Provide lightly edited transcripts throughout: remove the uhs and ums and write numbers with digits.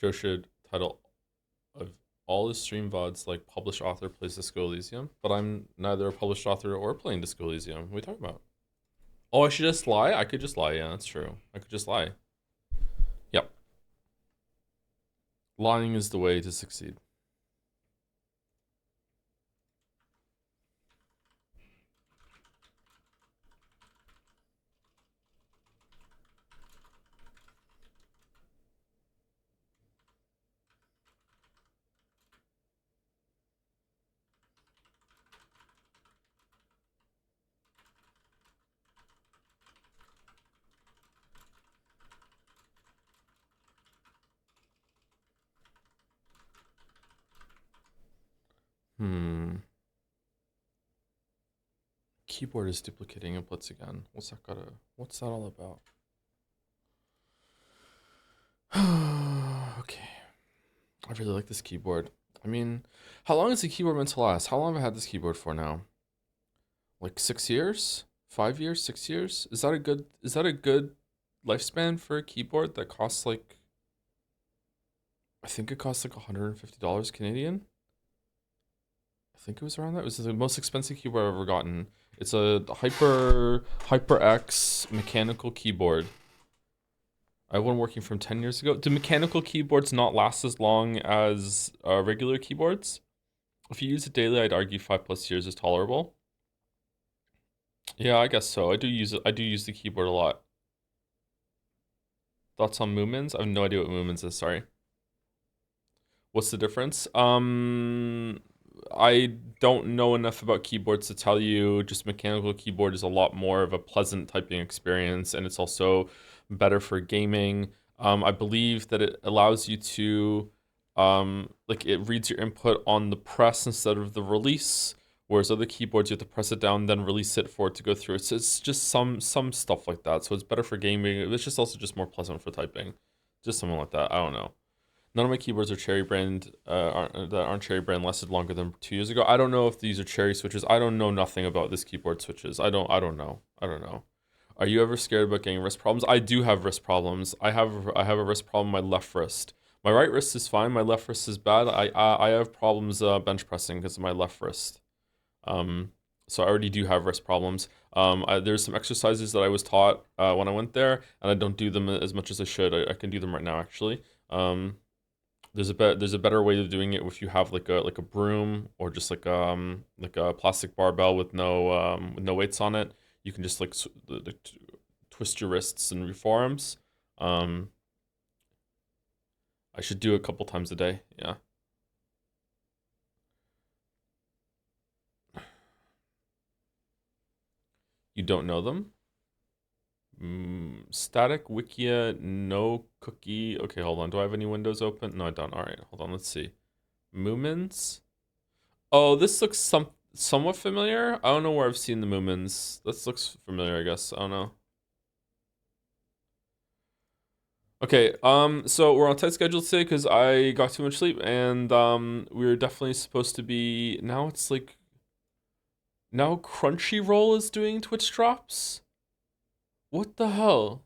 Joe should title of all his stream VODs like published author plays Disco Elysium, but I'm neither a published author or playing Disco Elysium. What are we talking about? Oh, I should just lie? I could just lie, yeah, that's true. I could just lie. Yep. Lying is the way to succeed. Hmm. Keyboard is duplicating inputs again. What's that all about? Okay. I really like this keyboard. I mean, how long is the keyboard meant to last? How long have I had this keyboard for now? Like 6 years? 5 years? 6 years? Is that a good lifespan for a keyboard that costs like I think it costs like $150 Canadian? I think it was around that. It was the most expensive keyboard I've ever gotten. It's a HyperX mechanical keyboard. I have one working from 10 years ago. Do mechanical keyboards not last as long as regular keyboards? If you use it daily, I'd argue 5+ years is tolerable. Yeah, I guess so. I do use it. I do use the keyboard a lot. Thoughts on Moomins? I have no idea what Moomins is. Sorry. What's the difference? I don't know enough about keyboards to tell you. Just mechanical keyboard is a lot more of a pleasant typing experience, and it's also better for gaming. I believe that it allows you to, like it reads your input on the press instead of the release, whereas other keyboards you have to press it down, then release it for it to go through. It's just some stuff like that. So it's better for gaming. It's just also just more pleasant for typing, just something like that. I don't know. None of my keyboards are Cherry brand. That aren't Cherry brand lasted longer than 2 years ago. I don't know if these are Cherry switches. I don't know nothing about this keyboard switches. I don't know. I don't know. Are you ever scared about getting wrist problems? I do have wrist problems. I have a wrist problem in my left wrist. My right wrist is fine. My left wrist is bad. I have problems bench pressing because of my left wrist. Um, so I already do have wrist problems. There's some exercises that I was taught when I went there, and I don't do them as much as I should. I can do them right now actually. Um, there's a better way of doing it if you have like a broom or just like a plastic barbell with no weights on it. You can just like twist your wrists and your forearms. Um, I should do it a couple times a day. Yeah. You don't know them? Static Wikia no cookie. Okay, hold on. Do I have any windows open? No, I don't. All right, hold on. Let's see. Moomins. Oh, this looks somewhat familiar. I don't know where I've seen the Moomins. This looks familiar, I guess. I don't know. Okay, so we're on tight schedule today because I got too much sleep, and we were definitely supposed to be. Now it's like now Crunchyroll is doing Twitch drops. What the hell?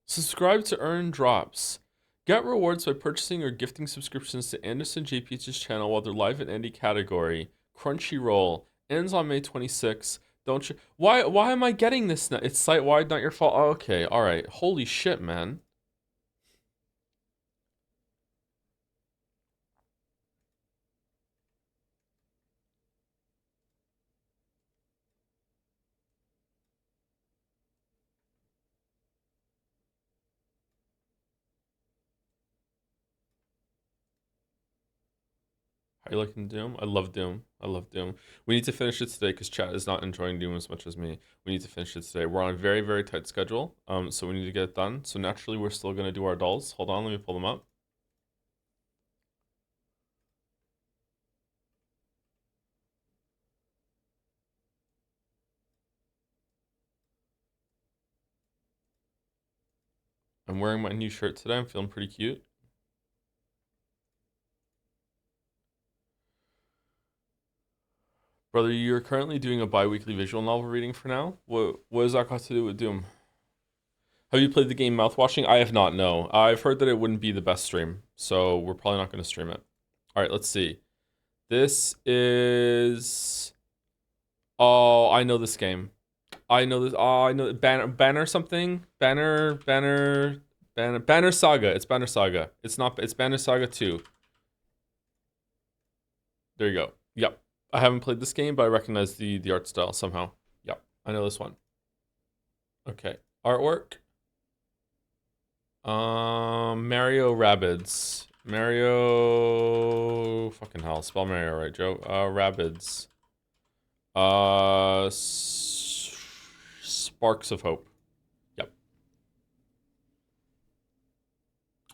Subscribe to earn drops. Get rewards by purchasing or gifting subscriptions to Anderson JPH's channel while they're live in any category. Crunchyroll ends on May 26th. Don't you? Why am I getting this now? It's site wide, not your fault. Oh, okay, all right. Holy shit, man. How you liking Doom? I love Doom. I love Doom. We need to finish it today because chat is not enjoying Doom as much as me. We need to finish it today. We're on a very, very tight schedule. So we need to get it done. So naturally, we're still gonna do our dolls. Hold on, let me pull them up. I'm wearing my new shirt today. I'm feeling pretty cute. Brother, you're currently doing a bi-weekly visual novel reading for now. What does that got to do with Doom? Have you played the game Mouthwashing? I have not, no. I've heard that it wouldn't be the best stream, so we're probably not going to stream it. All right, let's see. This is... Oh, I know this game. I know this. Oh, I know Banner something. Banner Saga. It's Banner Saga. It's not. It's Banner Saga 2. There you go. Yep. I haven't played this game, but I recognize the art style somehow. Yep. I know this one. Okay. Artwork. Mario Rabbids. Mario. Fucking hell. Spell Mario right, Joe. Rabbids. Sparks of Hope. Yep.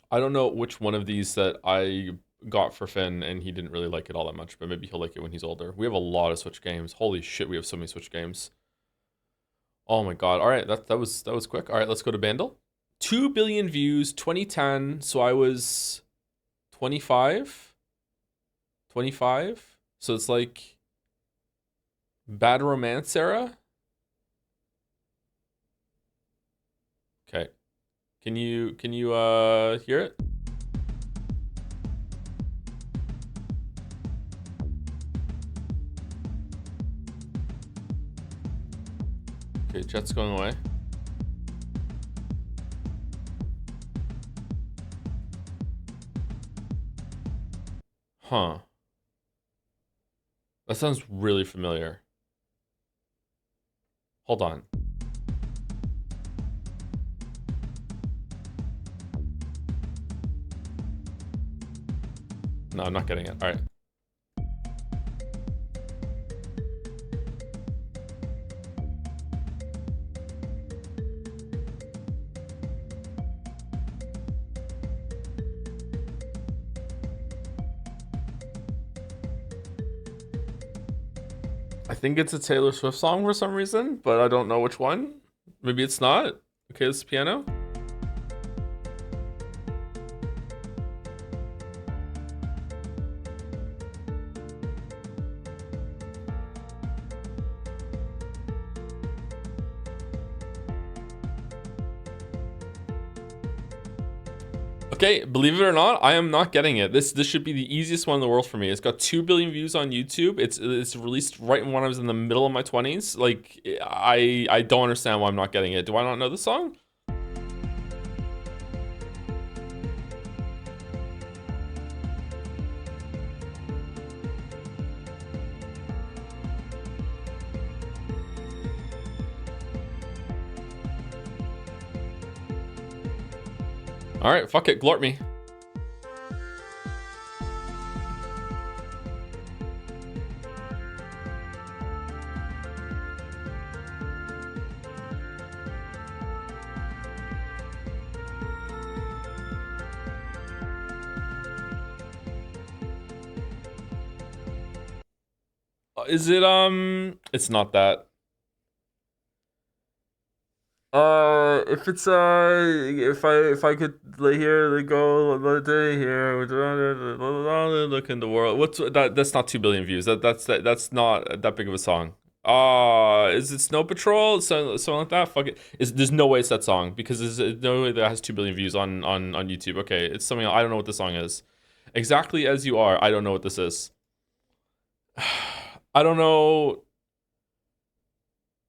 I don't know which one of these that I got for Finn, and he didn't really like it all that much, but maybe he'll like it when he's older. We have a lot of Switch games. Holy shit, we have so many Switch games. Oh my god. All right, that was quick. All right, let's go to Bandle. 2 billion views, 2010. So I was 25. 25. So it's like Bad Romance era. Okay. Can you hear it? Okay, Jet's going away. Huh. That sounds really familiar. Hold on. No, I'm not getting it. All right. I think it's a Taylor Swift song for some reason, but I don't know which one. Maybe it's not. Okay, it's piano. Okay, believe it or not, I am not getting it. This should be the easiest one in the world for me. It's got 2 billion views on YouTube. It's released right when I was in the middle of my 20s. Like, I don't understand why I'm not getting it. Do I not know the song? All right, fuck it, glort me. Is it, it's not that. If it's if I could lay here, they go lay here, look in the world. What's that? That's not 2 billion views. That's not that big of a song. Is it Snow Patrol? Something like that. Fuck it. There's no way it's that song because there's no way that has 2 billion views on YouTube. Okay, it's something else. I don't know what the song is. Exactly as you are. I don't know what this is. I don't know.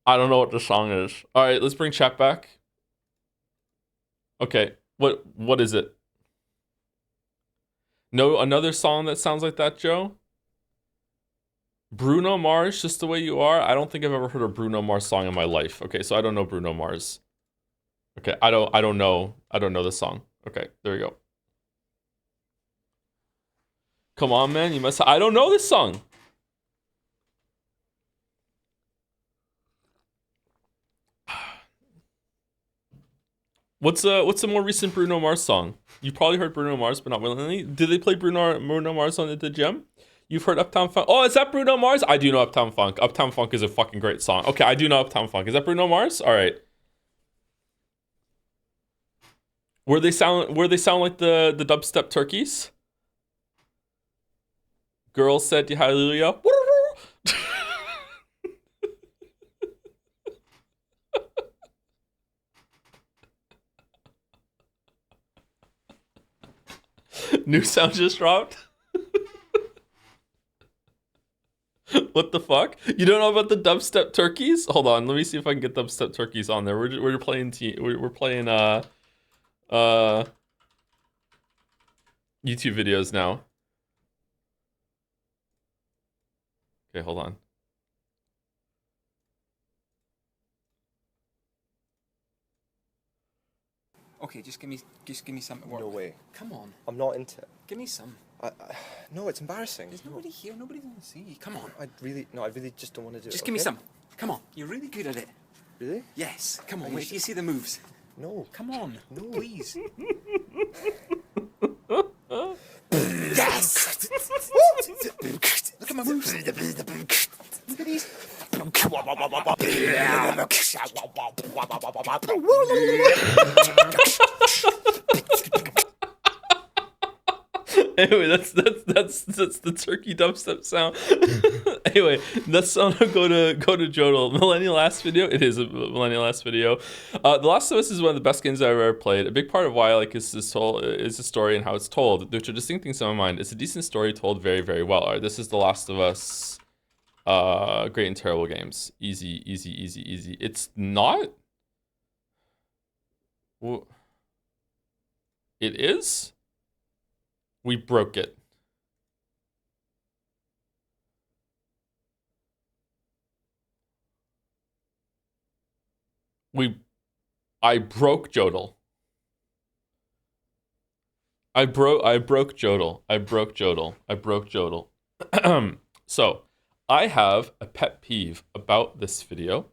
I don't know what the song is. All right, let's bring chat back. Okay, what is it? No, another song that sounds like that, Joe? Bruno Mars, Just the Way You Are? I don't think I've ever heard a Bruno Mars song in my life. Okay, so I don't know Bruno Mars. Okay, I don't know this song. Okay, there we go. Come on, man, you must. I don't know this song. What's a more recent Bruno Mars song? You probably heard Bruno Mars, but not willingly. Did they play Bruno Mars on the gym? You've heard Uptown Funk. Oh, is that Bruno Mars? I do know Uptown Funk. Uptown Funk is a fucking great song. Okay, I do know Uptown Funk. Is that Bruno Mars? All right. Where they sound like the dubstep turkeys? Girls said hallelujah. New sound just dropped. What the fuck? You don't know about the dubstep turkeys? Hold on, let me see if I can get dubstep turkeys on there. We're playing we're playing YouTube videos now. Okay, hold on. Okay, just give me some. No way. Come on. I'm not into it. Give me some. No, it's embarrassing. There's nobody here. Nobody's gonna see. Come on. I really just don't want to do it. Just give me some. Come on. You're really good at it. Really? Yes. Come on. you Wait till you see the moves. No. Come on. No. Please. Yes! Look at my moves. Look at these. Anyway, that's the turkey dubstep sound. Anyway, that's sound. Go to Jodel. Millennial Ass video. It is a Millennial Ass video. The Last of Us is one of the best games I've ever played. A big part of why I like is the story and how it's told, which are distinct things in my mind. It's a decent story told very, very well. All right, this is The Last of Us. Great and terrible games. Easy. It's not. Well, it is. We broke it. I broke Jodel. I broke Jodel. So, I have a pet peeve about this video.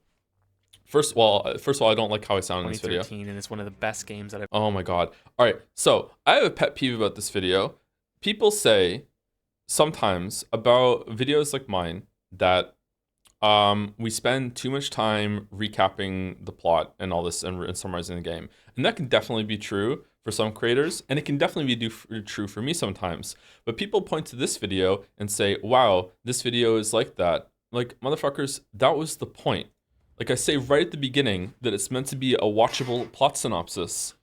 First of all, I don't like how I sound in this video. 2013, and it's one of the best games that I've... Oh my god. All right, so I have a pet peeve about this video. People say sometimes about videos like mine that we spend too much time recapping the plot and all this and summarizing the game. And that can definitely be true for some creators, and it can definitely be true for me sometimes. But people point to this video and say, wow, this video is like that. Like, motherfuckers, that was the point. Like I say right at the beginning that it's meant to be a watchable plot synopsis,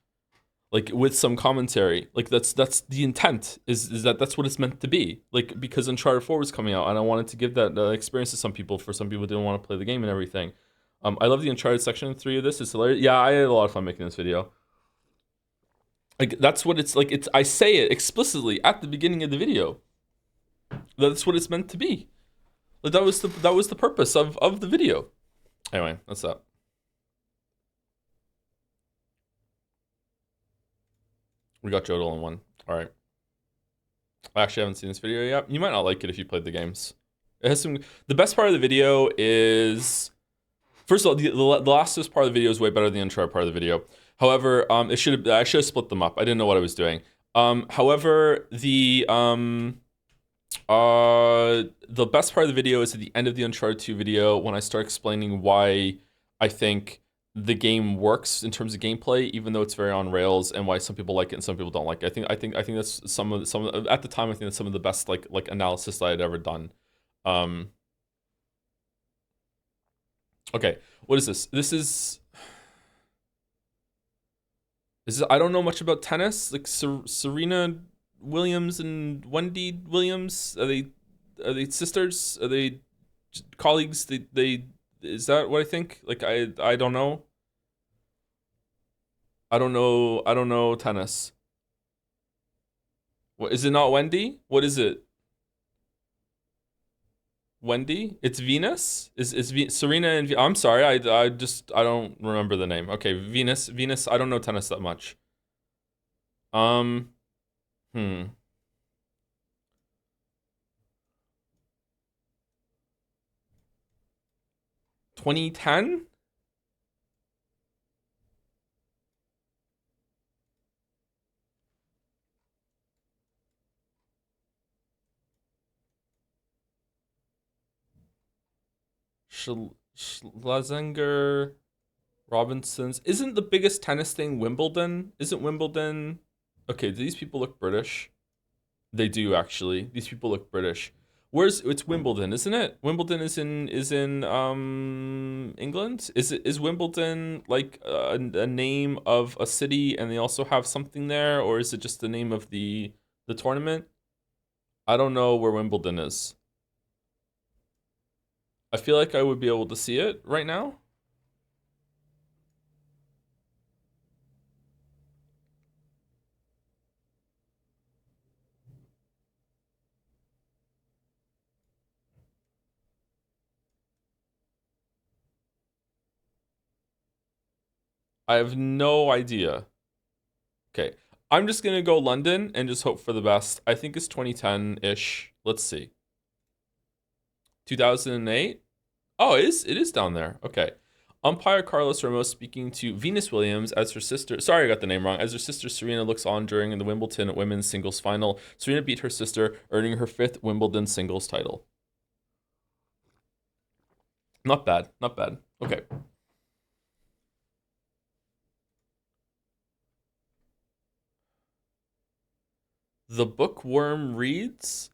like with some commentary. Like that's the intent is that that's what it's meant to be. Like because Uncharted 4 was coming out and I wanted to give that experience to some people. For some people who didn't want to play the game and everything. I love the Uncharted section 3 of this. It's hilarious. Yeah, I had a lot of fun making this video. Like that's what it's like. I say it explicitly at the beginning of the video. That's what it's meant to be. Like that was the purpose of the video. Anyway, that's that. We got Jodel in one. All right. I actually haven't seen this video yet. You might not like it if you played the games. It has some. The best part of the video is, first of all, the last part of the video is way better than the intro part of the video. However, I should have split them up. I didn't know what I was doing. However, the best part of the video is at the end of the Uncharted 2 video when I start explaining why I think the game works in terms of gameplay, even though it's very on rails, and why some people like it and some people don't like it. I think that's some of at the time I think that's some of the best like analysis that I'd ever done. Okay, what is this? This is I don't know much about tennis. Like Serena Williams and Wendy Williams, are they sisters? Are they colleagues? They is that what I think? Like I don't know. I don't know tennis. What is it? Not Wendy? What is it? Wendy? It's Venus? Is Serena and I'm sorry, I don't remember the name. Okay, Venus, I don't know tennis that much. 2010? Schlesinger, Robinsons. Isn't the biggest tennis thing Wimbledon? Isn't Wimbledon... Okay, do these people look British? They do, actually. These people look British. It's Wimbledon, isn't it? Wimbledon is in England? Is Wimbledon like a name of a city and they also have something there, or is it just the name of the The tournament, I don't know where Wimbledon is. I feel like I would be able to see it right now. I have no idea. Okay. I'm just going to go London and just hope for the best. I think it's 2010-ish. Let's see. 2008? Oh, it is down there. Okay. Umpire Carlos Ramos speaking to Venus Williams as her sister. Sorry, I got the name wrong. As her sister Serena looks on during the Wimbledon women's singles final. Serena beat her sister, earning her 5th Wimbledon singles title. Not bad. Not bad. Okay. The Bookworm reads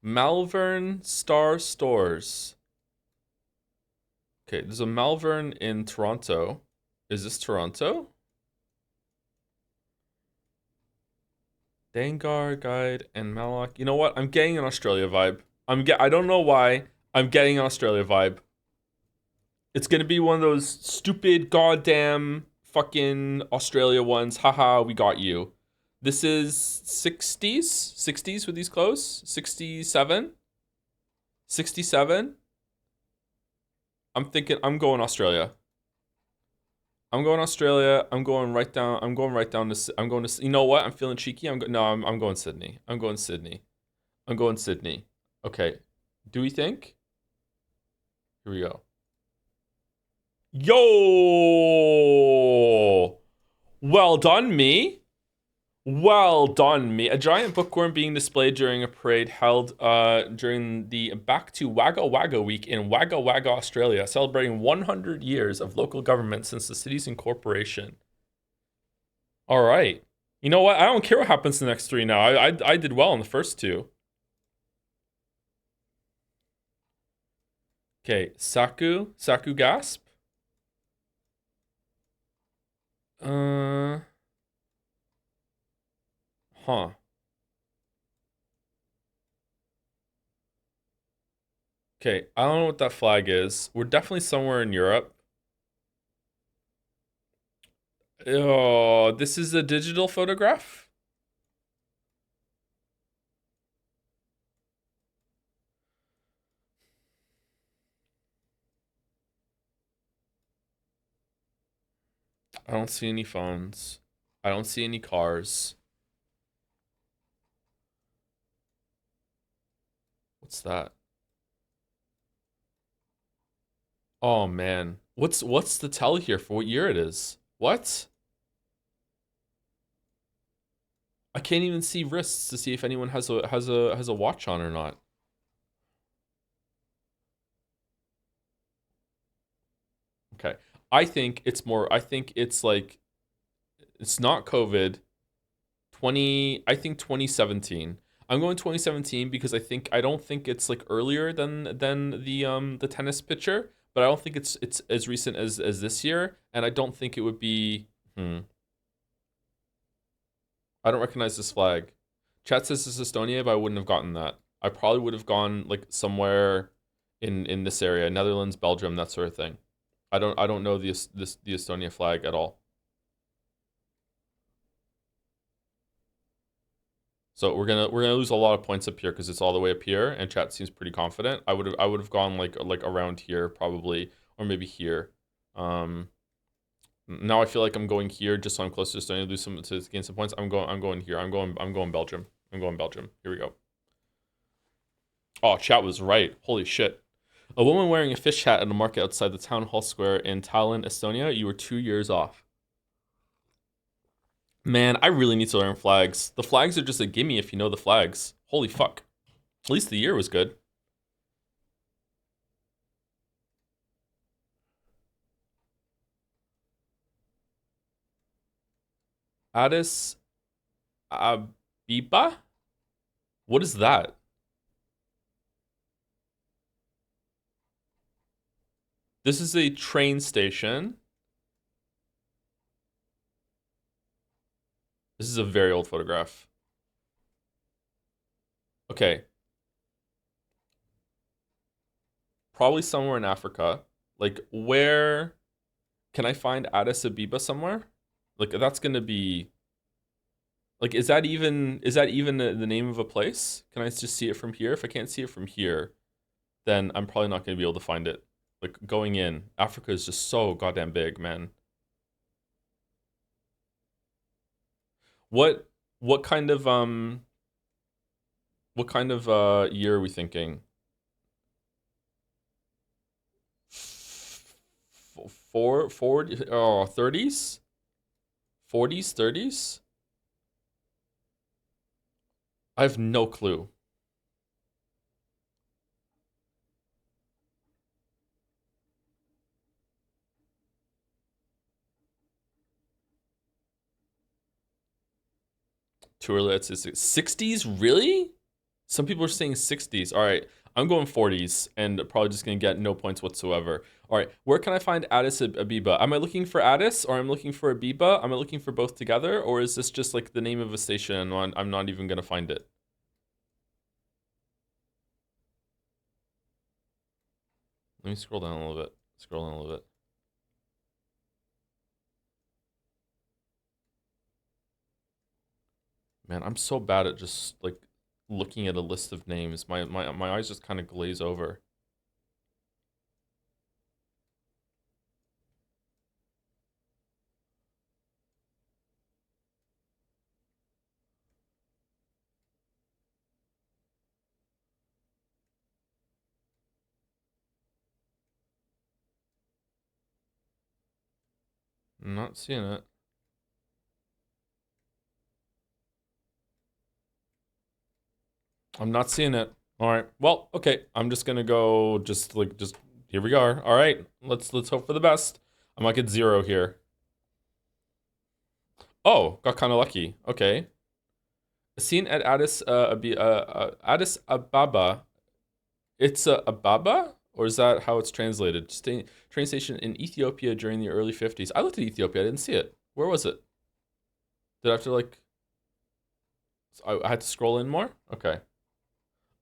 Malvern Star Stores. Okay, there's a Malvern in Toronto. Is this Toronto? Dangar Guide and Malak. You know what? I'm getting an Australia vibe. I don't know why. I'm getting an Australia vibe. It's gonna be one of those stupid goddamn fucking Australia ones. Haha, we got you. This is 60s? 60s with these clothes? 67? 67? I'm thinking I'm going Australia. I'm going Australia. I'm going right down. I'm going right down to. I'm going to. You know what? I'm feeling cheeky. No. I'm going Sydney. I'm going Sydney. I'm going Sydney. Okay. Do we think? Here we go. Yo! Well done, me. Well done, me. A giant bookworm being displayed during a parade held during the Back to Wagga Wagga week in Wagga Wagga, Australia, celebrating 100 years of local government since the city's incorporation. All right. You know what? I don't care what happens in the next three now. I did well in the first two. Okay, Saku Gasp. Uh, huh. Okay, I don't know what that flag is. We're definitely somewhere in Europe. Oh, this is a digital photograph? I don't see any phones. I don't see any cars. What's that? Oh man. What's the tell here for what year it is? What? I can't even see wrists to see if anyone has a watch on or not. Okay. I think it's like it's not COVID. I think 2017. I'm going 2017 because I don't think it's like earlier than the tennis picture, but I don't think it's as recent as this year, and I don't think it would be I don't recognize this flag. Chat says it's Estonia, but I wouldn't have gotten that. I probably would have gone like somewhere in this area, Netherlands, Belgium, that sort of thing. I don't know the Estonia flag at all. So we're gonna lose a lot of points up here because it's all the way up here, and chat seems pretty confident. I would have gone like around here probably, or maybe here. Um, Now I feel like I'm going here just so I'm close to Estonia to lose some to gain some points. I'm going here. I'm going Belgium. I'm going Belgium. Here we go. Oh, chat was right. Holy shit. A woman wearing a fish hat at a market outside the town hall square in Tallinn, Estonia. You were 2 years off. Man, I really need to learn flags. The flags are just a gimme if you know the flags. Holy fuck. At least the year was good. Addis Abeba? What is that? This is a train station. This is a very old photograph. Okay, probably somewhere in Africa. Like, where can I find Addis Ababa somewhere? Like, that's gonna be like, is that even the name of a place? Can I just see it from here? If I can't see it from here, then I'm probably not gonna be able to find it. Like going in, Africa is just so goddamn big, man. What what kind of year are we thinking? Forward, oh, 30s? 40s, 30s? I have no clue. Too early, it's 60s, really? Some people are saying 60s. All right, I'm going 40s and probably just gonna get no points whatsoever. All right, where can I find Addis Ababa? Am I looking for Addis or I'm looking for Ababa? Am I looking for both together, or is this just like the name of a station and I'm not even gonna find it? Let me scroll down a little bit. Scroll down a little bit. Man, I'm so bad at just like looking at a list of names. My eyes just kind of glaze over. I'm not seeing it. I'm not seeing it. All right. Well, okay. I'm just gonna go. Just here we are. All right. Let's hope for the best. I might get 0 here. Oh, got kind of lucky. Okay. Seen at Addis Ababa. It's a Ababa, or is that how it's translated? Train station in Ethiopia during the early 50s. I looked at Ethiopia. I didn't see it. Where was it? Did I have to like? I had to scroll in more. Okay.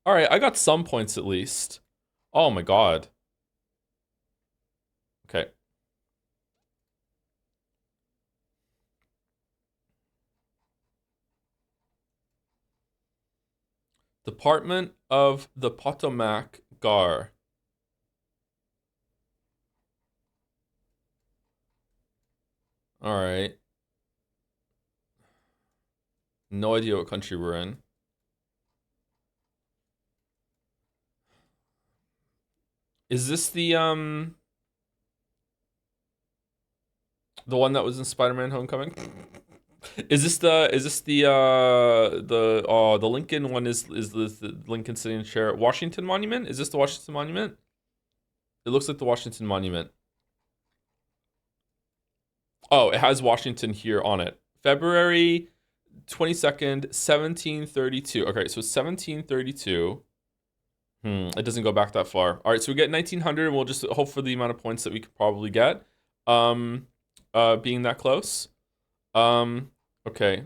All right. I got some points at least. Oh my god. Okay. Department of the Potomac Gar. All right. No idea what country we're in. Is this the one that was in Spider-Man Homecoming? The Lincoln one is the Lincoln sitting in a chair. Washington Monument? Is this the Washington Monument? It looks like the Washington Monument. Oh, it has Washington here on it. February 22nd, 1732. Okay, so 1732. It doesn't go back that far. All right, so we get 1900, and we'll just hope for the amount of points that we could probably get. Being that close. Okay.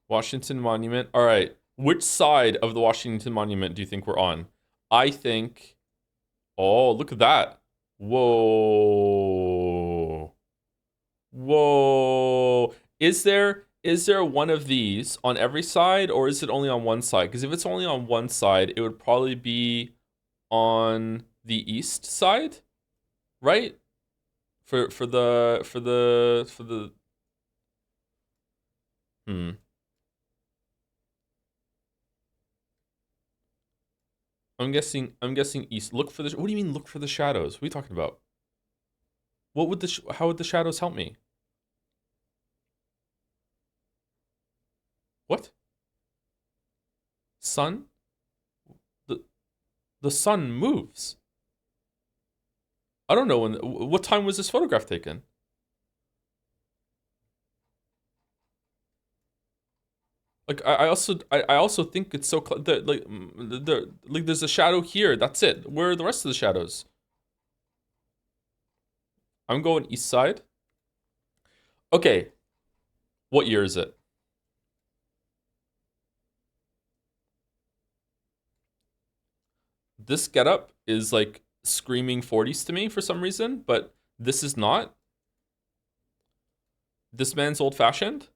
Washington Monument. All right. Which side of the Washington Monument do you think we're on? I think. Oh, look at that. Whoa. Whoa. Is there one of these on every side, or is it only on one side? Because if it's only on one side, it would probably be on the east side, right? For the hmm. I'm guessing east. Look for the what do you mean look for the shadows? What are you talking about? What would how would the shadows help me? What? Sun? The the sun moves. I don't know what time was this photograph taken? Like I also think it's so like there's a shadow here. That's it. Where are the rest of the shadows? I'm going east side. Okay. What year is it? This getup is like screaming 40s to me for some reason, but this is not. This man's old fashioned.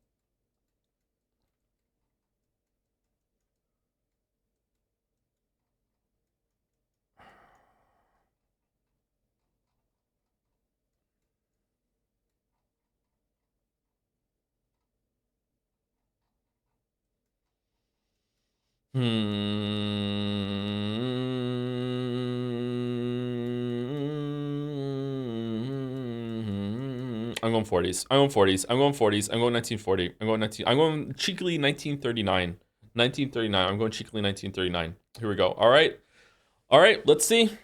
I'm going 40s. I'm going 40s. I'm going 40s. I'm going 1940. I'm going 19. I'm going cheekily 1939. 1939. I'm going cheekily 1939. Here we go. All right. All right. Let's see.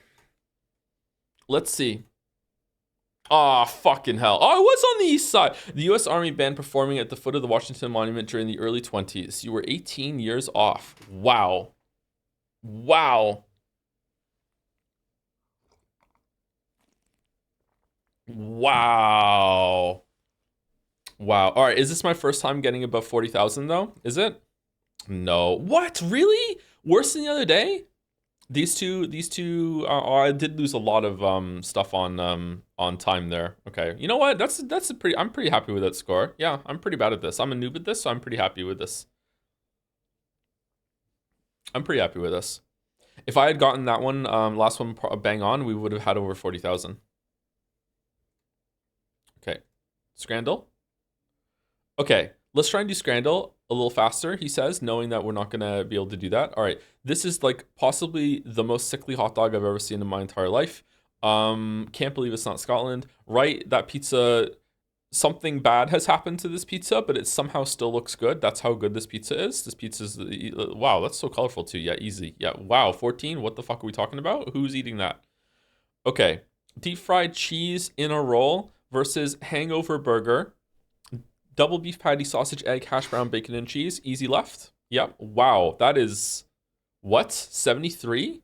Let's see. Ah, fucking hell. Oh, I was on the east side. The U.S. Army band performing at the foot of the Washington Monument during the early 20s. You were 18 years off. Wow. Wow. Wow. Wow. All right. Is this my first time getting above 40,000 though? Is it? No. What? Really? Worse than the other day? These two. Oh, I did lose a lot of stuff on time there. Okay. You know what? That's a pretty. I'm pretty happy with that score. Yeah, I'm pretty bad at this. I'm a noob at this, so I'm pretty happy with this. I'm pretty happy with this. If I had gotten that one, last one bang on, we would have had over 40,000. Okay. Scrandle. Okay, let's try and do Scrandle a little faster, he says, knowing that we're not gonna be able to do that. All right, this is like possibly the most sickly hot dog I've ever seen in my entire life. Can't believe it's not Scotland. Right, that pizza, something bad has happened to this pizza, but it somehow still looks good. That's how good this pizza is. This pizza is, wow, that's so colorful too. Yeah, easy. Yeah, wow, 14, what the fuck are we talking about? Who's eating that? Okay, deep fried cheese in a roll versus hangover burger. Double beef patty, sausage, egg, hash brown, bacon, and cheese. Easy left. Yep. Wow. That is what? 73?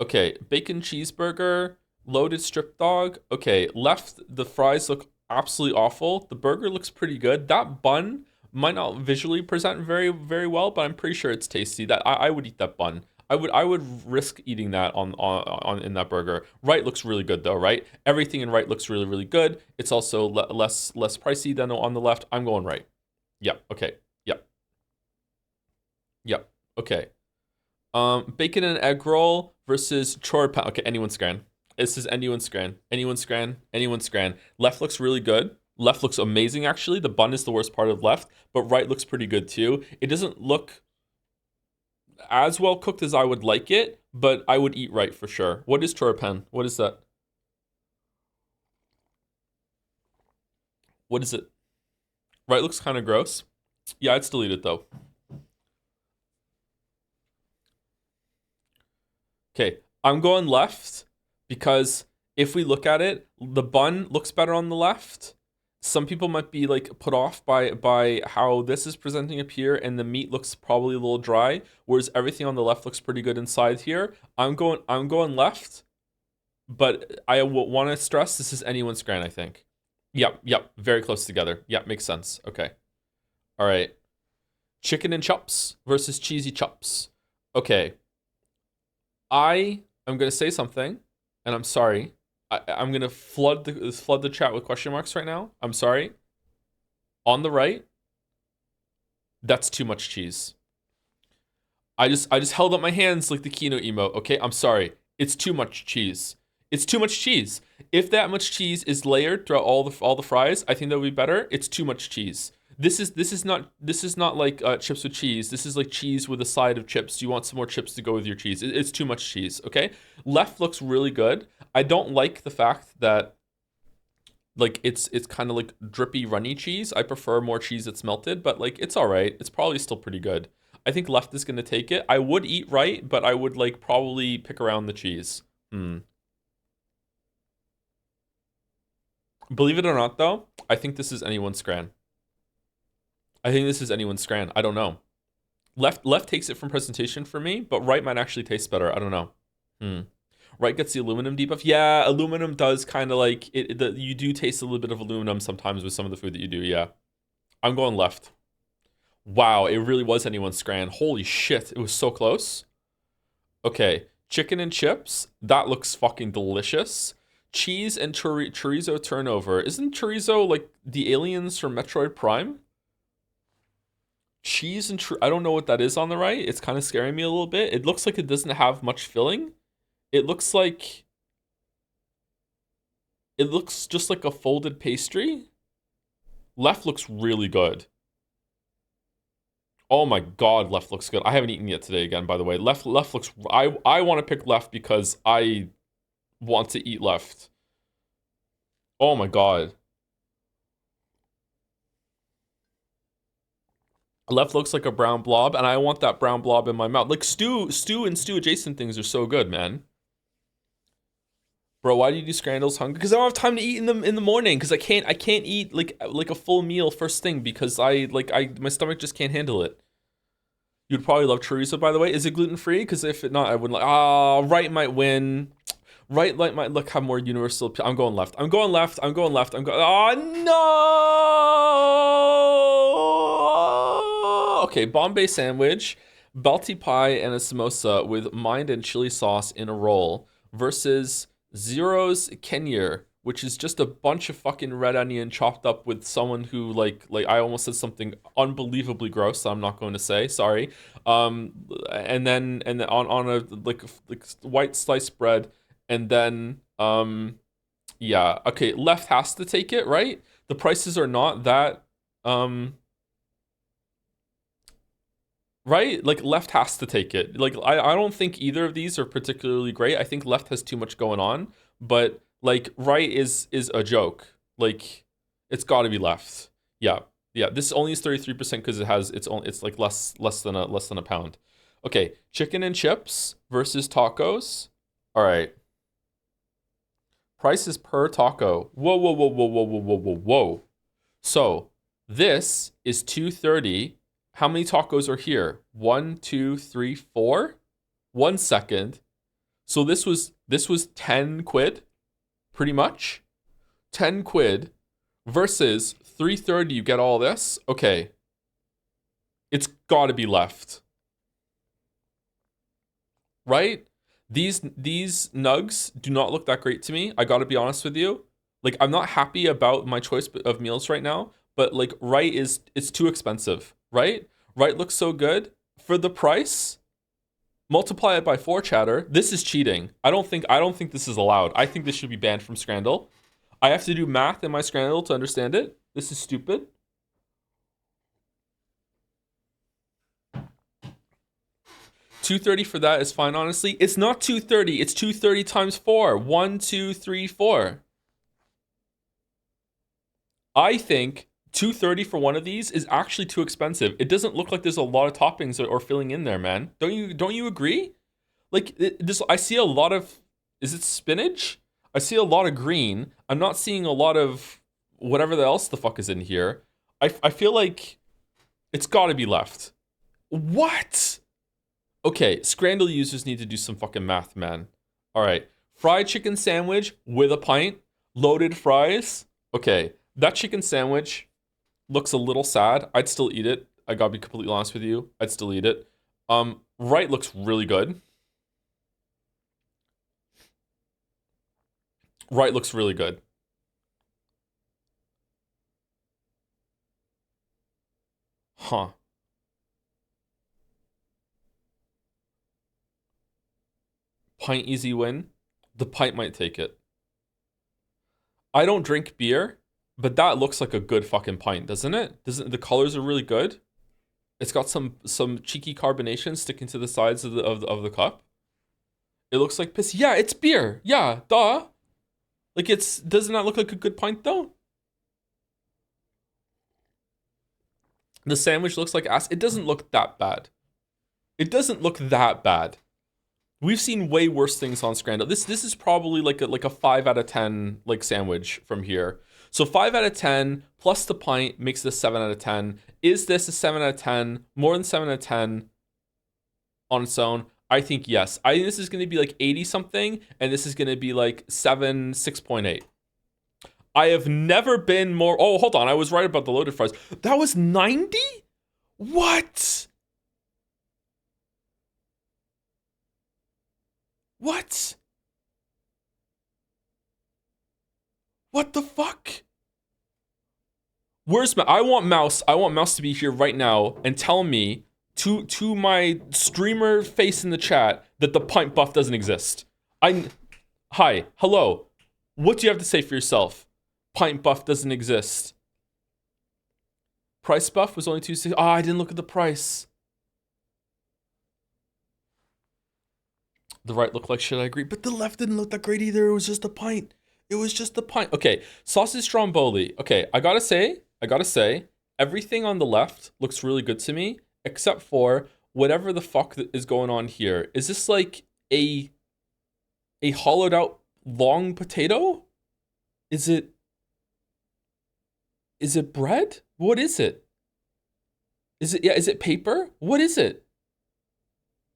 Okay. Bacon cheeseburger, loaded strip dog. Okay. Left, the fries look absolutely awful. The burger looks pretty good. That bun might not visually present very, very well, but I'm pretty sure it's tasty. That I would eat that bun. I would risk eating that on in that burger. Right looks really good though, right? Everything in right looks really really good. It's also less pricey than on the left. I'm going right. Yep. Okay. Yep. Yep. Okay. Bacon and egg roll versus chor pound. Okay, anyone's scran. This is anyone's scran. Anyone's scran. Anyone's scran. Left looks really good. Left looks amazing actually. The bun is the worst part of left, but right looks pretty good too. It doesn't look as well cooked as I would like it, but I would eat right for sure. What is chorpan? What is that? What is it? Right looks kind of gross. Yeah, I'd still eat it though. Okay, I'm going left because if we look at it, the bun looks better on the left. Some people might be like put off by how this is presenting up here, and the meat looks probably a little dry, whereas everything on the left looks pretty good inside here. I'm going left, but I want to stress this is anyone's scran, I think. Yep, yep, very close together. Yep, makes sense. Okay. All right. Chicken and chops versus cheesy chops. Okay. I am gonna say something, and I'm sorry. I'm gonna flood the chat with question marks right now. I'm sorry. On the right, that's too much cheese. I just held up my hands like the Kino emote. Okay, I'm sorry. It's too much cheese. It's too much cheese. If that much cheese is layered throughout all the fries, I think that would be better. It's too much cheese. This is not like chips with cheese. This is like cheese with a side of chips. You want some more chips to go with your cheese. It's too much cheese. Okay. Left looks really good. I don't like the fact that like it's kind of like drippy runny cheese. I prefer more cheese that's melted, but like it's all right. It's probably still pretty good. I think left is gonna take it. I would eat right, but I would like probably pick around the cheese. Hmm. Believe it or not, though, I think this is anyone's scran. I think this is anyone's scran. I don't know. Left takes it from presentation for me, but right might actually taste better. I don't know. Hmm. Right gets the aluminum debuff. Yeah, aluminum does kind of like it. You do taste a little bit of aluminum sometimes with some of the food that you do. Yeah, I'm going left. Wow, it really was anyone's scran. Holy shit, it was so close. Okay, chicken and chips. That looks fucking delicious. Cheese and chorizo turnover. Isn't chorizo like the aliens from Metroid Prime? Cheese and I don't know what that is on the right. It's kind of scaring me a little bit. It looks like it doesn't have much filling. It looks just like a folded pastry. Left looks really good. Oh my god, left looks good. I haven't eaten yet today again, by the way. Left looks I want to pick left because I want to eat left. Oh my god. Left looks like a brown blob, and I want that brown blob in my mouth. Like stew and stew adjacent things are so good, man. Bro, why do you do scrambles hungry? Because I don't have time to eat in the morning. Because I can't eat like a full meal first thing because my stomach just can't handle it. You'd probably love chorizo, by the way. Is it gluten free? Because if it not, I wouldn't like. Right might win. Right might have more universal. I'm going left. I'm going left. I'm going left. I'm going. Oh no! Okay, Bombay sandwich, balti pie, and a samosa with mind and chili sauce in a roll versus Zero's Kenya, which is just a bunch of fucking red onion chopped up with someone who like I almost said something unbelievably gross. So I'm not going to say sorry. And then on a like white sliced bread, and then yeah, okay. Left has to take it, right? The prices are not that right? Like left has to take it. Like I don't think either of these are particularly great. I think left has too much going on, but like right is a joke. Like it's got to be left. Yeah. Yeah, this only is 33% because it's like less than a pound. Okay, chicken and chips versus tacos. All right. Prices per taco. Whoa, whoa, whoa, whoa, whoa, whoa, whoa, whoa, whoa. So this is 230. How many tacos are here? 1, 2, 3, 4. 1 second. So this was 10 quid, pretty much. 10 quid versus 330. You get all this. Okay, it's got to be left, right? These nugs do not look that great to me. I got to be honest with you. Like I'm not happy about my choice of meals right now. But like right it's too expensive. Right? Right looks so good for the price. Multiply it by 4, chatter. This is cheating. I don't think this is allowed. I think this should be banned from Scrandle. I have to do math in my Scrandle to understand it. This is stupid. $230 for that is fine, honestly. It's not $230. It's $230 times 4. 1, 2, 3, 4. I think $230 for one of these is actually too expensive. It doesn't look like there's a lot of toppings or filling in there, man. Don't you agree? Like this, I see a lot of. Is it spinach? I see a lot of green. I'm not seeing a lot of whatever else the fuck is in here. I feel like it's got to be left. What? Okay, Scrandle users need to do some fucking math, man. All right, fried chicken sandwich with a pint, loaded fries. Okay, that chicken sandwich looks a little sad. I'd still eat it. I gotta be completely honest with you. I'd still eat it. Right looks really good. Right looks really good. Huh. Pint easy win. The pint might take it. I don't drink beer, but that looks like a good fucking pint, doesn't it? Doesn't the colors are really good? It's got some cheeky carbonation sticking to the sides of the cup. It looks like piss. Yeah, it's beer. Yeah, duh. Like doesn't that look like a good pint though? The sandwich looks like ass. It doesn't look that bad. It doesn't look that bad. We've seen way worse things on Scrandle. This is probably like a 5 out of 10 like sandwich from here. So 5 out of 10 plus the pint makes this 7 out of 10. Is this a 7 out of 10? More than 7 out of 10 on its own? I think yes. I think this is going to be like 80 something, and this is going to be like 6.8. I have never been more. Oh, hold on. I was right about the loaded fries. That was 90? What? What? What the fuck? Where's I want Mouse. I want Mouse to be here right now and tell me to my streamer face in the chat that the pint buff doesn't exist. Hi, hello. What do you have to say for yourself? Pint buff doesn't exist. Price buff was only 260. Oh, I didn't look at the price. The right looked like shit, I agree. But the left didn't look that great either. It was just a pint. It was just a pint. Okay, sausage stromboli. Okay, I gotta say, everything on the left looks really good to me, except for whatever the fuck is going on here. Is this like a hollowed out long potato? Is it bread? What is it? Is it paper? What is it?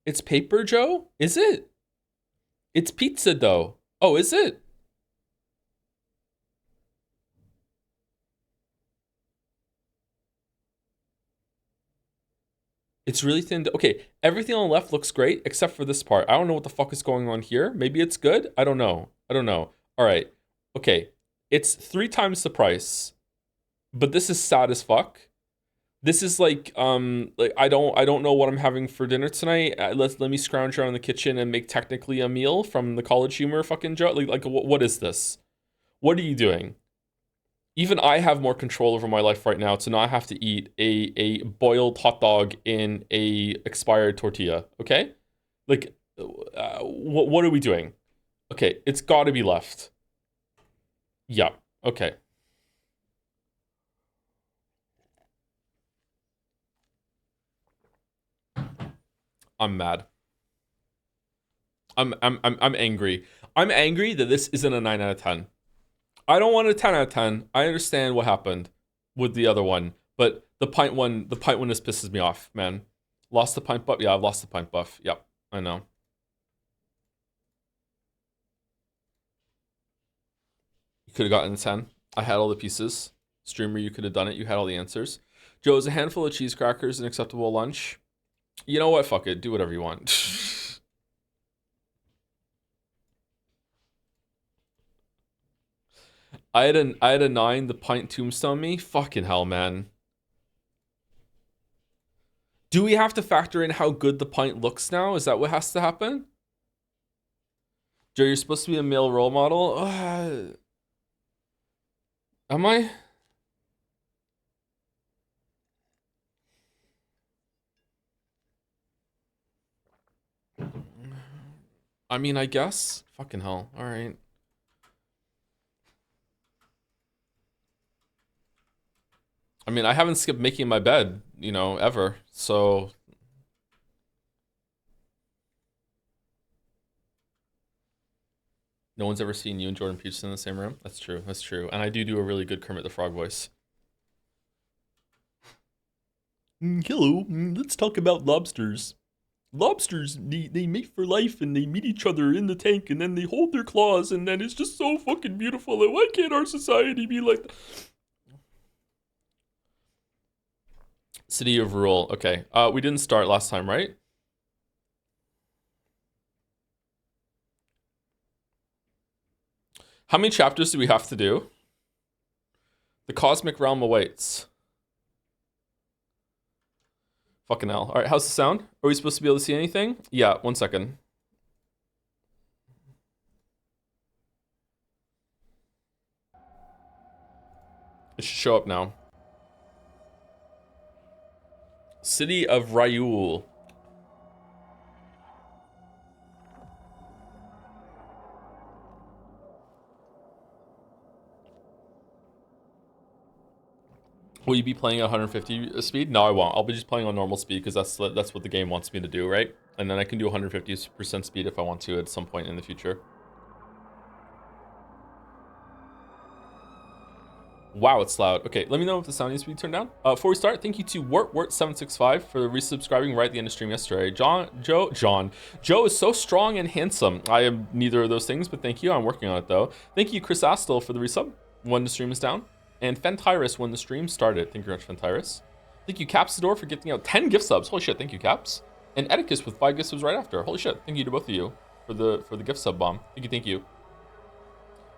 It's paper, Joe? Is it? It's pizza dough. Oh, is it? It's really thin. Okay, everything on the left looks great except for this part. I don't know what the fuck is going on here. Maybe it's good. I don't know. All right. Okay, it's 3 times the price, but this is sad as fuck. This is like I don't know what I'm having for dinner tonight. Let me scrounge around the kitchen and make technically a meal from the College Humor fucking joke. Like what is this? What are you doing? Even I have more control over my life right now to not have to eat a boiled hot dog in a expired tortilla. Okay, like what are we doing? Okay, it's got to be left. Yeah. Okay. I'm mad. I'm angry. I'm angry that this isn't a 9 out of 10. I don't want a 10 out of 10. I understand what happened with the other one, but the pint one just pisses me off, man. Lost the pint buff? Yeah, I've lost the pint buff. Yep, I know. You could have gotten a 10. I had all the pieces. Streamer, you could have done it. You had all the answers. Joe, is a handful of cheese crackers an acceptable lunch? You know what? Fuck it. Do whatever you want. I had a 9, the pint tombstone me. Fucking hell, man. Do we have to factor in how good the pint looks now? Is that what has to happen? Joe, you're supposed to be a male role model. Am I? I mean, I guess. Fucking hell. All right. I mean, I haven't skipped making my bed, you know, ever. So no one's ever seen you and Jordan Peterson in the same room. That's true. That's true. And I do a really good Kermit the Frog voice. Hello. Let's talk about lobsters. Lobsters, they mate for life and they meet each other in the tank and then they hold their claws and then it's just so fucking beautiful. And why can't our society be like that? City of Ry'uul. Okay. We didn't start last time, right? How many chapters do we have to do? The cosmic realm awaits. Fucking hell. All right, how's the sound? Are we supposed to be able to see anything? Yeah, 1 second. It should show up now. City of Ry'uul. Will you be playing at 150 speed? No, I won't. I'll be just playing on normal speed because that's what the game wants me to do, right? And then I can do 150% speed if I want to at some point in the future. Wow, it's loud. Okay, let me know if the sound needs to be turned down. Before we start, thank you to Wort765 for resubscribing right at the end of stream yesterday. Joe is so strong and handsome. I am neither of those things, but thank you. I'm working on it though. Thank you, Chris Astle, for the resub when the stream is down. And Fentyrus when the stream started. Thank you very much, Fentyrus. Thank you, Capsador, for gifting out 10 gift subs. Holy shit, thank you, Caps. And Etiquus with 5 gift subs right after. Holy shit, thank you to both of you for the gift sub bomb. Thank you.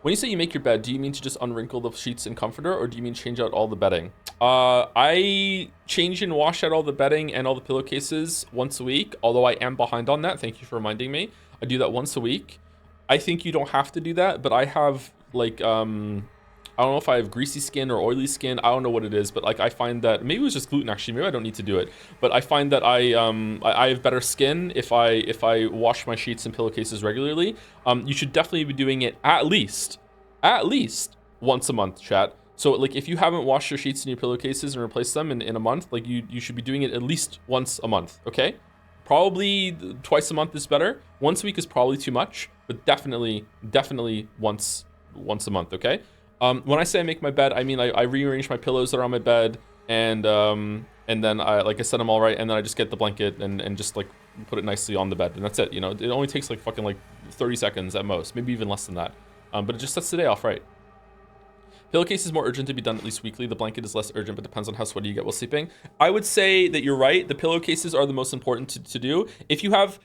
When you say you make your bed, do you mean to just unwrinkle the sheets and comforter, or do you mean change out all the bedding? I change and wash out all the bedding and all the pillowcases once a week, although I am behind on that. Thank you for reminding me. I do that once a week. I think you don't have to do that, but I have like I don't know if I have greasy skin or oily skin. I don't know what it is, but like I find that maybe it was just gluten actually. Maybe I don't need to do it, but I find that I have better skin if I wash my sheets and pillowcases regularly. You should definitely be doing it at least once a month, chat. So like if you haven't washed your sheets and your pillowcases and replaced them in a month, like you should be doing it at least once a month. Okay, probably twice a month is better. Once a week is probably too much, but definitely once a month. Okay. When I say I make my bed, I mean I rearrange my pillows that are on my bed, and then I set them all right, and then I just get the blanket and just like put it nicely on the bed, and that's it. You know, it only takes like fucking 30 seconds at most, maybe even less than that. But it just sets the day off right. Pillowcase is more urgent to be done at least weekly. The blanket is less urgent, but depends on how sweaty you get while sleeping. I would say that you're right. The pillowcases are the most important to do. If you have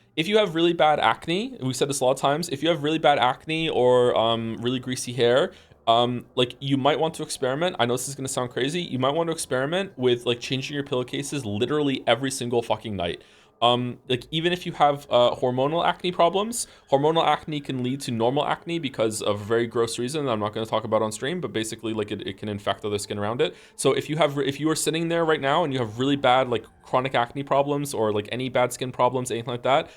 really bad acne, and we've said this a lot of times, if you have really bad acne or really greasy hair, like you might want to experiment. I know this is going to sound crazy. You might want to experiment with like changing your pillowcases literally every single fucking night. Like even if you have hormonal acne problems, hormonal acne can lead to normal acne because of a very gross reason that I'm not going to talk about on stream, but basically like it can infect other skin around it. So if you are sitting there right now and you have really bad like chronic acne problems or like any bad skin problems, anything like that,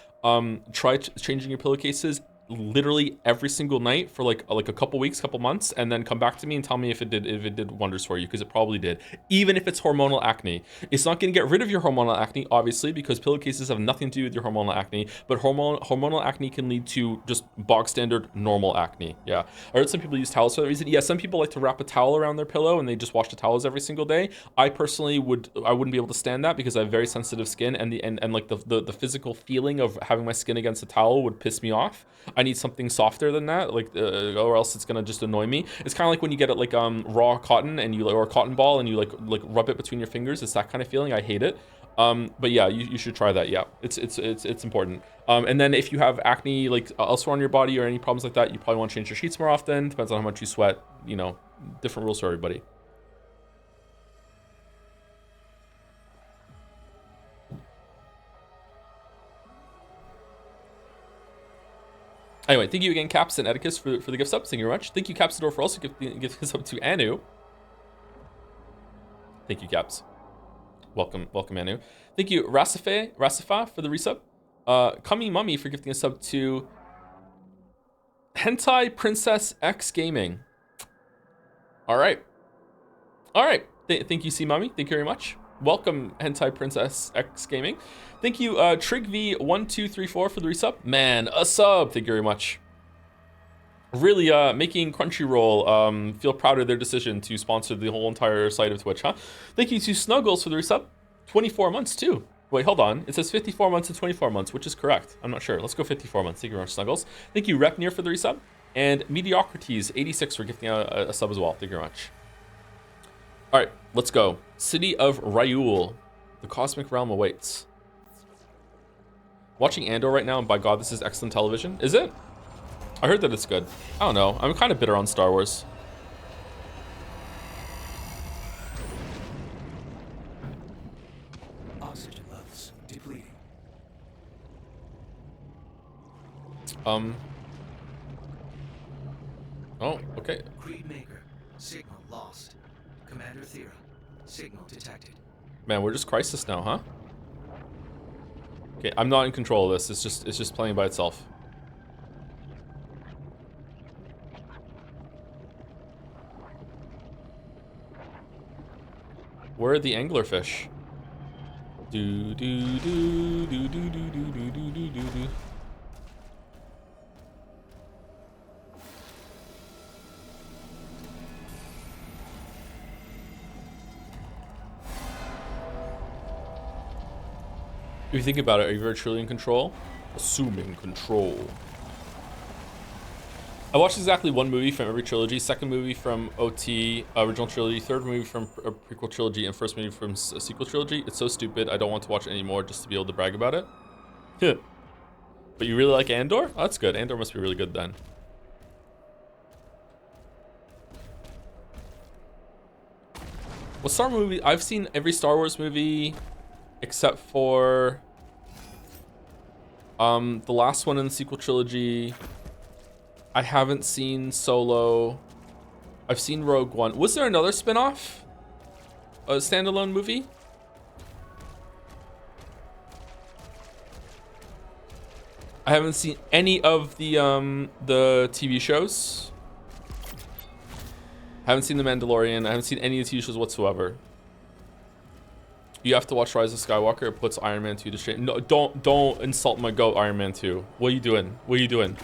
try changing your pillowcases literally every single night for like a couple weeks, couple months, and then come back to me and tell me if it did wonders for you, because it probably did. Even if it's hormonal acne, it's not going to get rid of your hormonal acne, obviously, because pillowcases have nothing to do with your hormonal acne, but hormonal acne can lead to just bog standard normal acne. Yeah, I heard some people use towels for that reason. Yeah, some people like to wrap a towel around their pillow and they just wash the towels every single day. I personally wouldn't be able to stand that because I have very sensitive skin, and like the physical feeling of having my skin against a towel would piss me off. I need something softer than that, like, or else it's gonna just annoy me. It's kind of like when you get it like raw cotton and or a cotton ball and you like rub it between your fingers. It's that kind of feeling. I hate it. But yeah, you should try that. Yeah, it's important. And then if you have acne like elsewhere on your body or any problems like that, you probably want to change your sheets more often. Depends on how much you sweat. You know, different rules for everybody. Anyway, thank you again, Caps and Etiquus, for the gift subs. Thank you very much. Thank you, Capsador, for also giving this up to Anu. Thank you, Caps. Welcome, Anu. Thank you, Rasifa, for the resub. Kami Mummy for gifting a sub to Hentai Princess X Gaming. All right. Thank you, C Mummy. Thank you very much. Welcome, Hentai Princess X Gaming. Thank you, TrigV1234 for the resub. Man, a sub. Thank you very much. Really making Crunchyroll feel proud of their decision to sponsor the whole entire site of Twitch, huh? Thank you to Snuggles for the resub. 24 months too. Wait, hold on. It says 54 months and 24 months, which is correct. I'm not sure. Let's go 54 months. Thank you very much, Snuggles. Thank you, Repnir, for the resub. And Mediocrities86 for gifting a sub as well. Thank you very much. All right, let's go. City of Ry'uul. The cosmic realm awaits. Watching Andor right now, and by God, this is excellent television. Is it? I heard that it's good. I don't know. I'm kind of bitter on Star Wars. Oxygen levels depleting. Oh, okay. Creed Maker. Signal lost. Commander Thera. Signal detected. Man, we're just Crisis now, huh? Okay, I'm not in control of this. It's just playing by itself. Where are the anglerfish? Do do do do do do do do do do do do. If you think about it, are you very truly in control? Assuming control. I watched exactly one movie from every trilogy. Second movie from OT, original trilogy. Third movie from a prequel trilogy. And first movie from a sequel trilogy. It's so stupid. I don't want to watch it anymore just to be able to brag about it. But you really like Andor? Oh, that's good. Andor must be really good then. What Star Wars movie? I've seen every Star Wars movie except for the last one in the sequel trilogy. I haven't seen Solo. I've seen Rogue One. Was there another spin-off? A standalone movie? I haven't seen any of the TV shows. Haven't seen The Mandalorian. I haven't seen any of the TV shows whatsoever. You have to watch Rise of Skywalker. It puts Iron Man 2 to shame. No, don't insult my goat, Iron Man 2. What are you doing? What are you doing?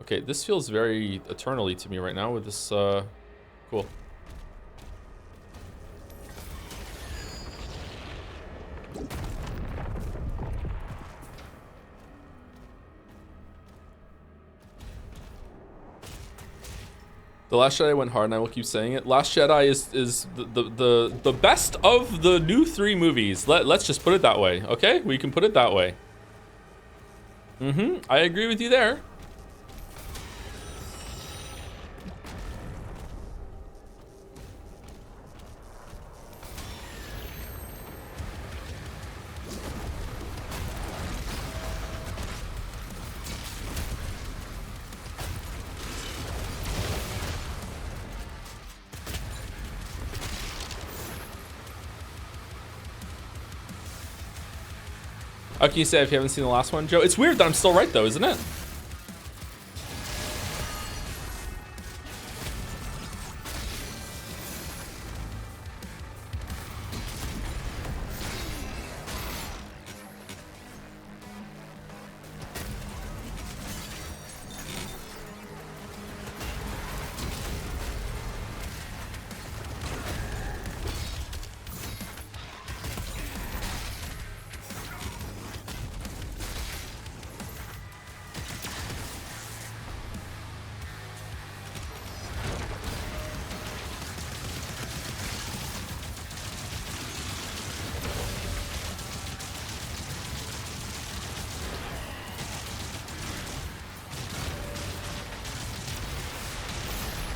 Okay, this feels very eternally to me right now with this, cool. The Last Jedi went hard, and I will keep saying it. Last Jedi is the best of the new 3 movies. Let's just put it that way, okay? We can put it that way. I agree with you there. How can you say if you haven't seen the last one, Joe? It's weird that I'm still right, though, isn't it?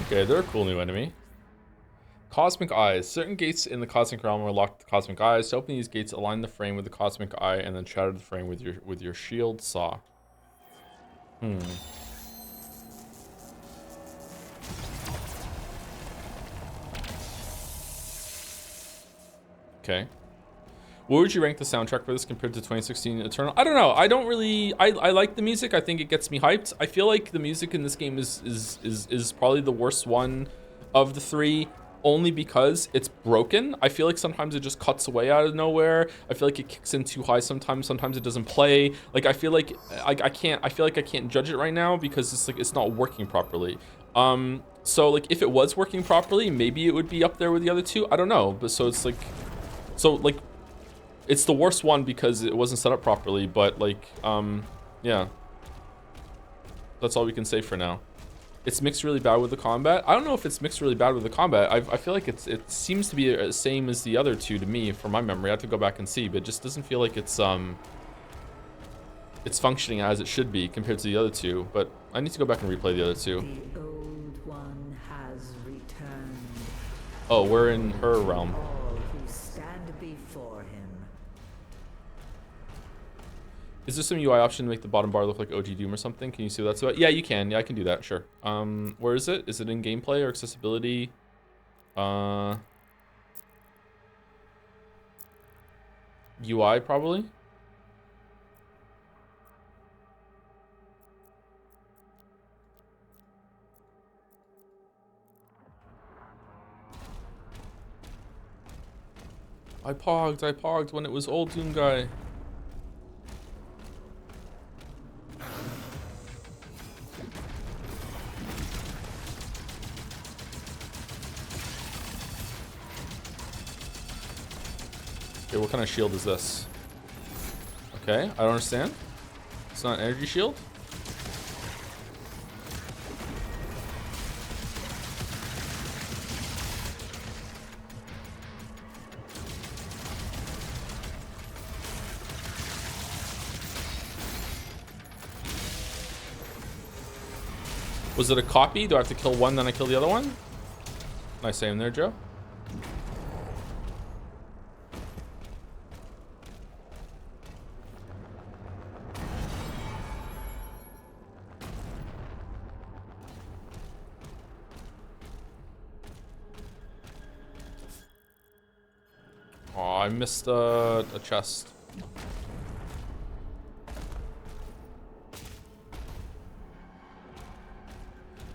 Okay, they're a cool new enemy. Cosmic Eyes. Certain gates in the Cosmic Realm are locked with Cosmic Eyes. To open these gates, align the frame with the Cosmic Eye and then shatter the frame with your shield saw. Okay. What would you rank the soundtrack for this compared to 2016 Eternal? I don't know. I don't really. I like the music. I think it gets me hyped. I feel like the music in this game is probably the worst one of the 3, only because it's broken. I feel like sometimes it just cuts away out of nowhere. I feel like it kicks in too high sometimes. Sometimes it doesn't play. Like I feel like I can't. I feel like I can't judge it right now because it's like it's not working properly. So like if it was working properly, maybe it would be up there with the other 2. I don't know. But so it's like, it's the worst one because it wasn't set up properly, but like, yeah. That's all we can say for now. It's mixed really bad with the combat. I don't know if it's mixed really bad with the combat. I feel like it seems to be the same as the other 2 to me, from my memory. I have to go back and see, but it just doesn't feel like it's functioning as it should be compared to the other 2. But I need to go back and replay the other 2. The old one has returned. Oh, we're in her realm. All who stand before him. Is there some UI option to make the bottom bar look like OG Doom or something? Can you see what that's about? Yeah, you can. Yeah, I can do that. Sure. Where is it? Is it in gameplay or accessibility? UI probably. I pogged when it was old Doom guy. Okay, what kind of shield is this? Okay, I don't understand. It's not an energy shield? Was it a copy? Do I have to kill one, then I kill the other one? Nice aim there, Joe. Oh, I missed a chest.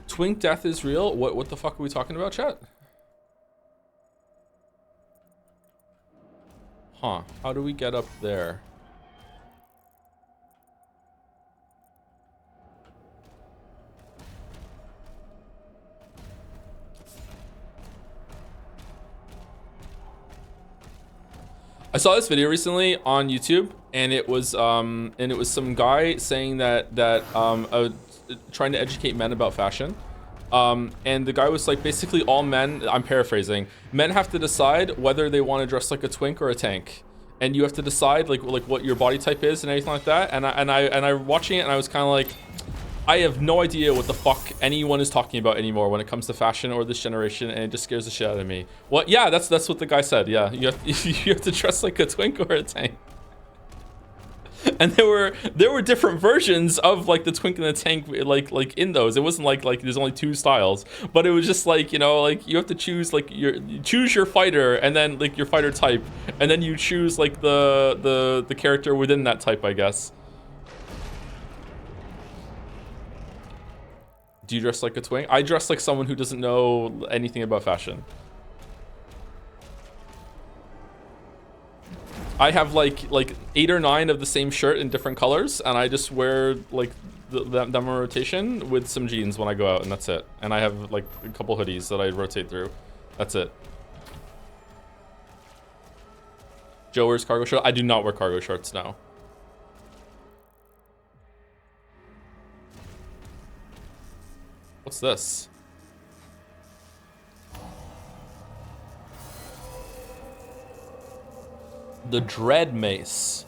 Twink death is real? What the fuck are we talking about, chat? Huh. How do we get up there? I saw this video recently on YouTube, and it was some guy saying that trying to educate men about fashion. And the guy was like, basically all men, I'm paraphrasing, men have to decide whether they want to dress like a twink or a tank, and you have to decide like what your body type is and everything like that. And I watching it, and I was kind of like, I have no idea what the fuck anyone is talking about anymore when it comes to fashion or this generation, and it just scares the shit out of me. Well, yeah, that's what the guy said. Yeah, you have to dress like a twink or a tank. And there were different versions of like the twink and the tank, like in those. It wasn't like there's only two styles, but it was just like, you know, like you have to choose like you choose your fighter, and then like your fighter type, and then you choose like the character within that type, I guess. Do you dress like a twink? I dress like someone who doesn't know anything about fashion. I have like 8 or 9 of the same shirt in different colors, and I just wear like them in rotation with some jeans when I go out, and that's it. And I have like a couple hoodies that I rotate through. That's it. Joe wears cargo shorts. I do not wear cargo shorts now. What's this? The Dread Mace.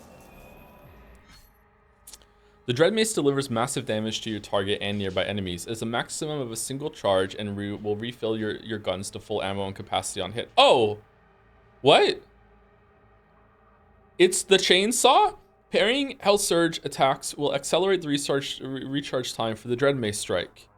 The Dread Mace delivers massive damage to your target and nearby enemies. It's a maximum of a single charge and will refill your guns to full ammo and capacity on hit. Oh! What? It's the chainsaw? Parrying Hell Surge attacks will accelerate the recharge time for the Dread Mace strike.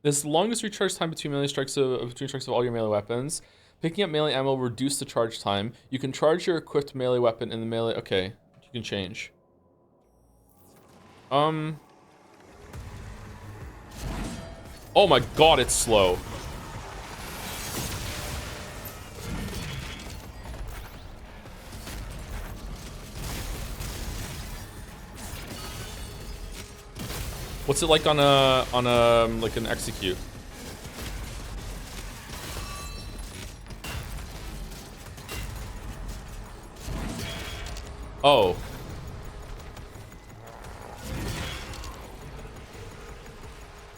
This is the longest recharge time between melee strikes of all your melee weapons. Picking up melee ammo will reduce the charge time. You can charge your equipped melee weapon in the melee. Okay, you can change. Oh my god, it's slow. What's it like on a like an execute? Oh.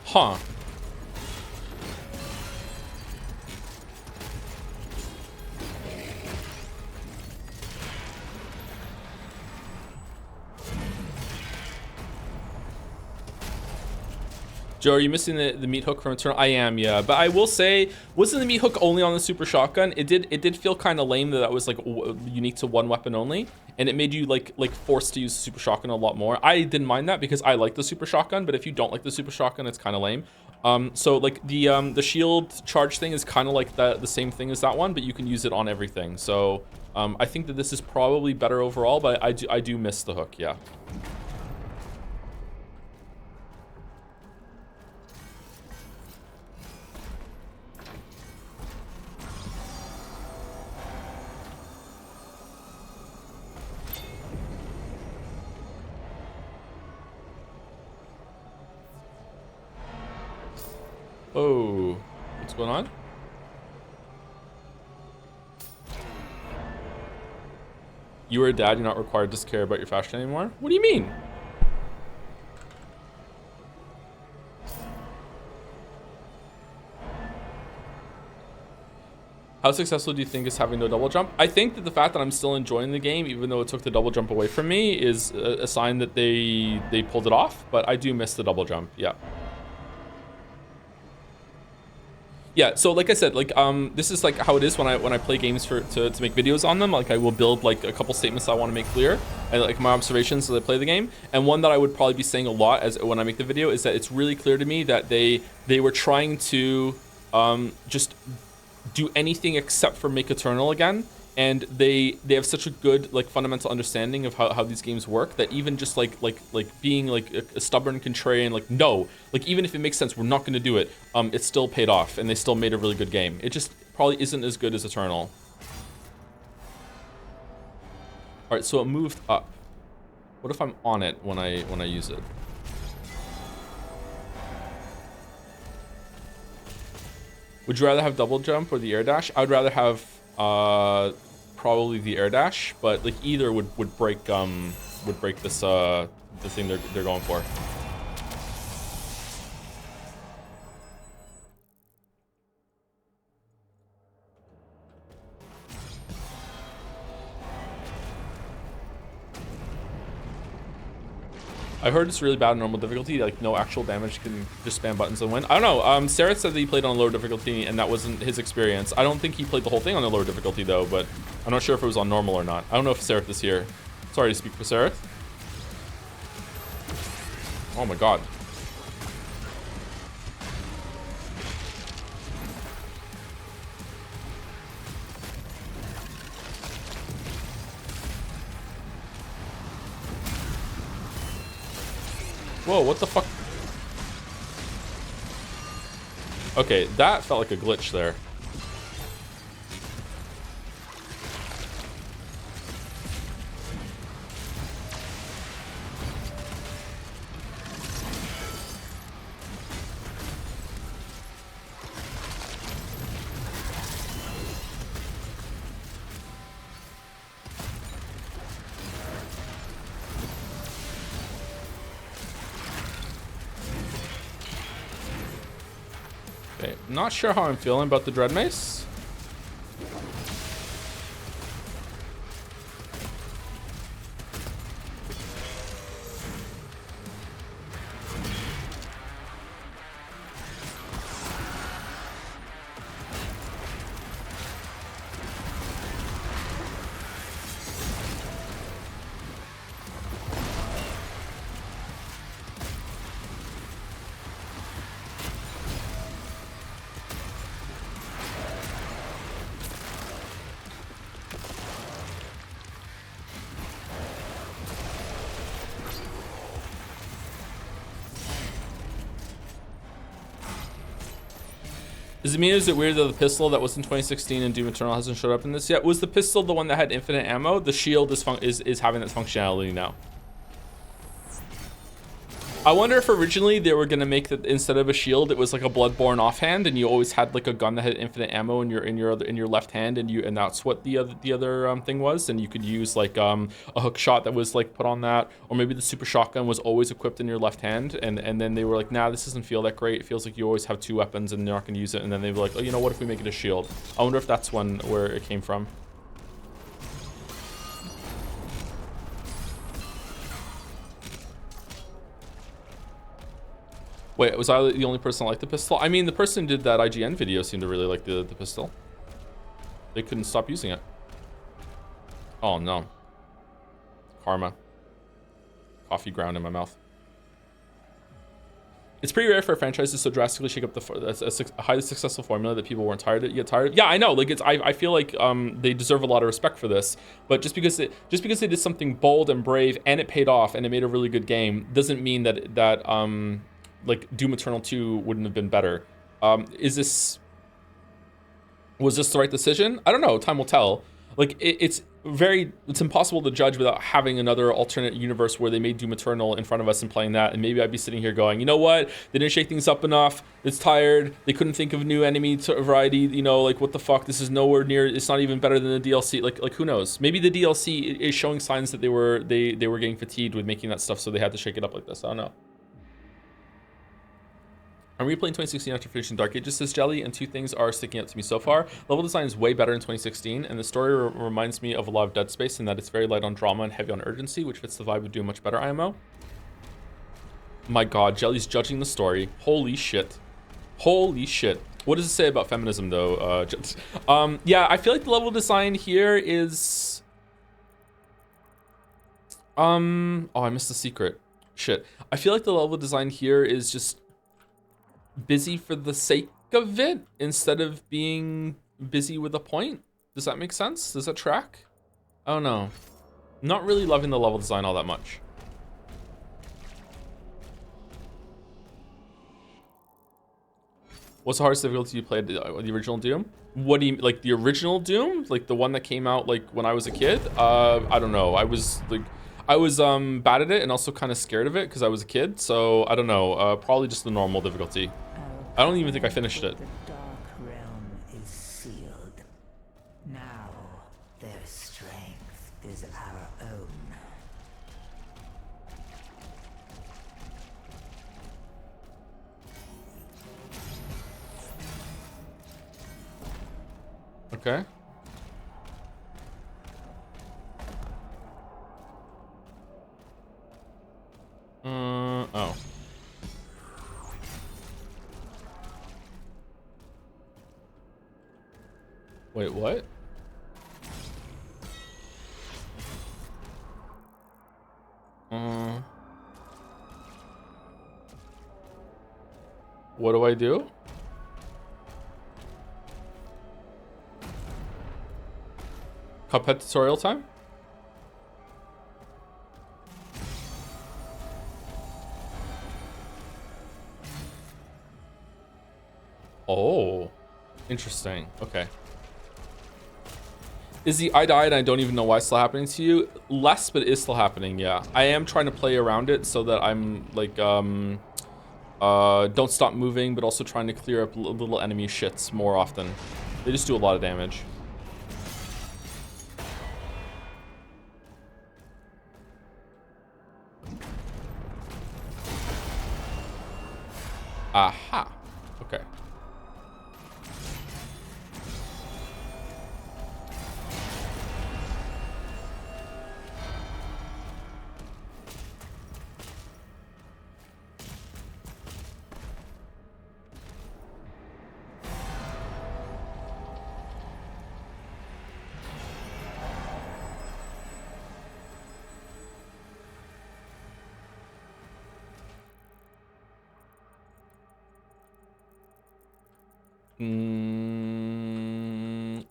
Huh. Joe, are you missing the meat hook from Eternal? I am, yeah. But I will say, wasn't the meat hook only on the super shotgun? It did feel kind of lame that was like unique to one weapon only, and it made you like forced to use the super shotgun a lot more. I didn't mind that because I like the super shotgun, but if you don't like the super shotgun, it's kind of lame. So like the shield charge thing is kind of like the same thing as that one, but you can use it on everything. So I think that this is probably better overall, but I do miss the hook, yeah. Oh, what's going on? You are a dad, you're not required to care about your fashion anymore. What do you mean? How successful do you think is having no double jump? I think that the fact that I'm still enjoying the game, even though it took the double jump away from me, is a sign that they pulled it off. But I do miss the double jump. Yeah. Yeah. So like I said, like this is like how it is when I play games to make videos on them. Like I will build like a couple statements I want to make clear and like my observations as I play the game. And one that I would probably be saying a lot as when I make the video is that it's really clear to me that they were trying to just do anything except for make Eternal again, and they have such a good like fundamental understanding of how these games work that even just like being like a stubborn contrarian, like no, like even if it makes sense, we're not going to do it, it still paid off and they still made a really good game. It just probably isn't as good as Eternal. All right, so it moved up. What if I'm on it when I use it? Would you rather have double jump or the air dash? I would rather have probably the air dash, but like either would break this the thing they're going for. I heard it's really bad on normal difficulty, like no actual damage, can just spam buttons and win. I don't know. Sareth said that he played on lower difficulty and that wasn't his experience. I don't think he played the whole thing on the lower difficulty though, but I'm not sure if it was on normal or not. I don't know if Sareth is here. Sorry to speak for Sareth. Oh my god. Whoa, what the fuck? Okay, that felt like a glitch there. Okay, not sure how I'm feeling about the Dread Mace. Does it mean, is it weird that the pistol that was in 2016 and Doom Eternal hasn't showed up in this yet? Was the pistol the one that had infinite ammo? The shield is having that functionality now. I wonder if originally they were gonna make that instead of a shield, it was like a Bloodborne offhand, and you always had like a gun that had infinite ammo in your left hand, and that's what the other thing was, and you could use like a hook shot that was like put on that, or maybe the super shotgun was always equipped in your left hand, and then they were like, nah, this doesn't feel that great. It feels like you always have two weapons and you're not gonna use it, and then they were like, oh, you know what? If we make it a shield, I wonder if that's where it came from. Wait, was I the only person that liked the pistol? I mean, the person who did that IGN video seemed to really like the pistol. They couldn't stop using it. Oh no. Karma. Coffee ground in my mouth. It's pretty rare for a franchise to so drastically shake up a highly successful formula that people weren't get tired of. Yeah, I know. Like I feel like they deserve a lot of respect for this. But just because they did something bold and brave and it paid off and it made a really good game doesn't mean that like Doom Eternal 2 wouldn't have been better. Was this the right decision? I don't know. Time will tell. Like it's it's impossible to judge without having another alternate universe where they made Doom Eternal in front of us and playing that, and maybe I'd be sitting here going, you know what, they didn't shake things up enough, it's tired, they couldn't think of a new enemy variety, you know, like what the fuck, this is nowhere near, it's not even better than the DLC, like who knows, maybe the DLC is showing signs that they were getting fatigued with making that stuff, so they had to shake it up like this. I don't know. I'm replaying 2016 after finishing Dark Ages, says Jelly, and two things are sticking out to me so far. Level design is way better in 2016, and the story reminds me of a lot of Dead Space in that it's very light on drama and heavy on urgency, which fits the vibe of Doom much better, IMO. My god, Jelly's judging the story. Holy shit. Holy shit. What does it say about feminism, though? Yeah, I feel like the level design here is... Oh, I missed the secret. Shit. I feel like the level design here is just busy for the sake of it instead of being busy with a point. Does that make sense? Does that track? I don't know. Not really loving the level design all that much. What's the hardest difficulty you played the original Doom? What do you like, the original Doom? Like the one that came out like when I was a kid? I don't know. I was bad at it and also kind of scared of it because I was a kid. So I don't know. Probably just the normal difficulty. I don't even think I finished it. The dark realm is sealed. Now their strength is our own. Okay. Oh. Wait, what? What do I do? Cuphead tutorial time? Oh, interesting. Okay. Is the I died and I don't even know why it's still happening to you? Less, but it is still happening, yeah. I am trying to play around it so that I'm like, don't stop moving, but also trying to clear up little enemy shits more often. They just do a lot of damage. Aha. Okay.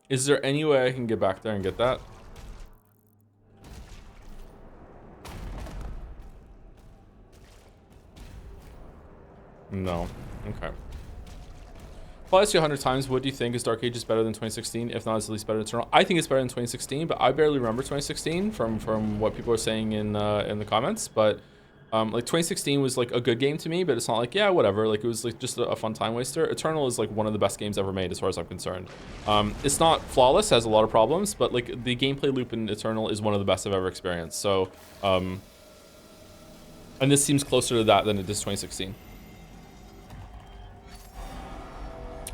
Is there any way I can get back there and get that? No. Okay. If I ask you 100 times, what do you think? Is Dark Ages better than 2016? If not, it's at least better than Eternal. I think it's better than 2016, but I barely remember 2016 from what people are saying in the comments. But like 2016 was like a good game to me, but it's not like, yeah, whatever. Like it was like just a fun time waster. Eternal is like one of the best games ever made as far as I'm concerned. It's not flawless, has a lot of problems, but like the gameplay loop in Eternal is one of the best I've ever experienced. So, and this seems closer to that than it does 2016.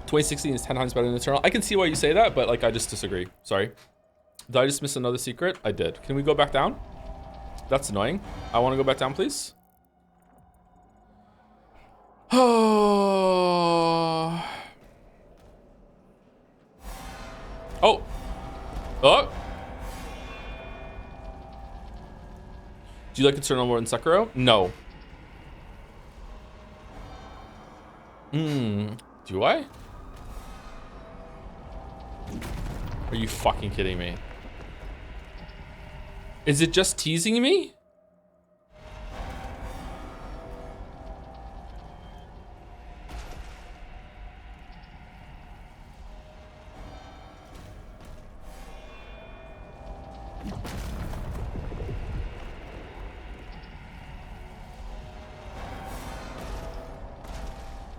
2016 is 10 times better than Eternal. I can see why you say that, but like I just disagree. Sorry. Did I just miss another secret? I did. Can we go back down? That's annoying. I want to go back down, please. Oh. Oh. Oh. Do you like Eternal more than Sekiro? No. Do I? Are you fucking kidding me? Is it just teasing me?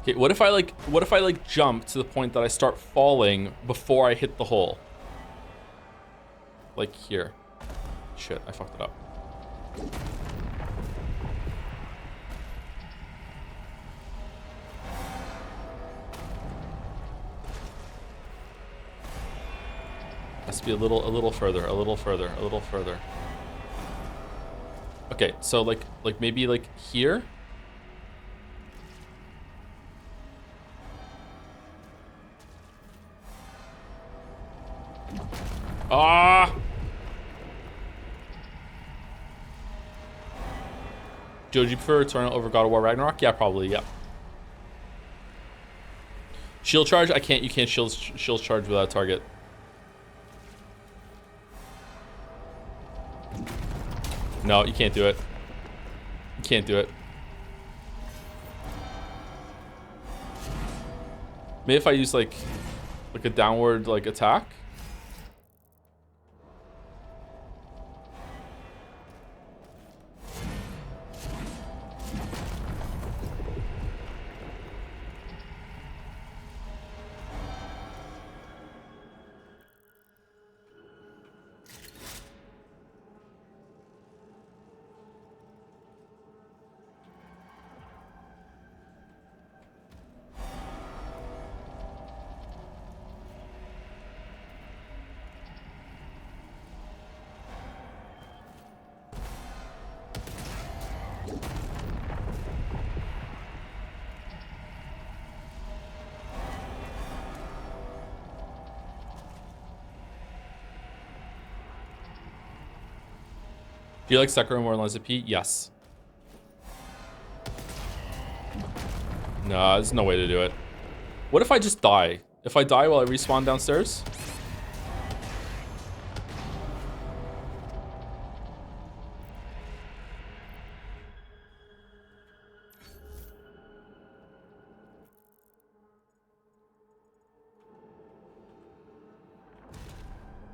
Okay, what if I like jump to the point that I start falling before I hit the hole? Like here. Shit, I fucked it up. Has to be a little further, a little further, a little further. Okay, so like maybe like here. Ah! Joe, do you prefer Eternal over God of War Ragnarok? Yeah, probably, yeah. Shield charge? I can't, you can't shield charge without a target. No, you can't do it. You can't do it. Maybe if I use like a downward like attack. Do you like Sekiro more than Lies of P? Yes. No, there's no way to do it. What if I just die? If I die while I respawn downstairs?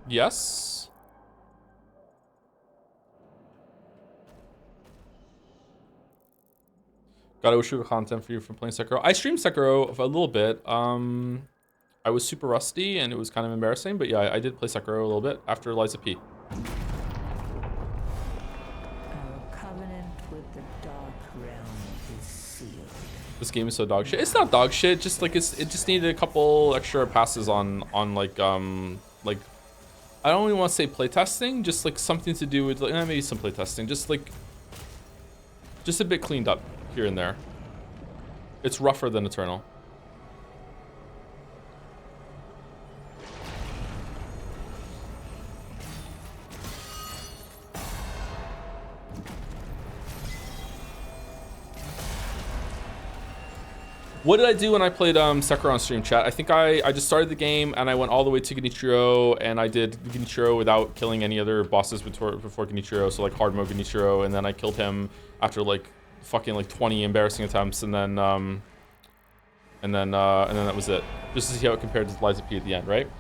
Yes. Got Oshuga content for you for playing Sekiro. I streamed Sekiro a little bit. I was super rusty and it was kind of embarrassing, but yeah, I did play Sekiro a little bit after Lies of P. Our covenant with the Dark Realm is sealed. This game is so dog shit. It's not dog shit. Just like it just needed a couple extra passes on like I don't even want to say playtesting. Just like something to do with like maybe some playtesting. Just a bit cleaned up here and there. It's rougher than Eternal. What did I do when I played Sekiro on stream, chat? I think I just started the game and I went all the way to Genichiro and I did Genichiro without killing any other bosses before Genichiro, so like hard mode Genichiro, and then I killed him after like fucking like 20 embarrassing attempts, and then that was it. Just to see how it compared to Lies of P at the end, right?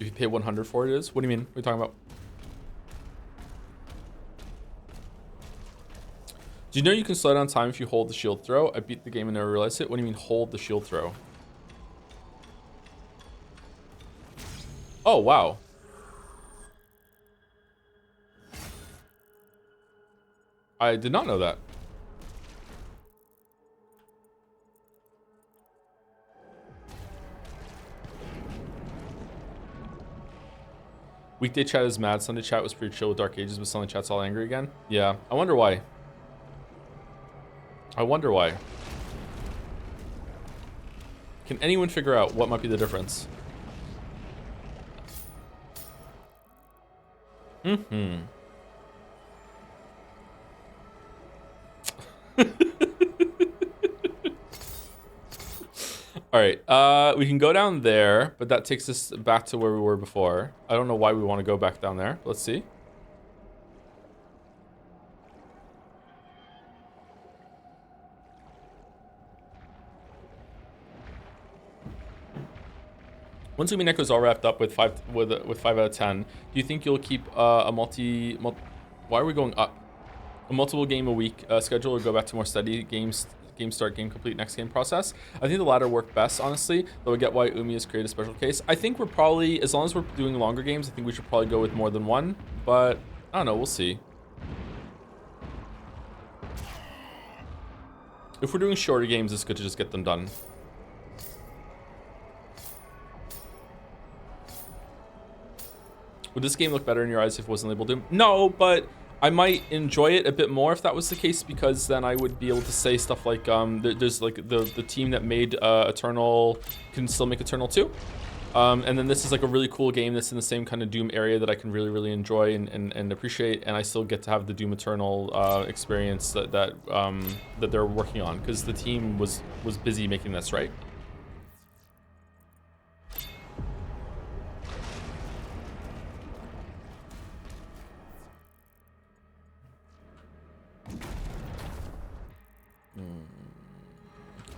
If you pay 100 for it, it is? What do you mean? What are you talking about? Do you know you can slow down time if you hold the shield throw? I beat the game and never realized it. What do you mean hold the shield throw? Oh, wow. I did not know that. Weekday chat is mad. Sunday chat was pretty chill with Dark Ages, but Sunday chat's all angry again. Yeah, I wonder why. I wonder why. Can anyone figure out what might be the difference? Mm-hmm. All right, we can go down there, but that takes us back to where we were before. I don't know why we want to go back down there. Let's see. Once Umineko is all wrapped up with 5 out of 10, do you think you'll keep a why are we going up? A multiple game a week schedule, or go back to more steady games, game start, game complete, next game process? I think the latter work best, honestly, though I get why Umi has created a special case. I think we're probably, as long as we're doing longer games, I think we should probably go with more than one, but I don't know, we'll see. If we're doing shorter games, it's good to just get them done. Would this game look better in your eyes if it wasn't labeled Doom? No, but I might enjoy it a bit more if that was the case, because then I would be able to say stuff like, there's like the team that made Eternal can still make Eternal 2. And then this is like a really cool game that's in the same kind of Doom area that I can really, really enjoy and appreciate, and I still get to have the Doom Eternal experience that they're working on, because the team was busy making this, right?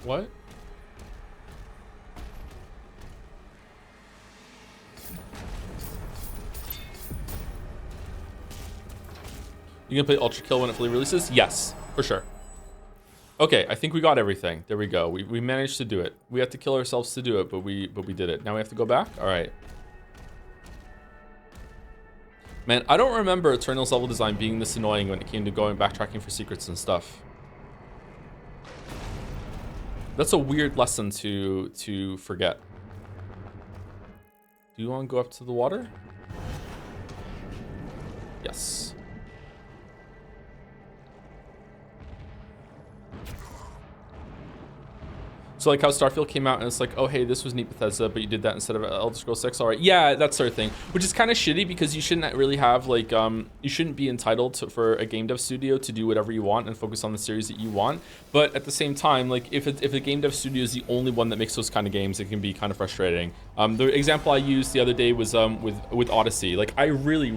What? You gonna play Ultra Kill when it fully releases? Yes, for sure. Okay, I think we got everything. There we go. We managed to do it. We had to kill ourselves to do it, but we did it. Now we have to go back? All right. Man, I don't remember Eternal's level design being this annoying when it came to going backtracking for secrets and stuff. That's a weird lesson to forget. Do you want to go up to the water? Yes. So like how Starfield came out and it's like, oh hey, this was neat Bethesda, but you did that instead of Elder Scrolls 6. All right, yeah, that sort of thing, which is kind of shitty, because you shouldn't really have like you shouldn't be entitled for a game dev studio to do whatever you want and focus on the series that you want. But at the same time, like if a game dev studio is the only one that makes those kind of games, it can be kind of frustrating. The example I used the other day was with Odyssey. Like I really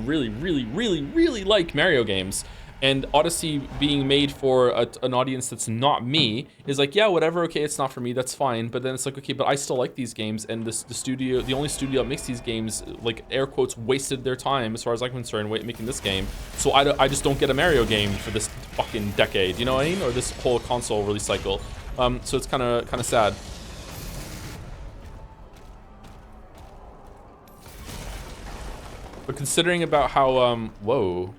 like Mario games. And Odyssey being made for an audience that's not me is like, yeah, whatever, okay, it's not for me, that's fine. But then it's like, okay, but I still like these games, and the only studio that makes these games, like air quotes, wasted their time, as far as I'm concerned, making this game. So I just don't get a Mario game for this fucking decade, you know what I mean? Or this whole console release cycle. So it's kind of sad. But considering about how, whoa.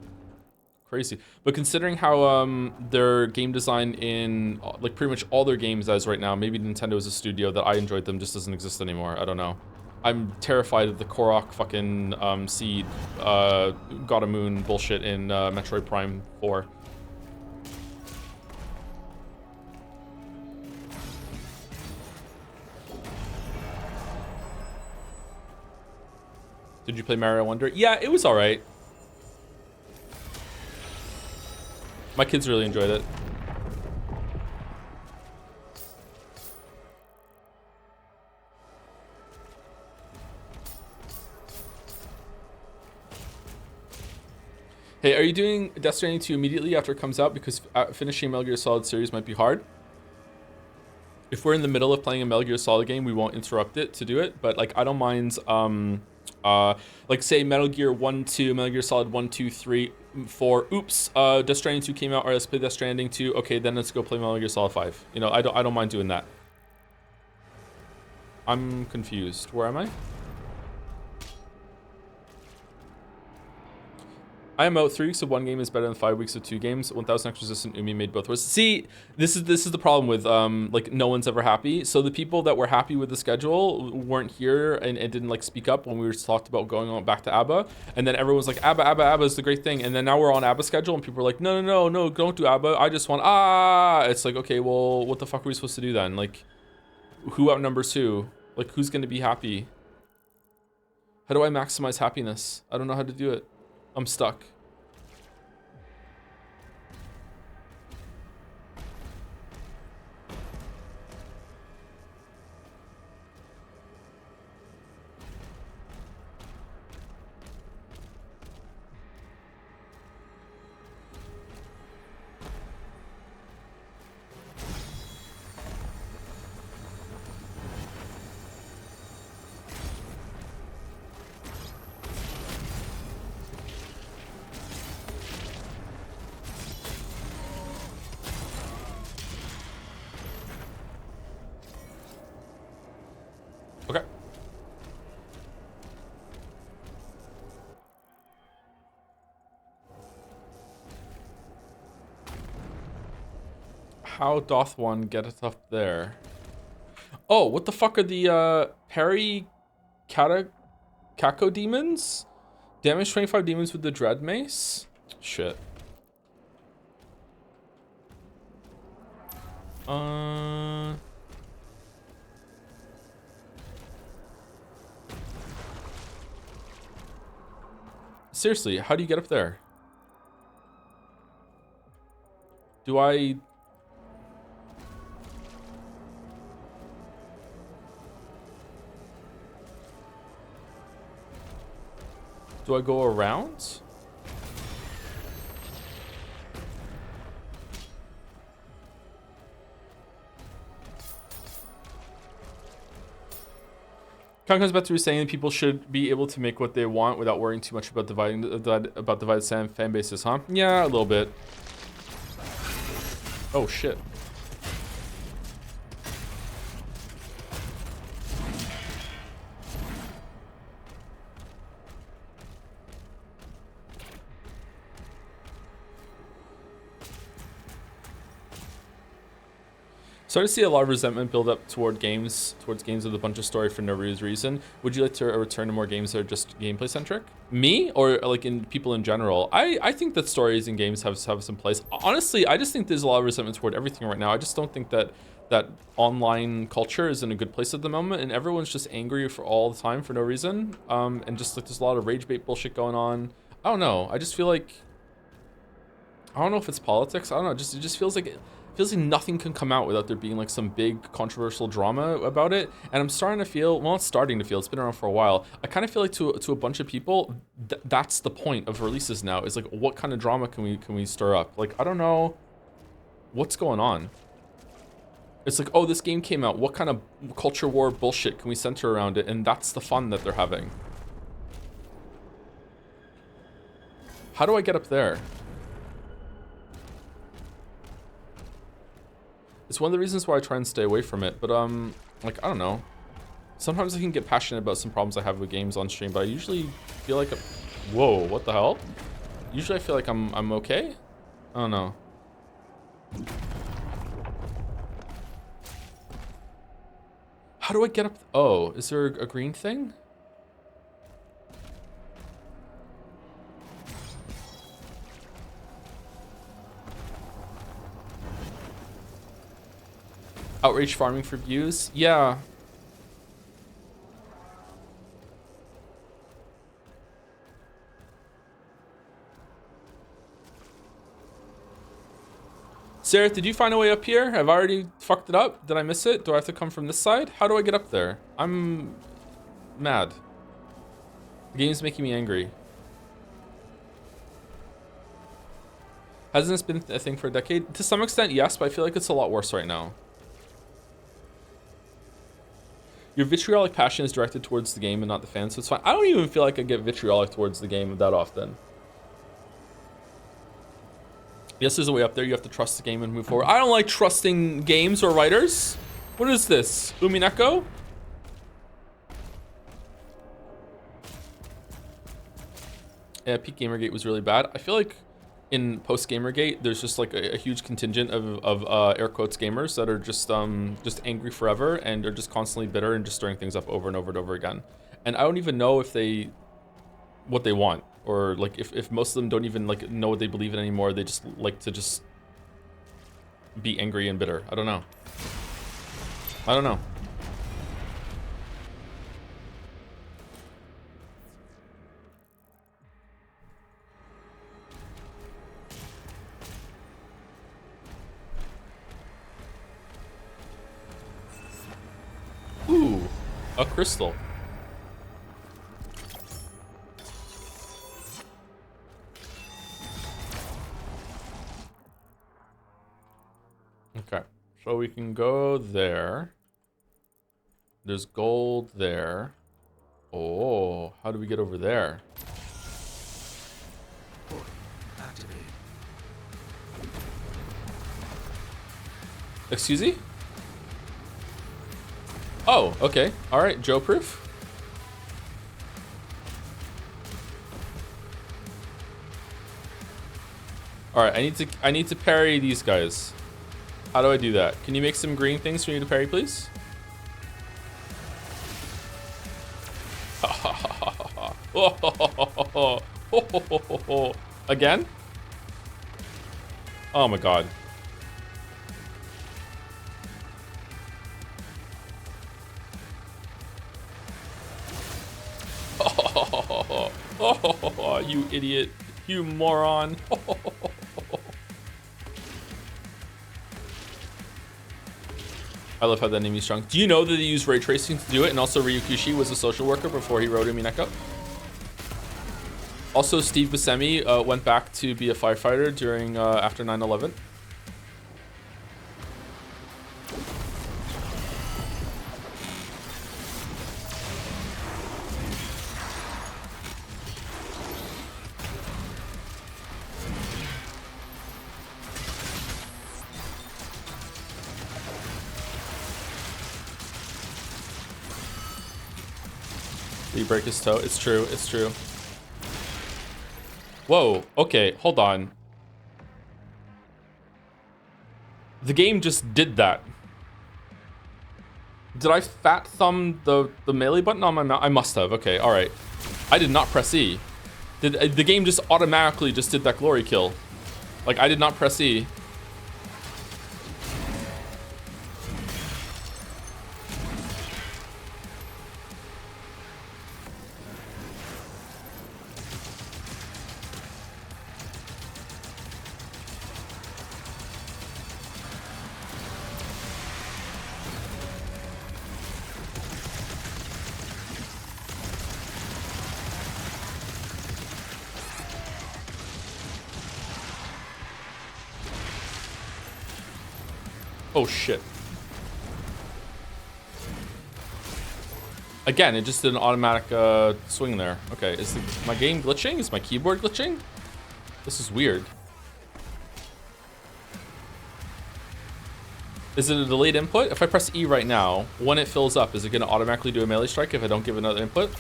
Crazy. But considering how their game design in like pretty much all their games as right now, maybe Nintendo as a studio that I enjoyed them just doesn't exist anymore. I don't know. I'm terrified of the Korok fucking seed God of Moon bullshit in Metroid Prime 4. Did you play Mario Wonder? Yeah, it was all right. My kids really enjoyed it. Hey, are you doing Death Stranding 2 immediately after it comes out? Because finishing Metal Gear Solid series might be hard. If we're in the middle of playing a Metal Gear Solid game, we won't interrupt it to do it. But like, I don't mind, like say Metal Gear 1, 2, Metal Gear Solid 1, 2, 3, 4. Oops, Death Stranding 2 came out. All right, let's play Death Stranding 2. Okay, then let's go play Metal Gear Solid 5. You know, I don't mind doing that. I'm confused. Where am I? I am out. 3 weeks of one game is better than 5 weeks of 2 games. 1000 X Resistant Umi made both worse. See, this is the problem with like no one's ever happy. So the people that were happy with the schedule weren't here and didn't like speak up when we were talked about going on back to ABBA. And then everyone's like, ABBA is the great thing. And then now we're on ABBA schedule and people are like, no, don't do ABBA. I just want It's like, okay, well, what the fuck are we supposed to do then? Like, who outnumbers who? Like, who's gonna be happy? How do I maximize happiness? I don't know how to do it. I'm stuck. How doth one get it up there? Oh, what the fuck are the parry Kako demons? Damage 25 demons with the dread mace? Shit. Seriously, how do you get up there? Do I... Do I go around? Concon's about to be saying people should be able to make what they want without worrying too much about divided fan bases, huh? Yeah, a little bit. Oh shit. Starting to see a lot of resentment build up towards games with a bunch of story for no reason. Would you like to return to more games that are just gameplay centric? Me, or like in people in general? I think that stories in games have some place. Honestly, I just think there's a lot of resentment toward everything right now. I just don't think that online culture is in a good place at the moment, and everyone's just angry for all the time for no reason. And just like there's a lot of rage bait bullshit going on. I don't know. I just feel like, I don't know if it's politics. I don't know. It just feels like nothing can come out without there being like some big controversial drama about it. And I'm starting to feel, well, it's starting to feel, it's been around for a while. I kind of feel like to a bunch of people, that's the point of releases now, is like, what kind of drama can we stir up? Like, I don't know what's going on. It's like, oh, this game came out. What kind of culture war bullshit can we center around it? And that's the fun that they're having. How do I get up there? It's one of the reasons why I try and stay away from it, but like, I don't know. Sometimes I can get passionate about some problems I have with games on stream, but I usually feel like whoa, what the hell? Usually I feel like I'm okay. I don't know. How do I get up? Oh, is there a green thing? Outrage farming for views? Yeah. Sarah, did you find a way up here? Have I already fucked it up? Did I miss it? Do I have to come from this side? How do I get up there? I'm mad. The game's making me angry. Hasn't this been a thing for a decade? To some extent, yes, but I feel like it's a lot worse right now. Your vitriolic passion is directed towards the game and not the fans, so it's fine. I don't even feel like I get vitriolic towards the game that often. Yes, there's a way up there. You have to trust the game and move forward. I don't like trusting games or writers. What is this? Umineko? Yeah, peak Gamergate was really bad. I feel like in post Gamergate, there's just like a huge contingent of air quotes gamers that are just angry forever and are just constantly bitter and just stirring things up over and over and over again. And I don't even know if what they want, or like if most of them don't even like know what they believe in anymore. They just like to just be angry and bitter. I don't know. I don't know. Ooh, a crystal. Okay, so we can go there. There's gold there. Oh, how do we get over there? Portal activated. Excuse me? Oh, okay. All right, Joe proof. All right, I need to parry these guys. How do I do that? Can you make some green things for me to parry, please? Again? Oh my god. Oh, you idiot. You moron. I love how that enemy's strong. Do you know that they use ray tracing to do it? And also Ryukushi was a social worker before he wrote Umineko. Also, Steve Buscemi went back to be a firefighter during after 9/11. Did he break his toe? It's true. It's true. Whoa. Okay, hold on. The game just did that. Did I fat thumb the melee button on my mouse? I must have. Okay, all right. I did not press E. The game just automatically just did that glory kill. Like, I did not press E. Oh shit. Again, it just did an automatic swing there. Okay, is my game glitching? Is my keyboard glitching? This is weird. Is it a delayed input? If I press E right now, when it fills up, is it gonna automatically do a melee strike if I don't give another input?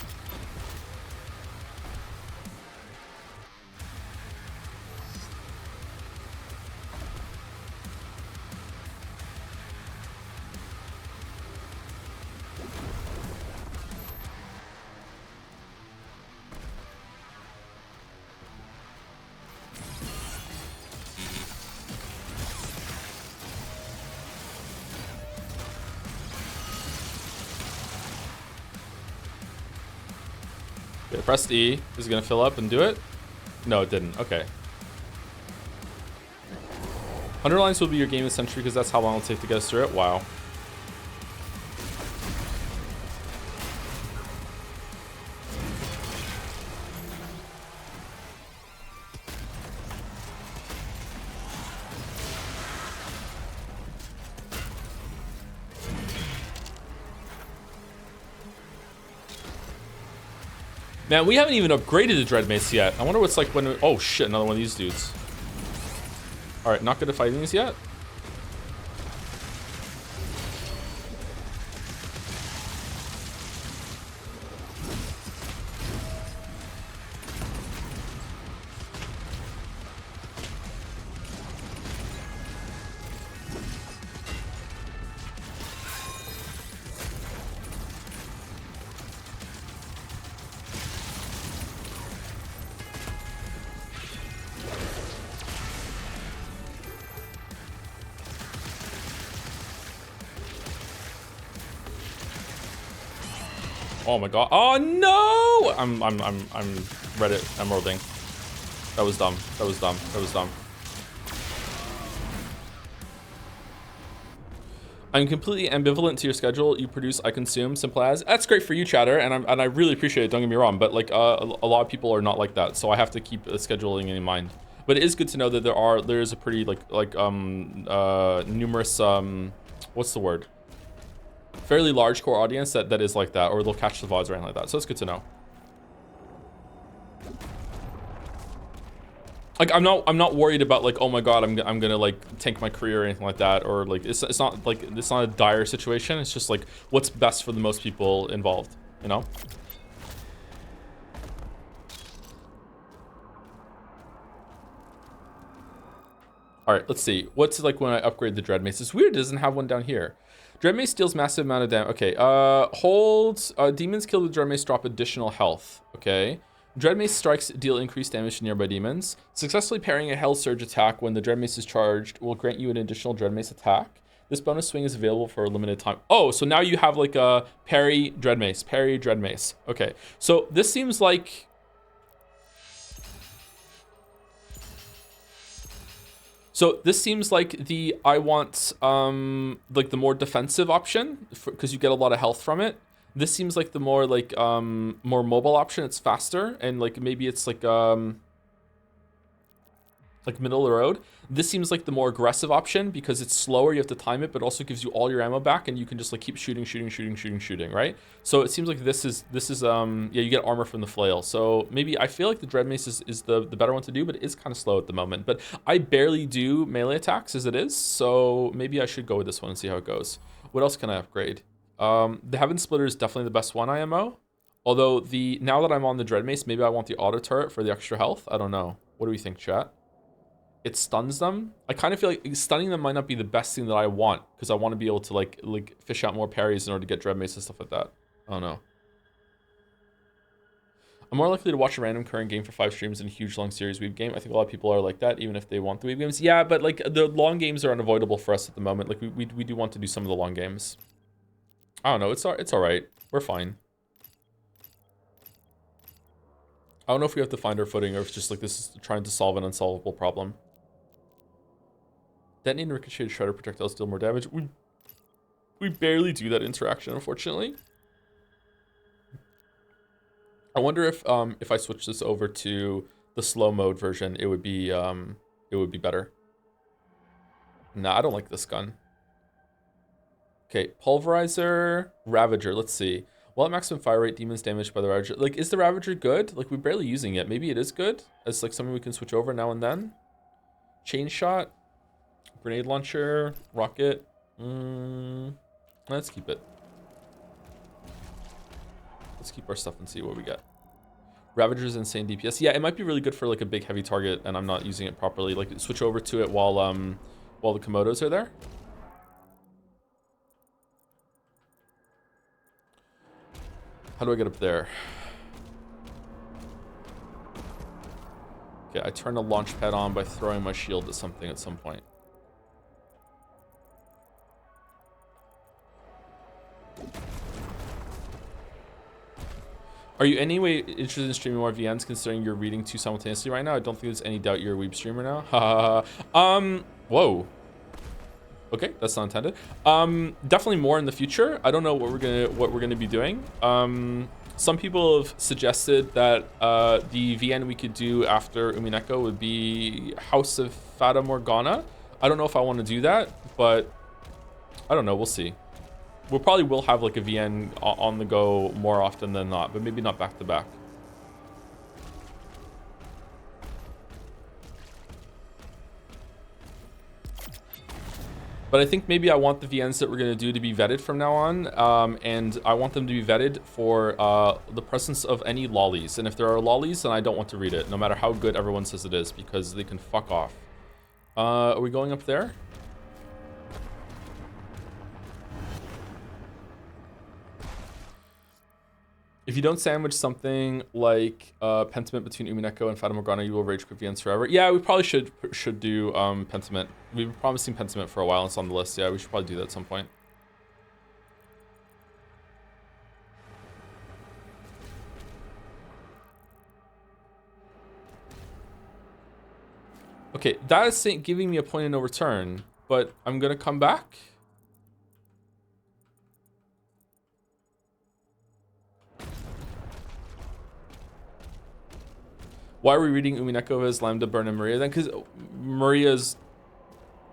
Okay, press E. Is it gonna fill up and do it? No, it didn't. Okay. 100 lines will be your game of the century because that's how long it'll take to get us through it. Wow. Man, we haven't even upgraded the Dread Mace yet. I wonder what's like when... Oh shit, another one of these dudes. Alright, not good at fighting these yet. Oh my god. Oh no! I'm Reddit emeralding. That was dumb. That was dumb. That was dumb. I'm completely ambivalent to your schedule. You produce, I consume. Simple as. That's great for you, chatter, and I really appreciate it. Don't get me wrong, but like a lot of people are not like that, so I have to keep scheduling in mind. But it is good to know that there is a pretty numerous what's the word? Fairly large core audience that is like that, or they'll catch the VODs or anything like that. So it's good to know. Like I'm not worried about like, oh my god, I'm gonna like tank my career or anything like that, or like it's not like it's not a dire situation. It's just like what's best for the most people involved, you know? All right, let's see. What's it like when I upgrade the Dread Mace? It's weird it doesn't have one down here. Dread Mace deals massive amount of damage. Okay, hold. Demons killed with Dread Mace drop additional health. Okay. Dread Mace strikes deal increased damage to nearby demons. Successfully parrying a Hell Surge attack when the Dread Mace is charged will grant you an additional Dread Mace attack. This bonus swing is available for a limited time. Oh, so now you have like a parry Dread Mace, parry Dread Mace. Okay, so this seems like... So this seems like the I want like the more defensive option because you get a lot of health from it. This seems like the more like more mobile option. It's faster and like maybe it's like middle of the road. This seems like the more aggressive option because it's slower. You have to time it, but also gives you all your ammo back, and you can just like keep shooting, right? So it seems like this is yeah, you get armor from the flail. So maybe I feel like the Dread Mace is the better one to do, but it is kind of slow at the moment. But I barely do melee attacks as it is, so maybe I should go with this one and see how it goes. What else can I upgrade? The Heaven Splitter is definitely the best one IMO. Although now that I'm on the Dread Mace, maybe I want the auto turret for the extra health. I don't know. What do we think, chat? It stuns them. I kind of feel like stunning them might not be the best thing that I want because I want to be able to like fish out more parries in order to get Dread Mace and stuff like that. I don't know. I'm more likely to watch a random current game for 5 streams than a huge long series weeb game. I think a lot of people are like that, even if they want the weeb games. Yeah, but like the long games are unavoidable for us at the moment. Like we do want to do some of the long games. I don't know. It's all right. We're fine. I don't know if we have to find our footing or if it's just like this is trying to solve an unsolvable problem. Detonate and ricocheted shredder projectiles deal more damage. We barely do that interaction, unfortunately. I wonder if I switch this over to the slow mode version, it would be better. Nah, I don't like this gun. Okay, Pulverizer, Ravager. Let's see. While at maximum fire rate, demons damaged by the Ravager. Like, is the Ravager good? Like, we're barely using it. Maybe it is good as like something we can switch over now and then. Chain shot. Grenade launcher, rocket. Let's keep it. Let's keep our stuff and see what we get. Ravager's insane DPS. Yeah, it might be really good for like a big heavy target, and I'm not using it properly. Like switch over to it while the Komodos are there. How do I get up there? Okay, I turn a launch pad on by throwing my shield at something at some point. Are you anyway interested in streaming more VNs considering you're reading 2 simultaneously right now? I don't think there's any doubt you're a weeb streamer now. Whoa. Okay, that's not intended. Definitely more in the future. I don't know what we're gonna be doing. Some people have suggested that the VN we could do after Umineko would be House of Fata Morgana. I don't know if I want to do that, but I don't know. We'll see. We probably will have like a VN on the go more often than not, but maybe not back to back. But I think maybe I want the VNs that we're going to do to be vetted from now on. And I want them to be vetted for the presence of any lollies. And if there are lollies, then I don't want to read it, no matter how good everyone says it is, because they can fuck off. Are we going up there? If you don't sandwich something like Pentiment between Umineko and Fata Morgana, you will rage quit VNs forever. Yeah, we probably should do Pentiment. We've been promising Pentiment for a while. It's on the list. Yeah, we should probably do that at some point. Okay, that is giving me a point of no return, but I'm gonna come back. Why are we reading Umineko as Lambda, Burn, and Maria then? Because Maria's...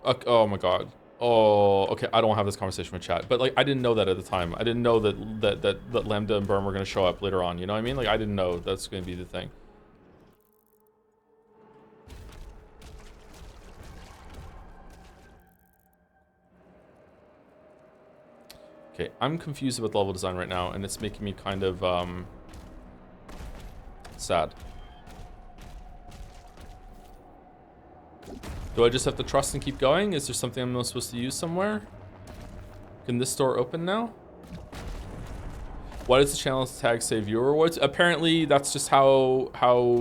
oh my god. Oh, okay, I don't have this conversation with chat. But like, I didn't know that at the time. I didn't know that Lambda and Burn were going to show up later on. You know what I mean? Like, I didn't know that's going to be the thing. Okay, I'm confused about the level design right now, and it's making me kind of sad. Do I just have to trust and keep going? Is there something I'm not supposed to use somewhere? Can this door open now? Why does the channel tag say viewer rewards? Apparently that's just how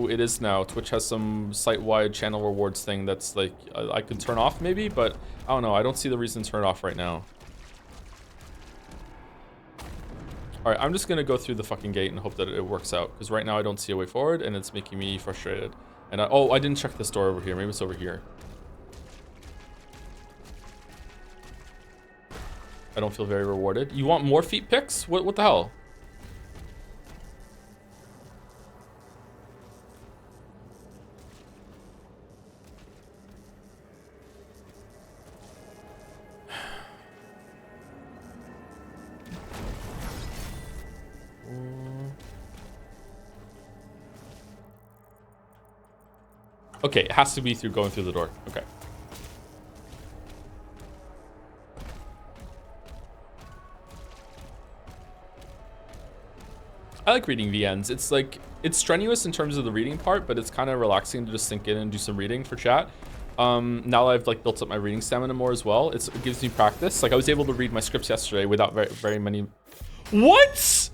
it is now. Twitch has some site-wide channel rewards thing that's like I could turn off maybe, but I don't know. I don't see the reason to turn it off right now. All right, I'm just gonna go through the fucking gate and hope that it works out, because right now I don't see a way forward and it's making me frustrated. And oh, I didn't check this door over here. Maybe it's over here. I don't feel very rewarded. You want more feet pics? What the hell? Okay, it has to be through going through the door. Okay. I like reading VNs. It's like, it's strenuous in terms of the reading part, but it's kind of relaxing to just sink in and do some reading for chat. Now that I've like built up my reading stamina more as well, it gives me practice. Like I was able to read my scripts yesterday without very many. What?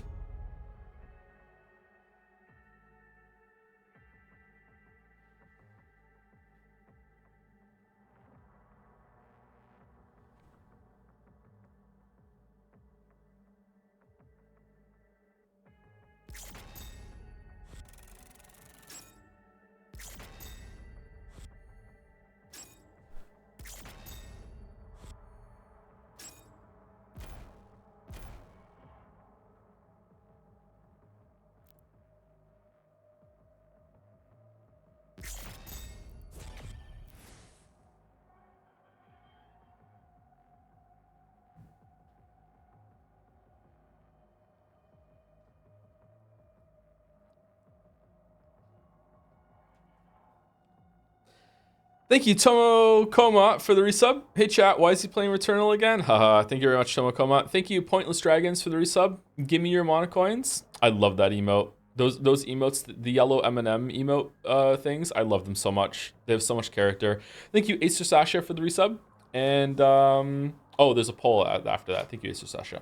Thank you, Tomo Koma, for the resub. Hey, chat, why is he playing Returnal again? Haha, thank you very much, Tomo Koma. Thank you, Pointless Dragons, for the resub. Give me your monocoins. I love that emote. Those emotes, the yellow M&M emote things, I love them so much. They have so much character. Thank you, Acer Sasha, for the resub. And, oh, there's a poll after that. Thank you, Acer Sasha.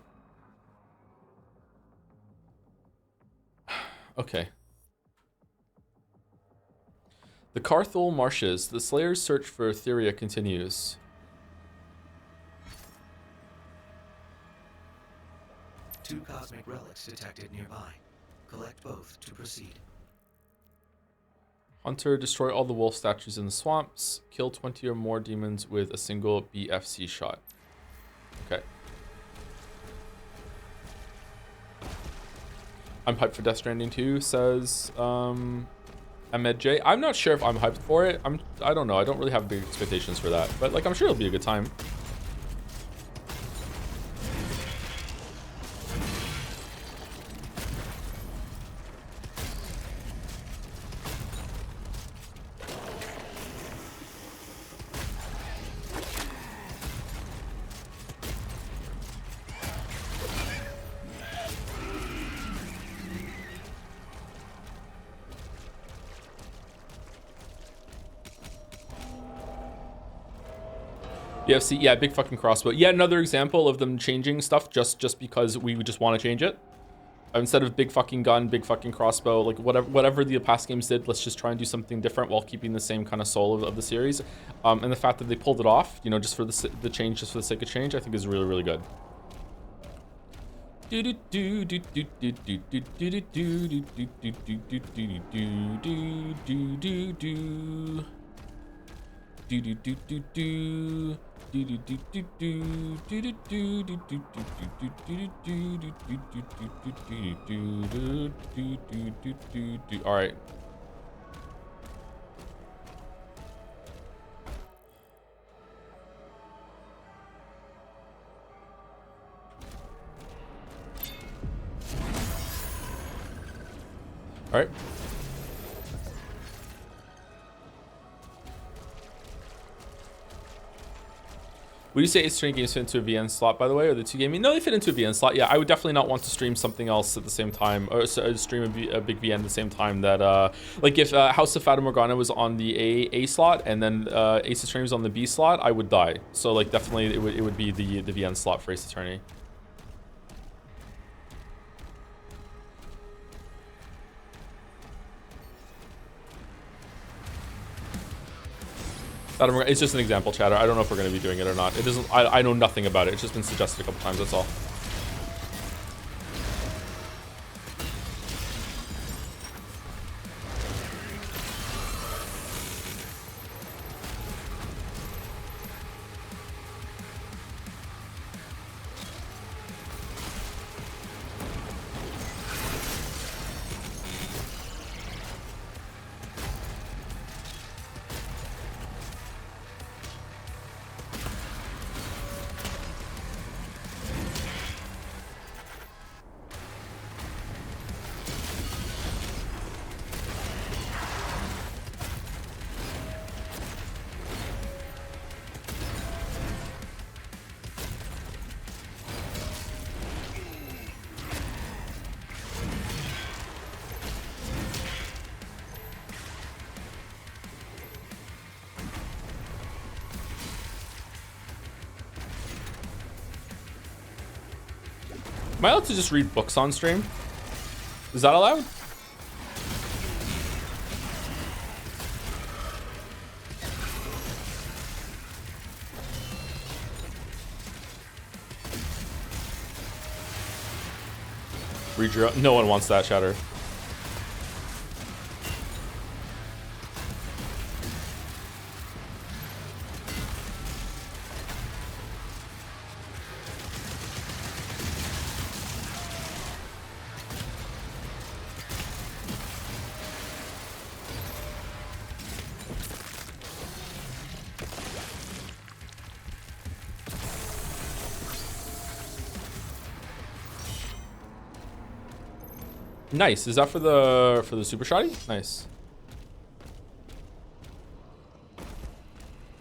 Okay. The Ry'uul Marshes. The Slayer's search for Etheria continues. Two cosmic relics detected nearby. Collect both to proceed. Hunter, destroy all the wolf statues in the swamps. Kill 20 or more demons with a single BFC shot. Okay. I'm hyped for Death Stranding 2, says Ahmed J. I'm not sure if I'm hyped for it. I don't know. I don't really have big expectations for that, but like I'm sure it'll be a good time. BFC, yeah, big fucking crossbow. Yeah, another example of them changing stuff just because we just want to change it. Instead of big fucking gun, big fucking crossbow, like whatever the past games did, let's just try and do something different while keeping the same kind of soul of the series. And the fact that they pulled it off, you know, just for the change, just for the sake of change, I think is really, really good. All right. All right. Would you say Ace Attorney games fit into a VN slot, by the way, or the two gaming? No, they fit into a VN slot. Yeah, I would definitely not want to stream something else at the same time, or stream a big VN at the same time that, like if House of Fata Morgana was on the A slot and then Ace Attorney was on the B slot, I would die. So like definitely it would be the VN slot for Ace Attorney. It's just an example, chatter. I don't know if we're going to be doing it or not. It doesn't. I know nothing about it. It's just been suggested a couple times. That's all. Am I allowed to just read books on stream? Is that allowed? Read your own. No one wants that, Shatter. Nice. Is that for the super shoddy? Nice.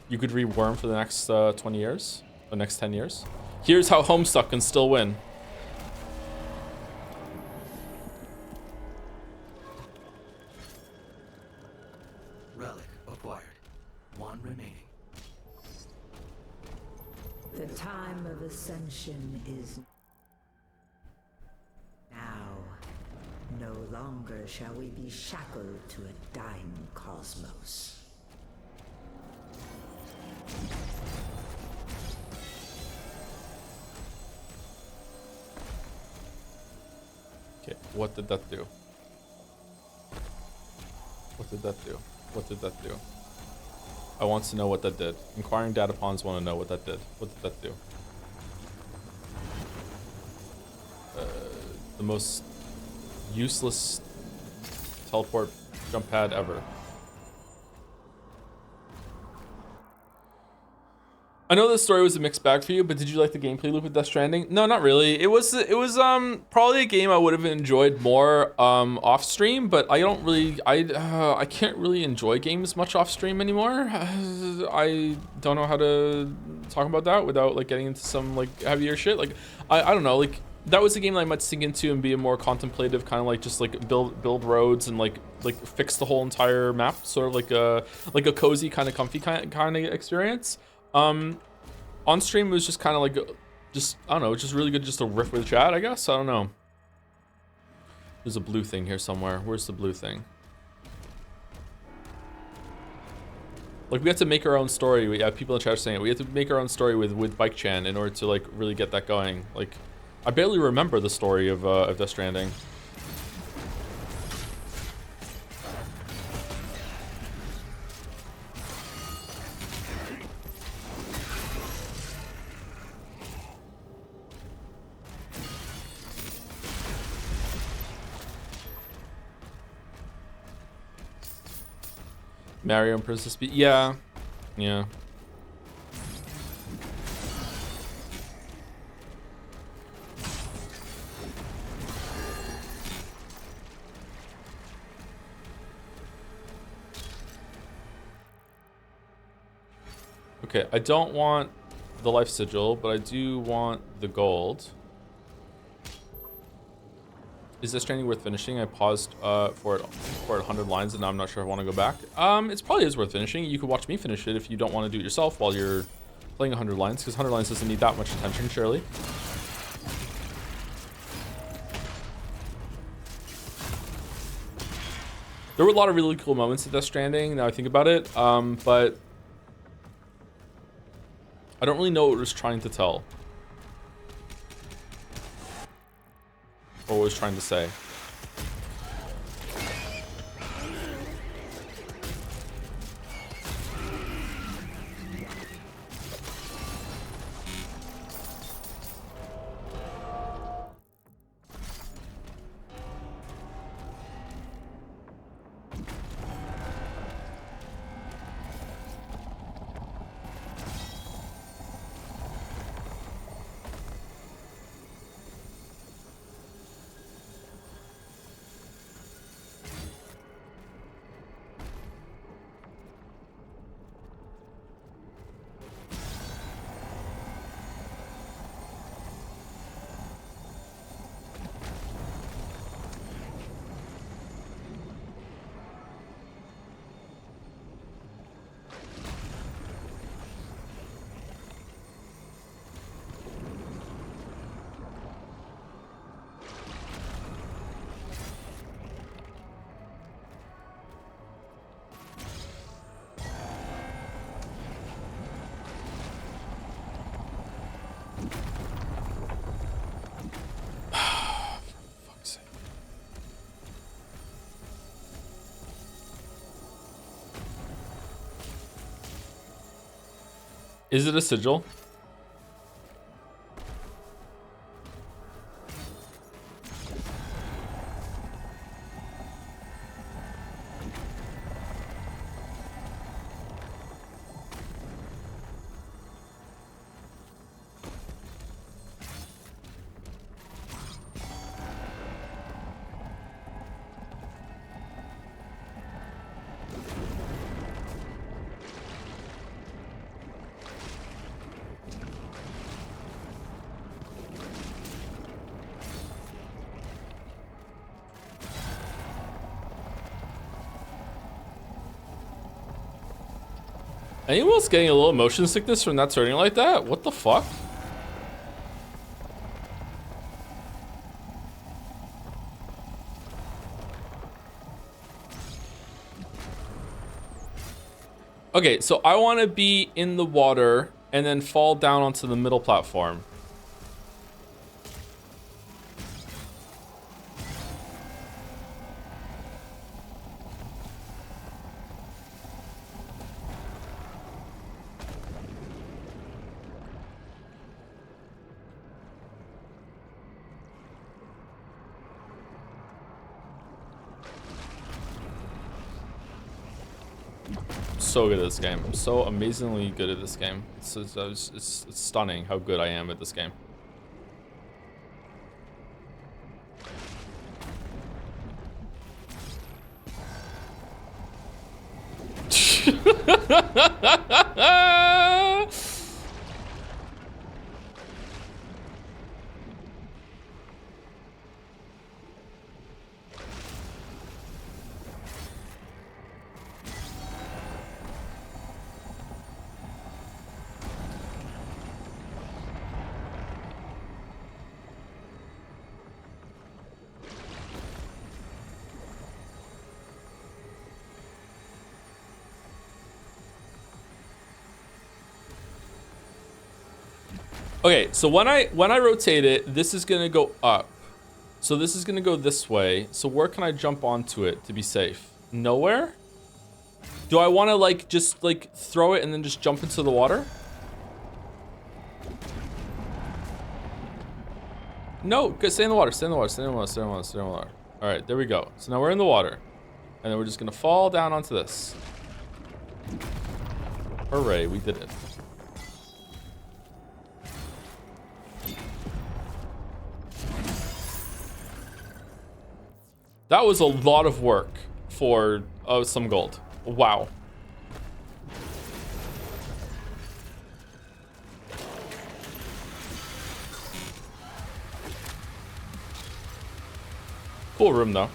You could read Worm for the next 20 years, the next 10 years. Here's how Homestuck can still win. Relic acquired. One remaining. The time of ascension is now. No longer shall we be shackled to a dying cosmos. Okay, what did that do? What did that do? What did that do? I want to know what that did. Inquiring data pawns want to know what that did. What did that do? The most useless teleport jump pad ever. I know the story was a mixed bag for you, but did you like the gameplay loop with Death Stranding? No, not really. It was probably a game I would have enjoyed more off stream, but I don't really I can't really enjoy games much off stream anymore. I don't know how to talk about that without like getting into some like heavier shit. Like I don't know, like that was a game that I might sink into and be a more contemplative kind of like just like build roads and like fix the whole entire map, sort of like a cozy kind of comfy kind of experience. On stream it was just kind of like just I don't know, just really good just to riff with chat, I guess. I don't know. There's a blue thing here somewhere. Where's the blue thing? Like we have to make our own story. We have people in chat are saying it. We have to make our own story with Bike Chan in order to like really get that going. Like I barely remember the story of Death Stranding. Mario and Princess Peach. Yeah. Yeah. Okay, I don't want the life sigil, but I do want the gold. Is this training worth finishing? I paused for it 100 lines, and now I'm not sure I want to go back. It's probably is worth finishing. You could watch me finish it if you don't want to do it yourself while you're playing 100 lines, because 100 lines doesn't need that much attention, surely. There were a lot of really cool moments at Death Stranding, now I think about it, but I don't really know what it was trying to tell. Or what it was trying to say. Is it a sigil? Anyone else getting a little motion sickness from that turning like that? What the fuck? Okay, so I want to be in the water and then fall down onto the middle platform. So good at this game. I'm so amazingly good at this game. It's stunning how good I am at this game. Okay, so when I rotate it, this is gonna go up. So this is gonna go this way. So where can I jump onto it to be safe? Nowhere? Do I wanna like just like throw it and then just jump into the water? No, stay in the water, stay in the water, stay in the water, stay in the water, stay in the water. All right, there we go. So now we're in the water. And then we're just gonna fall down onto this. Hooray, we did it. That was a lot of work for some gold. Wow. Cool room though.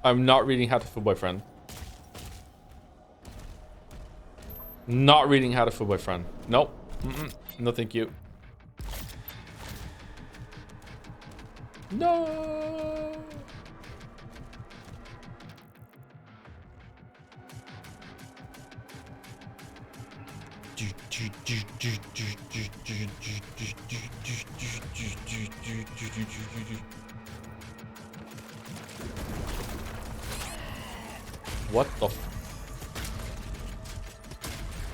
I'm not reading How to Fool Boyfriend. Not reading How to Fool Boyfriend. Nope. No, thank you. No. What the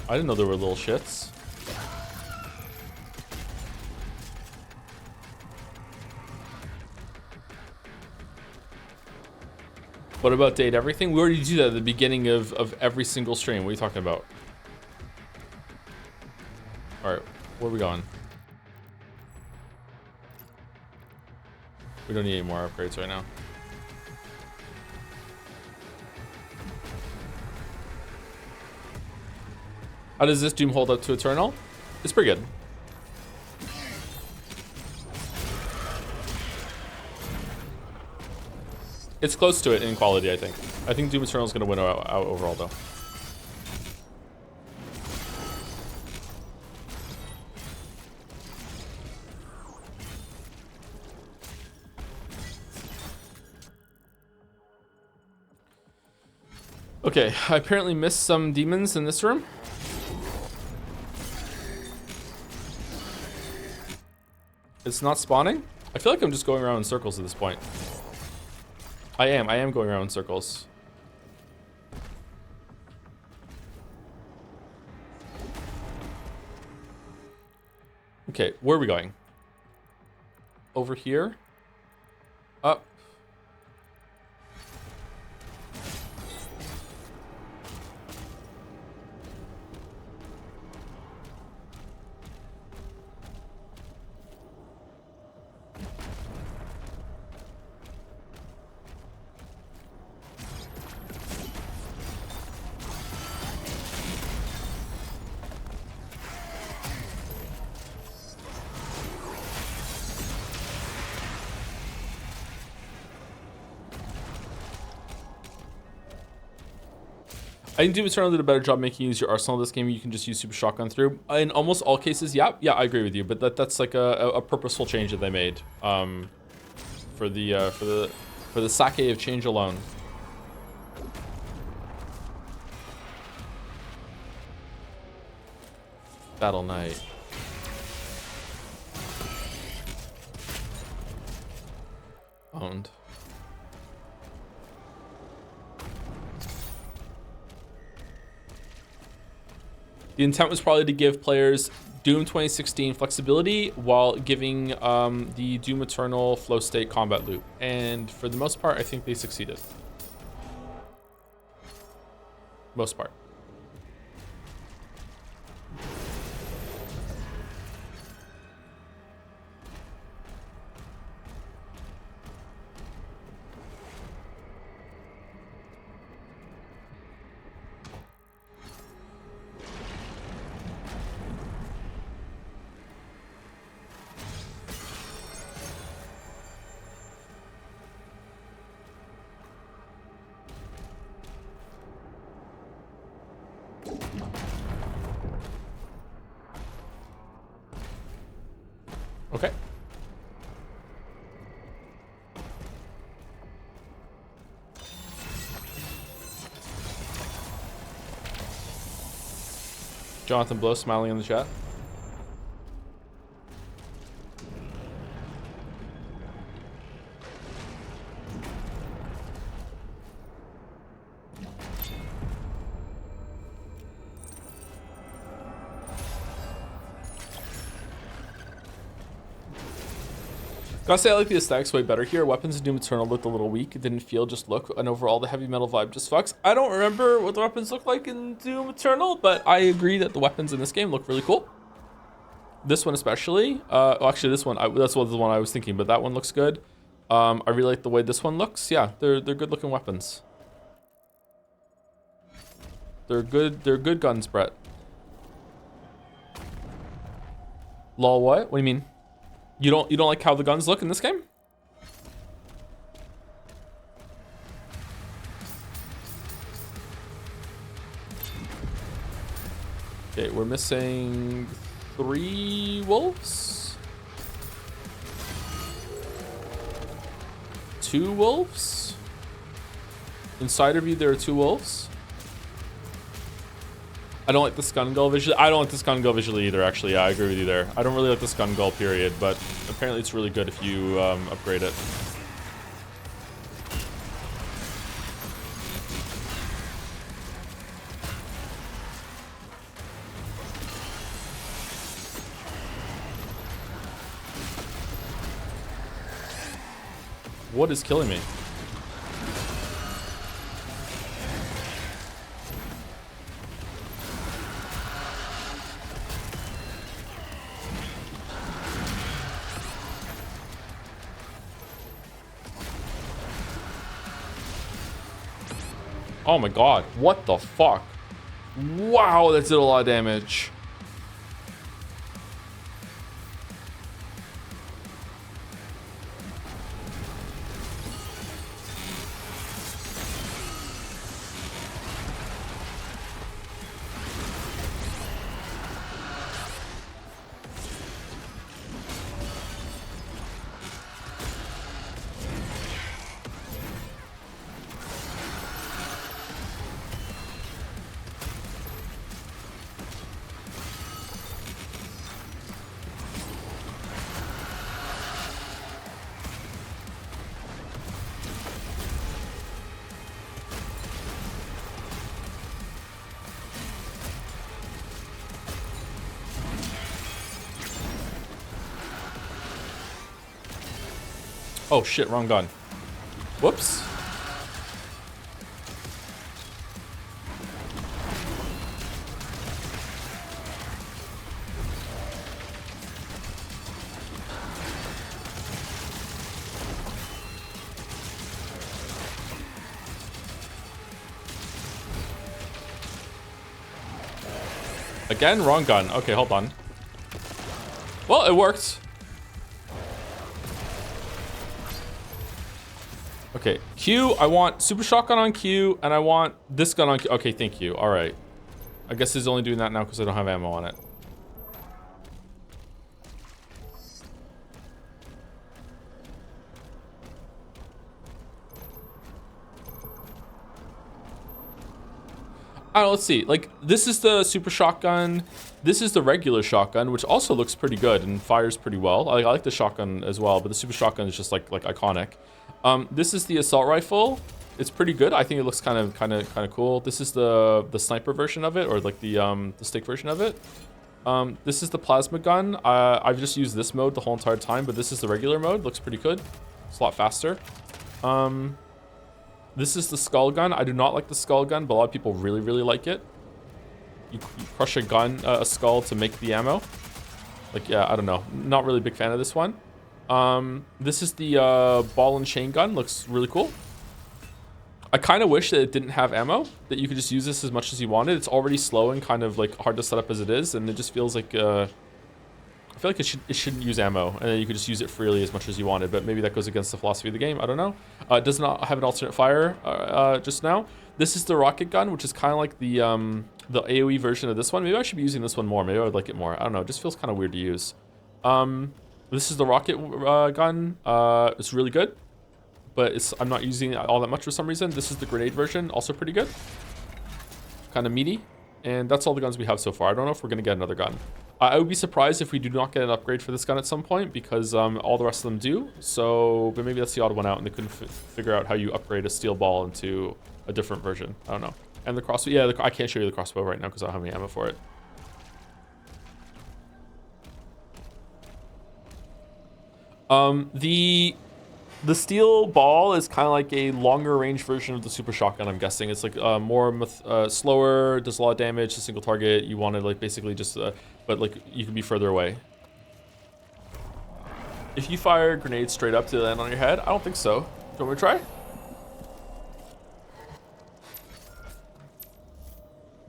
I didn't know there were little shits. What about date everything? We already do that at the beginning of every single stream. What are you talking about? Alright, where are we going? We don't need any more upgrades right now. How does this Doom hold up to Eternal? It's pretty good. It's close to it in quality, I think. I think Doom Eternal is going to win out overall, though. Okay, I apparently missed some demons in this room. It's not spawning? I feel like I'm just going around in circles at this point. I am going around in circles. Okay, where are we going? Over here? Up. I think Doom Eternal did a better job making you use your arsenal this game. You can just use Super Shotgun through. In almost all cases, yeah, I agree with you. But that's like a purposeful change that they made for the sake of change alone. Battle Knight. Owned. The intent was probably to give players Doom 2016 flexibility while giving the Doom Eternal flow state combat loop. And for the most part, I think they succeeded. Most part. Okay. Jonathan Blow smiling in the chat. Gotta say, I like the aesthetics way better here. Weapons in Doom Eternal looked a little weak. It didn't feel just look, and overall the heavy metal vibe just fucks. I don't remember what the weapons look like in Doom Eternal, but I agree that the weapons in this game look really cool. This one especially. Well, actually, this one, that's the one I was thinking, but that one looks good. I really like the way this one looks. Yeah, they're good looking weapons. They're good guns, Brett. Lol, what? What do you mean? You don't like how the guns look in this game? Okay, we're missing 3 wolves. 2 wolves. Inside of you, there are 2 wolves. I don't like the Skun Gull visually. I don't like the Skun Gull visually either, actually. Yeah, I agree with you there. I don't really like the Skun Gull, period, but apparently it's really good if you upgrade it. What is killing me? Oh my god, what the fuck? Wow, that did a lot of damage. Oh shit, wrong gun. Whoops. Again, wrong gun. Okay, hold on. Well, it worked. Okay, Q, I want super shotgun on Q, and I want this gun on Q. Okay, thank you. All right. I guess he's only doing that now because I don't have ammo on it. I don't know, let's see. Like, this is the super shotgun. This is the regular shotgun, which also looks pretty good and fires pretty well. I like the shotgun as well, but the super shotgun is just like iconic. This is the assault rifle. It's pretty good. I think it looks kind of cool. This is the sniper version of it, or like the stick version of it. This is the plasma gun. I've just used this mode the whole entire time, but this is the regular mode. Looks pretty good. It's a lot faster. This is the skull gun. I do not like the skull gun, but a lot of people really like it. You crush a skull to make the ammo. Like, yeah, I don't know. Not really a big fan of this one. This is the ball and chain gun. Looks really cool. I kind of wish that it didn't have ammo, that you could just use this as much as you wanted. It's already slow and kind of like hard to set up as it is, and it just feels like I feel like it shouldn't use ammo, and then you could just use it freely as much as you wanted, but maybe that goes against the philosophy of the game. I don't know. It does not have an alternate fire just now. This is the rocket gun, which is kind of like the AoE version of this one. Maybe I should be using this one more. Maybe I would like it more. I don't know. It just feels kind of weird to use. This is the rocket gun. It's really good, but I'm not using it all that much for some reason. This is the grenade version, also pretty good. Kind of meaty. And that's all the guns we have so far. I don't know if we're going to get another gun. I would be surprised if we do not get an upgrade for this gun at some point, because all the rest of them do. So, but maybe that's the odd one out, and they couldn't figure out how you upgrade a steel ball into a different version. I don't know. And the crossbow, yeah, I can't show you the crossbow right now because I don't have any ammo for it. The steel ball is kind of like a longer range version of the super shotgun, I'm guessing. It's like slower, does a lot of damage, a single target. You want to like basically just, but like you can be further away. If you fire grenades straight up to land on your head, I don't think so. Do you want me to try?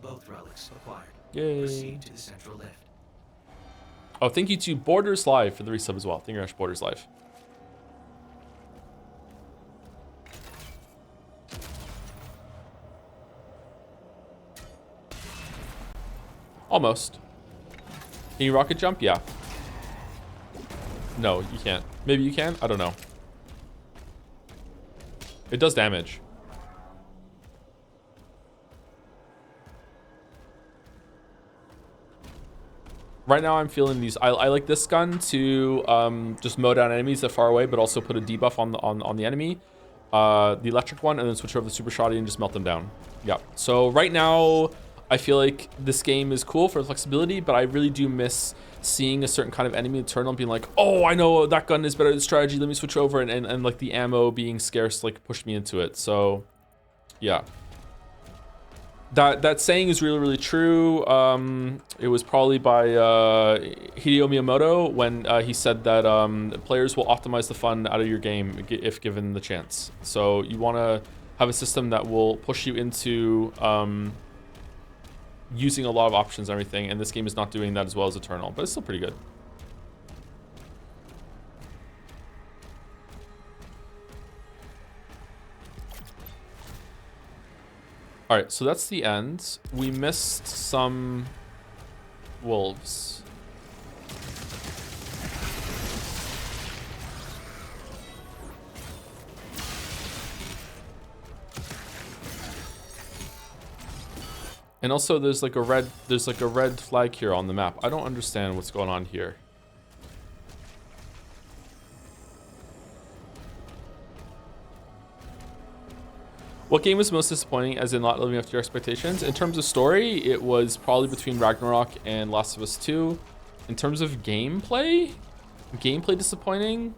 Both relics acquired. Yay. Proceed to the central lift. Oh, thank you to Borders Live for the resub as well. Thank you very much, Borders Live. Almost. Can you rocket jump? Yeah. No, you can't. Maybe you can? I don't know. It does damage. Right now I'm feeling these. I like this gun to just mow down enemies that are far away, but also put a debuff on the enemy. The electric one, and then switch over the super shotty and just melt them down. Yeah. So right now I feel like this game is cool for flexibility, but I really do miss seeing a certain kind of enemy turn on being like, oh, I know that gun is better at strategy, let me switch over, and like the ammo being scarce like pushed me into it. So yeah. That saying is really, really true. It was probably by Hideo Miyamoto when he said that players will optimize the fun out of your game if given the chance. So you want to have a system that will push you into using a lot of options and everything, and this game is not doing that as well as Eternal, but it's still pretty good. All right, so that's the end. We missed some wolves. And also there's like a red flag here on the map. I don't understand what's going on here. What game was most disappointing, as in not living up to your expectations? In terms of story, it was probably between Ragnarok and Last of Us 2. In terms of gameplay disappointing?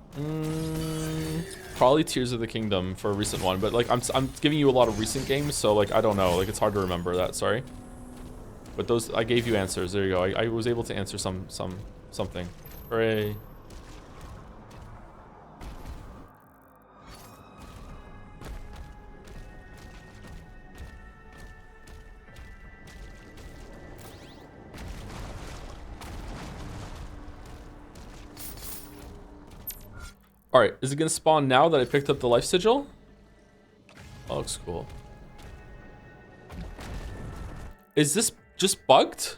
Probably Tears of the Kingdom for a recent one, but like I'm giving you a lot of recent games, so like I don't know, like it's hard to remember that, sorry. But those, I gave you answers, there you go. I was able to answer something. Hooray. All right, is it gonna spawn now that I picked up the life sigil? Oh, looks cool. Is this just bugged?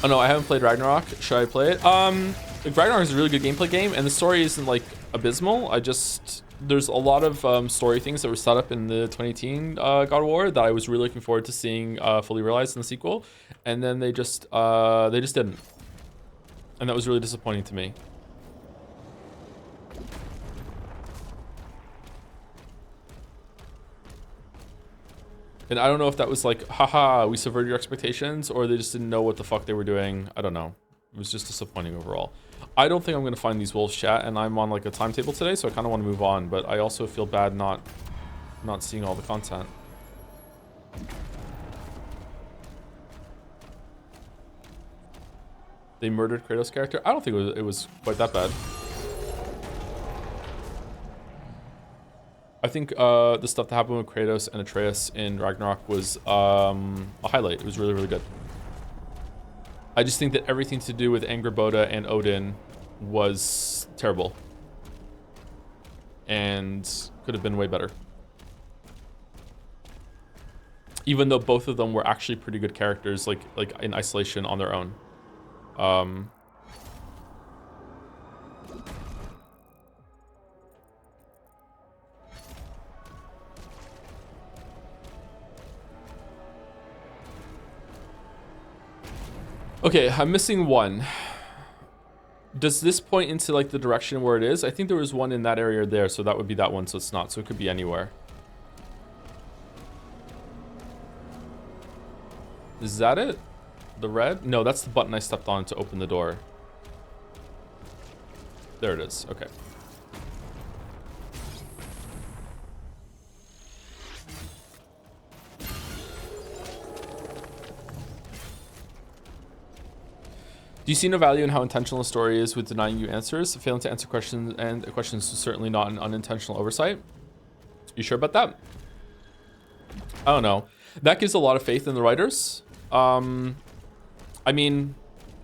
Oh no, I haven't played Ragnarok. Should I play it? Ragnarok is a really good gameplay game, and the story isn't like abysmal. There's a lot of story things that were set up in the 2018 God of War that I was really looking forward to seeing fully realized in the sequel, and then they just didn't, and that was really disappointing to me. And I don't know if that was like, haha, we subverted your expectations, or they just didn't know what the fuck they were doing. I don't know. It was just disappointing overall. I don't think I'm going to find these wolves, chat, and I'm on like a timetable today, so I kind of want to move on, but I also feel bad not seeing all the content. They murdered Kratos' character? I don't think it was quite that bad. I think the stuff that happened with Kratos and Atreus in Ragnarok was a highlight. It was really, really good. I just think that everything to do with Angrboda and Odin was terrible. and could have been way better. Even though both of them were actually pretty good characters, like in isolation on their own. Okay, I'm missing one. Does this point into like the direction where it is? I think there was one in that area there, so that would be that one, so it's not. So it could be anywhere. Is that it? The red? No, that's the button I stepped on to open the door. There it is. Okay. Do you see no value in how intentional a story is with denying you answers? Failing to answer questions and questions is certainly not an unintentional oversight. You sure about that? I don't know. That gives a lot of faith in the writers. I mean,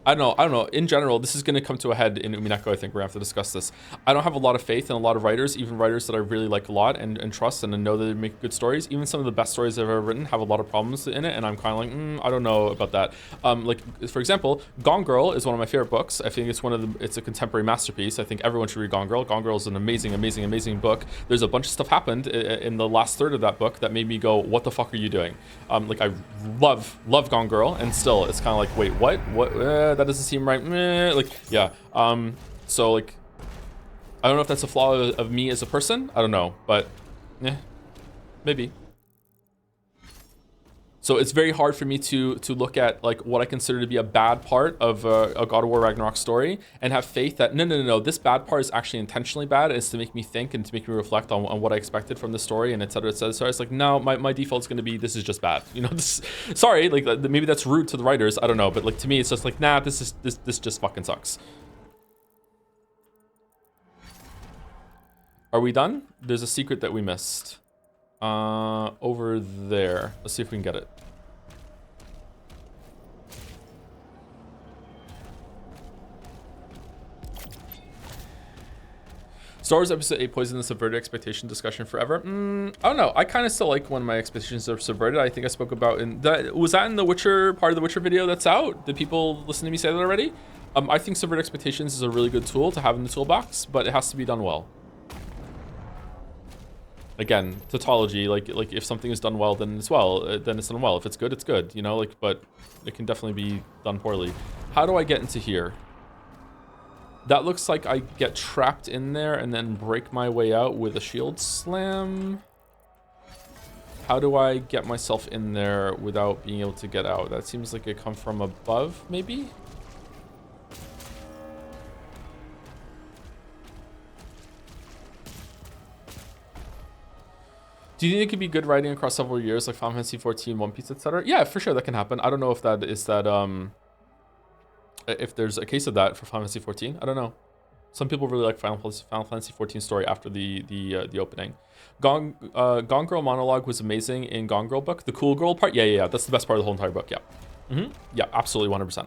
I don't know. In general, this is going to come to a head in Umineko. I think we're going to have to discuss this. I don't have a lot of faith in a lot of writers, even writers that I really like a lot and trust and know that they make good stories. Even some of the best stories I've ever written have a lot of problems in it, and I'm kind of like, I don't know about that. Like, for example, Gone Girl is one of my favorite books. I think it's a contemporary masterpiece. I think everyone should read Gone Girl. Gone Girl is an amazing, amazing, amazing book. There's a bunch of stuff happened in the last third of that book that made me go, what the fuck are you doing? Like, I love Gone Girl, and still, it's kind of like, wait, what? That doesn't seem right. Like, yeah. So like, I don't know if that's a flaw of me as a person. I don't know, but yeah, maybe. So it's very hard for me to look at like what I consider to be a bad part of a God of War Ragnarok story and have faith that no, this bad part is actually intentionally bad. It's to make me think and to make me reflect on what I expected from the story and et cetera, et cetera. So it's like, no, my default is going to be, this is just bad. You know, sorry, like maybe that's rude to the writers. I don't know. But like, to me, it's just like, nah, this just fucking sucks. Are we done? There's a secret that we missed. Over there. Let's see if we can get it. Star Wars Episode 8 poisoned the subverted expectation discussion forever. I don't know. I kind of still like when my expectations are subverted. I think I spoke about in that. Was that in the Witcher part of the Witcher video that's out? Did people listen to me say that already? I think subverted expectations is a really good tool to have in the toolbox, but it has to be done well. Again, tautology, like if something is done well, then it's well, then it's done well. If it's good, it's good, you know, like, but it can definitely be done poorly. How do I get into here? That looks like I get trapped in there and then break my way out with a shield slam. How do I get myself in there without being able to get out? That seems like it come from above, maybe? Do you think it could be good writing across several years, like Final Fantasy 14, One Piece, etc.? Yeah, for sure, that can happen. I don't know if that is that, if there's a case of that for Final Fantasy 14. I don't know. Some people really like Final Fantasy 14 story after the opening. Gone Girl monologue was amazing in Gone Girl book. The cool girl part, yeah. That's the best part of the whole entire book. Yeah, yeah, absolutely, 100%.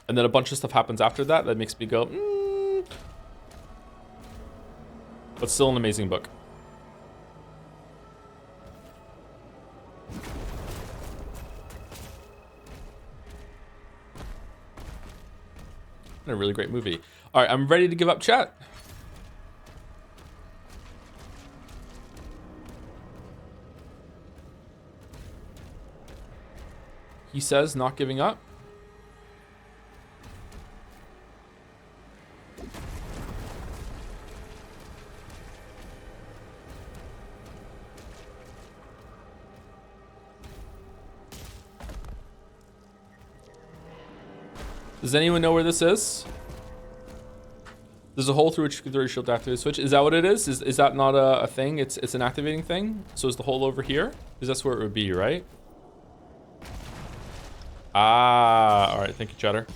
And then a bunch of stuff happens after that that makes me go, But still an amazing book. And a really great movie. All right, I'm ready to give up chat. He says not giving up. Does anyone know where this is? There's a hole through which you can throw your shield to activate the switch. Is that what it is? Is that not a thing? It's an activating thing? So is the hole over here? Because that's where it would be, right? Ah, all right. Thank you, Cheddar.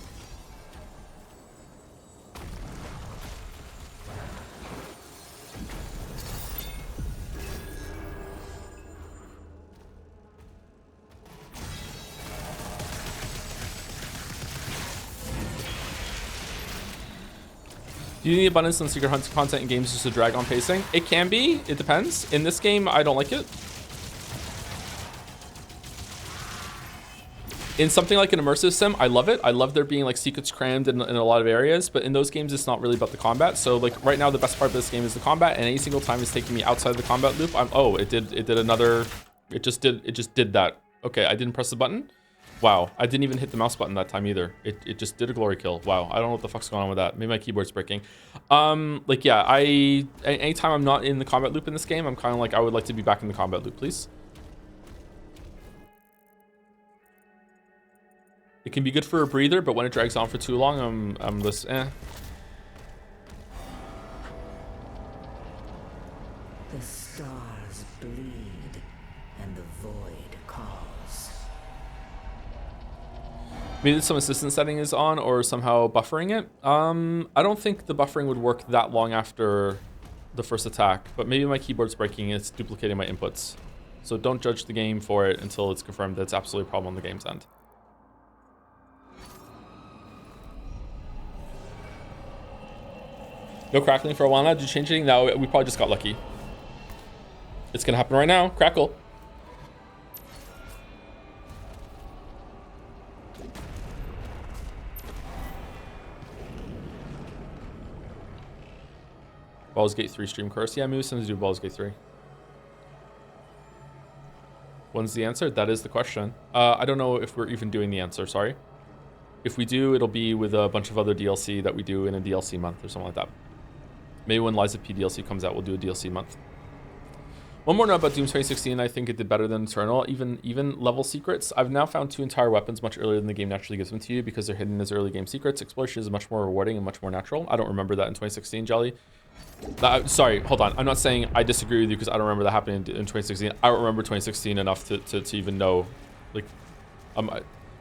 Do you need abundance and secret hunt content in games just to drag on pacing? It can be. It depends. In this game, I don't like it. In something like an immersive sim, I love it. I love there being like secrets crammed in a lot of areas, but in those games, it's not really about the combat. So like right now, the best part of this game is the combat, and any single time it's taking me outside the combat loop, oh, it did another, it just did that. Okay, I didn't press the button. Wow, I didn't even hit the mouse button that time either. It just did a glory kill. Wow, I don't know what the fuck's going on with that. Maybe my keyboard's breaking. Like yeah, anytime I'm not in the combat loop in this game, I'm kind of like, I would like to be back in the combat loop, please. It can be good for a breather, but when it drags on for too long, I'm just eh. The stars bleed, and the void calls. Maybe some assistant setting is on, or somehow buffering it. I don't think the buffering would work that long after the first attack, but maybe my keyboard's breaking and it's duplicating my inputs. So don't judge the game for it until it's confirmed that it's absolutely a problem on the game's end. No crackling for a while now. Did you change anything? No, we probably just got lucky. It's gonna happen right now. Crackle. Baldur's Gate 3 stream course. Yeah, maybe something to do with Baldur's Gate 3. When's the answer? That is the question. I don't know if we're even doing the answer, sorry. If we do, it'll be with a bunch of other DLC that we do in a DLC month or something like that. Maybe when Lies of P DLC comes out, we'll do a DLC month. One more note about Doom 2016. I think it did better than Eternal. Even level secrets. I've now found 2 entire weapons much earlier than the game naturally gives them to you because they're hidden as early game secrets. Exploration is much more rewarding and much more natural. I don't remember that in 2016, Jelly. Sorry, hold on. I'm not saying I disagree with you because I don't remember that happening in 2016. I don't remember 2016 enough to even know. Like,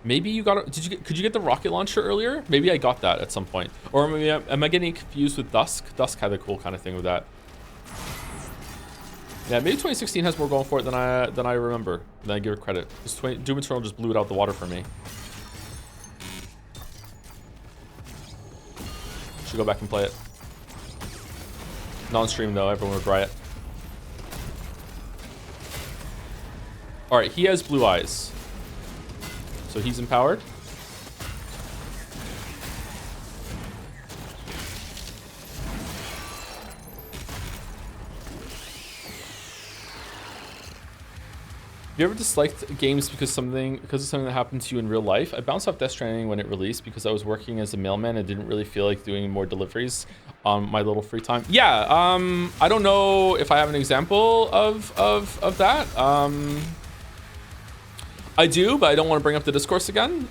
maybe you got it. Could you get the rocket launcher earlier? Maybe I got that at some point. Or maybe am I getting confused with Dusk? Dusk had a cool kind of thing with that. Yeah, maybe 2016 has more going for it than I remember. Than I give it credit. Because Doom Eternal just blew it out the water for me. Should go back and play it. Non-stream though, everyone would riot. Alright, he has blue eyes. So he's empowered. Have you ever disliked games because of something that happened to you in real life? I bounced off Death Stranding when it released because I was working as a mailman and didn't really feel like doing more deliveries on my little free time. Yeah, I don't know if I have an example of that. I do, but I don't want to bring up the discourse again.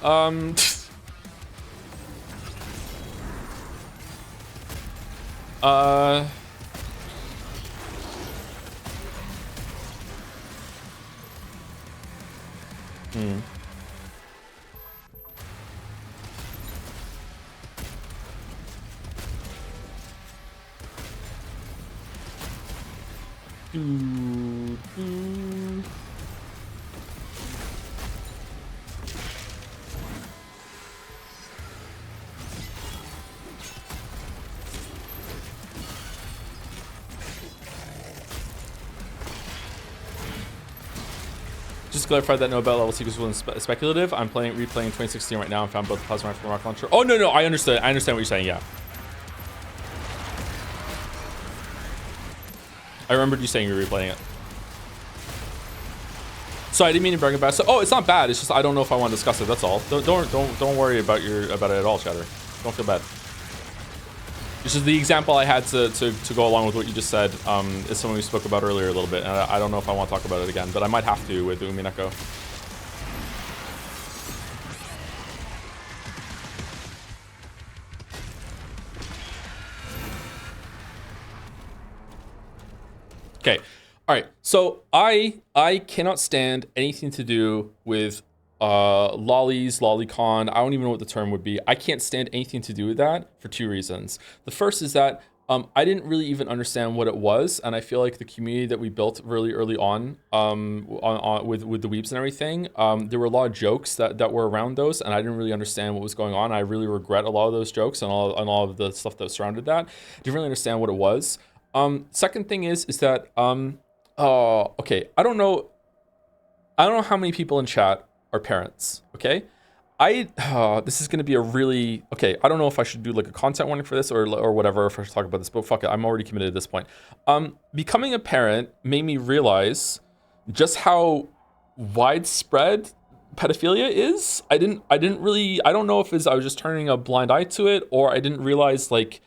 Just clarify that no about level seekers was speculative. I'm replaying 2016 right now and found both the plasma rifle and rocket launcher. Oh no, I understand. I understand what you're saying. Yeah, I remembered you saying you were replaying it. So I didn't mean to bring it back. So it's not bad. It's just I don't know if I want to discuss it. That's all. Don't worry about it at all, Chatter. Don't feel bad. This is the example I had to go along with what you just said. Is something we spoke about earlier a little bit, and I don't know if I want to talk about it again, but I might have to with Umineko. Okay, all right. So I cannot stand anything to do with lollies, lolicon. I don't even know what the term would be. I can't stand anything to do with that for 2 reasons. The first is that I didn't really even understand what it was, and I feel like the community that we built really early on with the weebs and everything, there were a lot of jokes that were around those, and I didn't really understand what was going on. I really regret a lot of those jokes and all of the stuff that surrounded that. Didn't really understand what it was. Second thing is that okay, I don't know how many people in chat are parents. Okay. This is going to be a really, okay, I don't know if I should do like a content warning for this or whatever, if I should talk about this, but fuck it, I'm already committed at this point. Becoming a parent made me realize just how widespread pedophilia is. I don't know if I was just turning a blind eye to it, or I didn't realize like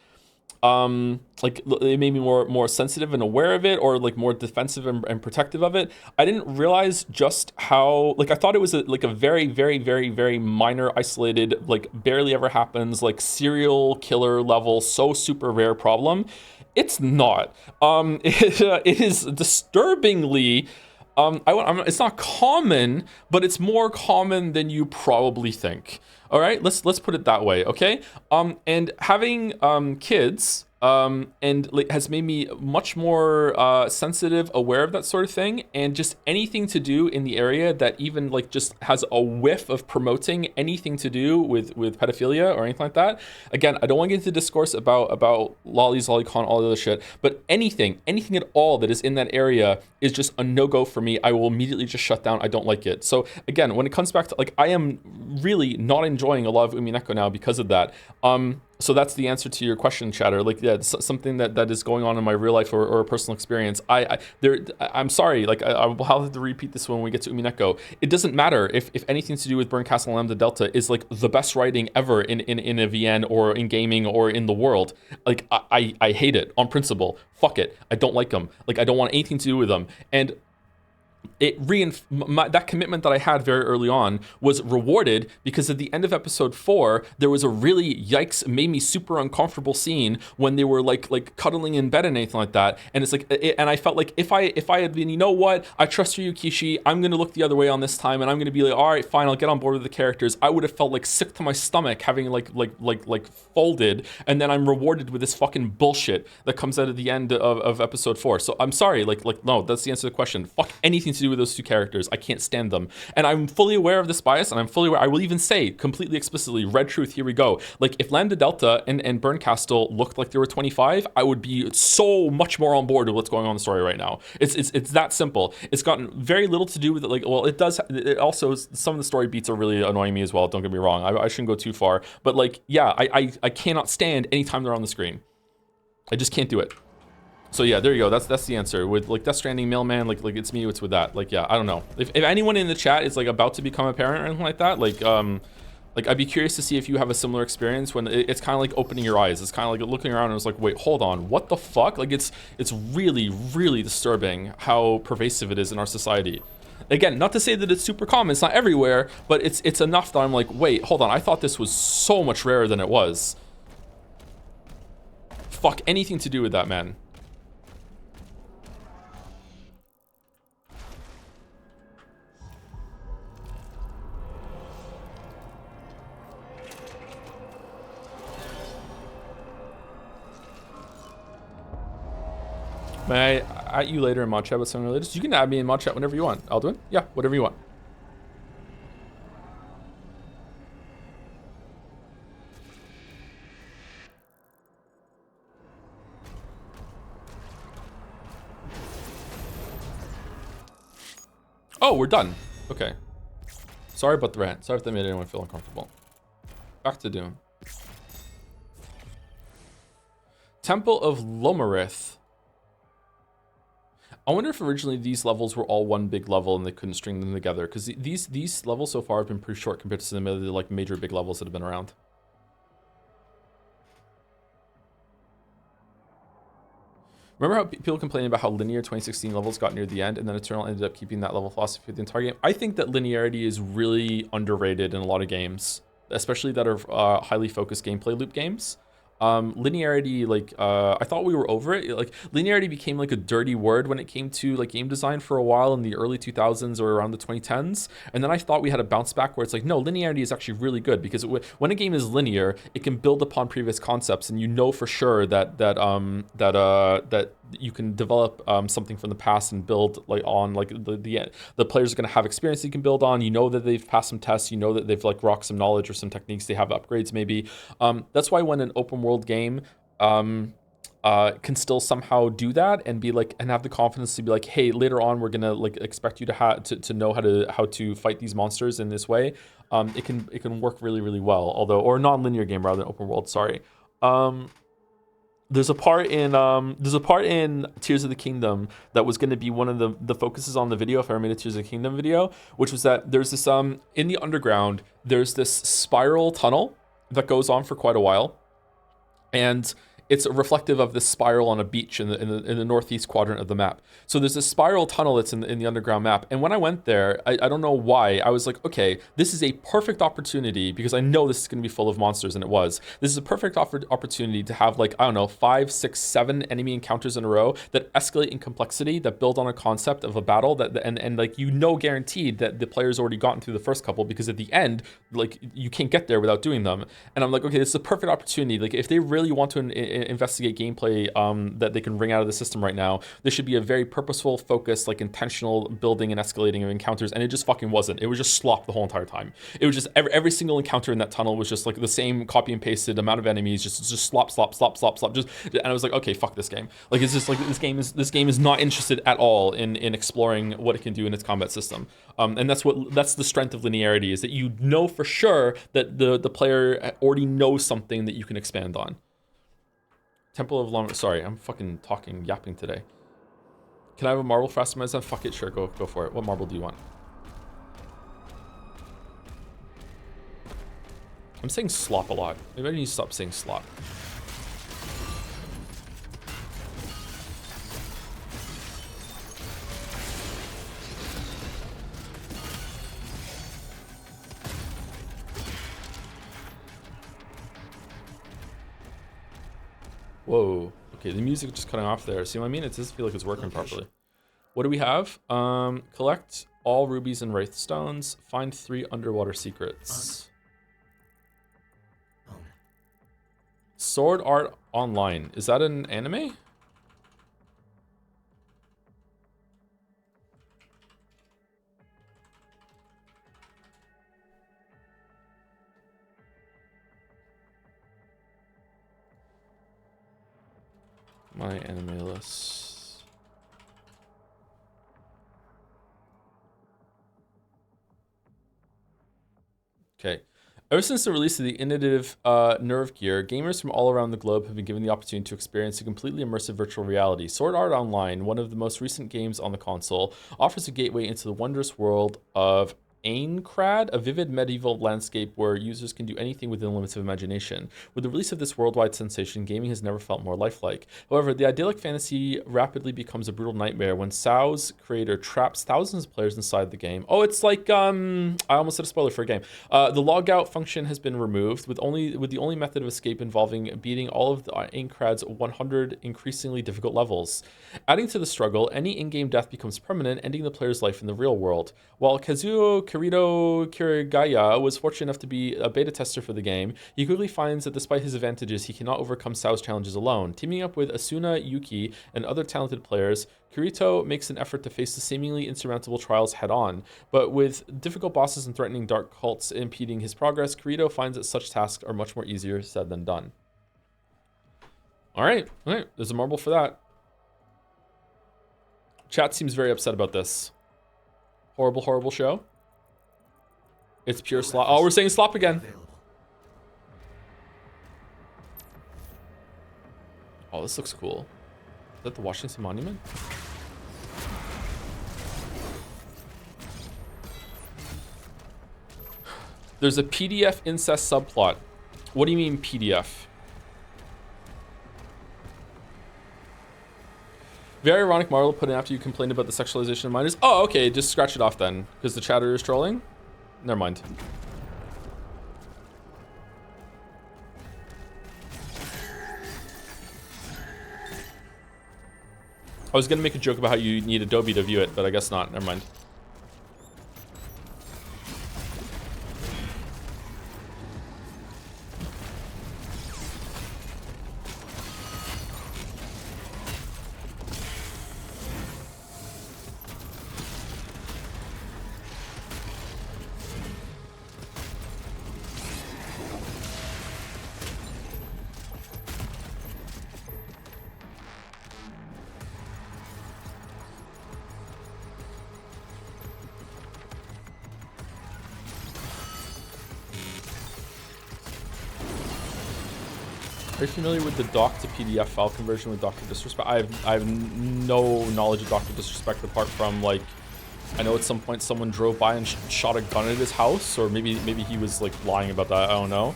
it made me more sensitive and aware of it, or like more defensive and protective of it. I didn't realize just how, like, I thought it was a very, very, very, very minor, isolated, like barely ever happens, like serial killer level, so super rare problem. It's not. It is disturbingly, it's not common, but it's more common than you probably think. All right, let's put it that way, okay? And having kids and has made me much more sensitive, aware of that sort of thing, and just anything to do in the area that even like just has a whiff of promoting anything to do with pedophilia or anything like that. Again, I don't want to get into discourse about lollies, lolicon, all of this shit, but anything at all that is in that area is just a no-go for me. I will immediately just shut down. I don't like it. So again, when it comes back to like, I am really not enjoying a lot of Umineko now because of that. So that's the answer to your question, chatter. Like, yeah, it's something that is going on in my real life or a personal experience. I'm sorry. Like, I'll have to repeat this when we get to Umineko. It doesn't matter if anything to do with Burn Castle and Lambda Delta is like the best writing ever in a VN or in gaming or in the world. Like, I hate it on principle. Fuck it. I don't like them. Like, I don't want anything to do with them. And that commitment that I had very early on was rewarded, because at the end of episode 4 there was a really yikes, made me super uncomfortable scene when they were like cuddling in bed and anything like that, and it's like and I felt like if I had been, you know what, I trust you, Kishi, I'm gonna look the other way on this time, and I'm gonna be like, all right, fine, I'll get on board with the characters. I would have felt like sick to my stomach having like folded, and then I'm rewarded with this fucking bullshit that comes out at the end of episode 4. So I'm sorry, like no, that's the answer to the question. Fuck anything to do with those two characters. I can't stand them, and I'm fully aware of this bias, and I'm fully aware. I will even say completely explicitly, red truth, here we go. Like, if Lambda Delta and Burn Castle looked like they were 25, I would be so much more on board with what's going on in the story right now. It's that simple. It's gotten very little to do with it. Like, well, it does. It also, some of the story beats are really annoying me as well. Don't get me wrong. I shouldn't go too far, but like, yeah, I cannot stand anytime they're on the screen. I just can't do it. So yeah, there you go. That's the answer. With like Death Stranding, Mailman, like it's me. It's with that. Like, yeah, I don't know. If anyone in the chat is like about to become a parent or anything like that, like I'd be curious to see if you have a similar experience when it's kind of like opening your eyes. It's kind of like looking around and it's like, wait, hold on, what the fuck? Like, it's really, really disturbing how pervasive it is in our society. Again, not to say that it's super common. It's not everywhere, but it's enough that I'm like, wait, hold on. I thought this was so much rarer than it was. Fuck anything to do with that, man. May I at you later in mod chat with something related? You can add me in mod chat whenever you want. Alduin? Yeah, whatever you want. Oh, we're done. Okay. Sorry about the rant. Sorry if that made anyone feel uncomfortable. Back to Doom. Temple of Lomarith. I wonder if originally these levels were all one big level and they couldn't string them together, because these levels so far have been pretty short compared to some of the like major big levels that have been around. Remember how people complaining about how linear 2016 levels got near the end, and then Eternal ended up keeping that level philosophy for the entire game? I think that linearity is really underrated in a lot of games, especially that are highly focused gameplay loop games. linearity, like I thought we were over it. Like linearity became like a dirty word when it came to like game design for a while in the early 2000s or around the 2010s, and then I thought we had a bounce back where it's like, no, linearity is actually really good because when a game is linear, it can build upon previous concepts, and you know for sure that you can develop something from the past and build like on like the players are going to have experience you can build on. You know that they've passed some tests, you know that they've like rocked some knowledge or some techniques, they have upgrades maybe. That's why when an open world game can still somehow do that and be like and have the confidence to be like, hey, later on we're gonna like expect you to know how to fight these monsters in this way, it can work really really well. Although, or non-linear game rather than open world, sorry. There's a part in Tears of the Kingdom that was going to be one of the focuses on the video, if I ever made a Tears of the Kingdom video, which was that there's this in the underground there's this spiral tunnel that goes on for quite a while, and it's reflective of this spiral on a beach in the northeast quadrant of the map. So there's this spiral tunnel that's in the underground map. And when I went there, I don't know why, I was like, okay, this is a perfect opportunity because I know this is going to be full of monsters, and it was. This is a perfect opportunity to have like, I don't know, 5, 6, 7 enemy encounters in a row that escalate in complexity, that build on a concept of a battle and like, you know, guaranteed that the player's already gotten through the first couple, because at the end, like, you can't get there without doing them. And I'm like, okay, this is a perfect opportunity. Like, if they really want to investigate gameplay that they can wring out of the system right now, this should be a very purposeful, focused, like intentional building and escalating of encounters, and it just fucking wasn't. It was just slop the whole entire time. It was just every single encounter in that tunnel was just like the same copy and pasted amount of enemies, just slop, just, and I was like, okay, fuck this game. Like, it's just like this game is not interested at all in exploring what it can do in its combat system. And that's the strength of linearity, is that you know for sure that the player already knows something that you can expand on. Temple of Lomarith. Sorry, I'm fucking yapping today. Can I have a marble for Astameza? Fuck it, sure, go for it. What marble do you want? I'm saying slop a lot. Maybe I need to stop saying slop. Whoa. Okay, the music just cutting off there. See what I mean? It doesn't feel like it's working properly. What do we have? Collect all rubies and wraith stones. Find 3 underwater secrets. Sword Art Online. Is that an anime? My anime list. Okay. Ever since the release of the innovative Nerve Gear, gamers from all around the globe have been given the opportunity to experience a completely immersive virtual reality. Sword Art Online, one of the most recent games on the console, offers a gateway into the wondrous world of Aincrad, a vivid medieval landscape where users can do anything within the limits of imagination. With the release of this worldwide sensation, gaming has never felt more lifelike. However, the idyllic fantasy rapidly becomes a brutal nightmare when SAO's creator traps thousands of players inside the game. Oh, it's like, I almost said a spoiler for a game. The logout function has been removed, with the only method of escape involving beating all of the Aincrad's 100 increasingly difficult levels. Adding to the struggle, any in-game death becomes permanent, ending the player's life in the real world. While Kazuo Kirito Kirigaya was fortunate enough to be a beta tester for the game, he quickly finds that despite his advantages, he cannot overcome SAO's challenges alone. Teaming up with Asuna Yuki and other talented players, Kirito makes an effort to face the seemingly insurmountable trials head-on. But with difficult bosses and threatening dark cults impeding his progress, Kirito finds that such tasks are much more easier said than done. All right, there's a marble for that. Chat seems very upset about this. Horrible, horrible show. It's pure slop. Oh, we're saying slop again. Oh, this looks cool. Is that the Washington Monument? There's a PDF incest subplot. What do you mean PDF? Very ironic Marvel put in after you complained about the sexualization of minors. Oh, okay, just scratch it off then. Because the chatter is trolling? Never mind. I was gonna make a joke about how you need Adobe to view it, but I guess not. Never mind. Are you familiar with the doc to PDF file conversion with Dr. Disrespect? I have no knowledge of Dr. Disrespect apart from, like, I know at some point someone drove by and shot a gun at his house, or maybe he was like lying about that. I don't know.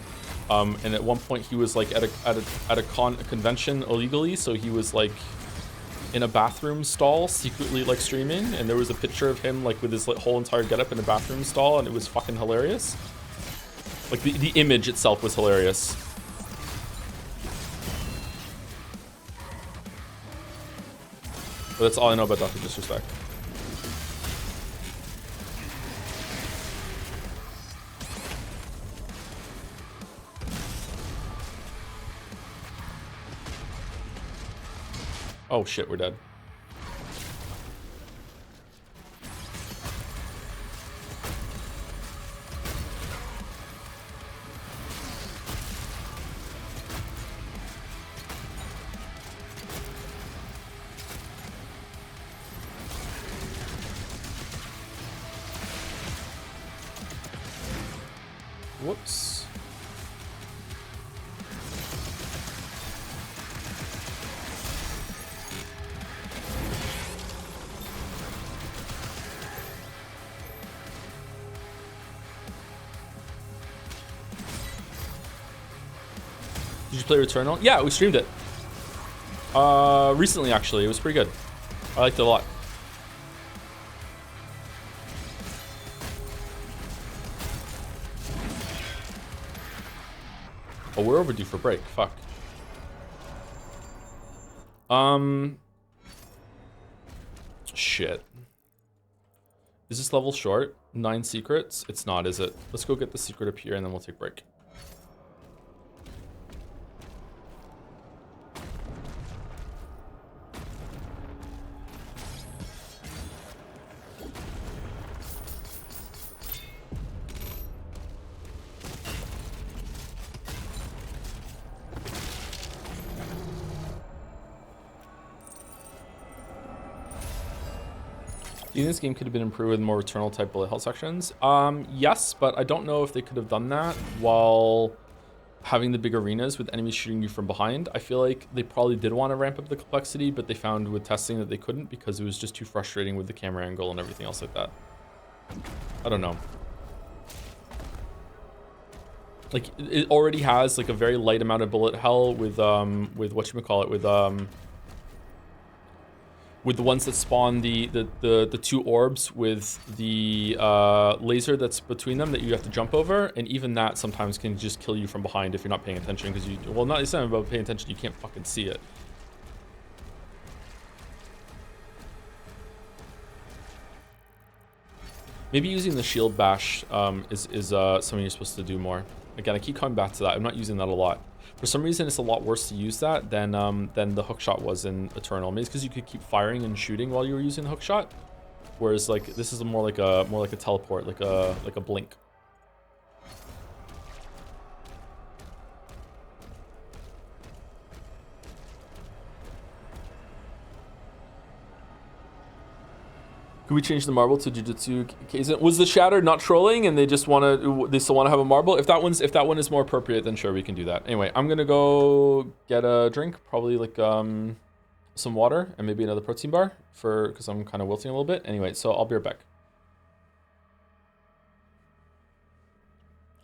And at one point he was like at a convention illegally, so he was like in a bathroom stall secretly like streaming, and there was a picture of him like with his like, whole entire getup in a bathroom stall, and it was fucking hilarious. Like the image itself was hilarious. But that's all I know about Dr. Disrespect. Oh shit, we're dead. Whoops. Did you play Returnal? Yeah, we streamed it. Recently actually. It was pretty good. I liked it a lot. Oh, we're overdue for break. Fuck. Shit. Is this level short? 9 secrets? It's not, is it? Let's go get the secret up here and then we'll take break. Do you think this game could have been improved with more Returnal type bullet hell sections? Yes, but I don't know if they could have done that while having the big arenas with enemies shooting you from behind. I feel like they probably did want to ramp up the complexity, but they found with testing that they couldn't because it was just too frustrating with the camera angle and everything else like that. I don't know. Like, it already has like a very light amount of bullet hell with whatchamacallit, with the ones that spawn the two orbs with the laser that's between them that you have to jump over, and even that sometimes can just kill you from behind if you're not paying attention, because you, well, not, it's not about paying attention, you can't fucking see it. Maybe using the shield bash is something you're supposed to do more. Again, I keep coming back to that. I'm not using that a lot. For some reason, it's a lot worse to use that than the hookshot was in Eternal. Maybe it's because you could keep firing and shooting while you were using the hookshot, whereas like this is more like a teleport, like a blink. Could we change the marble to Jujutsu Kaisen? Was the Shattered not trolling and they just they still want to have a marble? If that one is more appropriate, then sure, we can do that. Anyway, I'm gonna go get a drink, probably like some water and maybe another protein bar because I'm kind of wilting a little bit. Anyway, so I'll be right back.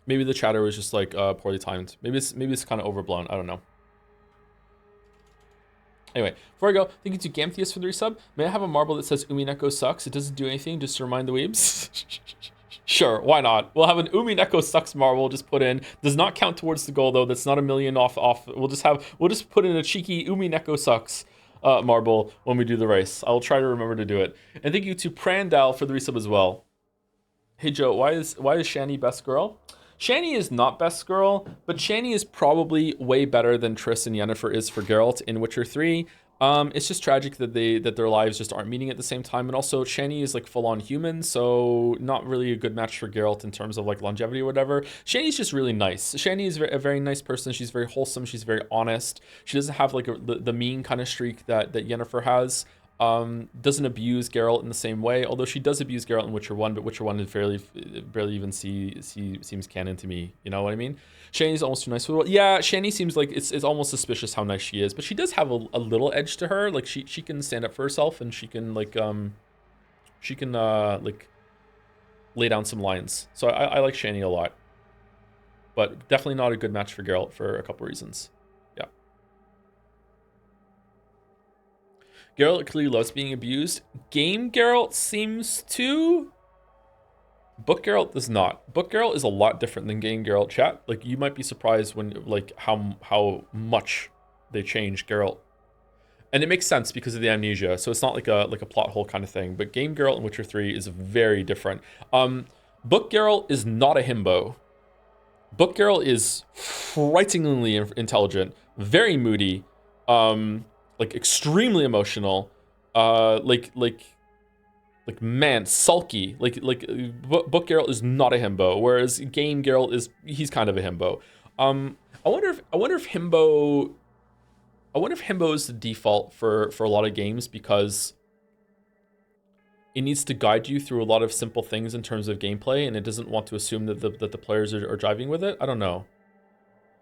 Maybe the chatter was just like poorly timed. Maybe it's kind of overblown. I don't know. Anyway, before I go, thank you to Gamtheus for the resub. May I have a marble that says Umineko sucks? It doesn't do anything, just to remind the weebs. Sure, why not? We'll have an Umineko sucks marble just put in. Does not count towards the goal though. That's not a million off. We'll just put in a cheeky Umineko sucks. marble when we do the race. I'll try to remember to do it. And thank you to Prandal for the resub as well. Hey Joe, why is Shani best girl? Shani is not best girl, but Shani is probably way better than Triss and Yennefer is for Geralt in Witcher 3. It's just tragic that their lives just aren't meeting at the same time, and also Shani is like full-on human, so not really a good match for Geralt in terms of like longevity or whatever. Shani's just really nice. Shani is a very nice person. She's very wholesome. She's very honest. She doesn't have like the mean kind of streak that Yennefer has. Doesn't abuse Geralt in the same way, although she does abuse Geralt in Witcher 1, but Witcher 1 is barely even seems canon to me. You know what I mean? Shani's almost too nice for the world. Yeah, Shani seems like it's almost suspicious how nice she is, but she does have a little edge to her. Like she can stand up for herself, and she can like lay down some lines. So I like Shani a lot, but definitely not a good match for Geralt for a couple reasons. Yeah. Geralt clearly loves being abused. Game Geralt seems to. Book Geralt does not. Book Geralt is a lot different than game Geralt, chat. Like you might be surprised when like how much they change Geralt. And it makes sense because of the amnesia. So it's not like a plot hole kind of thing, but game Geralt in Witcher 3 is very different. Book Geralt is not a himbo. Book Geralt is frighteningly intelligent, very moody, like extremely emotional, like man, sulky. Like Book Geralt is not a himbo, whereas game Geralt he's kind of a himbo. I wonder if himbo is the default for a lot of games because it needs to guide you through a lot of simple things in terms of gameplay, and it doesn't want to assume that the players are driving with it. I don't know.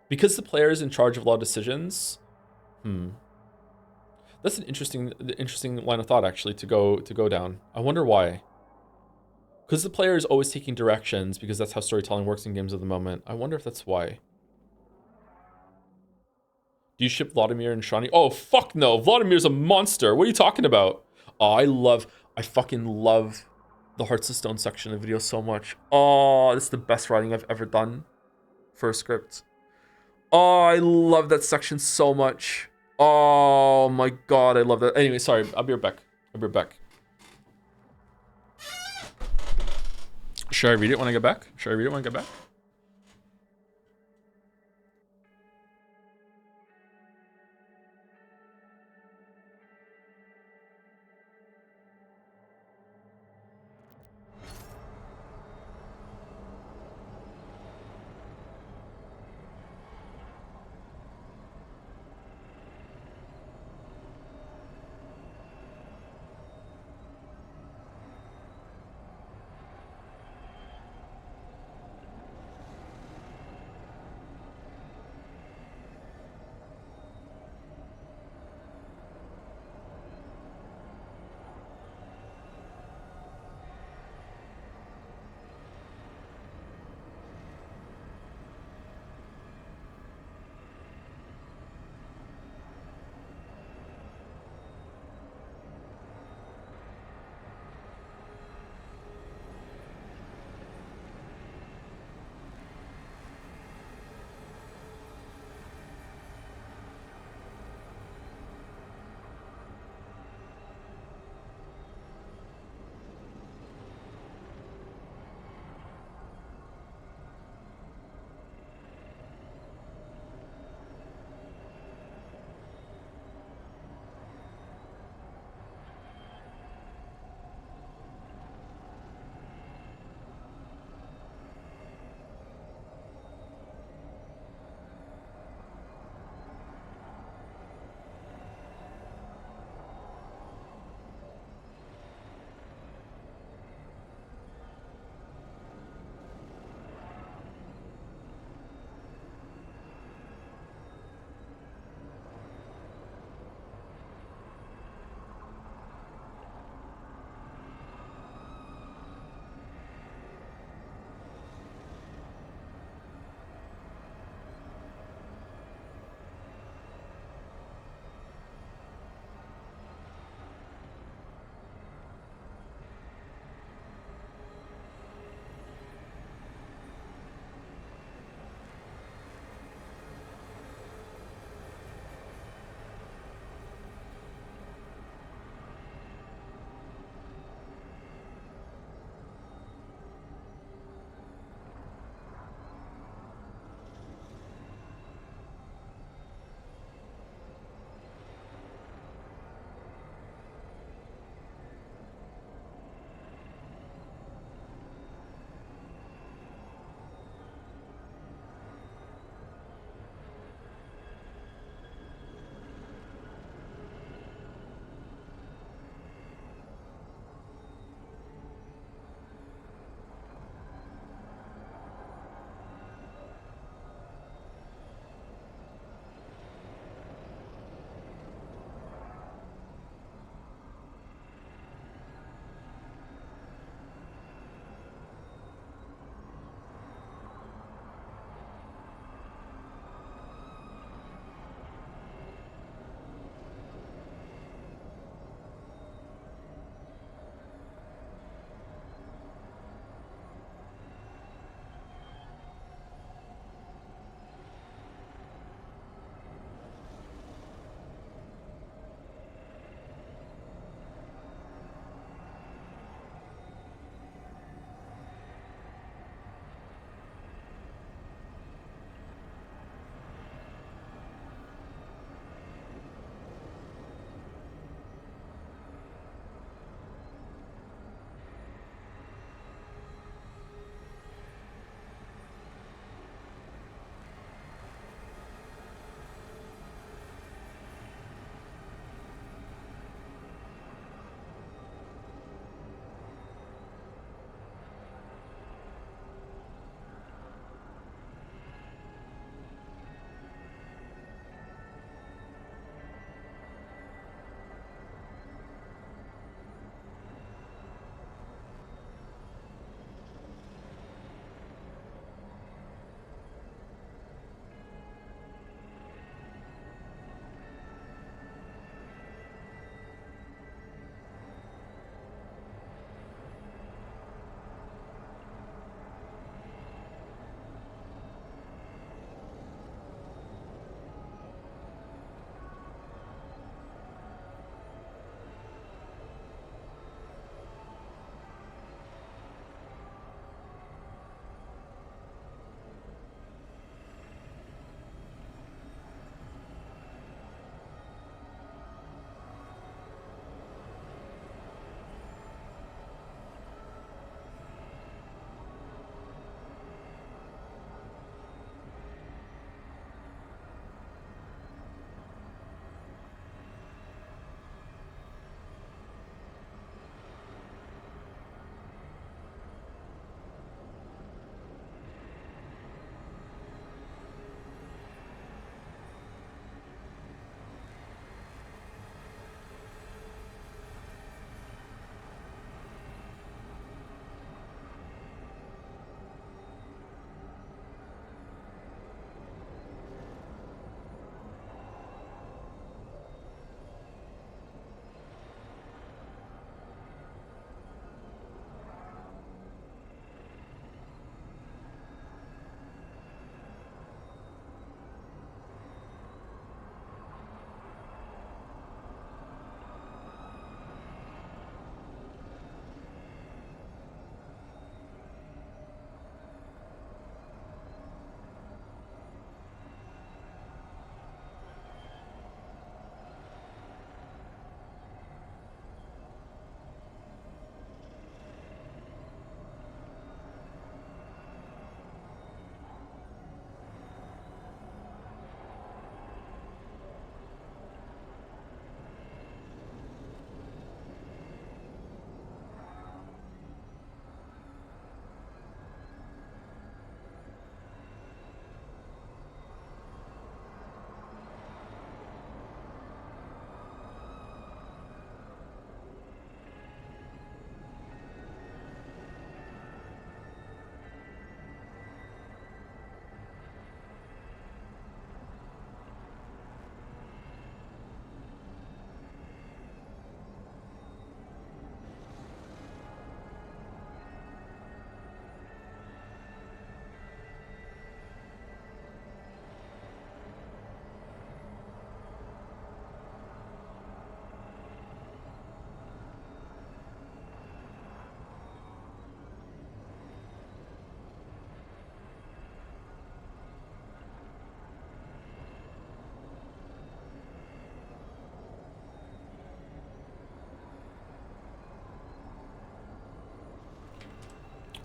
Because the player is in charge of a lot of decisions. That's an interesting line of thought actually to go down. I wonder why. Because the player is always taking directions because that's how storytelling works in games at the moment. I wonder if that's why. Do you ship Vladimir and Shani? Oh fuck no, Vladimir's a monster. What are you talking about? Oh, I fucking love the Hearts of Stone section of the video so much. Oh, this is the best writing I've ever done for a script. Oh, I love that section so much. Oh my god, I love that. Anyway, sorry, I'll be right back. Should I read it when I get back?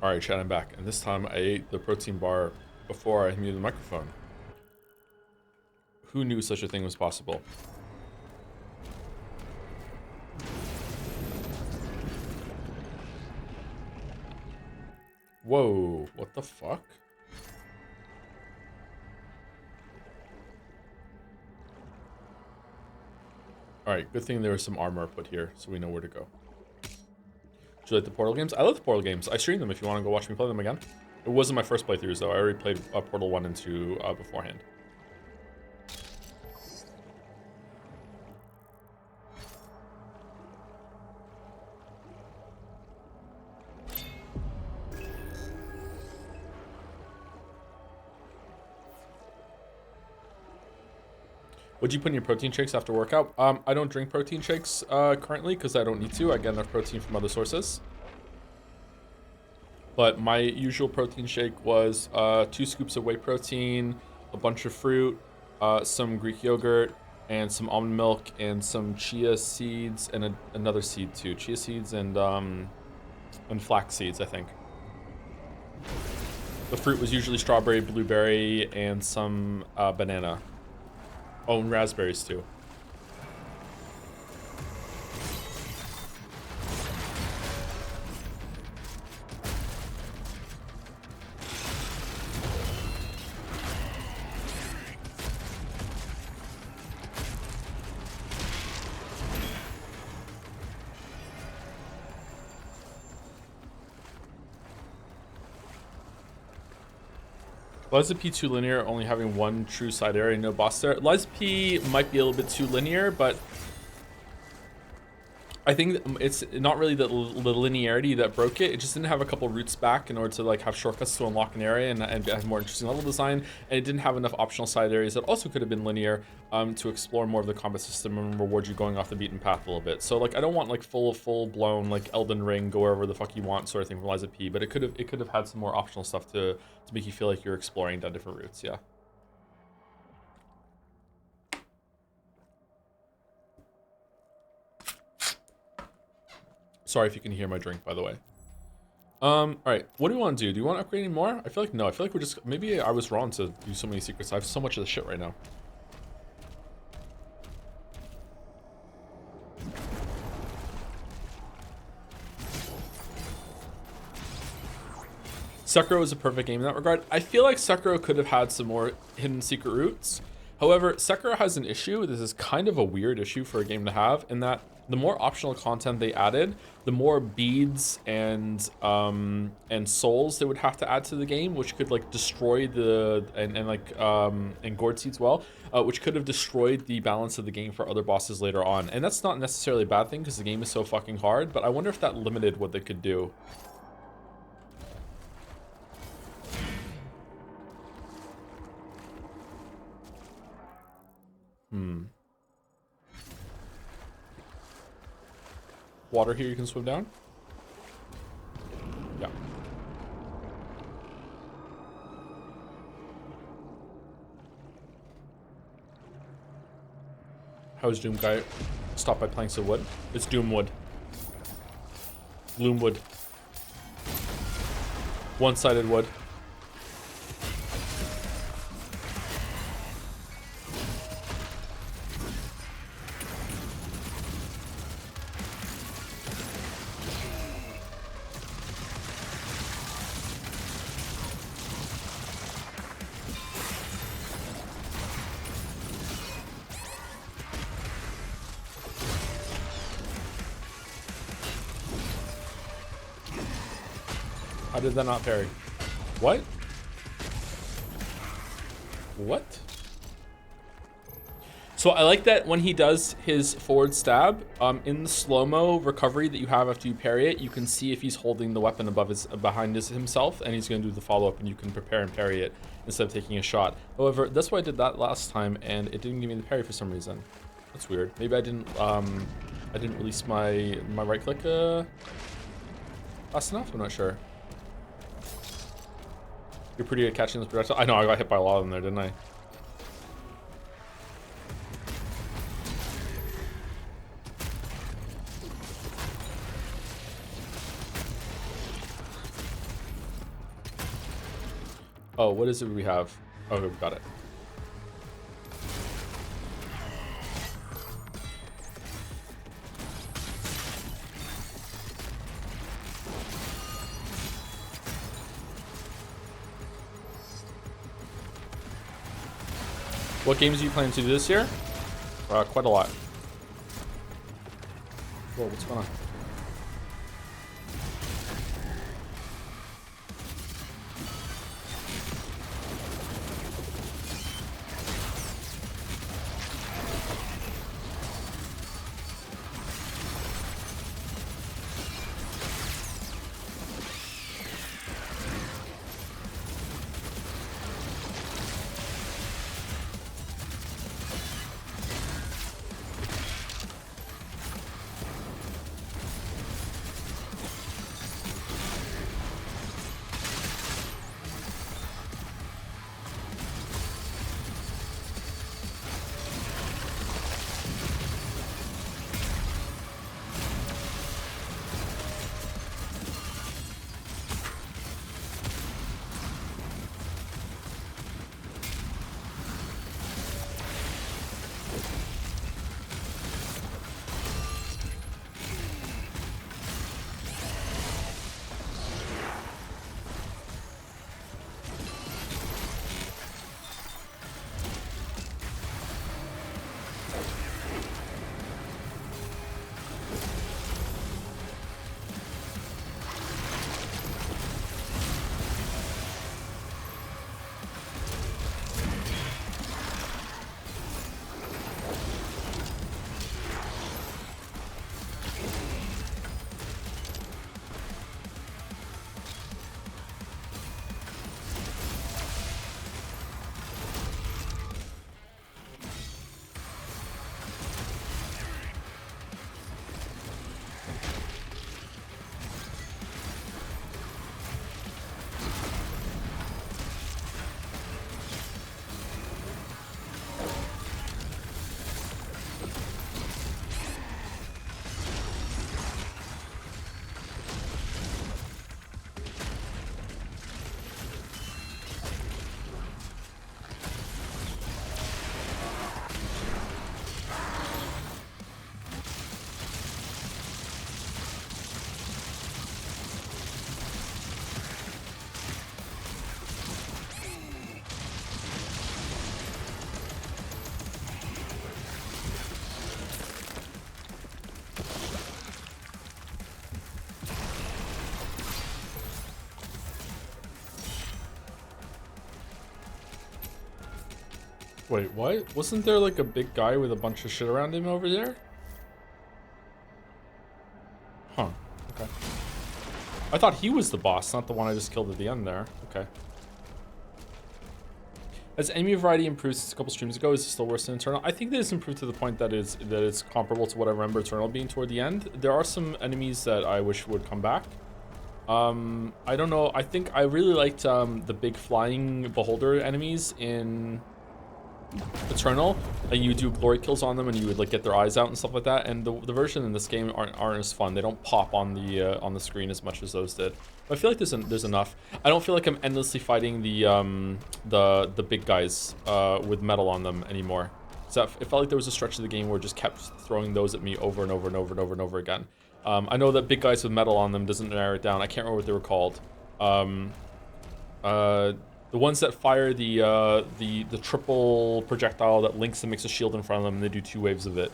All right, chat, I'm back. And this time I ate the protein bar before I muted the microphone. Who knew such a thing was possible? Whoa, what the fuck? Alright, good thing there was some armor put here, so we know where to go. Do you like the Portal games? I love the Portal games. I stream them if you want to go watch me play them again. It wasn't my first playthroughs, though. I already played Portal 1 and 2 beforehand. What'd you put in your protein shakes after workout? I don't drink protein shakes currently because I don't need to. I get enough protein from other sources. But my usual protein shake was 2 scoops of whey protein, a bunch of fruit, some Greek yogurt, and some almond milk, and some chia seeds, and another seed too. Chia seeds and flax seeds, I think. The fruit was usually strawberry, blueberry, and some banana. Oh, and raspberries too. Liza P too linear, only having one true side area, no boss there. Liza P might be a little bit too linear, but I think it's not really the linearity that broke it. It just didn't have a couple routes back in order to like have shortcuts to unlock an area and have more interesting level design. And it didn't have enough optional side areas that also could have been linear to explore more of the combat system and reward you going off the beaten path a little bit. So like I don't want like full blown like Elden Ring, go wherever the fuck you want sort of thing from Liza P. But it could have had some more optional stuff to make you feel like you're exploring down different routes. Yeah. Sorry if you can hear my drink, by the way. All right, what do we want to do? Do you want to upgrade any more? I feel like no. I feel like we're just, maybe I was wrong to do so many secrets. I have so much of the shit right now. Sekiro is a perfect game in that regard. I feel like Sekiro could have had some more hidden secret routes. However, Sekiro has an issue. This is kind of a weird issue for a game to have, in that the more optional content they added, the more beads and souls they would have to add to the game, which could like destroy the and gourd seeds, well, which could have destroyed the balance of the game for other bosses later on. And that's not necessarily a bad thing because the game is so fucking hard. But I wonder if that limited what they could do. Water here you can swim down? Yeah. How is Doom Guy? Stop by planks of wood? It's Doom Wood. Gloom Wood. One-sided wood. How did that not parry? What? What? So I like that when he does his forward stab, in the slow-mo recovery that you have after you parry it, you can see if he's holding the weapon behind himself, and he's going to do the follow-up, and you can prepare and parry it instead of taking a shot. However, that's why I did that last time, and it didn't give me the parry for some reason. That's weird. Maybe I didn't release my right click fast enough. I'm not sure. You're pretty good at catching those projectiles. I know, I got hit by a lot of them there, didn't I? Oh, what is it we have? Oh, we got it. What games are you planning to do this year? Quite a lot. Whoa, what's going on? Wait, what? Wasn't there like a big guy with a bunch of shit around him over there? Huh. Okay. I thought he was the boss, not the one I just killed at the end there. Okay. Has enemy variety improved since a couple streams ago? Is it still worse than Eternal? I think that it's improved to the point that it's comparable to what I remember Eternal being toward the end. There are some enemies that I wish would come back. I don't know. I think I really liked the big flying beholder enemies in Eternal, and you do glory kills on them and you would like get their eyes out and stuff like that, and the version in this game aren't as fun. They don't pop on the screen as much as those did. But I feel like there's enough. I don't feel like I'm endlessly fighting the big guys with metal on them anymore. So it felt like there was a stretch of the game where it just kept throwing those at me over and over and over and over and over again. I know that big guys with metal on them doesn't narrow it down. I can't remember what they were called. The ones that fire the triple projectile that links and makes a shield in front of them, and they do 2 waves of it.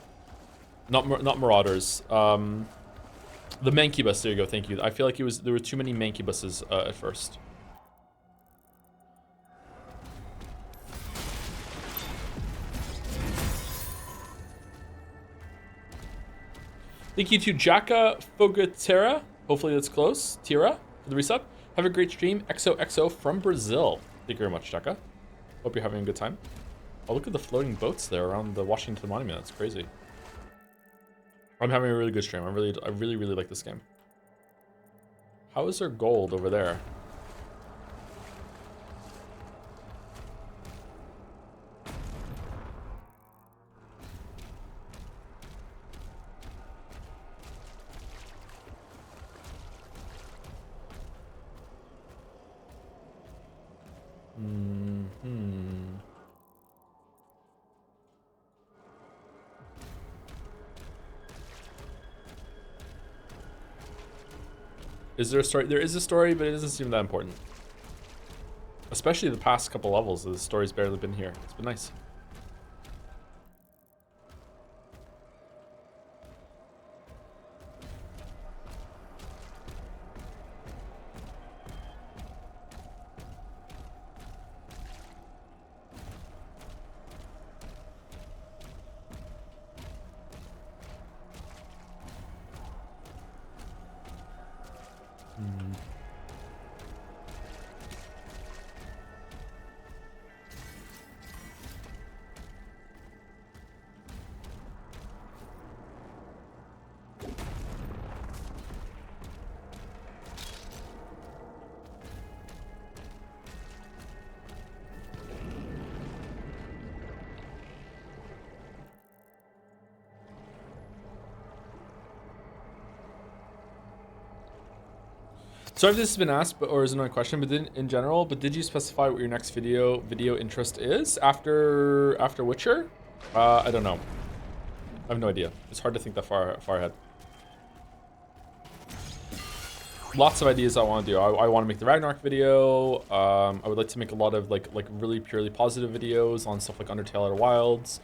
Not Marauders. The Mancubus. There you go. Thank you. I feel like there were too many Mancubuses at first. Thank you to Jaka Fogatera. Hopefully that's close. Tira for the resub. Have a great stream. XOXO from Brazil. Thank you very much, Jaka. Hope you're having a good time. Oh, look at the floating boats there around the Washington Monument. That's crazy. I'm having a really good stream. I really like this game. How is there gold over there? Hmm. Is there a story? There is a story, but it doesn't seem that important. Especially the past couple levels, the story's barely been here. It's been nice. Sorry if this has been asked, or is another question, but in general, but did you specify what your next video interest is after Witcher? I don't know. I have no idea. It's hard to think that far ahead. Lots of ideas I want to do. I want to make the Ragnarok video. I would like to make a lot of like really purely positive videos on stuff like Undertale Outer Wilds.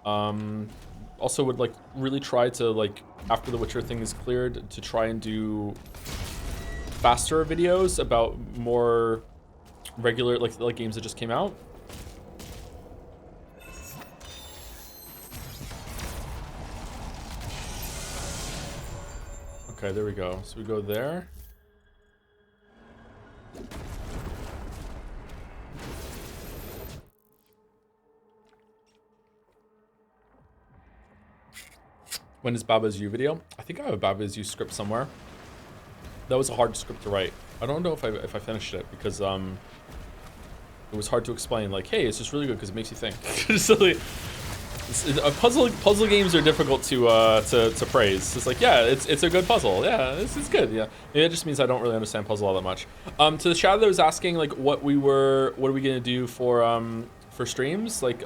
Also would like really try to like after the Witcher thing is cleared to try and do faster videos about more regular like games that just came out. Okay, there we go. So we go there. When is Baba's You video? I think I have a Baba's You script somewhere. That was a hard script to write. I don't know if I finished it because it was hard to explain. Like, hey, it's just really good because it makes you think. So, like, puzzle games are difficult to praise. It's like, yeah, it's a good puzzle. Yeah, it's good. Yeah, maybe it just means I don't really understand puzzle all that much. To the chat that was asking like what are we gonna do for streams, like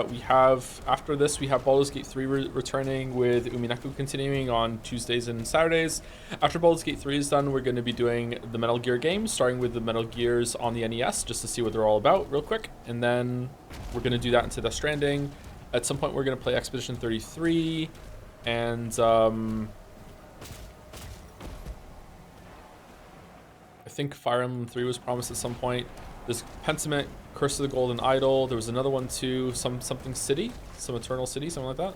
we have after this we have Baldur's Gate 3 returning with Uminaku continuing on Tuesdays and Saturdays. After Baldur's Gate 3 is done, we're going to be doing the Metal Gear games, starting with the Metal Gears on the NES just to see what they're all about real quick, and then we're going to do that into Death Stranding. At some point we're going to play Expedition 33 and I think Fire Emblem 3 was promised at some point. There's Pentiment, Curse of the Golden Idol. There was another one too, something city, some Eternal City, something like that.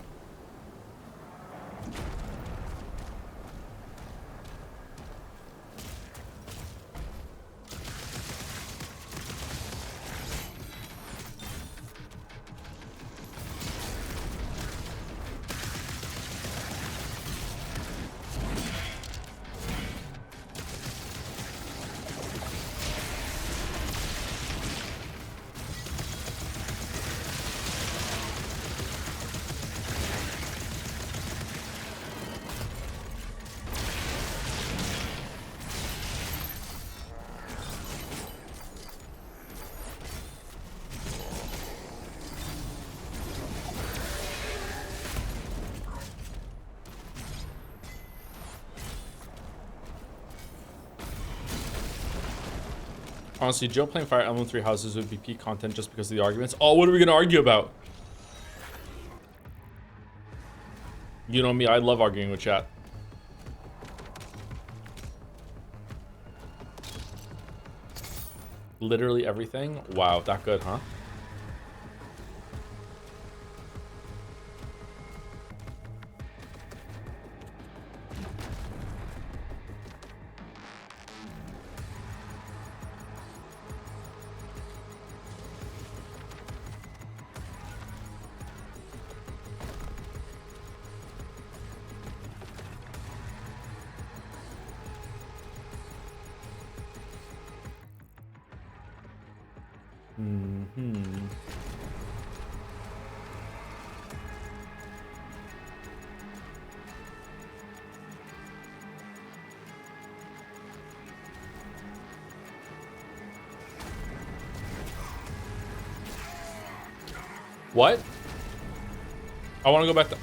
Honestly, Joe playing Fire Emblem 3 Houses would be peak content just because of the arguments. Oh, what are we going to argue about? You know me, I love arguing with chat. Literally everything? Wow, that good, huh? What? I want to go back to...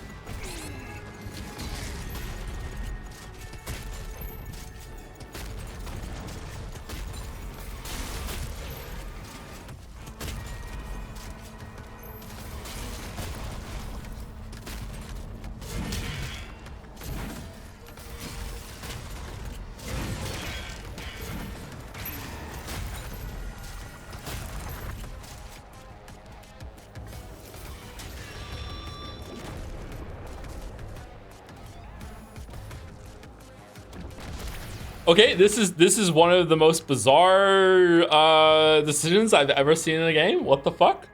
Okay, this is one of the most bizarre decisions I've ever seen in a game. What the fuck?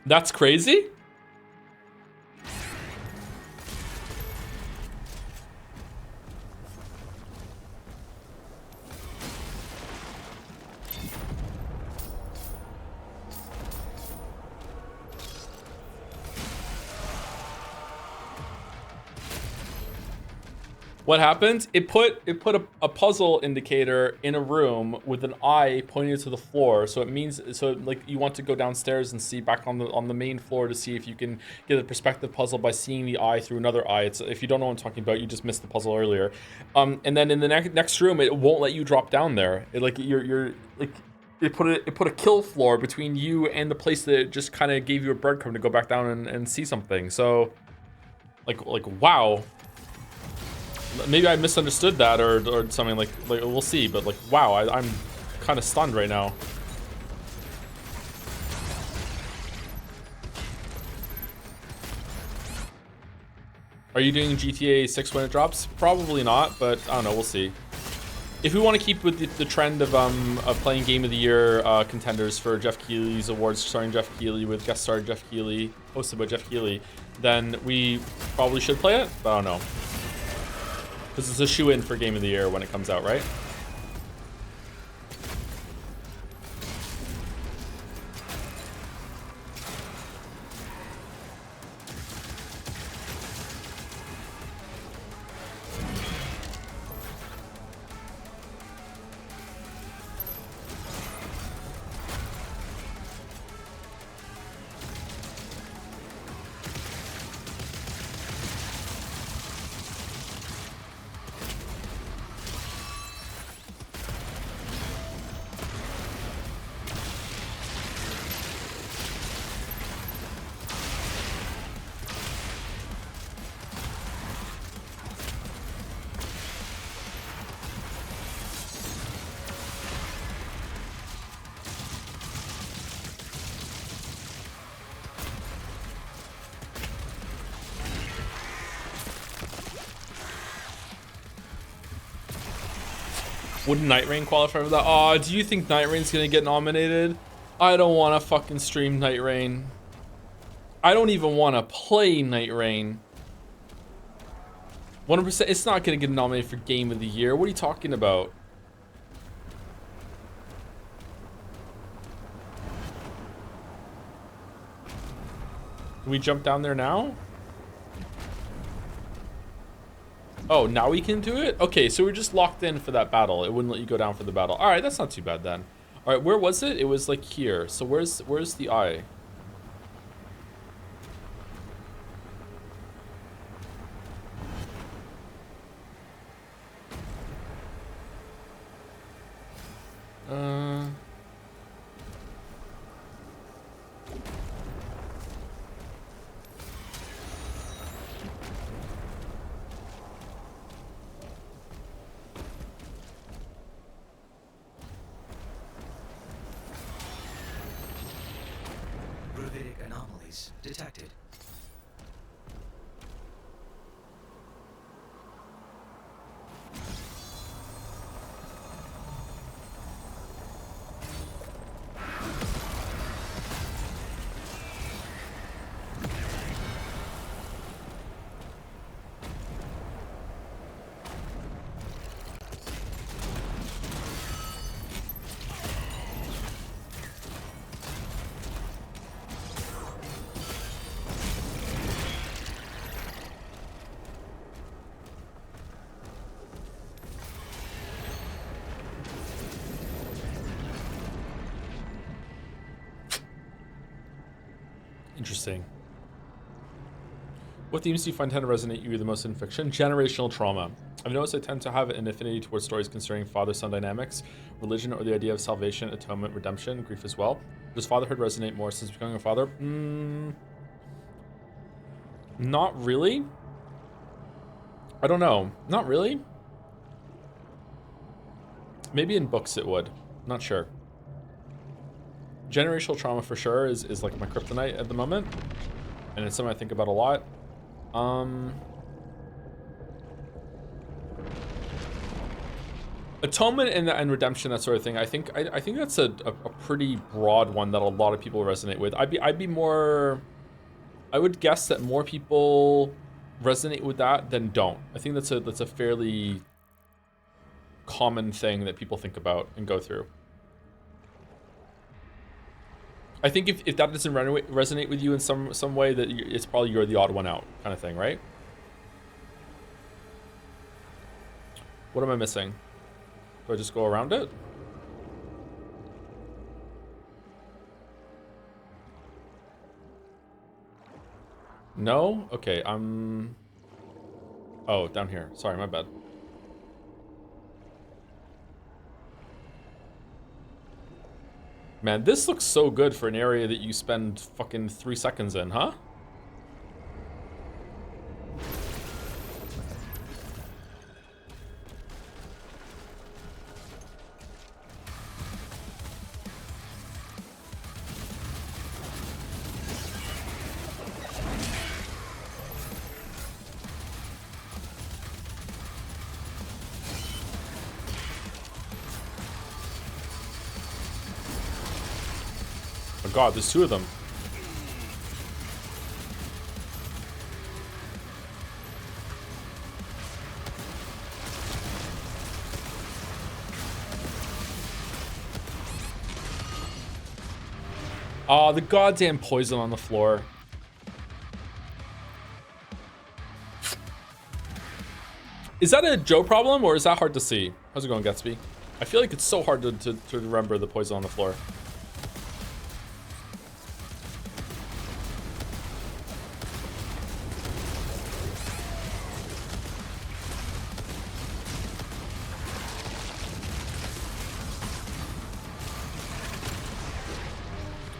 That's crazy. What happened? It put a puzzle indicator in a room with an eye pointing to the floor. So it means like you want to go downstairs and see back on the main floor to see if you can get a perspective puzzle by seeing the eye through another eye. It's, if you don't know what I'm talking about, you just missed the puzzle earlier. And then in the next room, it won't let you drop down there. It like you're like it put a kill floor between you and the place that it just kind of gave you a breadcrumb to go back down and see something. So like wow. Maybe I misunderstood that or something, like we'll see, but like wow, I'm kind of stunned right now. Are you doing GTA 6 when it drops? Probably not, but I don't know, we'll see. If we want to keep with the trend of playing Game of the Year contenders for Jeff Keighley's awards, starring Jeff Keighley with guest star Jeff Keighley, hosted by Jeff Keighley, then we probably should play it, but I don't know. Because it's a shoe-in for Game of the Year when it comes out, right? Wouldn't Night Rain qualify for that? Oh, do you think Night Rain's gonna get nominated? I don't want to fucking stream Night Rain. I don't even want to play Night Rain. 100%, it's not gonna get nominated for Game of the Year. What are you talking about? Can we jump down there now? Oh, now we can do it? Okay, so we're just locked in for that battle. It wouldn't let you go down for the battle. All right, that's not too bad then. All right, where was it? It was like here. So where's the eye? Gravitic anomalies detected. Interesting. What themes do you find tend to resonate you the most in fiction? Generational trauma. I've noticed I tend to have an affinity towards stories concerning father-son dynamics, religion, or the idea of salvation, atonement, redemption, grief as well. Does fatherhood resonate more since becoming a father? Not really. I don't know. Not really. Maybe in books it would. Not sure. Generational trauma for sure is like my kryptonite at the moment. And it's something I think about a lot. Atonement and redemption, that sort of thing. I think that's a pretty broad one that a lot of people resonate with. I'd be more. I would guess that more people resonate with that than don't. I think that's a fairly common thing that people think about and go through. I think if that doesn't resonate with you in some way, that it's probably you're the odd one out kind of thing, right? What am I missing? Do I just go around it? No? Okay, I'm... Oh, down here. Sorry, my bad. Man, this looks so good for an area that you spend fucking 3 seconds in, huh? Oh god, there's 2 of them. Oh, the goddamn poison on the floor. Is that a Joe problem, or is that hard to see? How's it going, Gatsby? I feel like it's so hard to remember the poison on the floor.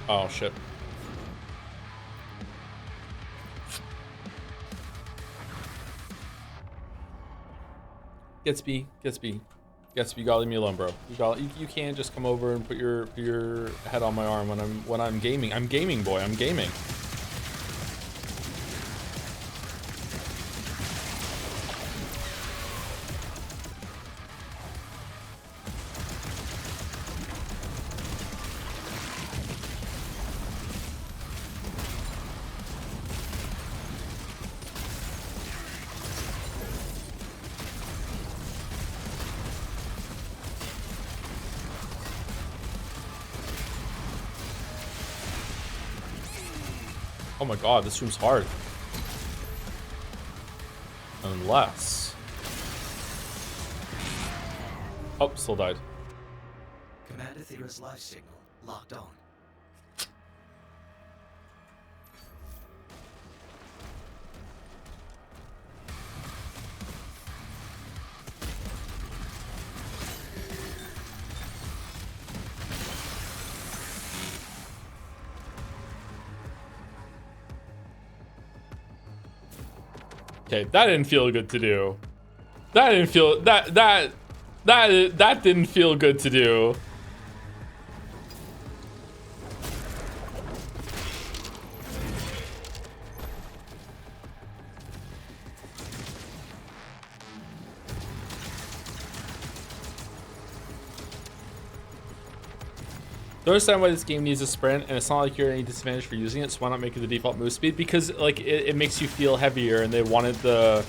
Oh, shit. Gatsby, you gotta leave me alone, bro. You can't just come over and put your head on my arm when I'm gaming. I'm gaming, boy. I'm gaming. Oh my god, this room's hard. Unless... Oh, still died. Commander Thera's life signal locked on. Okay, that didn't feel good to do. That didn't feel that didn't feel good to do. Don't understand why this game needs a sprint, and it's not like you're at any disadvantage for using it, so why not make it the default move speed? Because like it makes you feel heavier, and they wanted to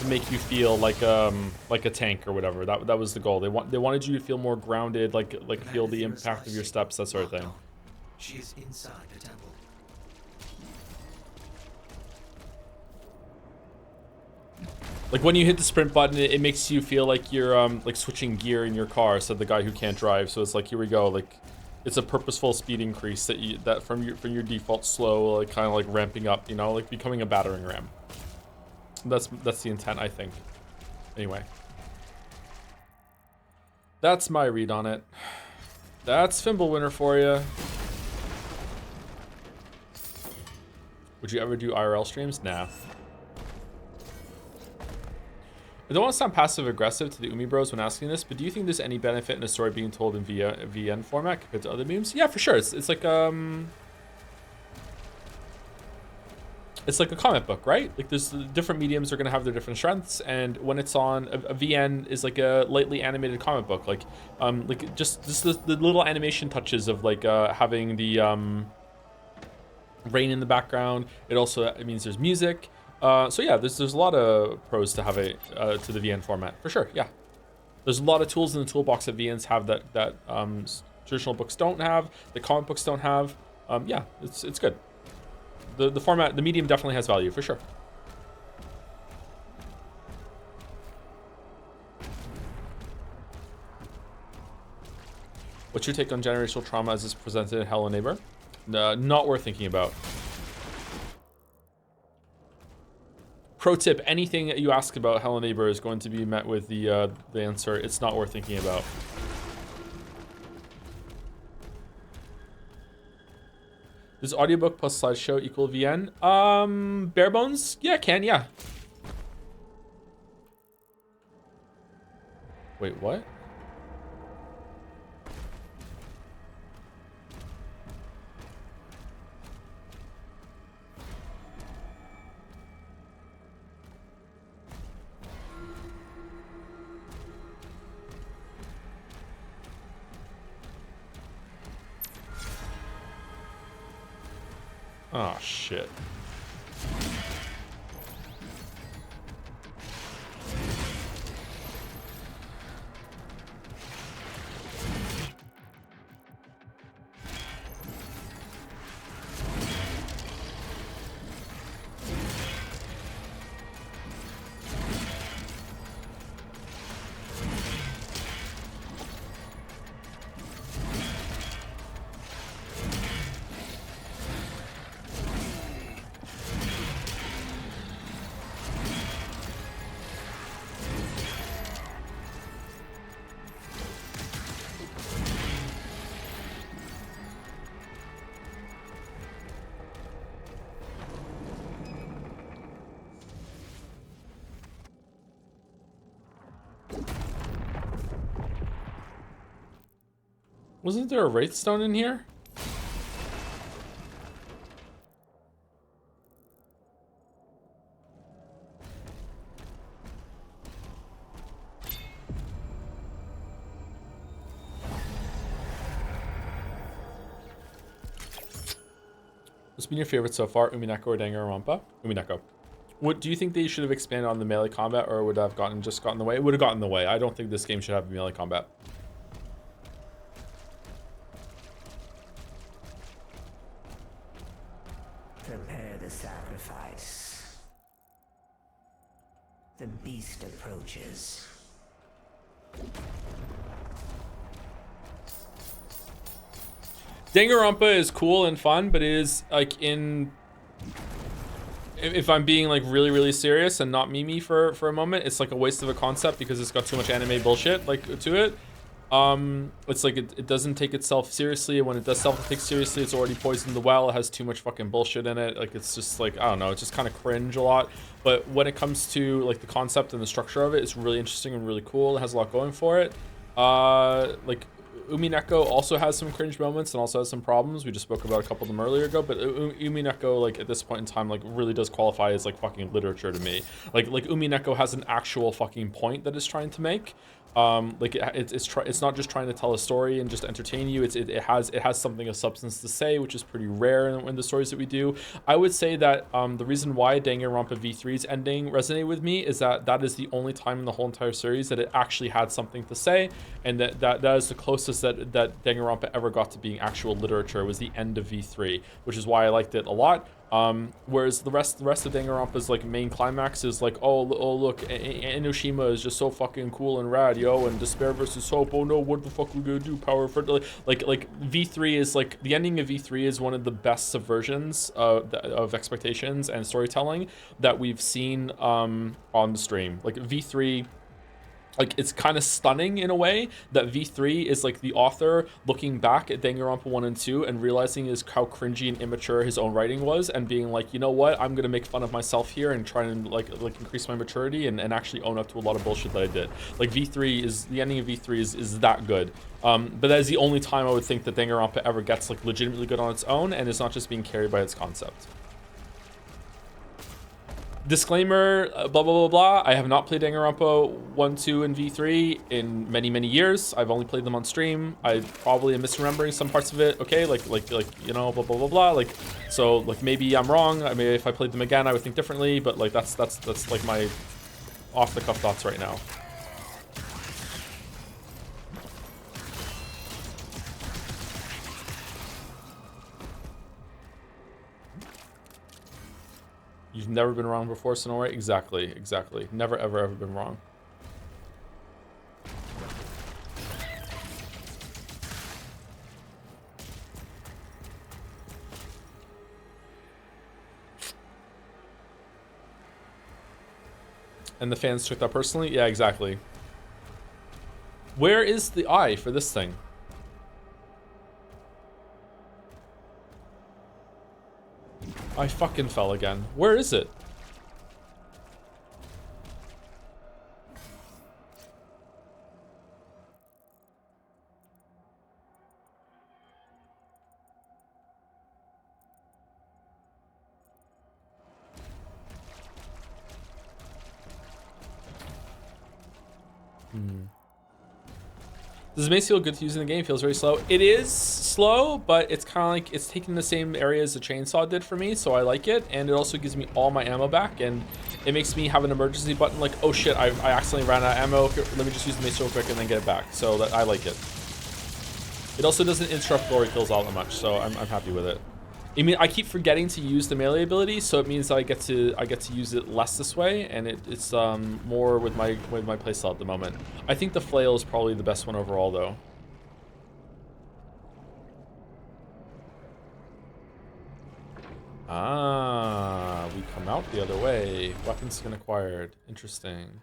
make you feel like a tank or whatever. That was the goal. They wanted you to feel more grounded, like feel the impact of your steps, that sort of thing. She is inside the temple. Like when you hit the sprint button, it makes you feel like you're like switching gear in your car, said the guy who can't drive. So it's like, here we go, like It's a purposeful speed increase that from your default slow, like kind of like ramping up, you know, like becoming a battering ram. That's the intent, I think. Anyway, that's my read on it. That's Fimbulwinter for you. Would you ever do IRL streams? Nah. I don't want to sound passive aggressive to the Umi bros when asking this, but do you think there's any benefit in a story being told in VN format compared to other memes? Yeah, for sure. It's like it's like a comic book, right? Like there's different mediums are gonna have their different strengths, and when it's on a VN is like a lightly animated comic book, like just the little animation touches of like having the rain in the background. It means there's music. So yeah, there's a lot of pros to have it to the VN format for sure. Yeah, there's a lot of tools in the toolbox that VNs have that traditional books don't have, that comic books don't have. Yeah, it's good. The format, the medium definitely has value for sure. What's your take on generational trauma as it's presented in Hello Neighbor? Not worth thinking about. Pro tip, anything that you ask about Hello Neighbor is going to be met with the answer, it's not worth thinking about. Does audiobook plus slideshow equal VN? Bare bones? Yeah, it can, yeah. Wait, what? Oh, shit. Wasn't there a Wraithstone in here? What's been your favorite so far, Umineko or Danganronpa? Umineko. What do you think they should have expanded on the melee combat, or would have gotten in the way? It would have gotten in the way. I don't think this game should have melee combat. Prepare the sacrifice. The beast approaches. Danganronpa is cool and fun, but it is like if I'm being like really serious and not mimi for a moment, it's like a waste of a concept because it's got too much anime bullshit like to it. It's like it doesn't take itself seriously, and when it does take seriously, it's already poisoned the well. It has too much fucking bullshit in it. Like it's just like, I don't know, it's just kind of cringe a lot. But when it comes to like the concept and the structure of it, it's really interesting and really cool. It has a lot going for it. Like Umineko also has some cringe moments and also has some problems. We just spoke about a couple of them earlier ago, but Umineko, like at this point in time, like really does qualify as like fucking literature to me. Like Umineko has an actual fucking point that it's trying to make. Like it's not just trying to tell a story and just entertain you. It has something of substance to say, which is pretty rare in the stories that we do. I would say that the reason why Danganronpa V3's ending resonated with me is that is the only time in the whole entire series that it actually had something to say, and that is the closest that Danganronpa ever got to being actual literature, was the end of V3, which is why I liked it a lot. Whereas the rest of Danganronpa's like main climax is like, oh look, Enoshima is just so fucking cool and rad, yo, and despair versus hope. Oh no, what the fuck we gonna do? Power for like V3 is like the ending of V3 is one of the best subversions of expectations and storytelling that we've seen on the stream. Like V3. Like, it's kind of stunning in a way that V3 is like the author looking back at Danganronpa 1 and 2 and realizing how cringy and immature his own writing was, and being like, you know what, I'm gonna make fun of myself here and try and like increase my maturity and actually own up to a lot of bullshit that I did. Like, V3 is, the ending of V3 is that good. But that is the only time I would think that Danganronpa ever gets like legitimately good on its own and is not just being carried by its concept. Disclaimer, blah, blah, blah, blah. I have not played Danganronpa 1, 2, and V3 in many, many years. I've only played them on stream. I probably am misremembering some parts of it. Okay, like, you know, blah, blah, blah, blah. Like, so, like, maybe I'm wrong. I mean, if I played them again, I would think differently. But, like, that's like, my off-the-cuff thoughts right now. You've never been wrong before, Sonora? Exactly. Never, ever been wrong. And the fans took that personally? Yeah, exactly. Where is the eye for this thing? I fucking fell again. Where is it? Does it make you feel good to use in the game? It feels very slow. It is slow, but it's kind of like it's taking the same area as the chainsaw did for me, so I like it. And it also gives me all my ammo back, and it makes me have an emergency button like, oh shit, I accidentally ran out of ammo. Let me just use the mace real quick and then get it back. So that I like it. It also doesn't interrupt glory kills all that much, so I'm happy with it. I mean, I keep forgetting to use the melee ability, so it means I get to use it less this way, and it's more with my playstyle at the moment. I think the flail is probably the best one overall, though. Ah, we come out the other way. Weapon skin acquired. Interesting.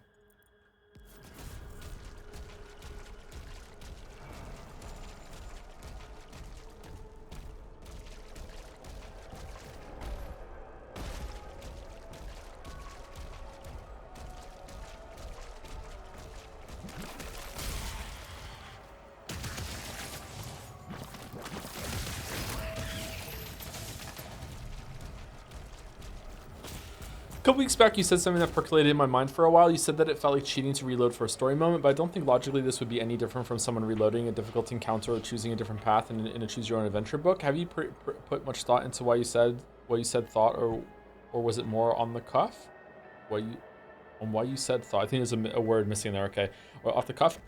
A couple weeks back, you said something that percolated in my mind for a while. You said that it felt like cheating to reload for a story moment, but I don't think logically this would be any different from someone reloading a difficult encounter or choosing a different path in a choose your own adventure book. Have you put much thought into why you said thought, or was it more on the cuff? Why you said thought? I think there's a word missing there. Okay, or off the cuff.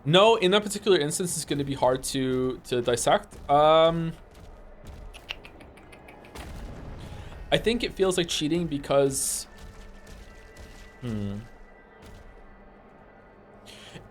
No, in that particular instance, it's going to be hard to dissect. I think it feels like cheating because,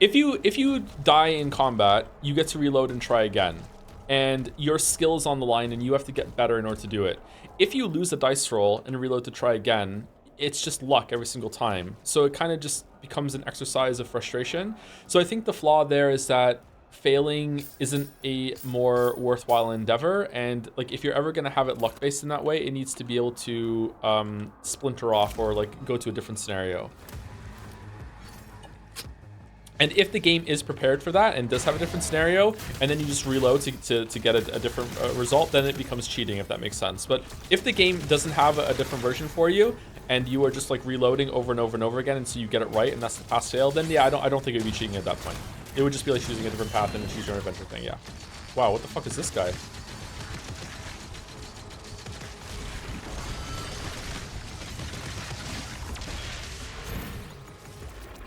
if you die in combat, you get to reload and try again, and your skill's on the line, and you have to get better in order to do it. If you lose a dice roll and reload to try again, it's just luck every single time. So it kind of just becomes an exercise of frustration. So I think the flaw there is that failing isn't a more worthwhile endeavor, and like if you're ever going to have it luck based in that way, it needs to be able to splinter off or like go to a different scenario. And if the game is prepared for that and does have a different scenario, and then you just reload to get a different result, then it becomes cheating, if that makes sense. But if the game doesn't have a different version for you, and you are just like reloading over and over and over again until you get it right, and that's the pass fail, then yeah, I don't think it would be cheating at that point. It would just be like choosing a different path and a choose your own adventure thing, yeah. Wow, what the fuck is this guy?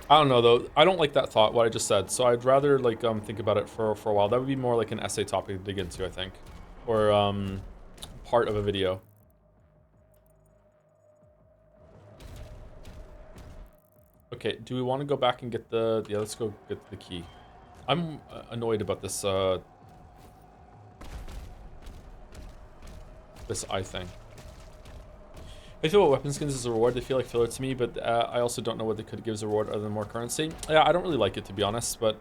I don't know though. I don't like that thought, what I just said. So I'd rather like think about it for a while. That would be more like an essay topic to dig into, I think. or part of a video. Okay, do we want to go back and get the... Yeah, let's go get the key. I'm annoyed about this, this eye thing. I feel what weapon skins as a reward. They feel like filler to me, but I also don't know what they could give as a reward other than more currency. Yeah, I don't really like it, to be honest, but...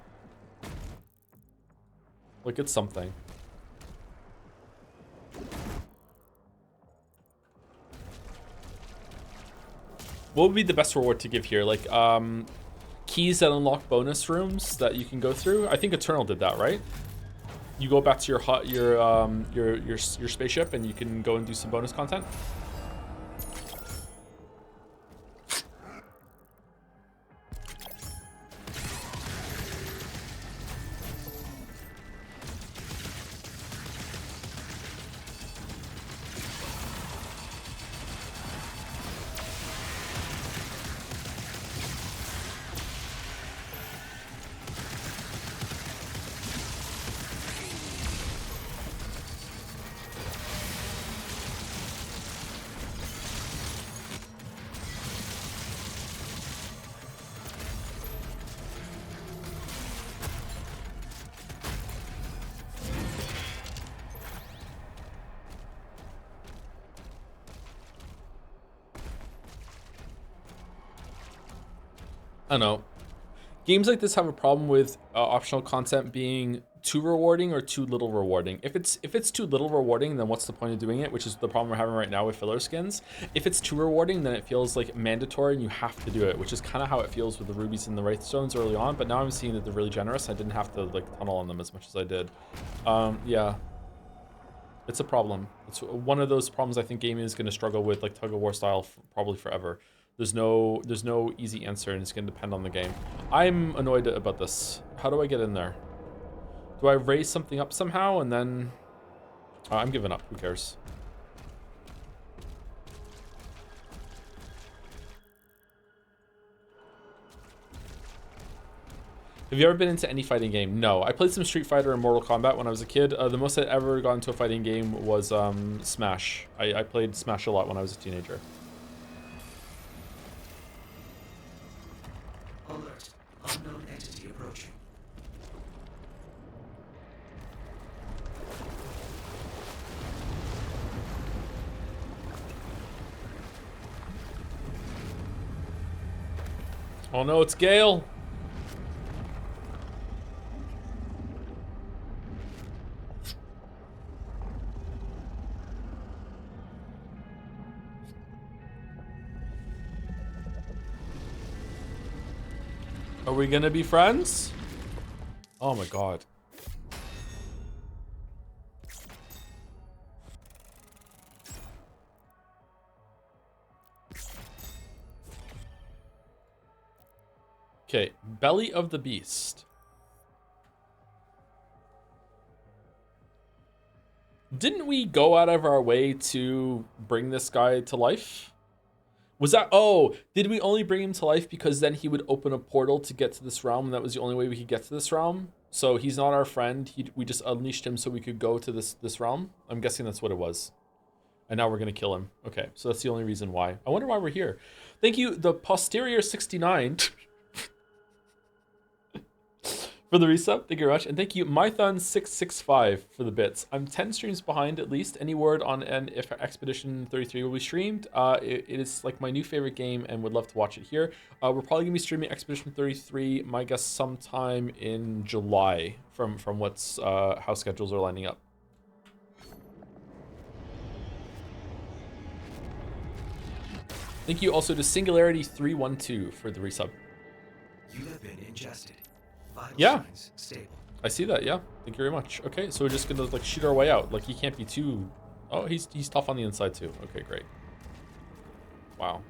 Like, it's something. What would be the best reward to give here? Like, keys that unlock bonus rooms that you can go through. I think Eternal did that, right? You go back to your hut, your spaceship, and you can go and do some bonus content. I don't know. Games like this have a problem with optional content being too rewarding or too little rewarding. If it's too little rewarding, then what's the point of doing it? Which is the problem we're having right now with filler skins. If it's too rewarding, then it feels like mandatory and you have to do it, which is kind of how it feels with the rubies and the wraith stones early on. But now I'm seeing that they're really generous. I didn't have to like tunnel on them as much as I did. Yeah, it's a problem. It's one of those problems I think gaming is going to struggle with, like tug of war style, probably forever. There's no easy answer, and it's going to depend on the game. I'm annoyed about this. How do I get in there? Do I raise something up somehow and then... I'm giving up. Who cares? Have you ever been into any fighting game? No. I played some Street Fighter and Mortal Kombat when I was a kid. The most I'd ever got into a fighting game was Smash. I played Smash a lot when I was a teenager. Alert. Unknown entity approaching. Oh no, it's Gale. Are we gonna be friends? Oh my god. Okay, Belly of the Beast. Didn't we go out of our way to bring this guy to life? Was that... Oh, did we only bring him to life because then he would open a portal to get to this realm, and that was the only way we could get to this realm? So he's not our friend. We just unleashed him so we could go to this realm? I'm guessing that's what it was. And now we're going to kill him. Okay, so that's the only reason why. I wonder why we're here. Thank you, the Posterior 69... for the resub, thank you very much. And thank you, Mython665 for the bits. I'm 10 streams behind at least. Any word on if Expedition 33 will be streamed? It is like my new favorite game and would love to watch it here. We're probably gonna be streaming Expedition 33, my guess sometime in July from what's how schedules are lining up. Thank you also to Singularity 312 for the resub. You have been ingested. Vital Yeah. signs stable. I see that, yeah. Thank you very much. Okay, so we're just gonna like shoot our way out. Like he can't be too... Oh, he's tough on the inside too. Okay, great. Wow.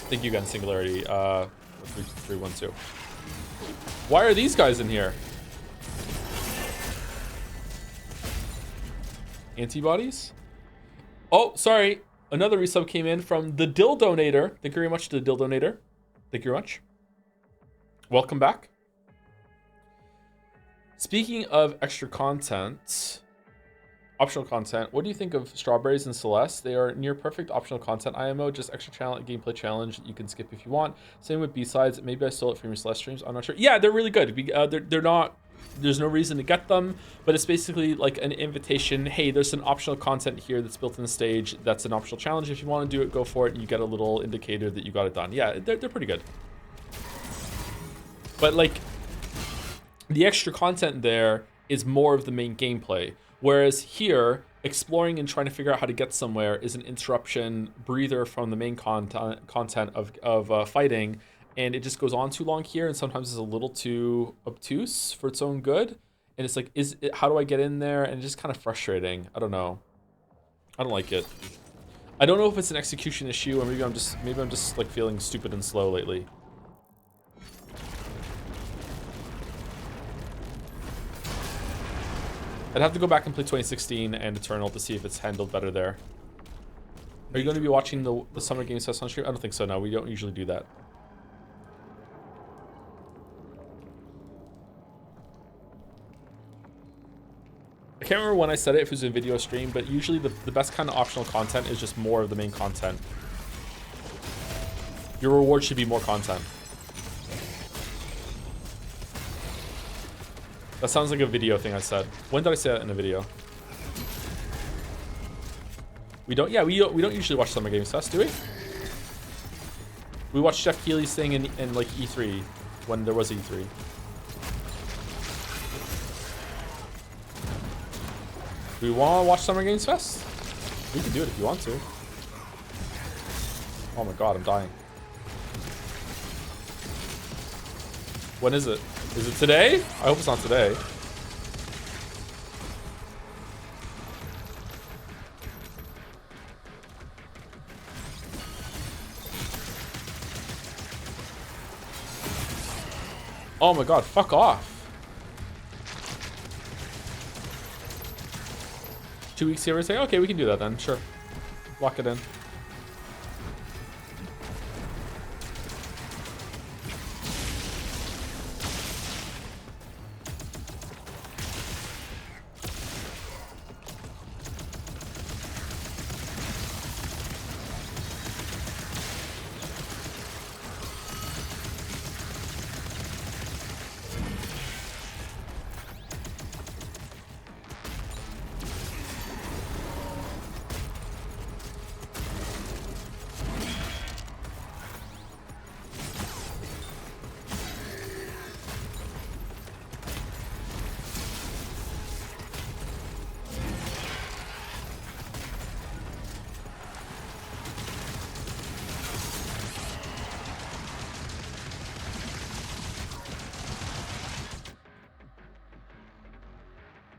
Thank you again, Singularity. 312. Why are these guys in here? Antibodies? Oh, sorry. Another resub came in from the Dill Donator. Thank you very much to the Dill Donator. Thank you very much. Welcome back. Speaking of extra content, optional content, what do you think of Strawberries and Celeste? They are near perfect optional content IMO, just extra gameplay challenge that you can skip if you want. Same with B-sides. Maybe I stole it from your Celeste streams. I'm not sure. Yeah, they're really good. They're not. There's no reason to get them, but it's basically like an invitation. Hey, there's some optional content here that's built in the stage. That's an optional challenge. If you want to do it, go for it. And you get a little indicator that you got it done. Yeah, they're pretty good. But like, the extra content there is more of the main gameplay. Whereas here, exploring and trying to figure out how to get somewhere is an interruption breather from the main content of fighting. And it just goes on too long here, and sometimes it's a little too obtuse for its own good. And it's like, how do I get in there? And it's just kind of frustrating. I don't know. I don't like it. I don't know if it's an execution issue, or maybe I'm just like feeling stupid and slow lately. I'd have to go back and play 2016 and Eternal to see if it's handled better there. Are you going to be watching the Summer Games Fest on stream? I don't think so, no. We don't usually do that. I can't remember when I said it, if it was a video stream, but usually the best kind of optional content is just more of the main content. Your reward should be more content. That sounds like a video thing I said. When did I say that in a video? We don't usually watch Summer Games Fest, do we? We watched Jeff Keighley's thing in like E3, when there was E3. Do we want to watch Summer Games Fest? We can do it if you want to. Oh my god, I'm dying. When is it? Is it today? I hope it's not today. Oh my god, fuck off. 2 weeks here, say, okay, we can do that then, sure. Lock it in.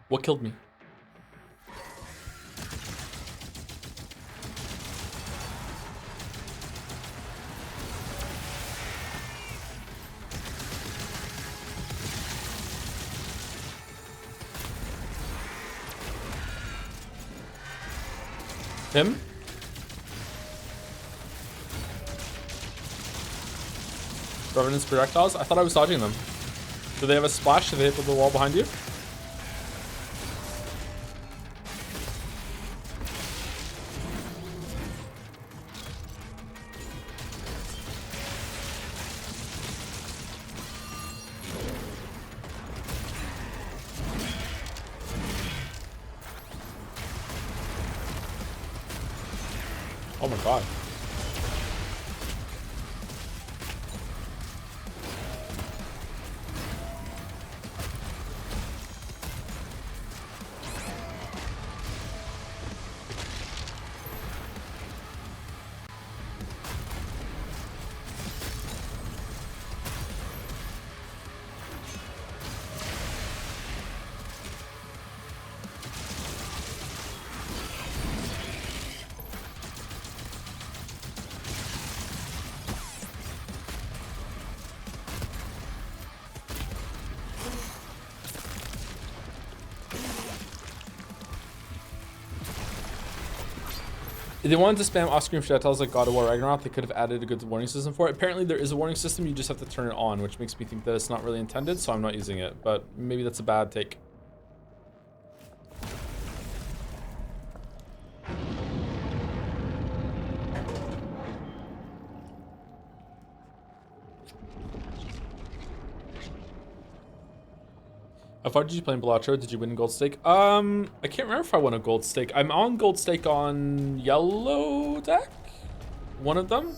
What killed me? Him? Revenant's projectiles? I thought I was dodging them. Do they have a splash? Do they hit the wall behind you? Oh my god. They wanted to spam off-screen projectiles like God of War Ragnarok. They could have added a good warning system for it. Apparently there is a warning system, you just have to turn it on, which makes me think that it's not really intended, so I'm not using it. But maybe that's a bad take. How far did you play in Balatro? Did you win gold stake? I can't remember if I won a gold stake. I'm on gold stake on yellow deck, one of them.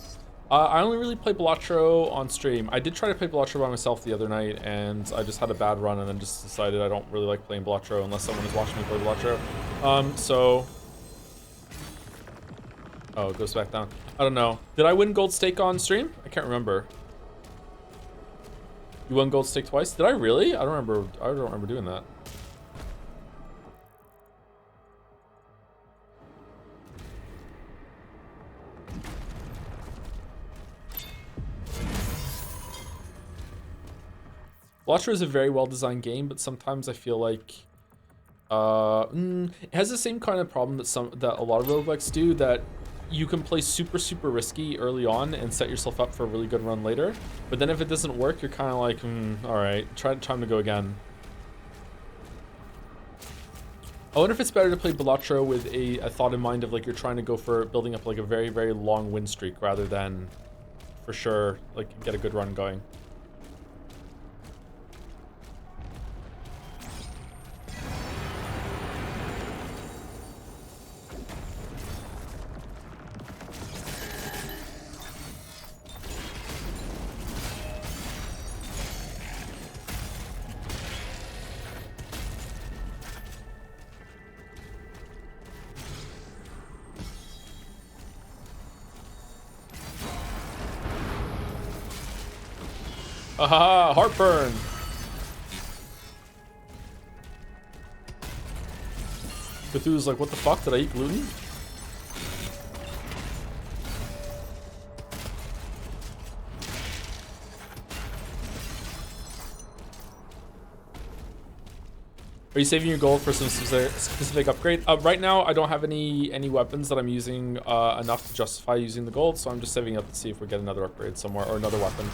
I only really play Balatro on stream. I did try to play Balatro by myself the other night, and I just had a bad run, and then just decided I don't really like playing Balatro unless someone is watching me play Balatro. Oh, it goes back down. I don't know. Did I win gold stake on stream? I can't remember. You won gold stake twice? Did I really? I don't remember doing that. Balatro is a very well-designed game, but sometimes I feel like it has the same kind of problem that a lot of roguelikes do, that you can play super risky early on and set yourself up for a really good run later, but then if it doesn't work, you're kind of like, all right, time to go again. I wonder if it's better to play Balatro with a thought in mind of like you're trying to go for building up like a very long win streak rather than for sure like get a good run going. Aha, heartburn. Cthulhu's like, what the fuck? Did I eat gluten? Are you saving your gold for some specific upgrade? Right now, I don't have any weapons that I'm using enough to justify using the gold, so I'm just saving up to see if we get another upgrade somewhere or another weapon.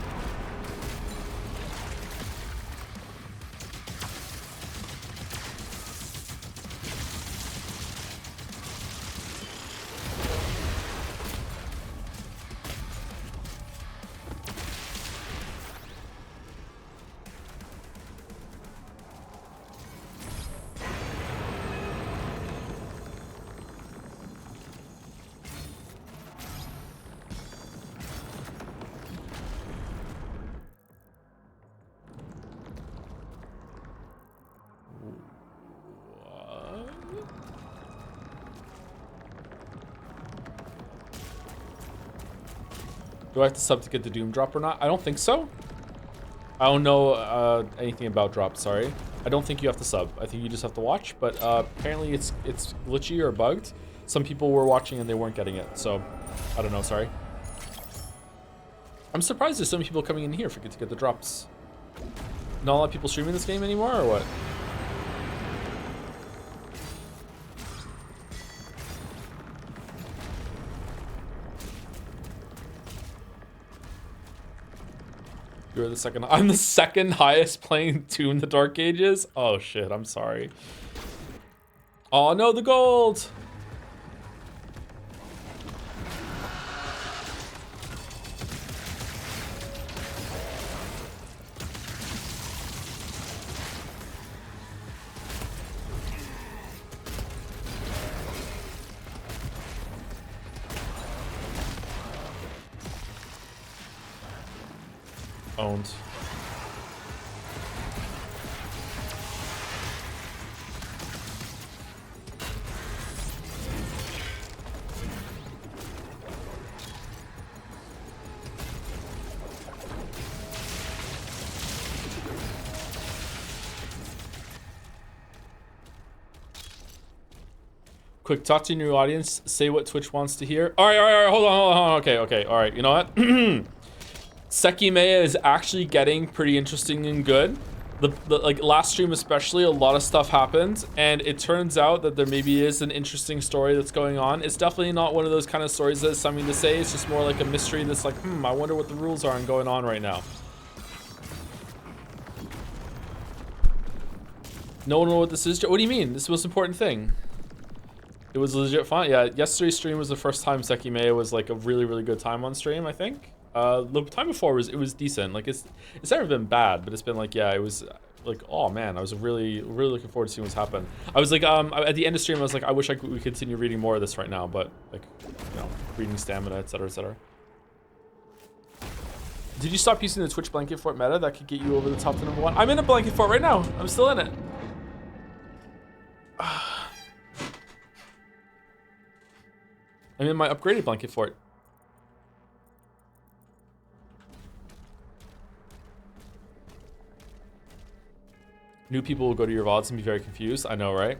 Do I have to sub to get the Doom drop or not? I don't think so. I don't know anything about drops, sorry. I don't think you have to sub. I think you just have to watch, but apparently it's glitchy or bugged. Some people were watching and they weren't getting it, so I don't know, sorry. I'm surprised there's so many people coming in here to get the drops. Not a lot of people streaming this game anymore, or what? You're the second. I'm the second highest playing Tomb in the Dark Ages. Oh shit, I'm sorry. Oh no, the gold. Owned. Quick, talk to your new audience. Say what Twitch wants to hear. All right, hold on. Okay, all right. You know what? Sekimea is actually getting pretty interesting and good. the like last stream especially, a lot of stuff happened, and it turns out that there maybe is an interesting story that's going on. It's definitely not one of those kind of stories that's something to say. It's just more like a mystery that's like, I wonder what the rules are and going on right now. No one know what this is. What do you mean? This is the most important thing. It was legit fun. Yeah, yesterday's stream was the first time Sekime was like a really, really good time on stream, I think. The time before it was decent. Like it's never been bad, but it's been like, yeah, it was like, oh man, I was really looking forward to seeing what's happened. I was like, at the end of stream, I was like, I wish we could continue reading more of this right now, but like, you know, reading stamina, etc., etc. Did you stop using the Twitch blanket fort meta that could get you over the top to #1? I'm in a blanket fort right now. I'm still in it. I'm in my upgraded blanket fort. New people will go to your VODs and be very confused. I know, right?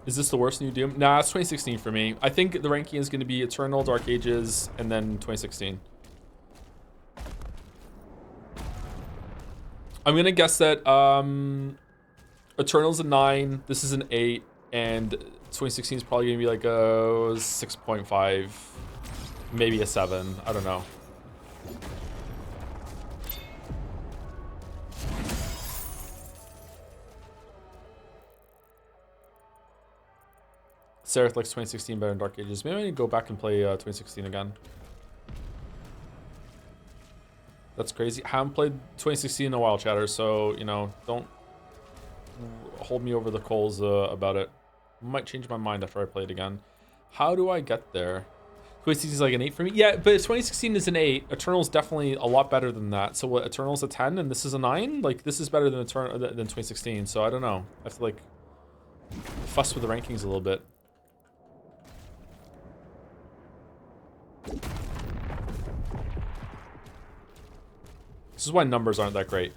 Is this the worst new Doom? Nah, it's 2016 for me. I think the ranking is going to be Eternal, Dark Ages, and then 2016. I'm going to guess that Eternal's a 9, this is an 8, and 2016 is probably going to be like a 6.5, maybe a 7. I don't know. Seraph likes 2016 better than Dark Ages. Maybe I need to go back and play 2016 again. That's crazy. I haven't played 2016 in a while, chatter, so, you know, don't hold me over the coals about it. Might change my mind after I play it again. How do I get there? 2016 is like an 8 for me? Yeah, but 2016 is an 8. Eternal's definitely a lot better than that. So what, Eternal's a 10 and this is a 9? Like, this is better than 2016, so I don't know. I have to, like, fuss with the rankings a little bit. This is why numbers aren't that great.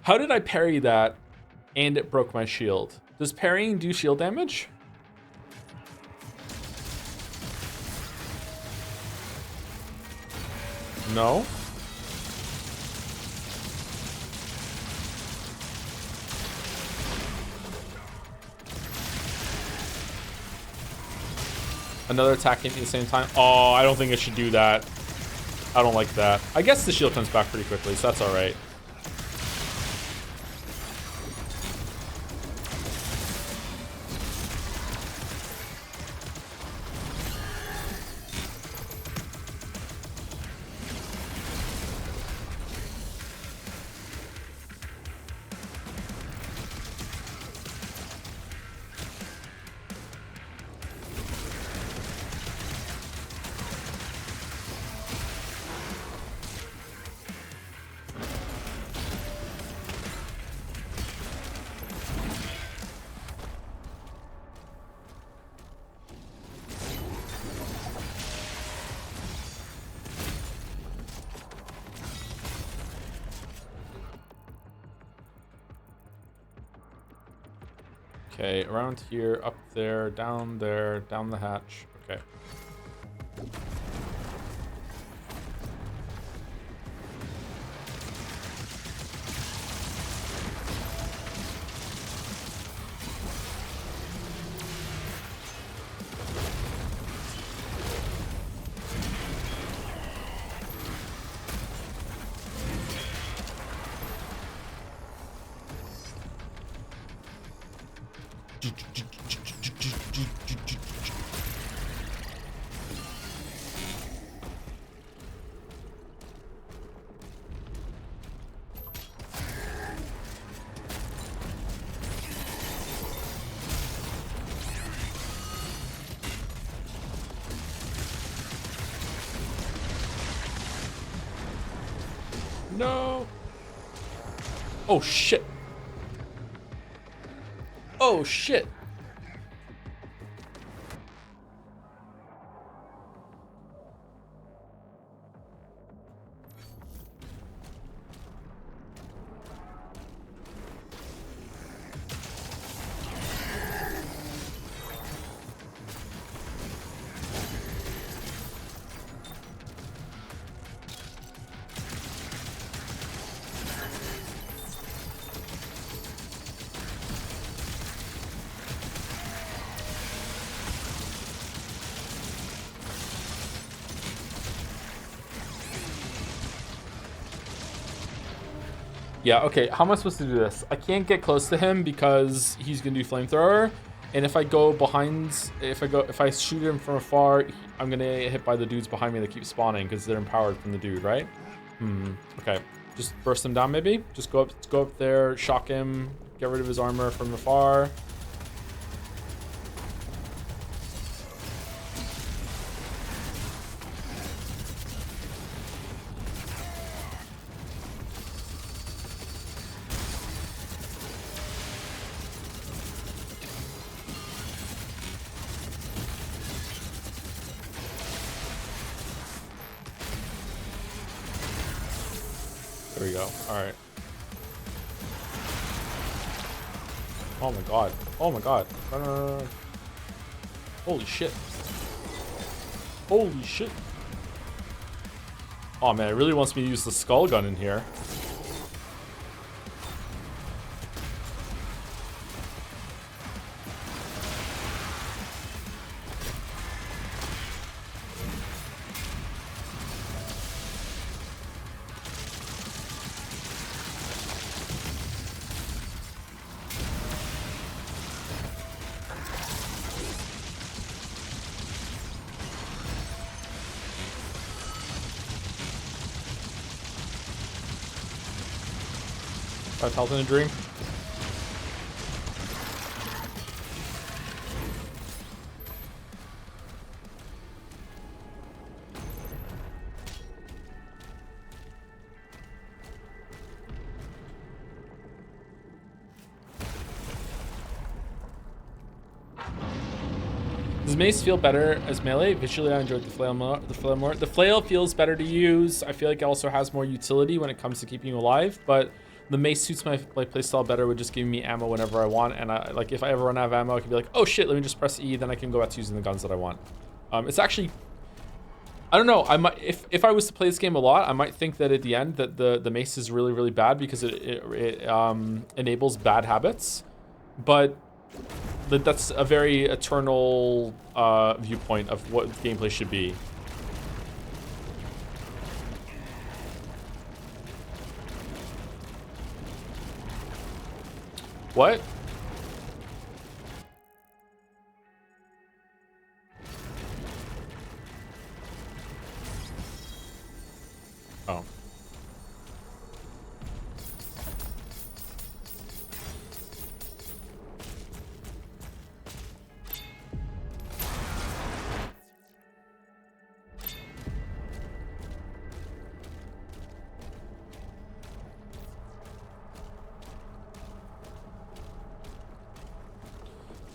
How did I parry that and it broke my shield? Does parrying do shield damage? No? Another attack hit me at the same time. Oh, I don't think it should do that. I don't like that. I guess the shield comes back pretty quickly, so that's all right. Okay, around here, up there, down the hatch. Okay. No. Oh shit. Oh shit. Yeah, okay, how am I supposed to do this? I can't get close to him because he's gonna do flamethrower. And if I go behind, if I shoot him from afar, I'm gonna get hit by the dudes behind me that keep spawning because they're empowered from the dude, right? Okay. Just burst him down maybe? Just go up there, shock him, get rid of his armor from afar. There we go. Alright. Oh my god. Oh my god. Run, run, run, run. Holy shit. Holy shit. Oh man, it really wants me to use the skull gun in here. Five health in a drink. Does mace feel better as melee? Visually, I enjoyed the flail more. The flail feels better to use. I feel like it also has more utility when it comes to keeping you alive, but the mace suits my playstyle better with just giving me ammo whenever I want. And I like if I ever run out of ammo, I can be like, oh shit, let me just press E, then I can go back to using the guns that I want. It's actually, I don't know. I might if I was to play this game a lot, I might think that at the end that the mace is really really bad because it enables bad habits, but that's a very eternal viewpoint of what gameplay should be. What? Oh.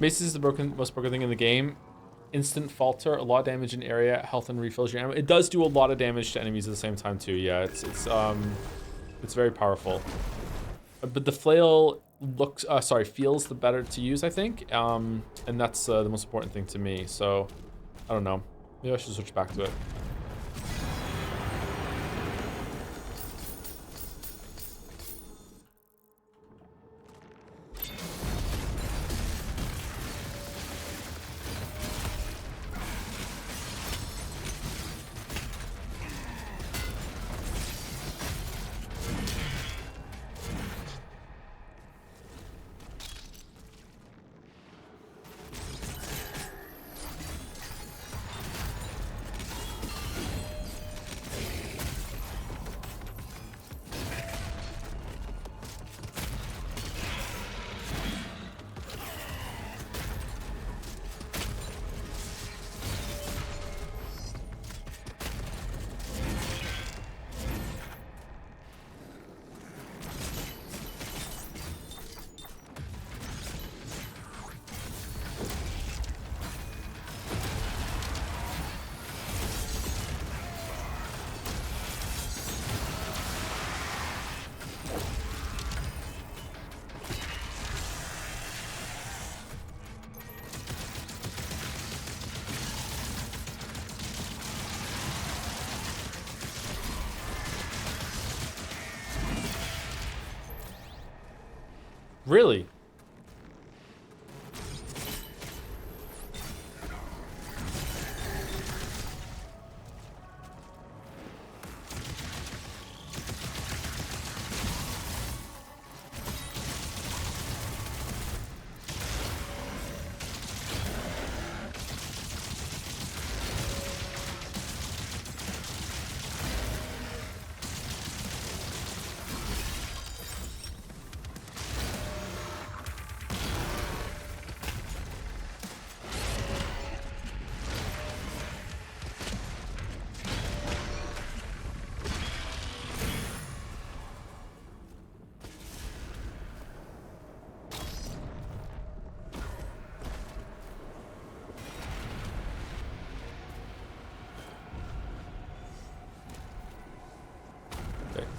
Mace is the most broken thing in the game. Instant falter, a lot of damage in area, health and refills your ammo. It does do a lot of damage to enemies at the same time too. Yeah, it's very powerful. But the flail feels the better to use, I think. And that's the most important thing to me. So I don't know. Maybe I should switch back to it. Really?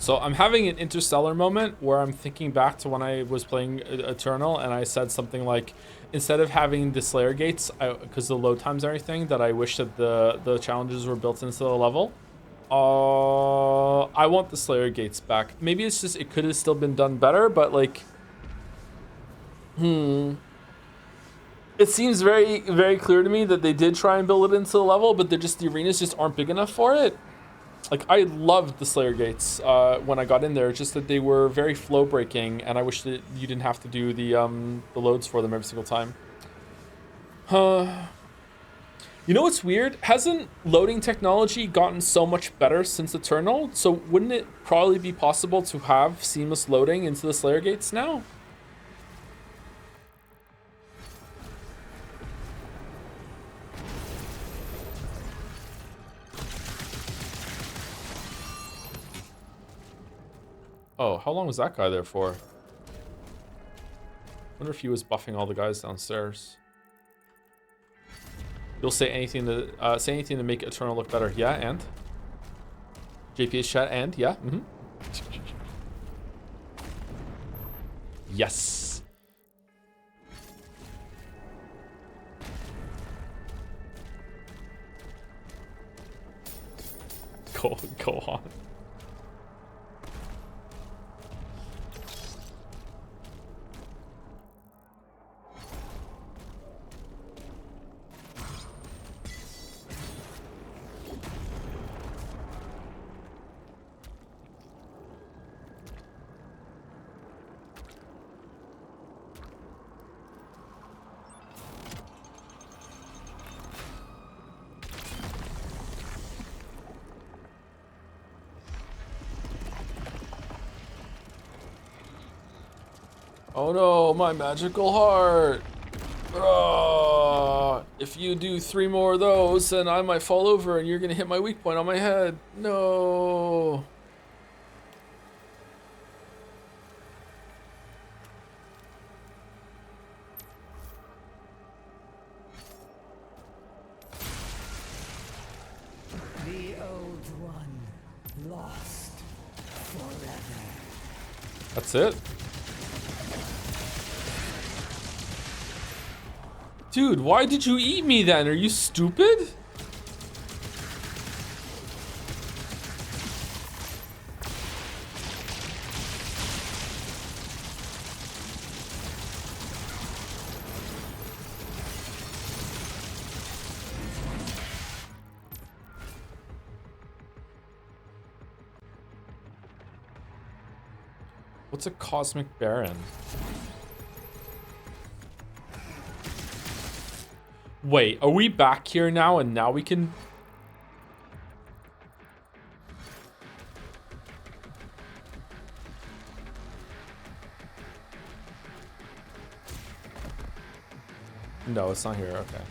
So I'm having an interstellar moment where I'm thinking back to when I was playing Eternal, and I said something like, instead of having the Slayer gates, because the load times and everything, that I wish that the challenges were built into the level. I want the Slayer gates back. Maybe it's just, it could have still been done better, but like, it seems very, very clear to me that they did try and build it into the level, but the arenas just aren't big enough for it. Like, I loved the Slayer gates when I got in there. It's just that they were very flow breaking, and I wish that you didn't have to do the loads for them every single time. You know what's weird? Hasn't loading technology gotten so much better since Eternal? So wouldn't it probably be possible to have seamless loading into the Slayer gates now? Oh, how long was that guy there for? Wonder if he was buffing all the guys downstairs. You'll say anything to make Eternal look better. Yeah, and? JP's chat, and? Yeah? Mm-hmm. Yes. Go on. Oh no, my magical heart. If you do 3 more of those, then I might fall over and you're gonna hit my weak point on my head. No. The old one, lost forever. That's it? Dude, why did you eat me then? Are you stupid? What's a cosmic baron? Wait, are we back here now and now we can... No, it's not here, okay.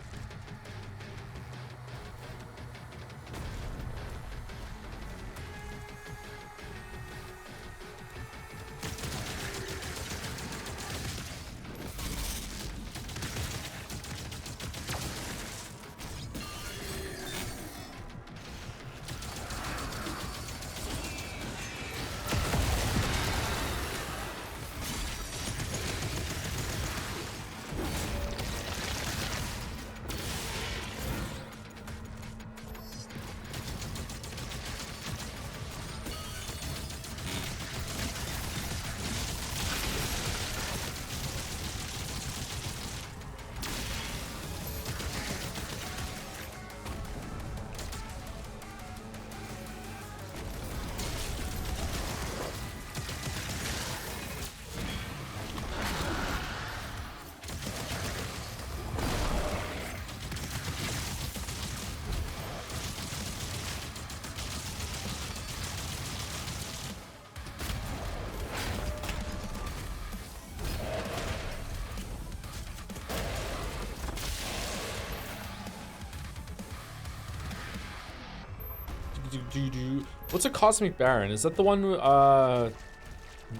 What's a cosmic baron? Is that the one that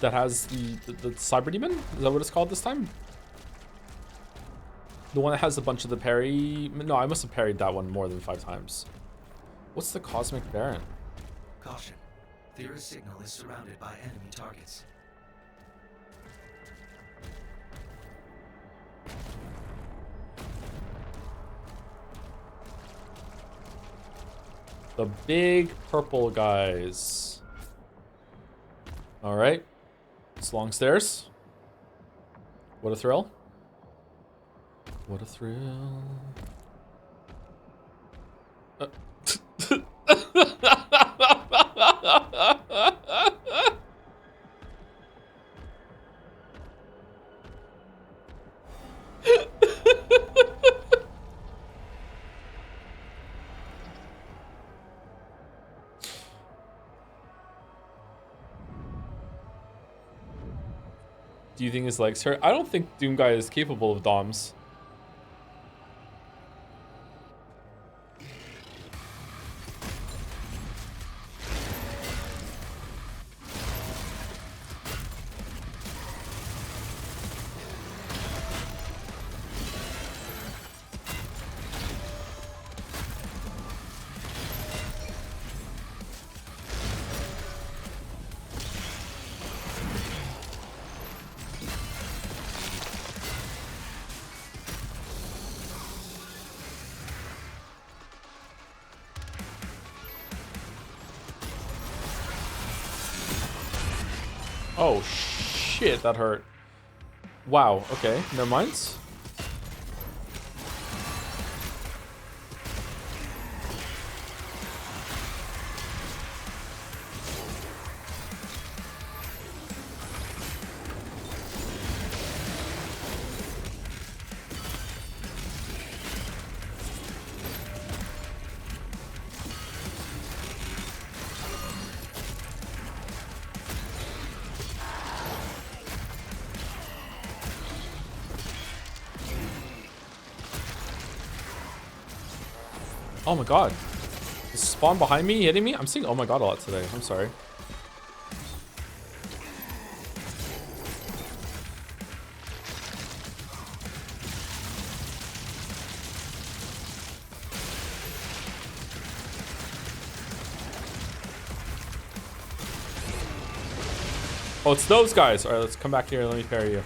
has the cyber demon? Is that what it's called this time? The one that has a bunch of the parry? No, I must have parried that one more than 5 times. What's the cosmic baron? Caution. Thera's signal is surrounded by enemy targets. The big purple guys. All right. It's long stairs. What a thrill. What a thrill. Do you think his legs hurt? I don't think Doomguy is capable of DOMs. Oh shit, that hurt. Wow, okay, never mind. Oh my god. Is spawn behind me hitting me? I'm seeing oh my god a lot today. I'm sorry. Oh, it's those guys. All right, let's come back here and let me parry you.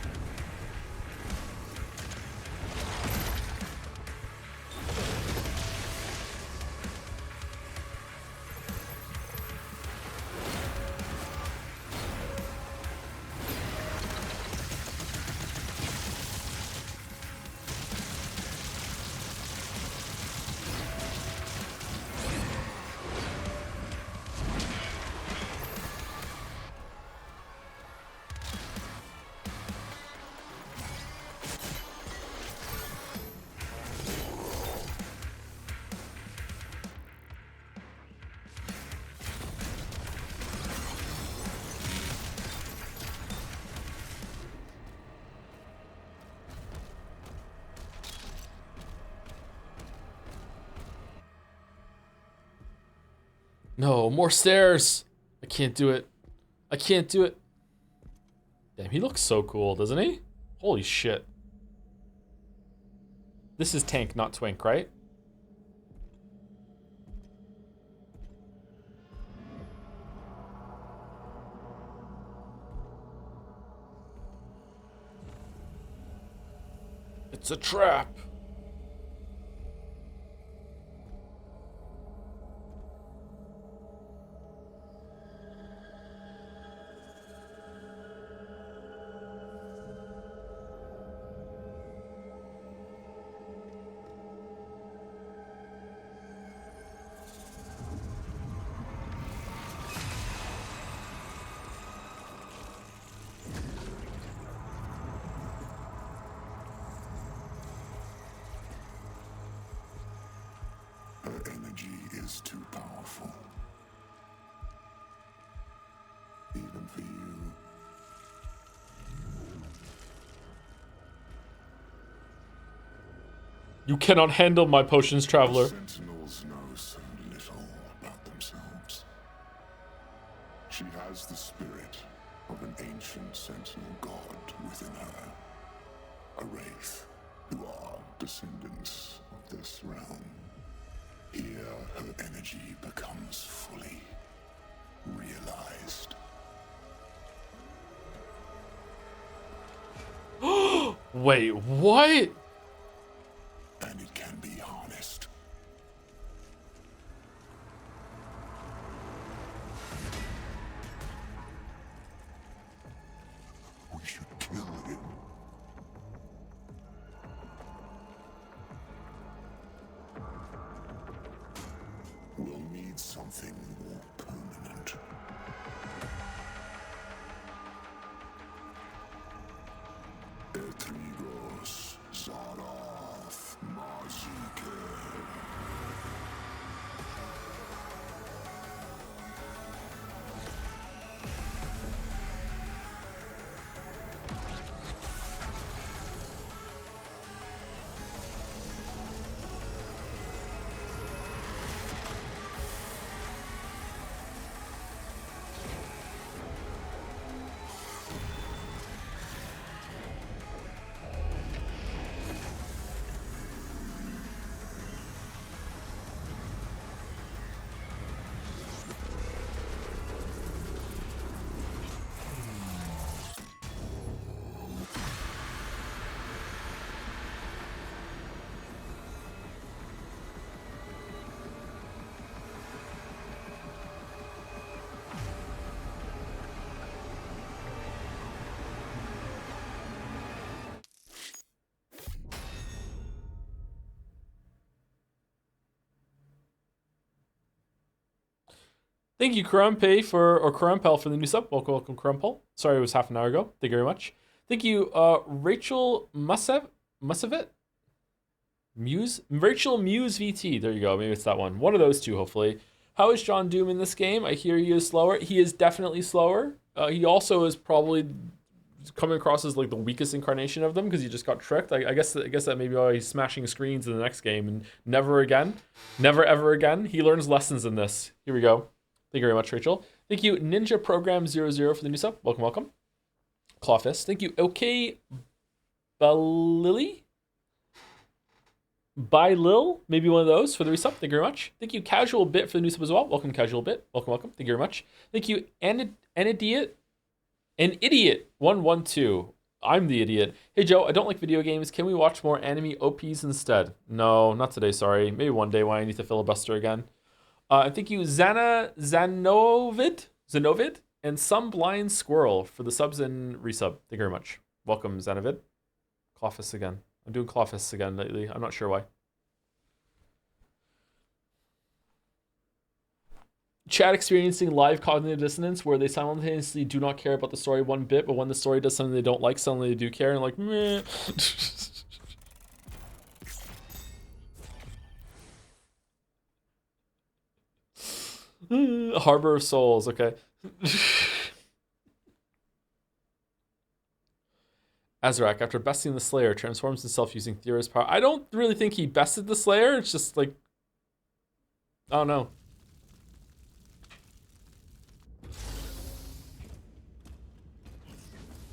No, more stairs. I can't do it. I can't do it. Damn, he looks so cool, doesn't he? Holy shit. This is tank, not twink, right? It's a trap. Her energy is too powerful. Even for you. You cannot handle my potions, traveler. Sentinels know so little about themselves. She has the spirit of an ancient sentinel god within her. A wraith who are descendants of this realm. Here, her energy becomes fully realized. Wait, what? And it can be harnessed. We should kill him. We'll need something more permanent. Etrigos, Zaraf, Mazike. Thank you, Krumpel, for the new sub. Welcome, Krumpel. Sorry, it was half an hour ago. Thank you very much. Thank you, Rachel Musavet? Rachel Muse VT. There you go. Maybe it's that one. One of those two, hopefully. How is John Doom in this game? I hear he is slower. He is definitely slower. He also is probably coming across as like the weakest incarnation of them because he just got tricked. I guess that maybe why he's smashing screens in the next game and never ever again. He learns lessons in this. Here we go. Thank you very much, Rachel. Thank you, Ninja Program 00 for the new sub. Welcome. Clawfist. Thank you, OK Balili. Lil, maybe one of those for the resub. Thank you very much. Thank you, Casual Bit, for the new sub as well. Welcome, Casual Bit. Welcome. Thank you very much. Thank you, An Idiot 112. I'm the idiot. Hey Joe, I don't like video games. Can we watch more anime OPs instead? No, not today. Sorry. Maybe one day when I need to filibuster again. Thank you, Zanovid, and Some Blind Squirrel for the subs and resub. Thank you very much. Welcome, Zanovid. Clawfist again. I'm doing Clawfists again lately. I'm not sure why. Chat experiencing live cognitive dissonance where they simultaneously do not care about the story one bit, but when the story does something they don't like, suddenly they do care and like, meh. Harbor of Souls, okay. Azarak, after besting the Slayer, transforms himself using Thera's power. I don't really think he bested the Slayer. It's just like, I don't know.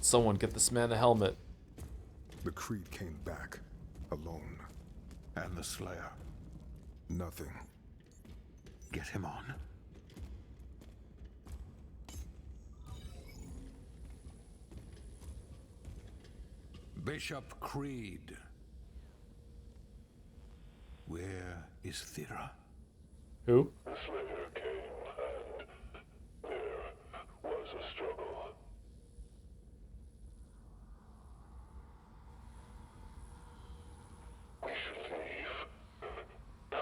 Someone get this man a helmet. The Creed came back, alone. And the Slayer. Nothing. Get him on. Bishop Creed. Where is Thera? Who? The Slayer came, and there was a struggle. We should leave now.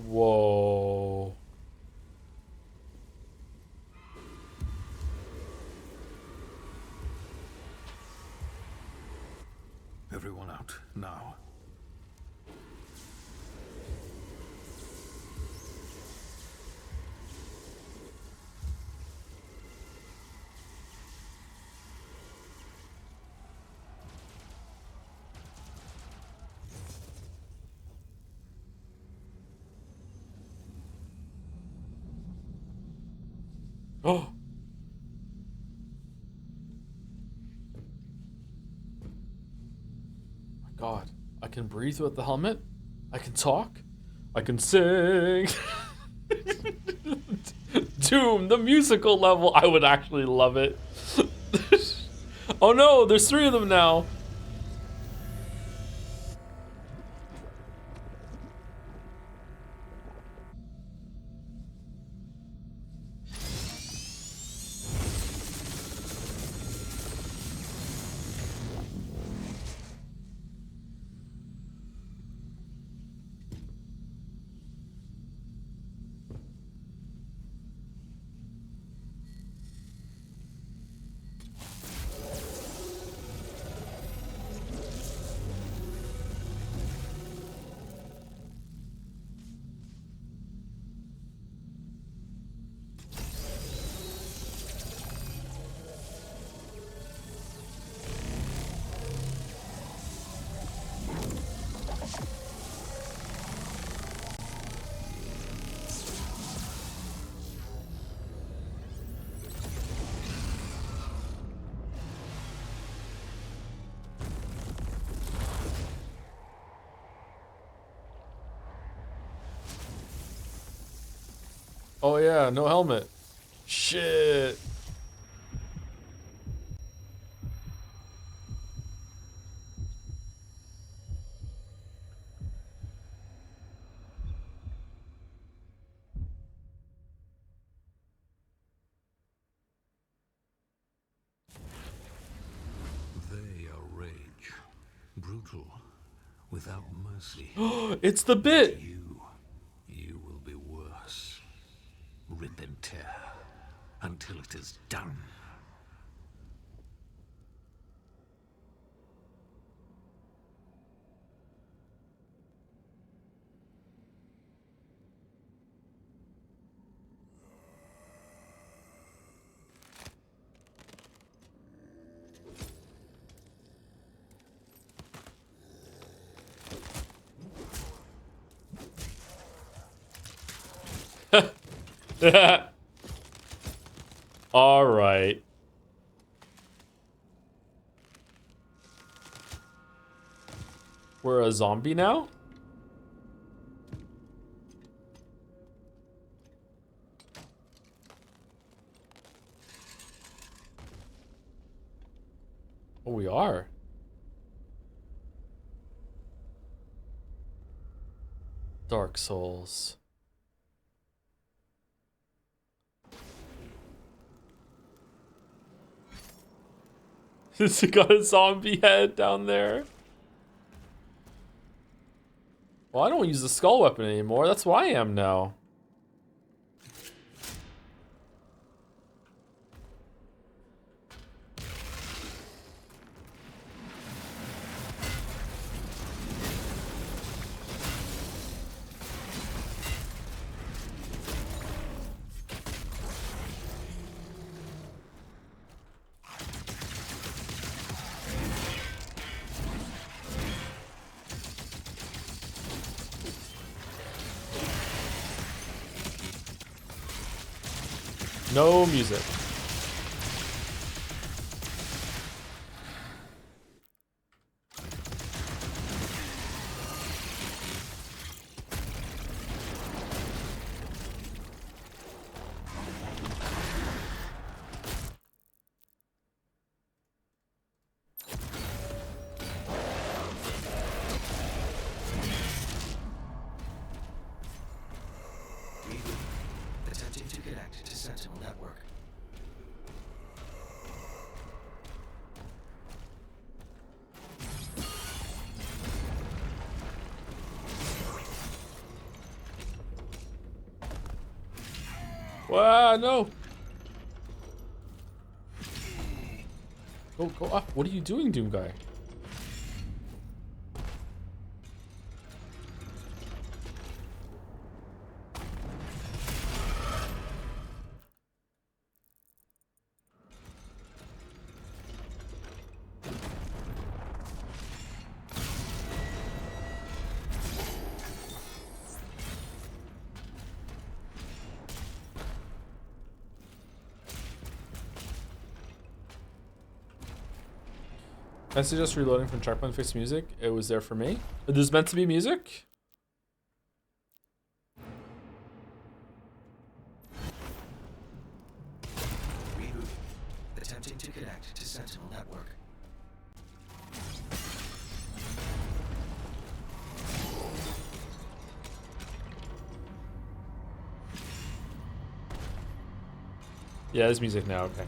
Whoa. Everyone out, now. Oh, my God. I can breathe with the helmet. I can talk. I can sing. Doom, the musical level. I would actually love it. Oh no, there's 3 of them now. Oh yeah, no helmet. Shit. They are rage, brutal, without mercy. It's the bit. You will be worse. Rip and tear until it is done. All right. We're a zombie now? Oh, we are. Dark Souls. He got a zombie head down there. Well, I don't use the skull weapon anymore. That's who I am now. No music. Ry'uul, attempting to connect to Sentinel Network. Wow, no. Go up. What are you doing, Doom Guy? I suggest reloading from checkpoint fixed music. It was there for me. There's meant to be music? Rebooting. Attempting to connect to Sentinel network. Yeah, there's music now, okay.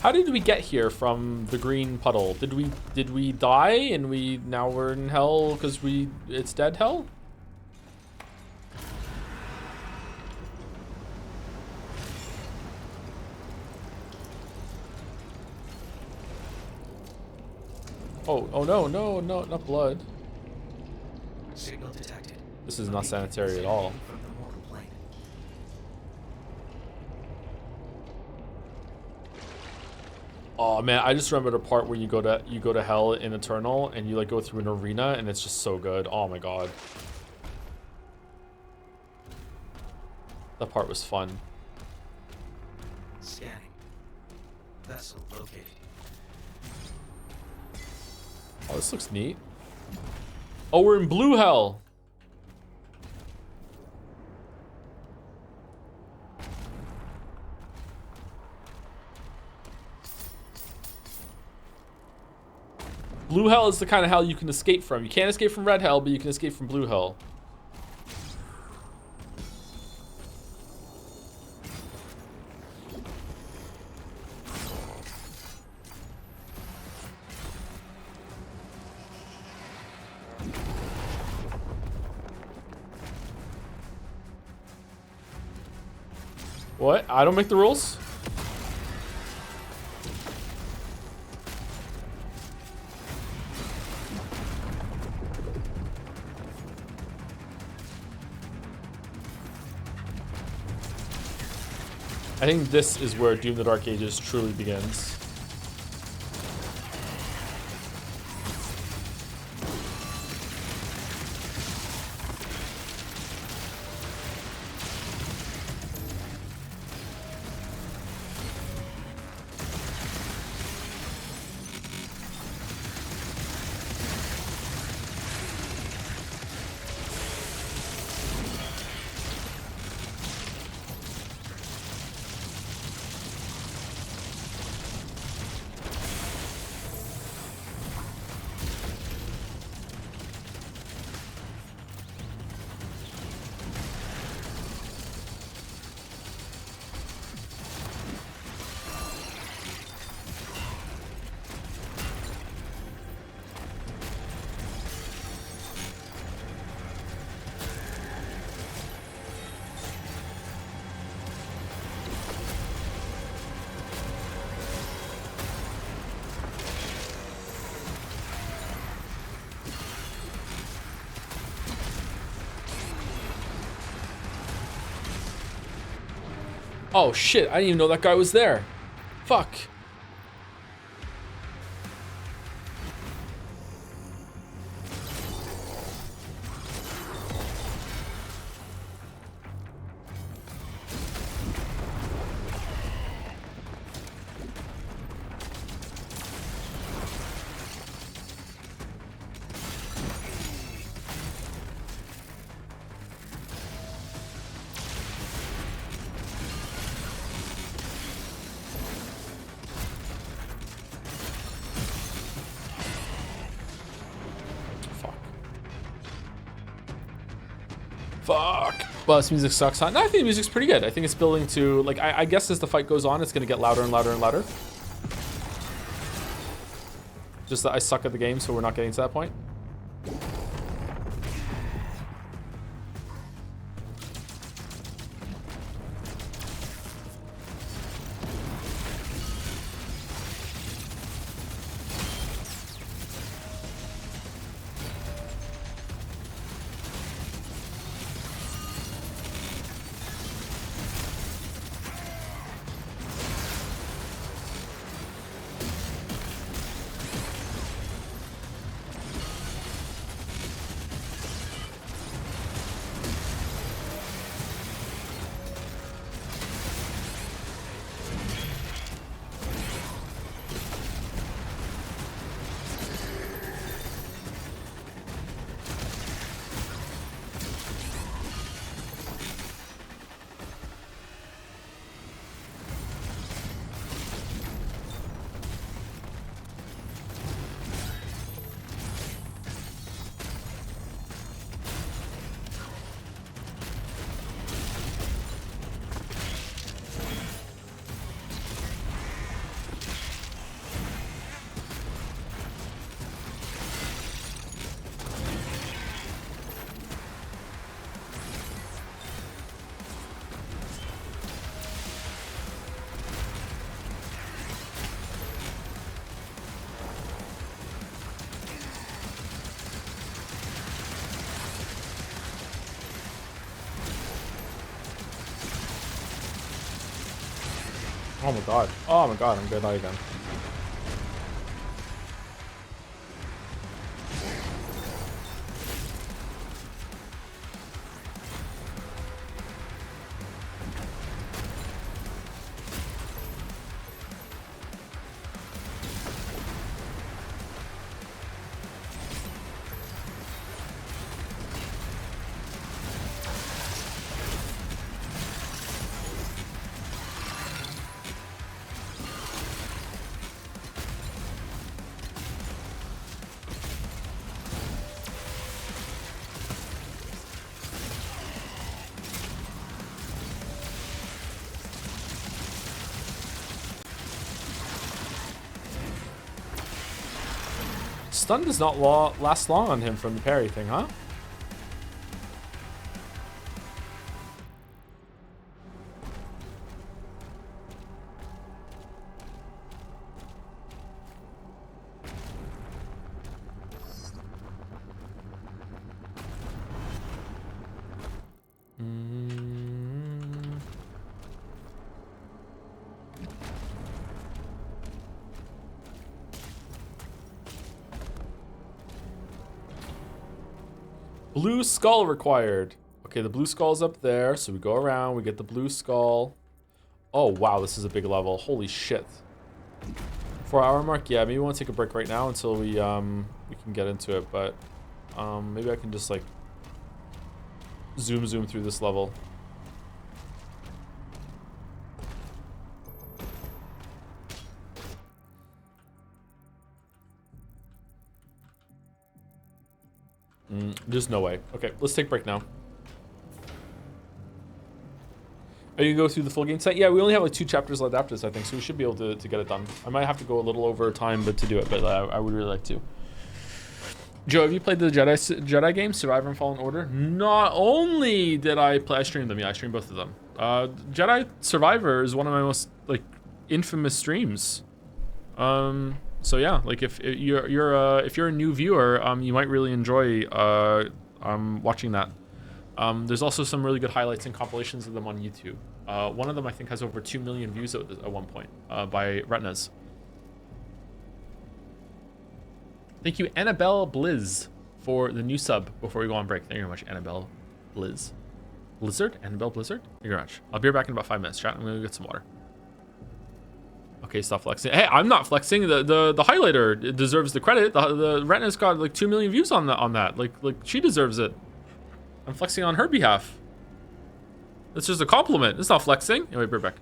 How did we get here from the green puddle? Did we die and now we're in hell because it's dead hell? Oh no, not blood. Signal detected. This is not sanitary at all. From the mortal plane. Oh man, I just remembered a part where you go to hell in Eternal and you like go through an arena and it's just so good. Oh my god. That part was fun. Scanning. Vessel located. Oh, this looks neat. Oh, we're in blue hell. Blue hell is the kind of hell you can escape from. You can't escape from red hell, but you can escape from blue hell. What? I don't make the rules? I think this is where Doom the Dark Ages truly begins. Oh shit, I didn't even know that guy was there. Fuck. Fuck. Well, this music sucks, huh? No, I think the music's pretty good. I think it's building to, like, I guess as the fight goes on, it's gonna get louder and louder and louder. Just that I suck at the game, so we're not getting to that point. Oh my god. Oh my god, I'm gonna die again. Stun does not last long on him from the parry thing, huh? Blue skull required. Okay, the blue skull's up there, so we go around, we get the blue skull. Oh wow, this is a big level. Holy shit. 4-hour mark? Yeah, maybe we want to take a break right now until we can get into it, but maybe I can just like zoom through this level. There's no way. Okay, let's take a break now. Are you gonna go through the full game set? Yeah, we only have like 2 chapters left after this, I think, so we should be able to get it done. I might have to go a little over time but to do it, but I would really like to. Joe, have you played the Jedi game, Survivor and Fallen Order? Not only did I streamed them. Yeah, I streamed both of them. Jedi Survivor is one of my most like infamous streams. So yeah, like if you're a new viewer, you might really enjoy watching that. There's also some really good highlights and compilations of them on YouTube. One of them I think has over 2 million views at one point by Retinas. Thank you, Annabelle Blizz, for the new sub before we go on break. Thank you very much, Annabelle Blizz. Blizzard? Annabelle Blizzard? Thank you very much. I'll be right back in about 5 minutes, chat. I'm gonna go get some water. Okay, stop flexing. Hey, I'm not flexing. The highlighter deserves the credit. The Retina's got like 2 million views on that. Like she deserves it. I'm flexing on her behalf. That's just a compliment. It's not flexing. Anyway, be right back.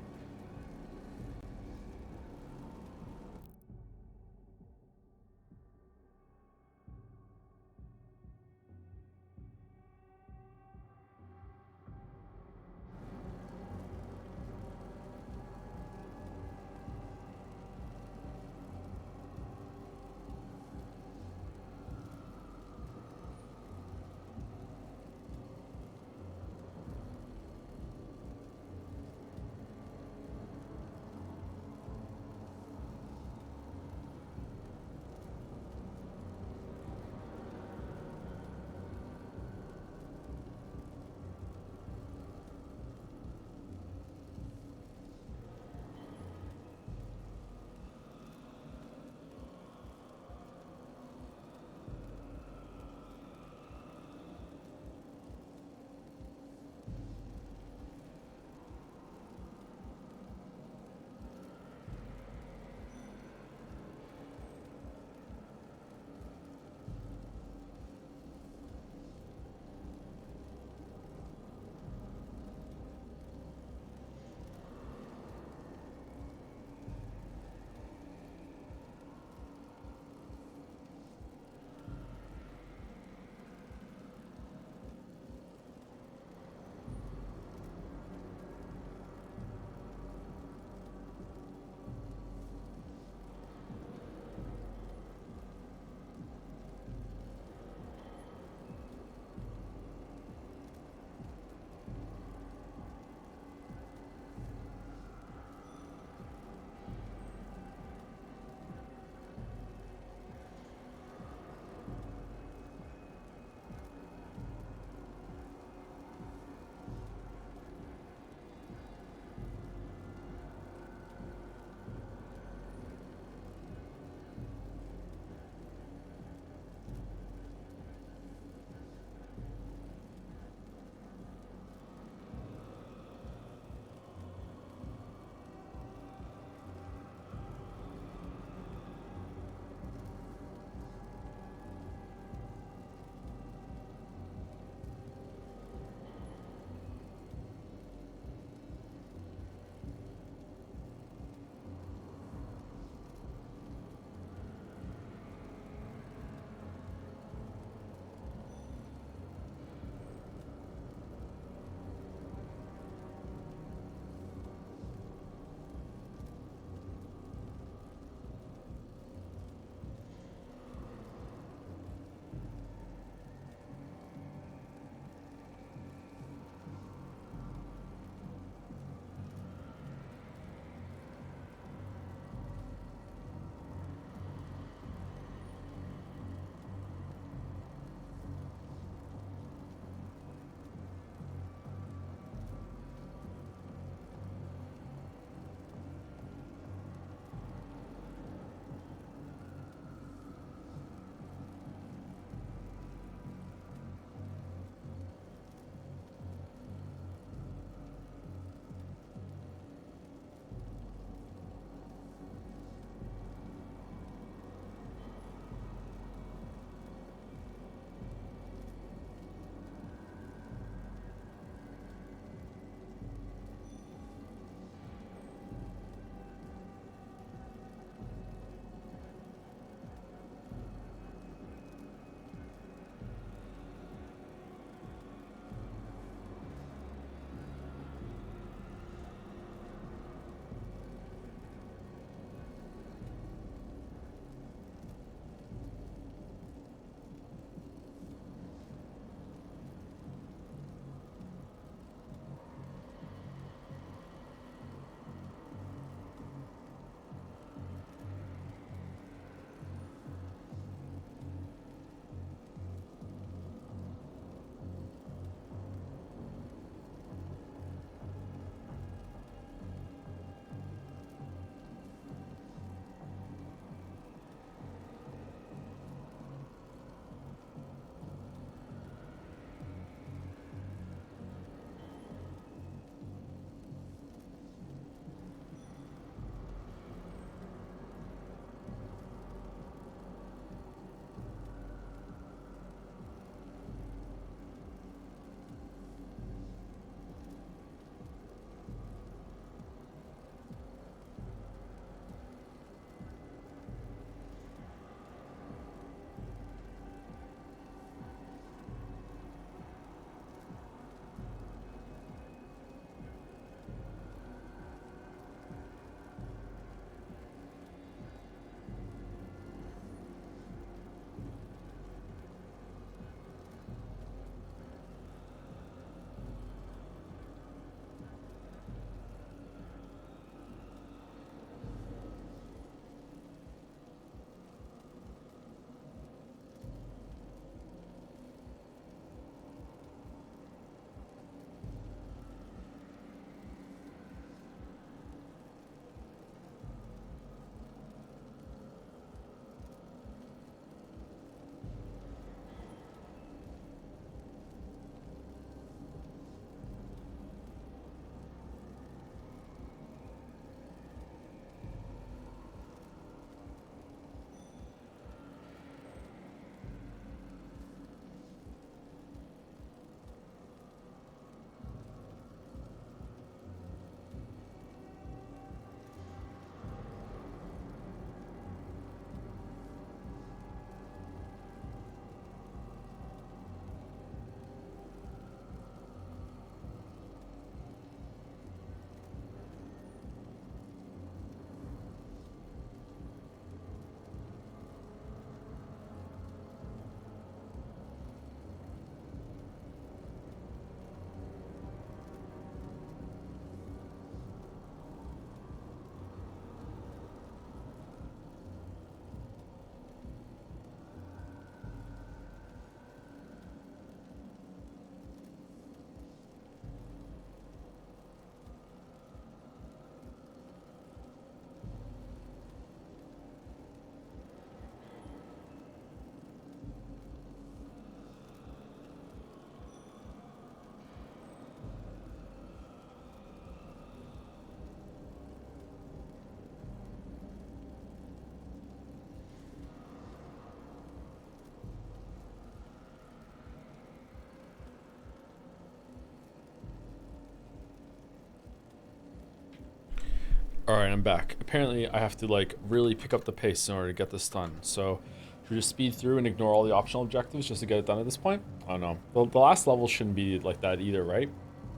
All right, I'm back. Apparently, I have to like really pick up the pace in order to get this done. So, should we just speed through and ignore all the optional objectives just to get it done at this point? I don't know. The last level shouldn't be like that either, right?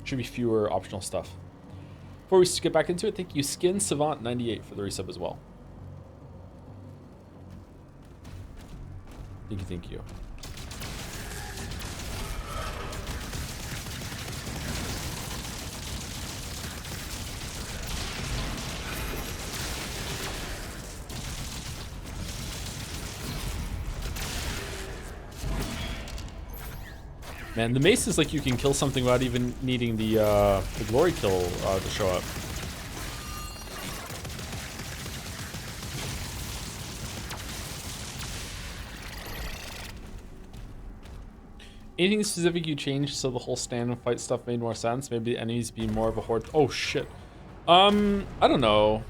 Should be fewer optional stuff. Before we get back into it, thank you, Skin Savant 98 for the resub as well. Thank you, thank you. Man, the mace is like you can kill something without even needing the glory kill to show up. Anything specific you changed so the whole stand and fight stuff made more sense? Maybe the enemies be more of a horde. Oh shit. I don't know.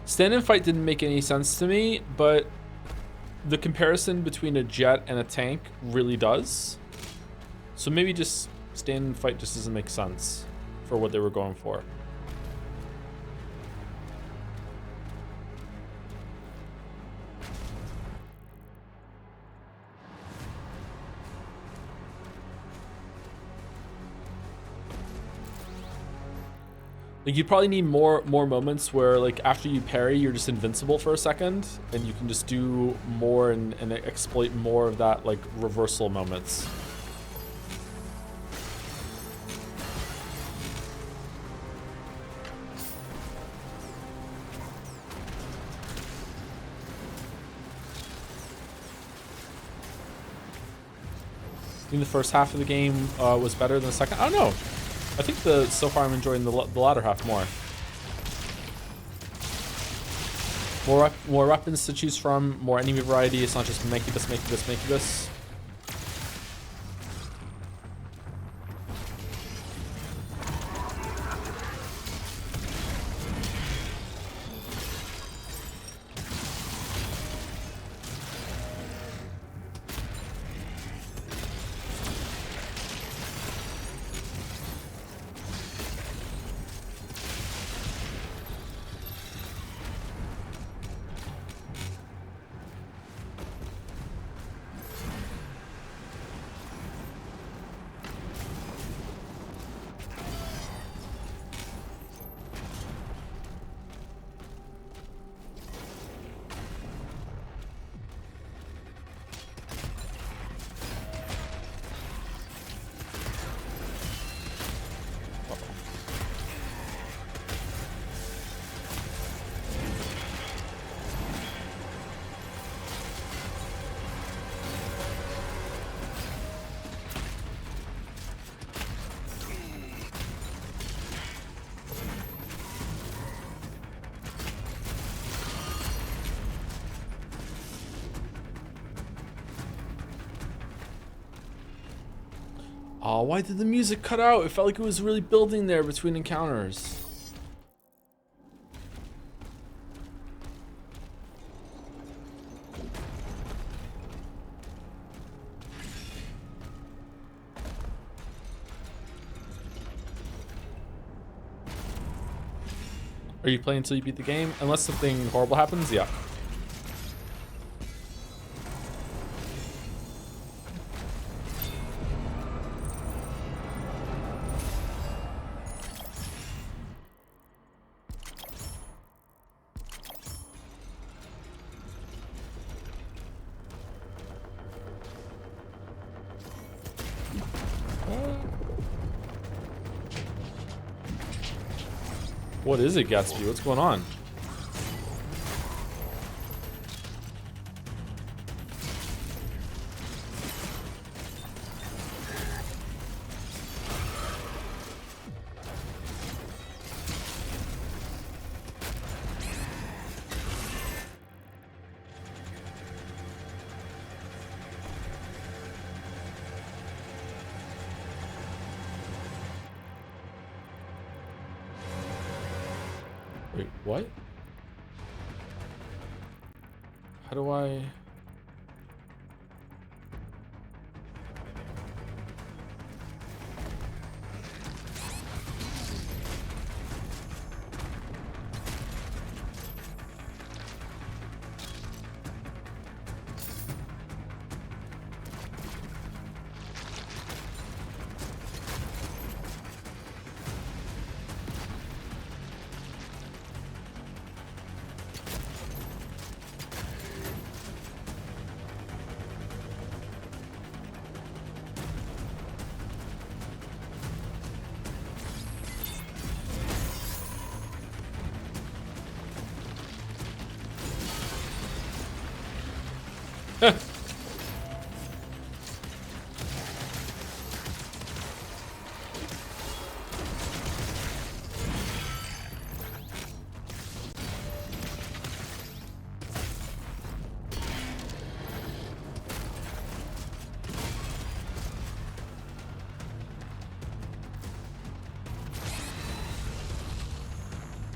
Stand and fight didn't make any sense to me, but the comparison between a jet and a tank really does. So maybe just stand and fight just doesn't make sense for what they were going for. Like you probably need more moments where like after you parry, you're just invincible for a second and you can just do more and exploit more of that like reversal moments. I think the first half of the game was better than the second. I don't know. I think so far I'm enjoying the latter half more. More weapons to choose from, more enemy variety. It's not just makey-bus, makey-bus, makey-bus. Oh, why did the music cut out? It felt like it was really building there between encounters. Are you playing until you beat the game? Unless something horrible happens, yeah. What is it, Gatsby? What's going on? Wait, what? How do I...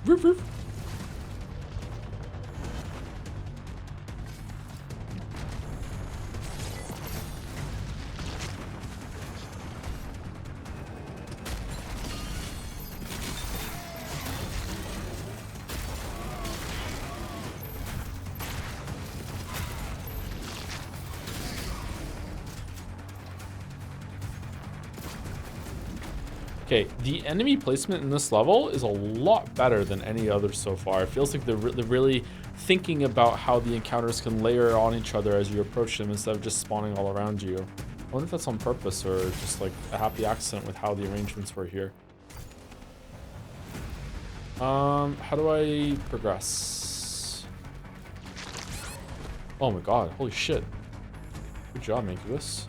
Roof, roof. Okay, the enemy placement in this level is a lot better than any other so far. It feels like they're really thinking about how the encounters can layer on each other as you approach them instead of just spawning all around you. I wonder if that's on purpose or just like a happy accident with how the arrangements were here. How do I progress? Oh my god, holy shit. Good job, Manculus.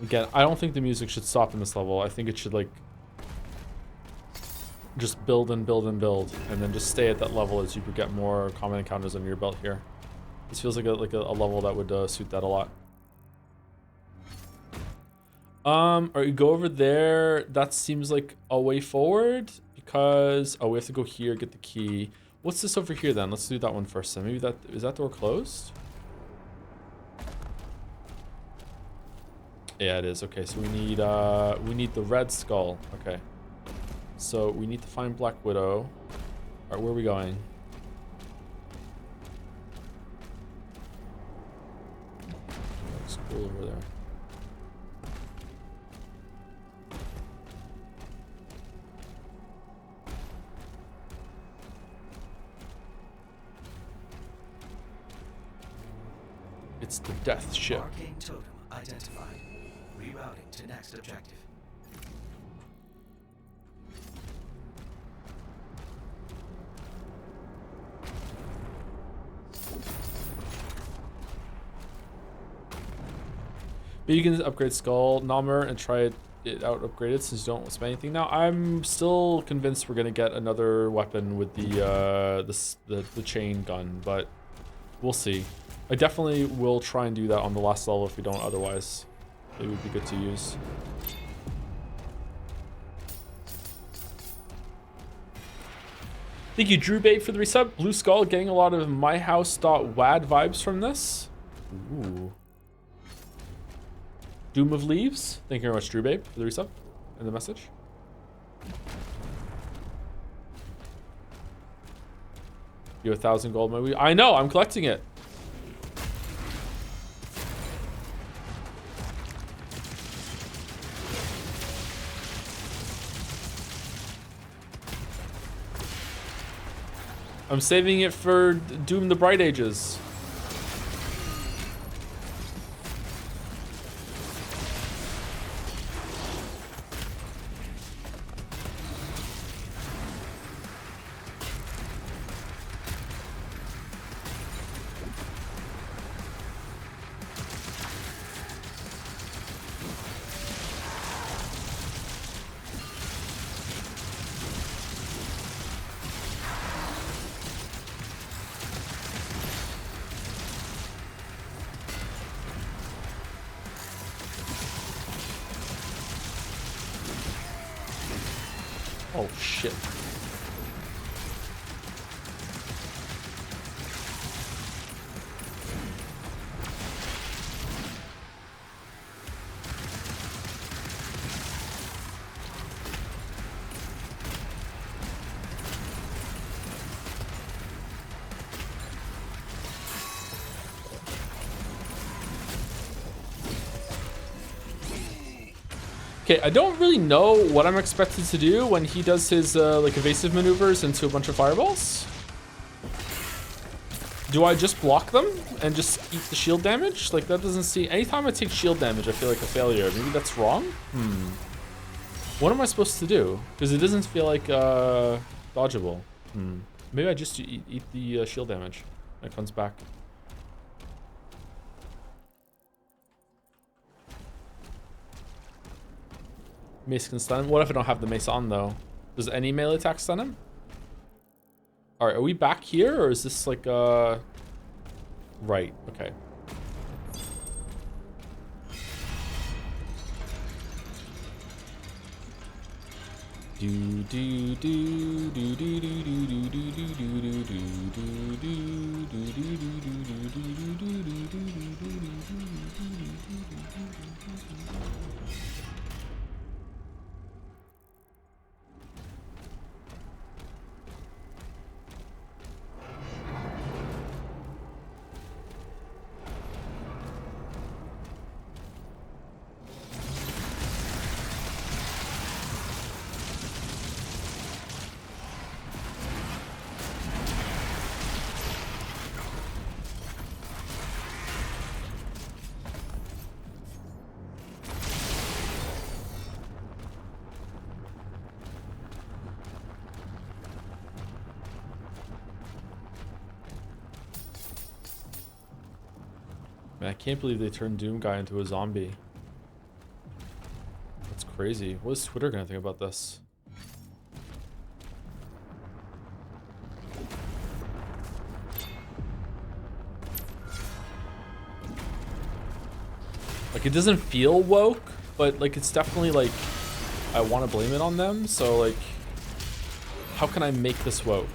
Again, I don't think the music should stop in this level. I think it should, like, just build and build and build, and then just stay at that level as you get more common encounters under your belt here. This feels like a level that would suit that a lot. Or you go over there. That seems like a way forward because we have to go here, get the key. What's this over here then? Let's do that one first. Then maybe that is that door closed? Yeah, it is. Okay, so we need the red skull. Okay. So we need to find Black Widow. All right, where are we going? Looks cool over there. It's the death ship. Arcane totem identified. Rerouting to next objective. But you can upgrade Skull Nomer and try it out upgraded since you don't spend anything. Now I'm still convinced we're gonna get another weapon with the chain gun, but we'll see. I definitely will try and do that on the last level if we don't otherwise. It would be good to use. Thank you, Drewbait, for the resub. Blue Skull, getting a lot of myhouse.wad vibes from this. Ooh. Doom of Leaves. Thank you very much, Drewbait, for the resub and the message. You have 1,000 gold, maybe? I know, I'm collecting it. I'm saving it for Doom the Bright Ages. Oh shit. Okay, I don't really know what I'm expected to do when he does his like evasive maneuvers into a bunch of fireballs. Do I just block them and just eat the shield damage? Like that doesn't seem, anytime I take shield damage, I feel like a failure. Maybe that's wrong? What am I supposed to do? Because it doesn't feel like dodgeable. Maybe I just eat the shield damage. It comes back. Mace can stun him. What if I don't have the mace on though? Does any melee attack stun him? Alright, are we back here or is this like right, okay. Do do do do do do do do do do do do Man, I can't believe they turned Doom Guy into a zombie. That's crazy. What is Twitter gonna think about this? Like, it doesn't feel woke, but like it's definitely like I want to blame it on them. So like, how can I make this woke?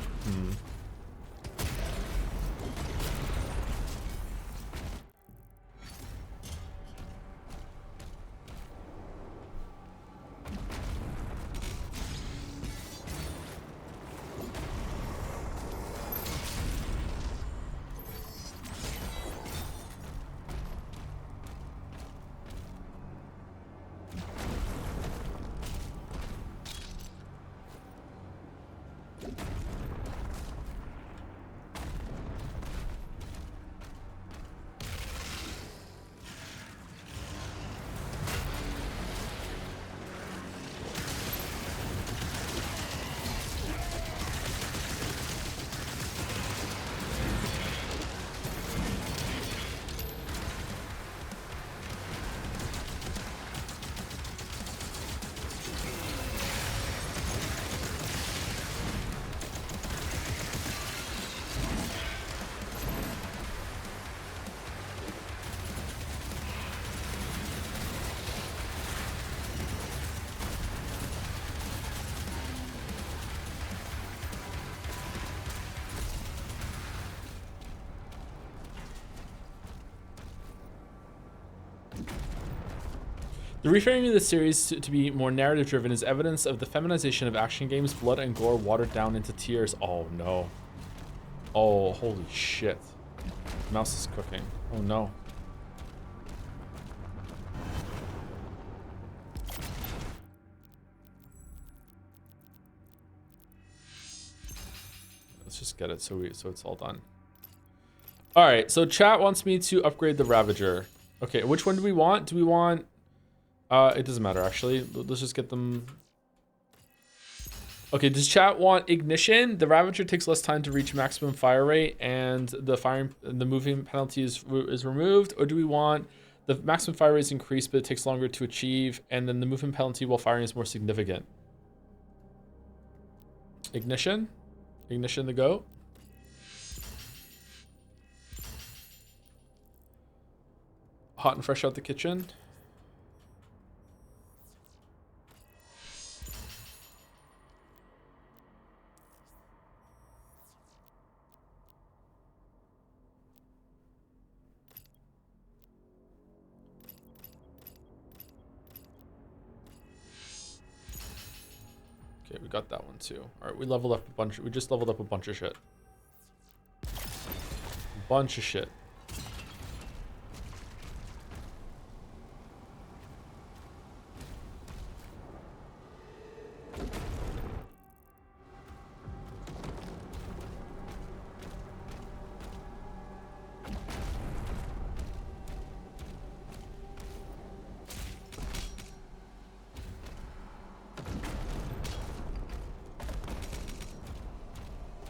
The reframing of the series to be more narrative driven is evidence of the feminization of action games, blood and gore watered down into tears. Oh no. Oh, holy shit. Mouse is cooking. Oh no. Let's just get it so it's all done. All right, so chat wants me to upgrade the Ravager. Okay, which one do we want? Do we want it doesn't matter actually. Let's just get them. Okay, does chat want ignition? The Ravager takes less time to reach maximum fire rate and the moving penalty is removed, or do we want the maximum fire rate is increased but it takes longer to achieve and then the movement penalty while firing is more significant? Ignition? Ignition the goat? Hot and fresh out the kitchen. Okay, we got that one too. All right, we leveled up a bunch. We just leveled up a bunch of shit. Bunch of shit.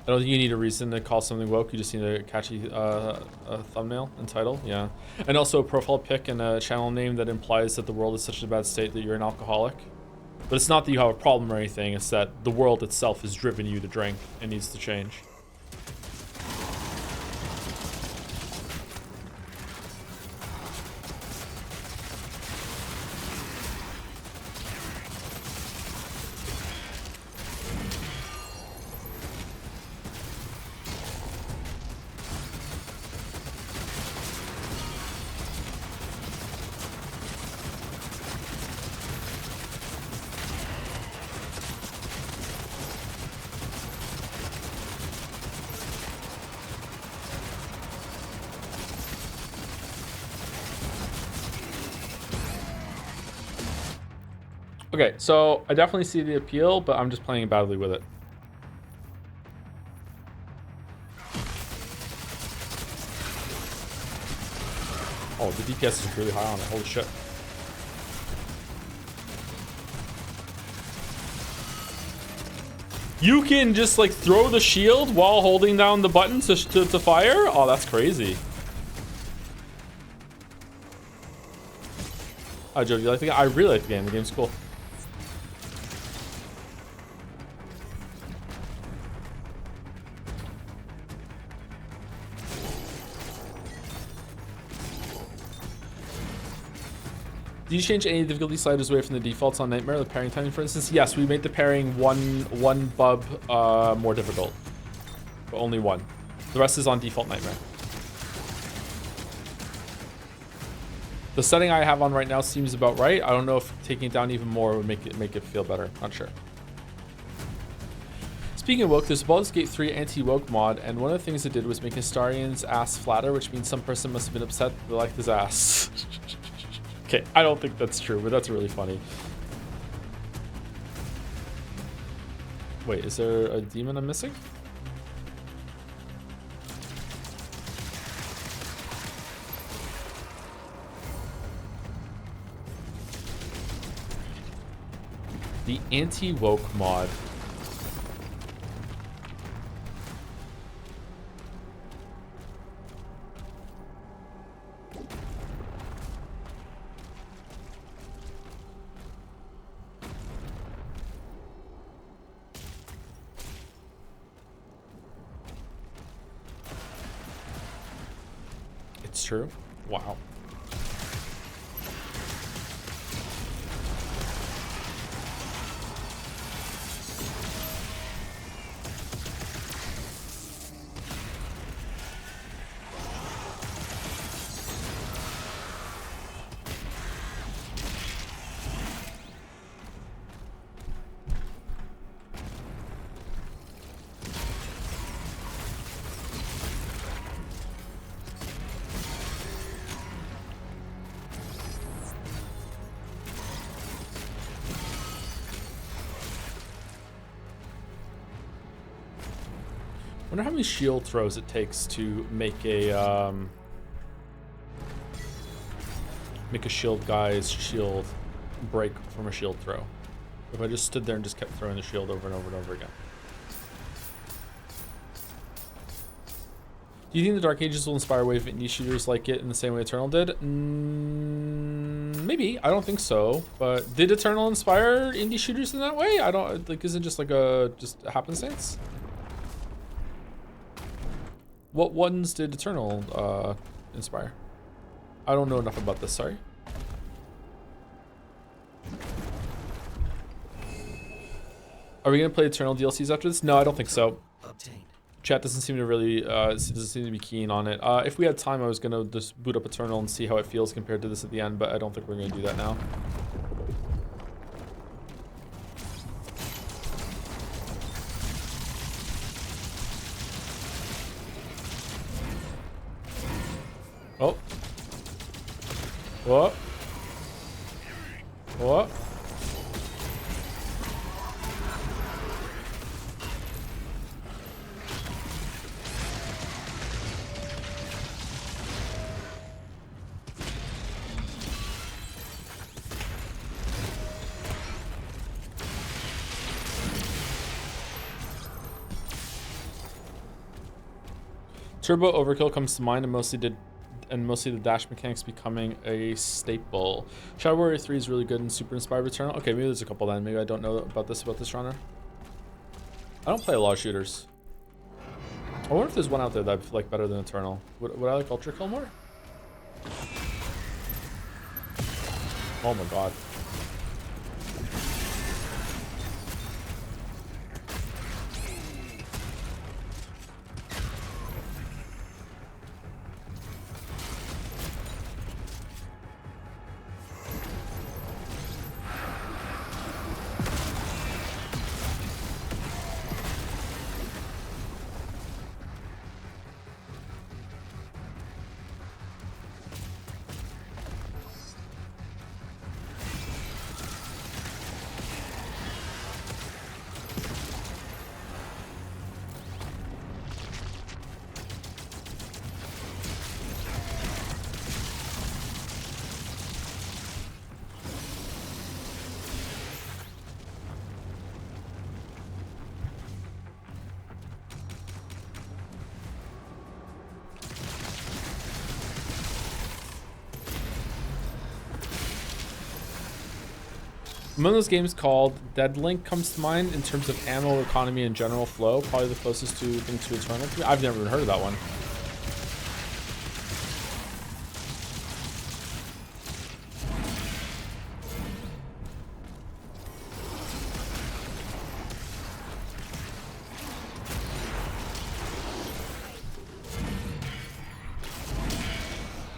I don't think you need a reason to call something woke. You just need a catchy thumbnail and title. Yeah. And also a profile pic and a channel name that implies that the world is such a bad state that you're an alcoholic. But it's not that you have a problem or anything. It's that the world itself has driven you to drink and needs to change. Okay, so I definitely see the appeal, but I'm just playing badly with it. Oh, the DPS is really high on it. Holy shit. You can just like throw the shield while holding down the button to fire? Oh, that's crazy. Oh, Joe, do you like the game? I really like the game. The game's cool. Do you change any difficulty sliders away from the defaults on Nightmare, the pairing timing, for instance? Yes, we made the pairing one bub more difficult, but only one. The rest is on default Nightmare. The setting I have on right now seems about right. I don't know if taking it down even more would make it feel better. Not sure. Speaking of woke, there's a Baldur's Gate 3 anti-woke mod, and one of the things it did was make Astarian's ass flatter, which means some person must have been upset that they liked his ass. Okay, I don't think that's true, but that's really funny. Wait, is there a demon I'm missing? The anti-woke mod. It's true. Wow. I wonder how many shield throws it takes to make a shield guy's shield break from a shield throw. If I just stood there and just kept throwing the shield over and over and over again. Do you think the Dark Ages will inspire wave indie shooters like it in the same way Eternal did? Maybe. I don't think so. But did Eternal inspire indie shooters in that way? I don't like. Is it just like a happenstance? What ones did Eternal inspire? I don't know enough about this, sorry. Are we gonna play Eternal DLCs after this? No, I don't think so. Chat doesn't seem to really, doesn't seem to be keen on it. If we had time, I was gonna just boot up Eternal and see how it feels compared to this at the end, but I don't think we're gonna do that now. Oh. What? What? Turbo Overkill comes to mind, and mostly the dash mechanics becoming a staple. Shadow Warrior 3 is really good and super inspired Returnal. Okay, maybe there's a couple then. Maybe I don't know about this genre. I don't play a lot of shooters. I wonder if there's one out there that I like better than Eternal. Would I like Ultra Kill more? Oh my god. One of those games called Dead Link comes to mind in terms of ammo economy and general flow. Probably the closest to thing to Eternal. I've never even heard of that one.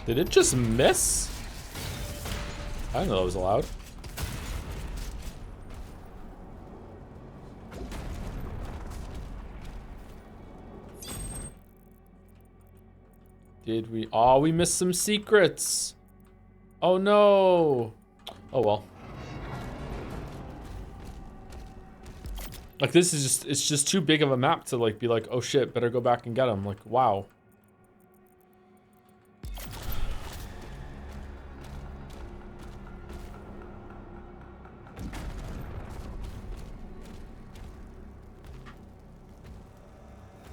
Did it just miss? I didn't know that was allowed. Did we? Oh, we missed some secrets. Oh no. Oh well. Like this is just, it's just too big of a map to like be like, oh shit, better go back and get them. Like, wow.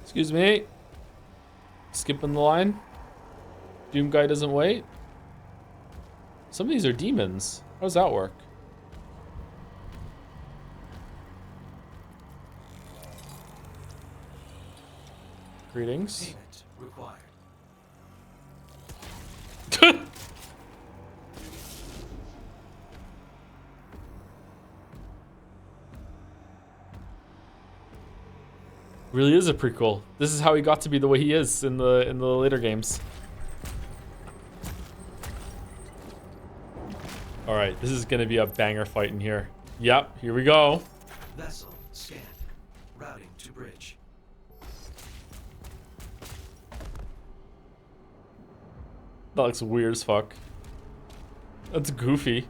Excuse me. Skipping the line. Doom guy doesn't wait. Some of these are demons. How does that work? Greetings. Payment required. Really is a prequel. This is how he got to be the way he is in the later games. All right, this is gonna be a banger fight in here. Yep, here we go. Vessel scanned. Routing to bridge. That looks weird as fuck. That's goofy.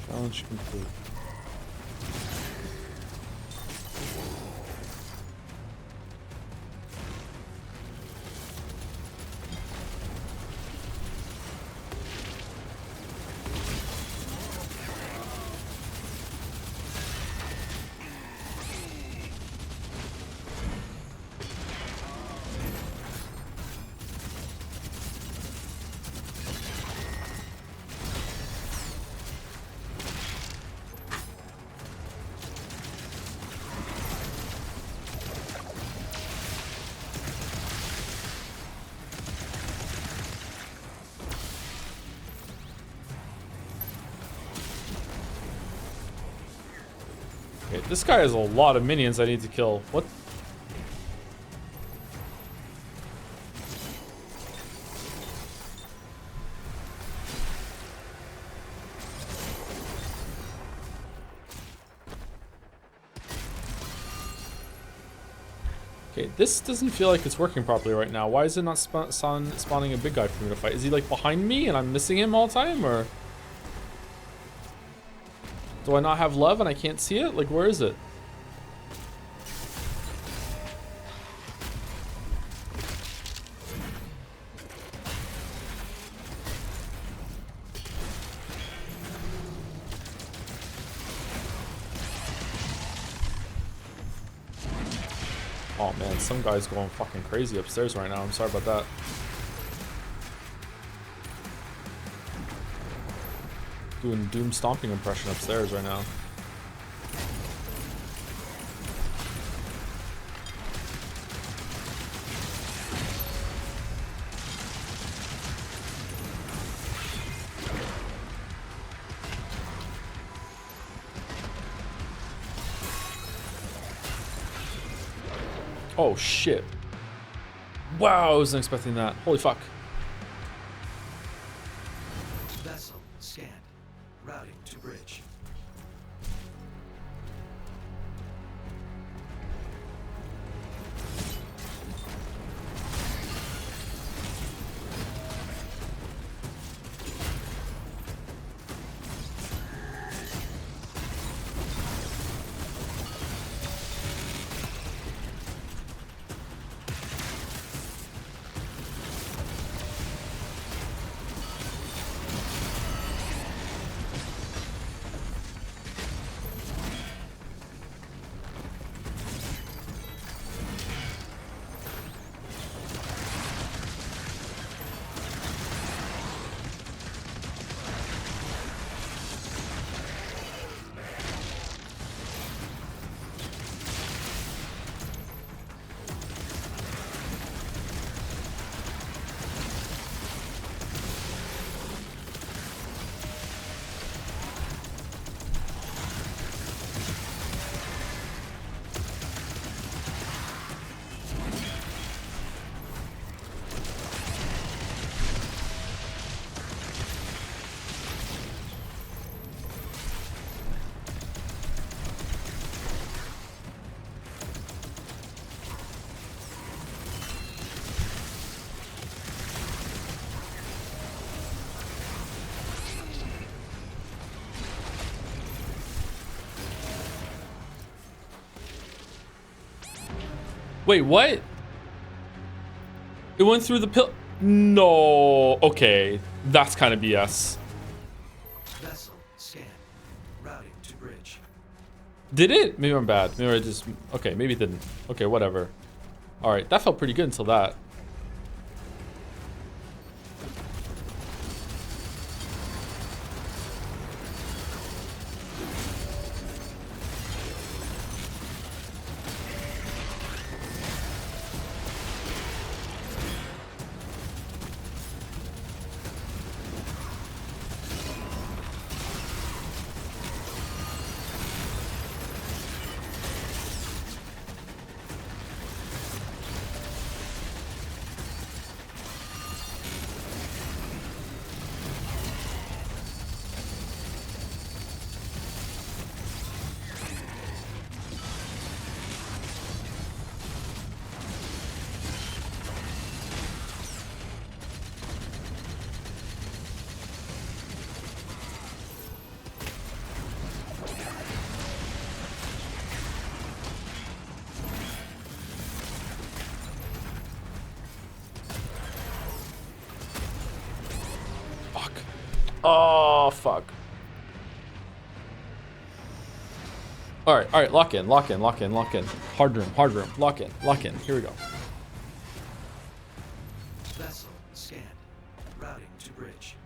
Challenge complete. Okay, this guy has a lot of minions I need to kill. What? Okay, this doesn't feel like it's working properly right now. Why is it not spawning a big guy for me to fight? Is he like behind me and I'm missing him all the time, or do I not have love and I can't see it? Like, where is it? Oh man, some guy's going fucking crazy upstairs right now. I'm sorry about that. Doing Doom stomping impression upstairs right now. Oh shit. Wow, I wasn't expecting that. Holy fuck. Vessel scanned. Routing to bridge. Wait, what? It went through the pill. No. Okay, that's kind of BS. Vessel scanned. Routing to bridge. Did it? Maybe I'm bad. Maybe I just... Okay, maybe it didn't. Okay, whatever. Alright, that felt pretty good until that. Oh, fuck. Alright, lock in. Hard room, lock in. Here we go. Vessel scanned. Routing to bridge.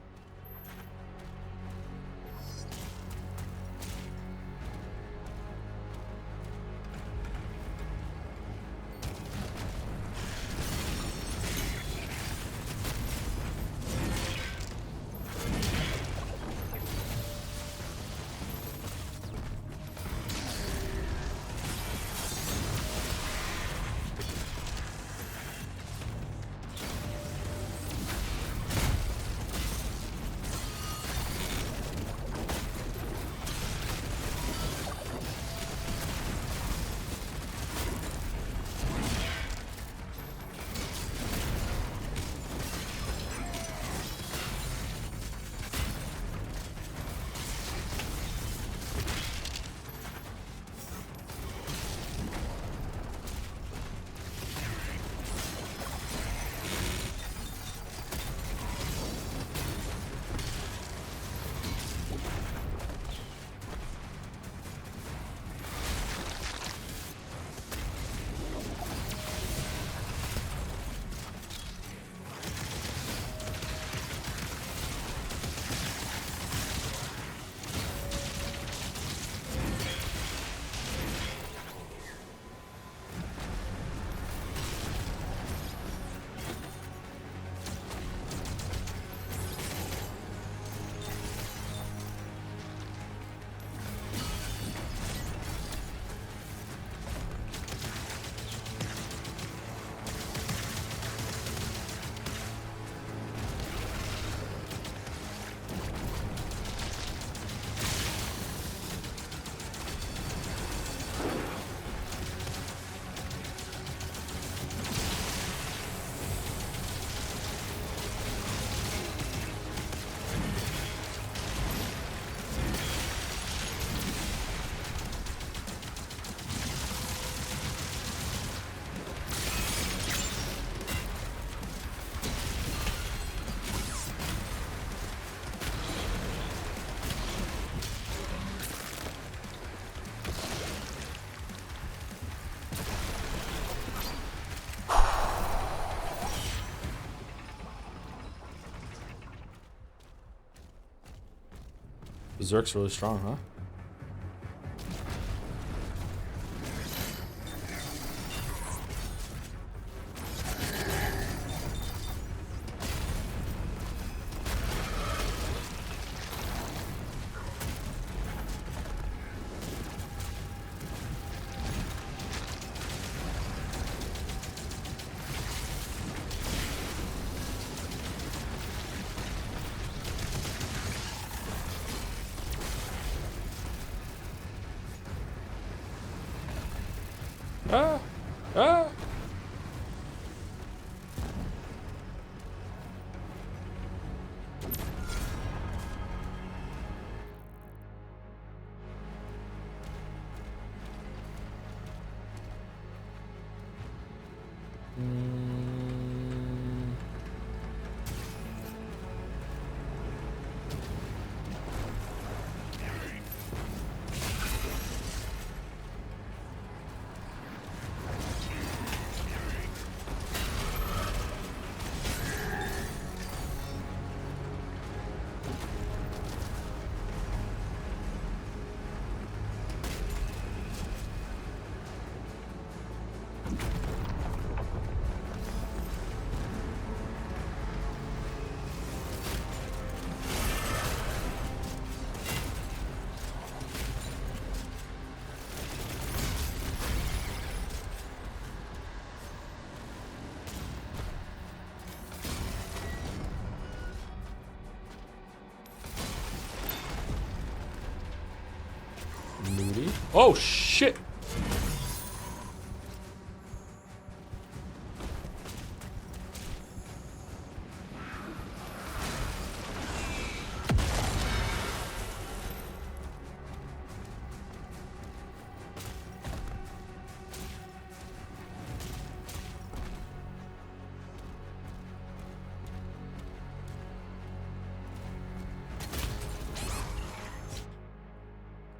Berserk's really strong, huh? Ah! Ah! Moody. Oh shit!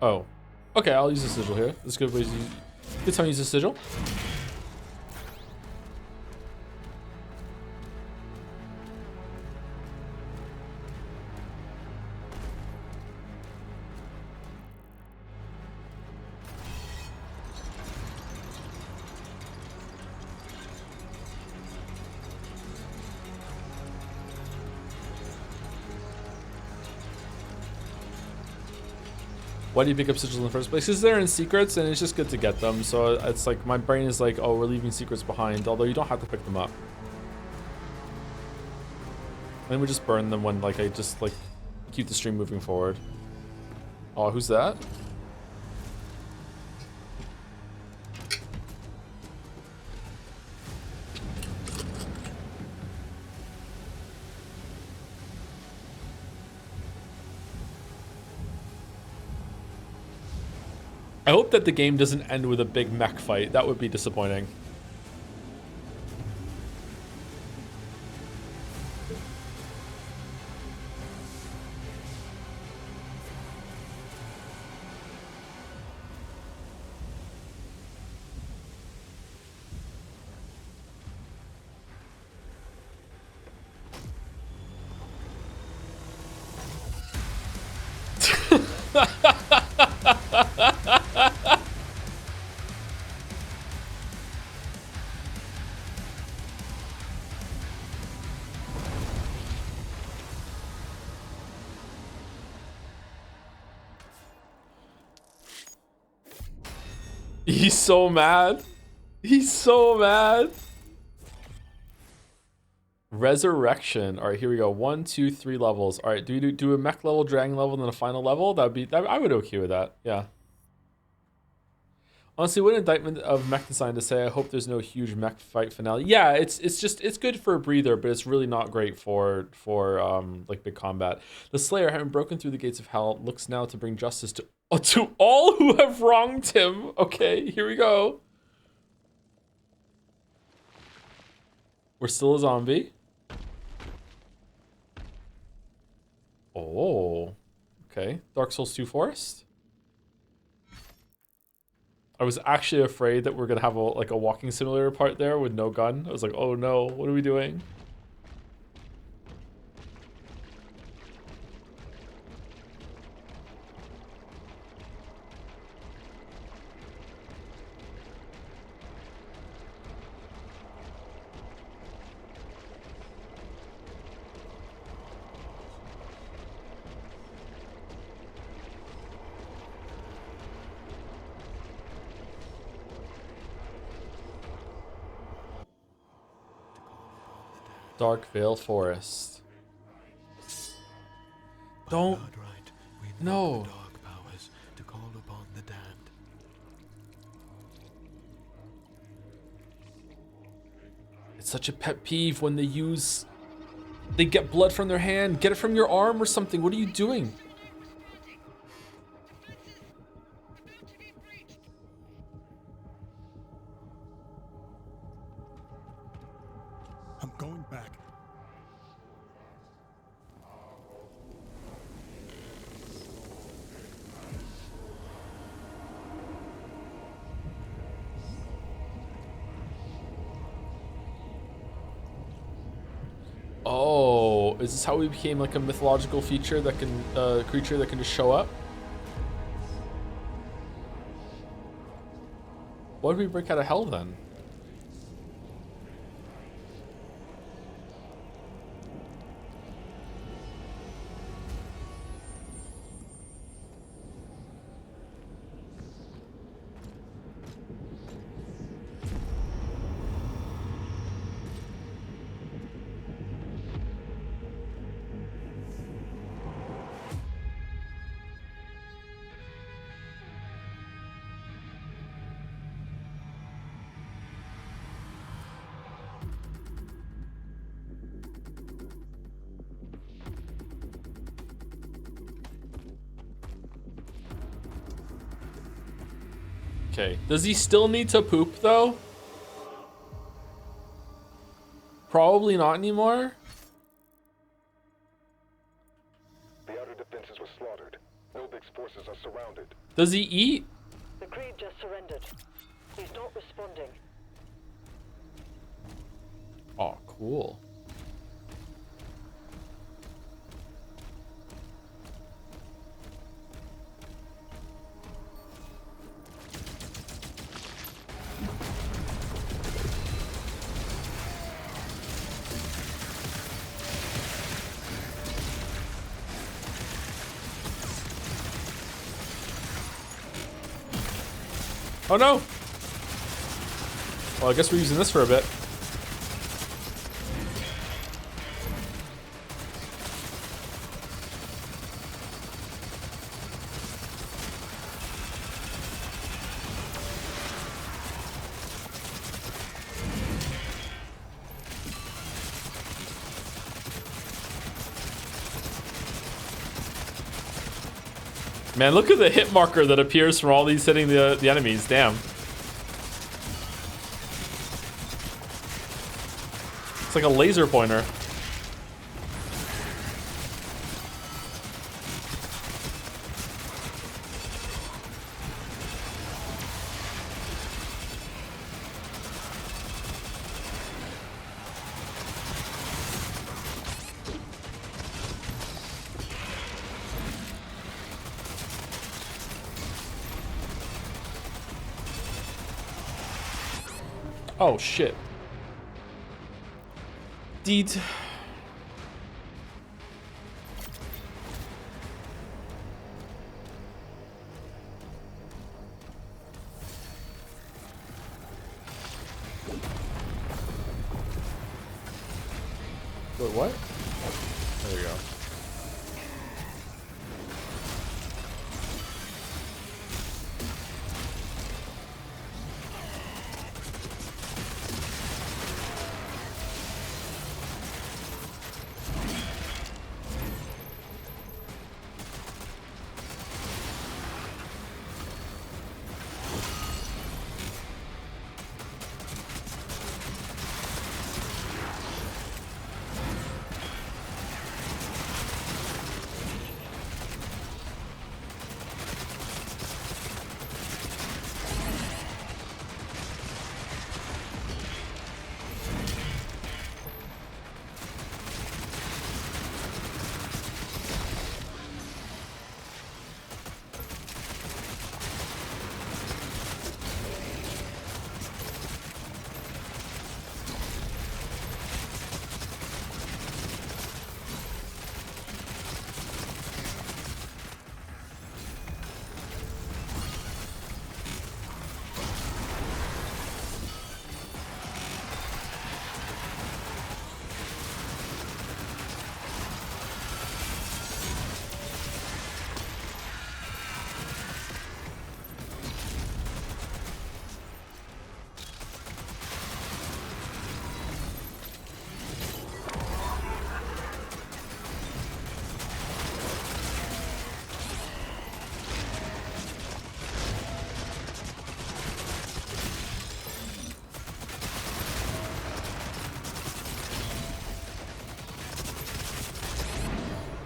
Oh. Okay, I'll use the sigil here. That's good way to use. Good time to use the sigil. Why do you pick up sigils in the first place? Because they're in secrets and it's just good to get them. So it's like my brain is like, oh, we're leaving secrets behind, although you don't have to pick them up. And we just burn them when like I just like keep the stream moving forward. Oh, who's that? I hope that the game doesn't end with a big mech fight. That would be disappointing. He's so mad. He's so mad. Resurrection. All right, here we go. 1, 2, 3 levels. All right, do we do a mech level, dragon level, and then a final level? I would okay with that. Yeah. Honestly, what an indictment of mech design to say. I hope there's no huge mech fight finale. Yeah, it's good for a breather, but it's really not great for like big combat. The Slayer, having broken through the gates of hell, looks now to bring justice to all who have wronged him. Okay, here we go. We're still a zombie. Oh, okay. Dark Souls 2 Forest. I was actually afraid that we're gonna have a walking simulator part there with no gun. I was like, oh no, what are we doing? Dark Vale Forest. Don't. Right, we No. invoke the dark powers to call upon the damned. It's such a pet peeve when they get blood from their hand. Get it from your arm or something. What are you doing? I'm going back. Oh, is this how we became like a mythological feature that can creature that can just show up? Why did we break out of hell then? Okay. Does he still need to poop though? Probably not anymore. The outer defenses were slaughtered. Nobig's forces are surrounded. Does he eat? The Creed just surrendered. He's not responding. Oh, cool. Oh no! Well, I guess we're using this for a bit. Man, look at the hit marker that appears from all these hitting the enemies. Damn. It's like a laser pointer. Oh shit. Deed. Wait, what? There we go.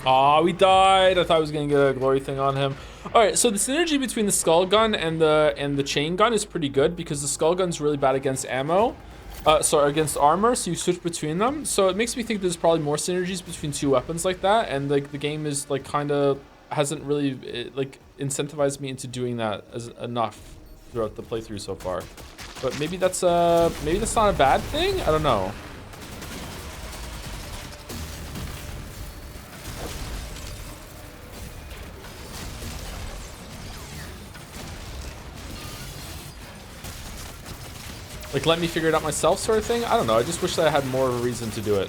Aw, we died. I thought I was gonna get a glory thing on him. All right, so the synergy between the skull gun and the chain gun is pretty good because the skull gun's really bad against ammo. Sorry, against armor, so you switch between them. So it makes me think there's probably more synergies between two weapons like that, and like the game is like kind of hasn't really like incentivized me into doing that as enough throughout the playthrough so far. But maybe that's not a bad thing. I don't know. Like, let me figure it out myself sort of thing? I don't know. I just wish that I had more of a reason to do it.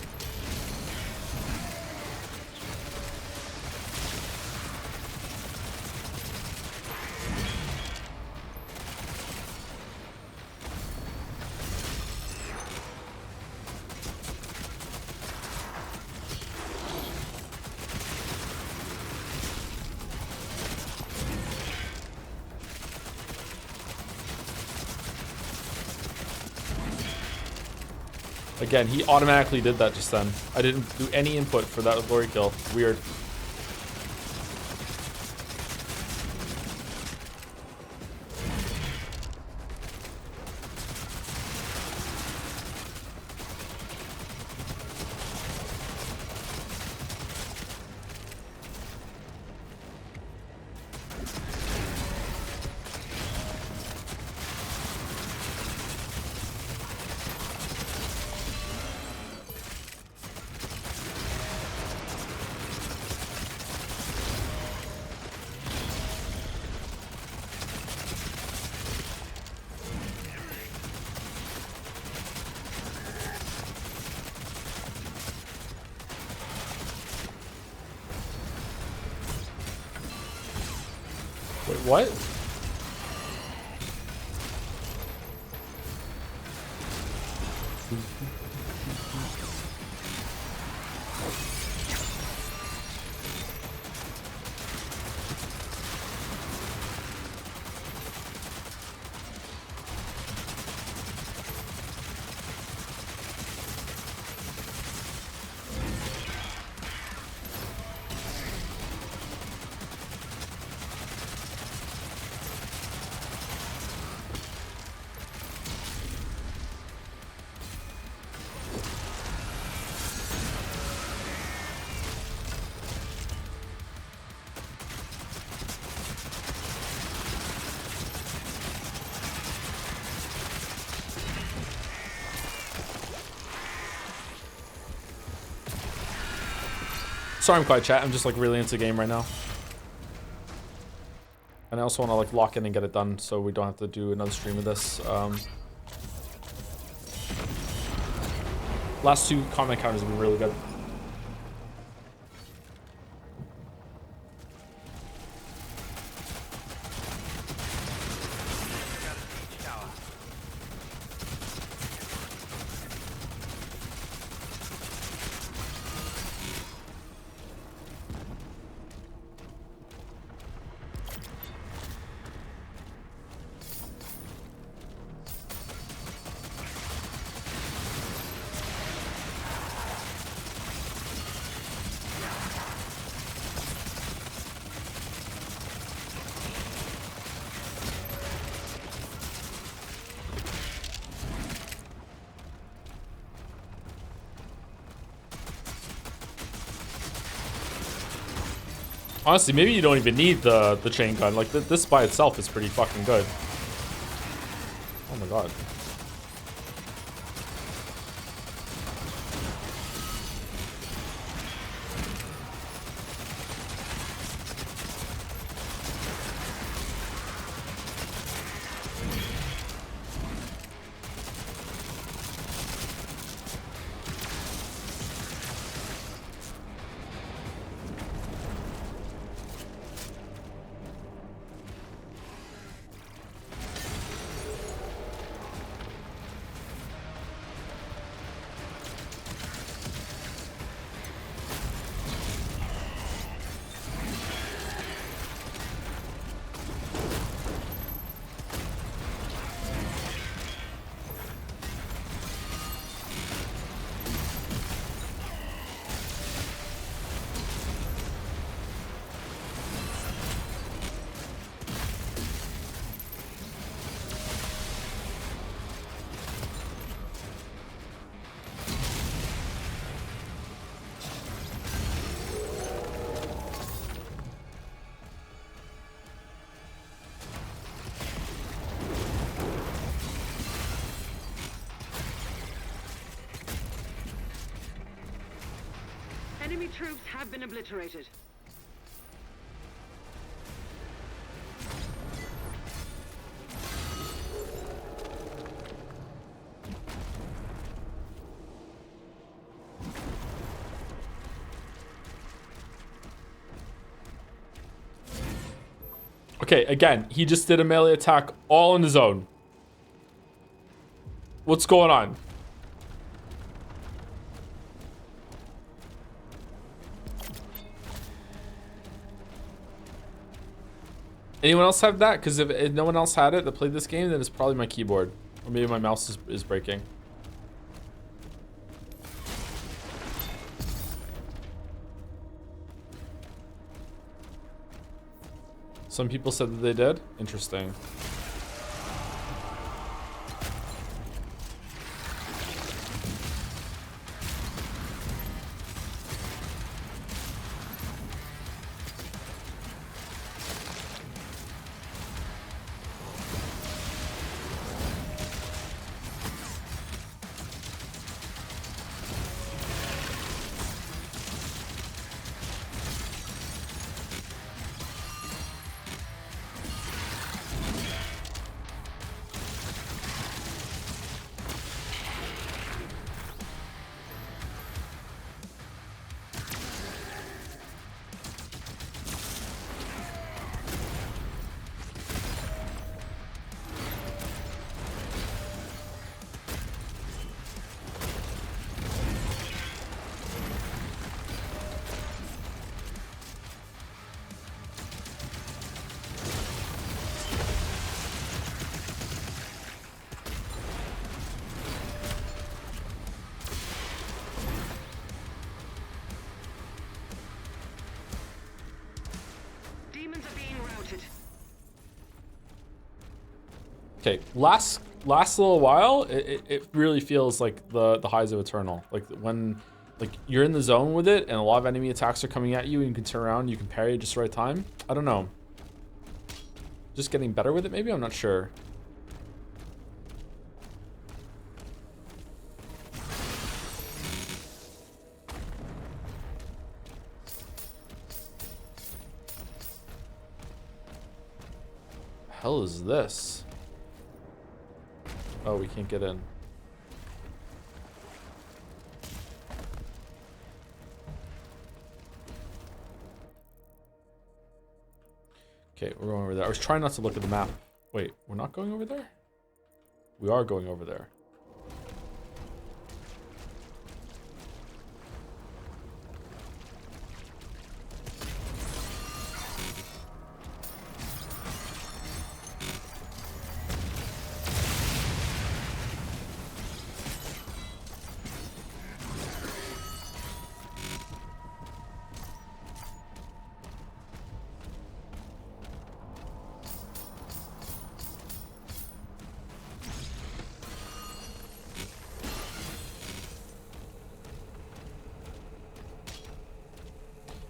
Again, he automatically did that just then. I didn't do any input for that glory kill. Weird. Wait, what? Sorry I'm quiet, chat. I'm just like really into the game right now. And I also want to like lock in and get it done so we don't have to do another stream of this. Last two comment counters have been really good. Honestly, maybe you don't even need the chain gun. Like, this by itself is pretty fucking good. Oh my god. Enemy troops have been obliterated. Okay, again, he just did a melee attack all on his own. What's going on? Anyone else have that? Because if no one else had it that played this game, then it's probably my keyboard. Or maybe my mouse is breaking. Some people said that they did. Interesting. Okay, last little while, it really feels like the highs of Eternal. Like when you're in the zone with it and a lot of enemy attacks are coming at you and you can turn around, you can parry just the right time. I don't know. Just getting better with it maybe? I'm not sure. Hell is this? Oh, we can't get in. Okay, we're going over there. I was trying not to look at the map. Wait, we're not going over there? We are going over there.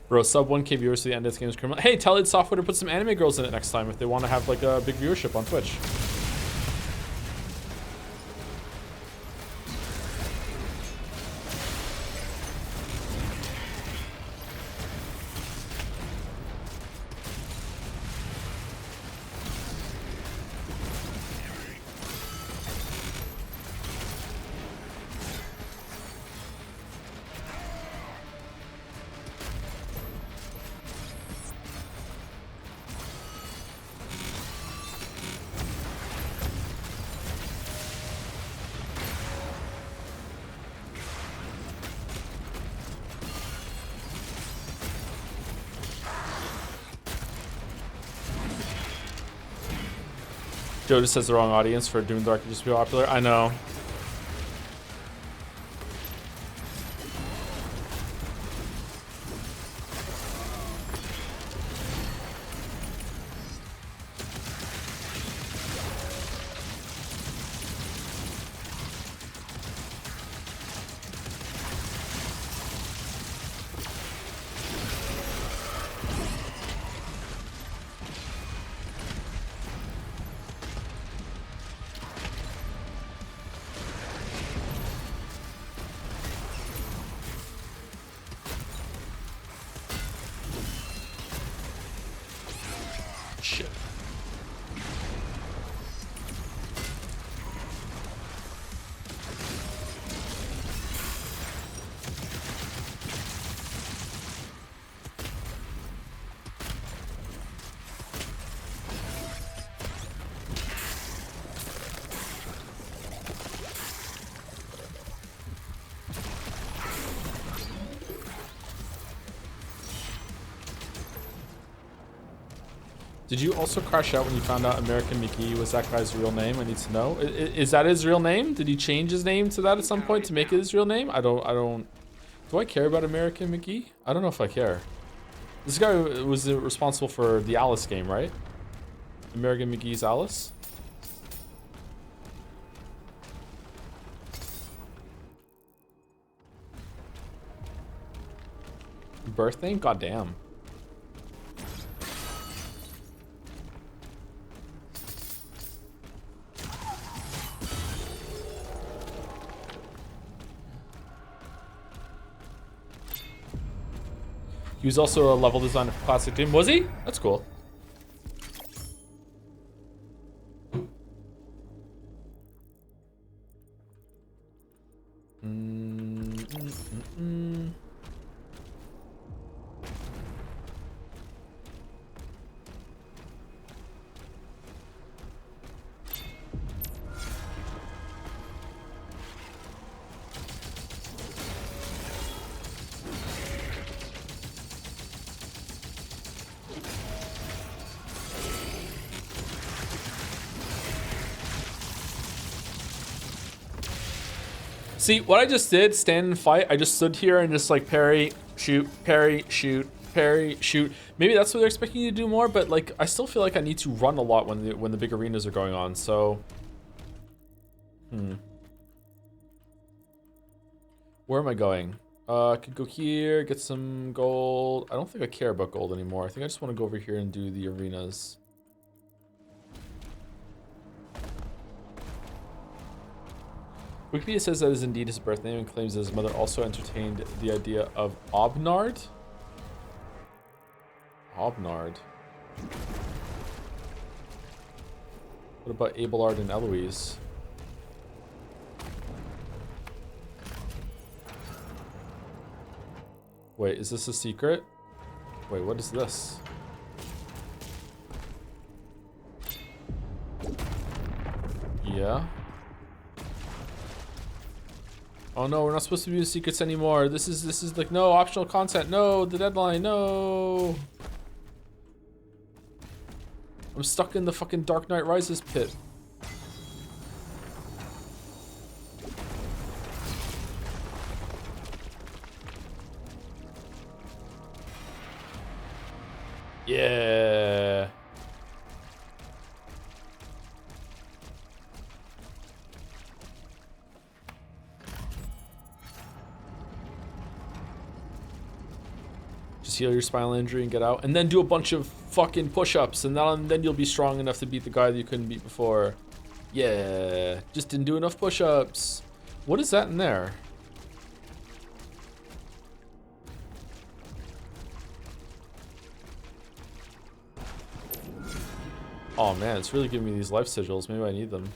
Bro, sub 1K viewers to the end of this game is criminal. Hey, tell id Software to put some anime girls in it next time if they want to have like a big viewership on Twitch. Joe just says the wrong audience for Doom Dark to just be popular. I know. Did you also crash out when you found out American McGee was that guy's real name? I need to know. Is that his real name? Did he change his name to that at some point to make it his real name? I don't. Do I care about American McGee? I don't know if I care. This guy was responsible for the Alice game, right? American McGee's Alice? Birth name? Goddamn. He was also a level designer for Classic Doom. Was he? That's cool. See, what I just did, stand and fight, I just stood here and just like parry, shoot, parry, shoot, parry, shoot. Maybe that's what they're expecting you to do more, but like I still feel like I need to run a lot when the big arenas are going on, so. Where am I going? I could go here, get some gold. I don't think I care about gold anymore. I think I just want to go over here and do the arenas. Wikipedia says that is indeed his birth name and claims that his mother also entertained the idea of Obnard. Obnard. What about Abelard and Eloise? Wait, is this a secret? Wait, what is this? Yeah. Oh no, we're not supposed to do secrets anymore. This is like, no, optional content. No, the deadline, no. I'm stuck in the fucking Dark Knight Rises pit. Yeah. Just heal your spinal injury and get out, and then do a bunch of fucking push-ups, and then you'll be strong enough to beat the guy that you couldn't beat before. Yeah, just didn't do enough push-ups. What is that in there? Oh man, it's really giving me these life sigils. Maybe I need them.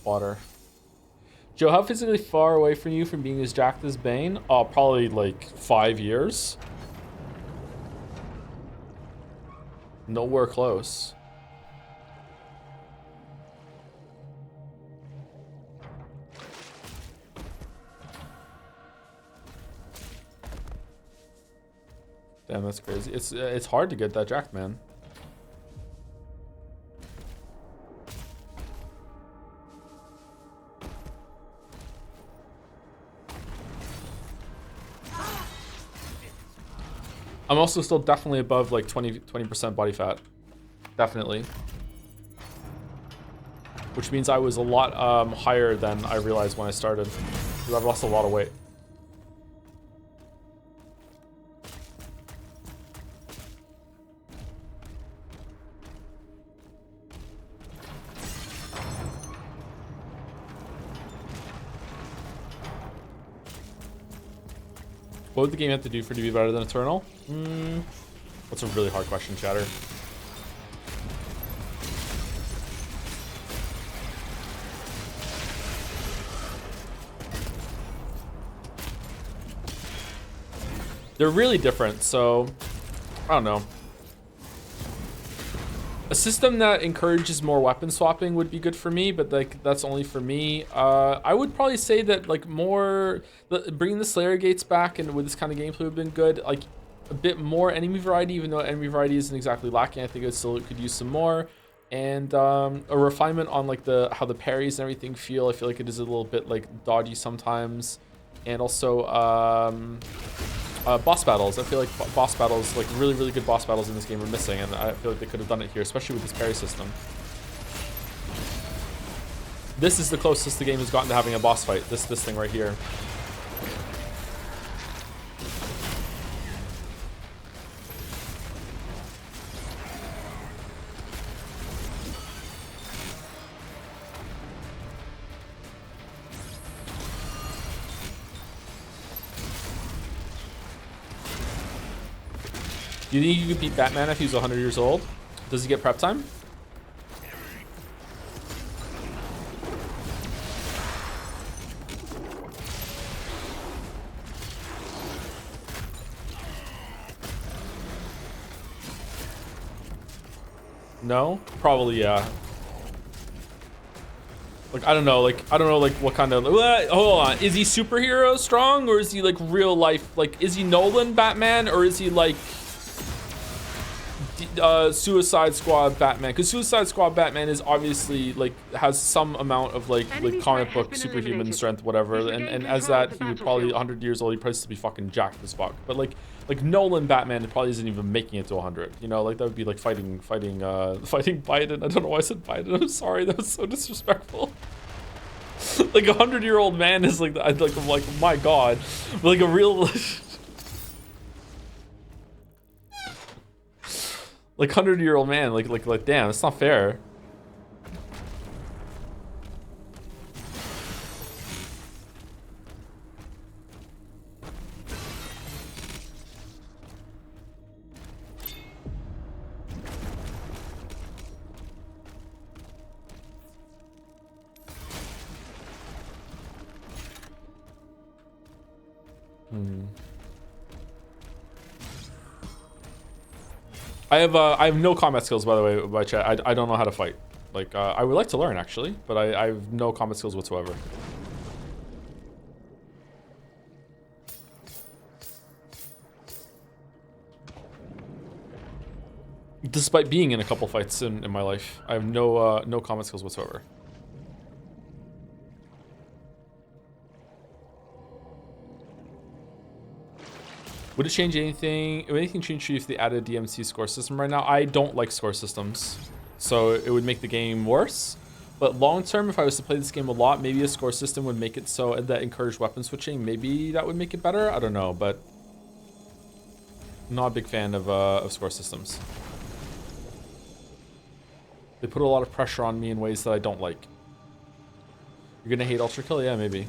Water. Joe, how physically far away from you from being as jacked as Bane? Oh, probably like 5 years. Nowhere close. Damn, that's crazy. It's hard to get that jacked, man. I'm also still definitely above like 20% body fat. Definitely. Which means I was a lot higher than I realized when I started. Because I've lost a lot of weight. What would the game have to do for it to be better than Eternal? That's a really hard question, chatter. They're really different, so I don't know. A system that encourages more weapon swapping would be good for me, but like that's only for me. I would probably say that like bringing the Slayer gates back and with this kind of gameplay would have been good. Like a bit more enemy variety, even though enemy variety isn't exactly lacking. I think it still could use some more. And a refinement on like how the parries and everything feel. I feel like it is a little bit like dodgy sometimes. And also boss battles. I feel like boss battles, like really, really good boss battles in this game are missing, and I feel like they could have done it here, especially with this parry system. This is the closest the game has gotten to having a boss fight. This thing right here. Do you think you could beat Batman if he was 100 years old? Does he get prep time? No? Probably, yeah. Like, I don't know, like what kind of, hold on, is he superhero strong, or is he like real life, like, is he Nolan Batman, or is he like Suicide Squad Batman? Because Suicide Squad Batman is obviously like has some amount of like comic book superhuman strength, whatever, and as that he would probably 100 years old, he'd probably still be fucking jacked as fuck. But like Nolan Batman probably isn't even making it to 100, you know, like that would be like fighting Biden. I don't know why I said Biden. I'm sorry, that was so disrespectful. Like 100-year-old man is like I'm like my god, but like a real like 100-year-old man, like damn, it's not fair. I have no combat skills, by the way, by chat. I don't know how to fight. Like I would like to learn actually, but I have no combat skills whatsoever. Despite being in a couple fights in my life, I have no combat skills whatsoever. Would it change anything? Would anything change if they added a DMC score system right now? I don't like score systems, so it would make the game worse. But long term, if I was to play this game a lot, maybe a score system would make it so that encouraged weapon switching. Maybe that would make it better. I don't know, but I'm not a big fan of score systems. They put a lot of pressure on me in ways that I don't like. You're gonna hate Ultra Kill? Yeah, maybe.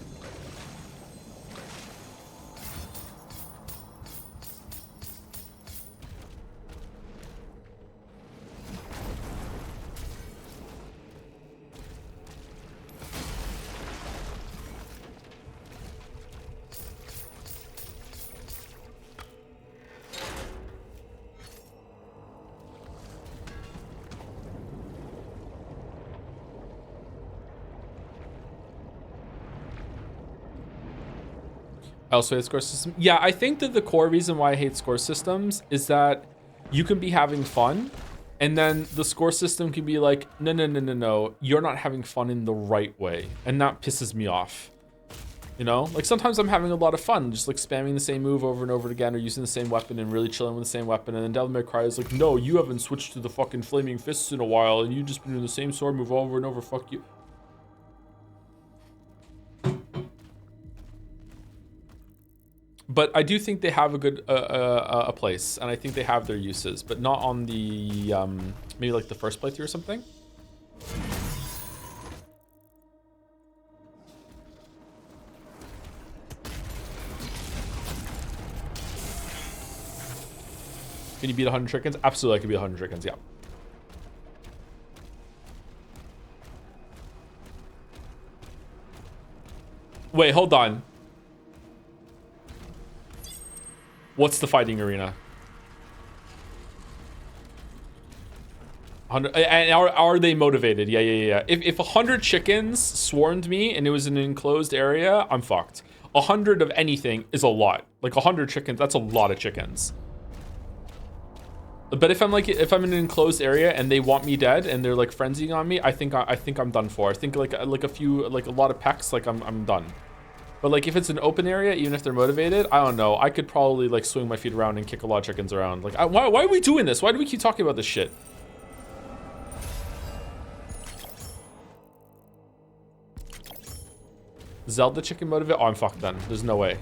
I also hate score system. Yeah, I think that the core reason why I hate score systems is that you can be having fun, and then the score system can be like, no, you're not having fun in the right way, and that pisses me off. You know, like sometimes I'm having a lot of fun, just like spamming the same move over and over again, or using the same weapon and really chilling with the same weapon, and then Devil May Cry is like, no, you haven't switched to the fucking flaming fists in a while, and you've just been doing the same sword move over and over. Fuck you. But I do think they have a good a place, and I think they have their uses, but not on the maybe like the first playthrough or something. Can you beat 100 chickens? Absolutely, I can beat 100 chickens. Yeah. Wait, hold on. What's the fighting arena? And are they motivated? Yeah. If 100 chickens swarmed me and it was in an enclosed area, I'm fucked. 100 of anything is a lot. Like 100 chickens, that's a lot of chickens. But if I'm in an enclosed area and they want me dead and they're like frenzying on me, I think I'm done for. I think like a lot of pecks, like I'm done. But like if it's an open area, even if they're motivated, I don't know. I could probably like swing my feet around and kick a lot of chickens around. Like why are we doing this? Why do we keep talking about this shit? Zelda chicken motivate? Oh, I'm fucked then. There's no way.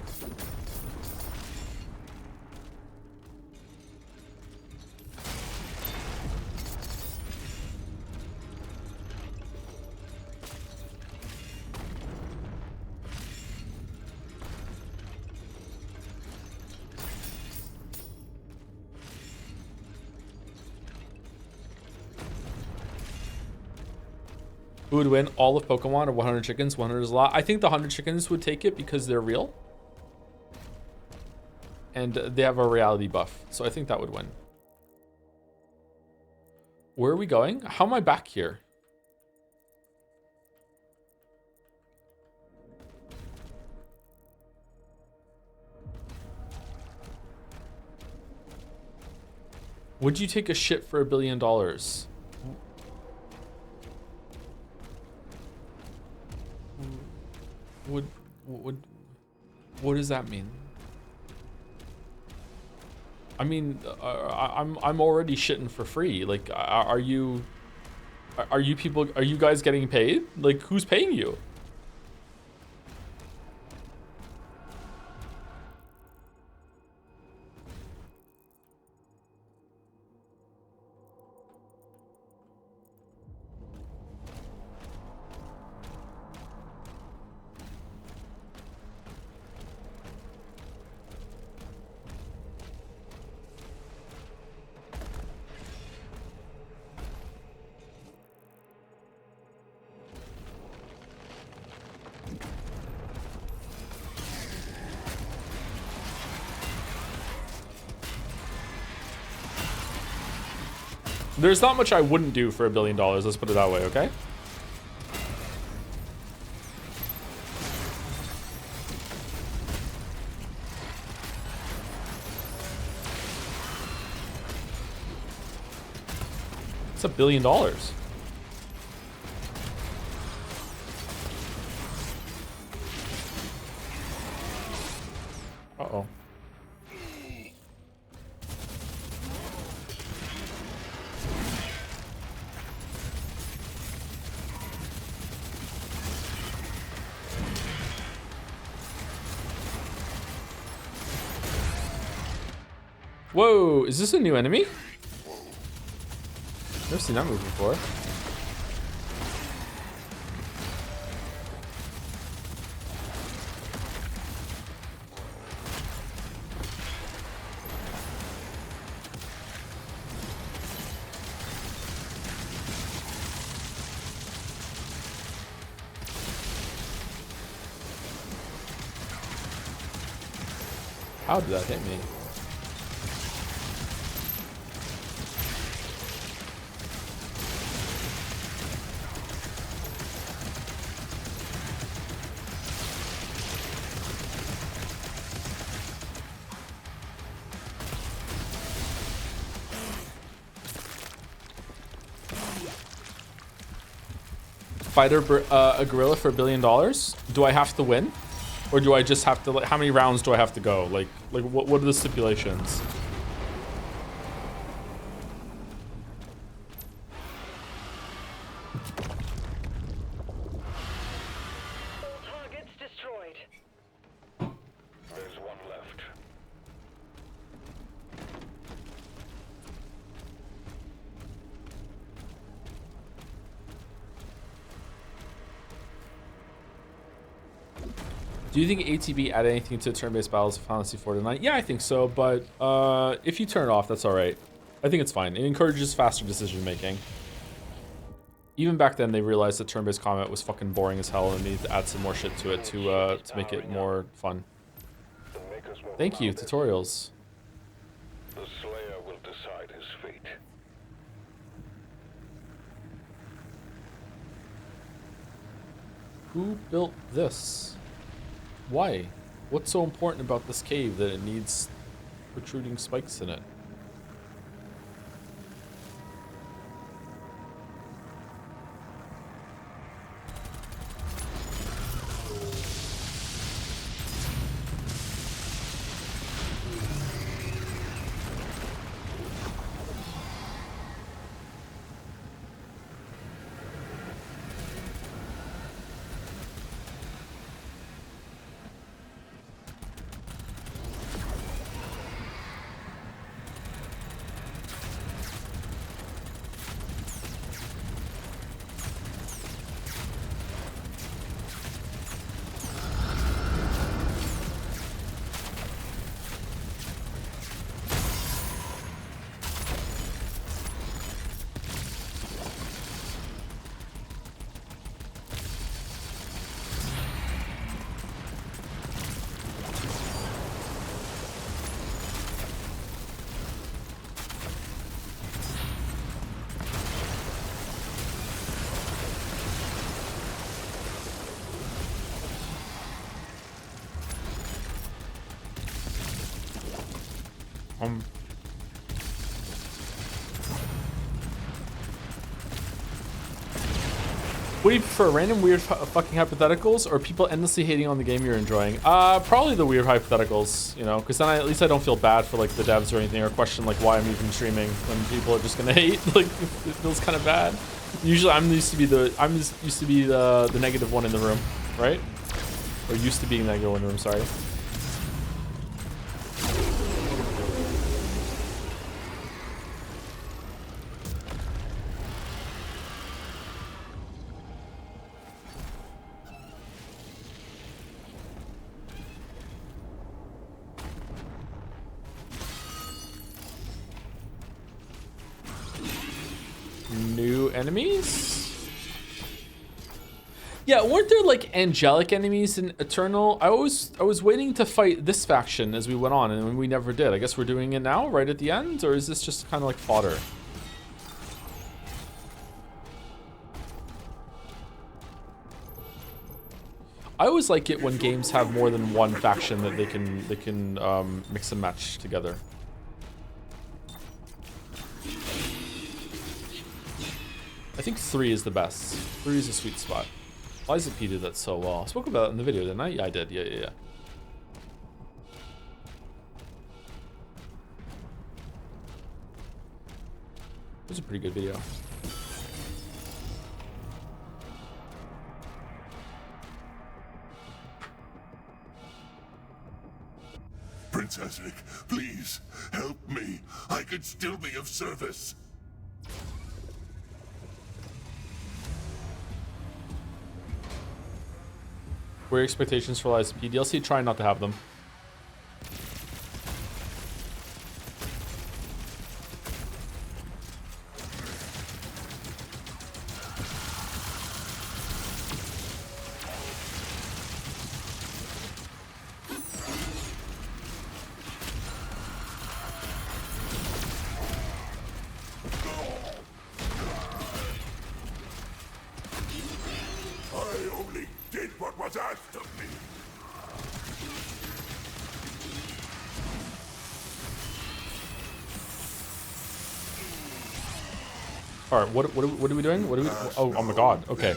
Who would win? All of Pokemon or 100 chickens? 100 is a lot. I think the 100 chickens would take it because they're real. And they have a reality buff. So I think that would win. Where are we going? How am I back here? Would you take a shit for $1 billion? What does that mean? I mean, I'm already shitting for free. Like, are you guys getting paid? Like, who's paying you? There's not much I wouldn't do for $1 billion. Let's put it that way, okay? It's $1 billion. Uh-oh. Whoa, is this a new enemy? Never seen that move before. How did that hit me? Fight a gorilla for $1 billion? Do I have to win? Or do I just have to, like, how many rounds do I have to go? Like what are the stipulations? All targets destroyed. There's one left. Do you think ATB add anything to turn-based battles of Final Fantasy 4 tonight? Yeah, I think so, but if you turn it off, that's all right. I think it's fine. It encourages faster decision making. Even back then, they realized that turn-based combat was fucking boring as hell and needed to add some more shit to it to make it more fun. Thank you, tutorials. The Slayer will decide his fate. Who built this? Why? What's so important about this cave that it needs protruding spikes in it? What do you prefer, random weird fucking hypotheticals or people endlessly hating on the game you're enjoying? Probably the weird hypotheticals, you know, because then at least I don't feel bad for like the devs or anything, or question like why I'm even streaming when people are just gonna hate. Like it feels kind of bad. Usually I'm used to be the negative one in the room, right? Or used to being the negative one in the room. Sorry. New enemies? Yeah, weren't there like angelic enemies in Eternal? I was waiting to fight this faction as we went on, and we never did. I guess we're doing it now, right at the end, or is this just kind of like fodder? I always like it when games have more than one faction that they can mix and match together. I think 3 is the best. 3 is a sweet spot. Liza P did that so well. I spoke about it in the video, didn't I? Yeah, I did. Yeah. It was a pretty good video. Princess Vic, please, help me. I could still be of service. What are your expectations for Liza P? DLC? Try not to have them. I only did what was asked of me. All right, what are we doing? What are we? Oh my God. Okay,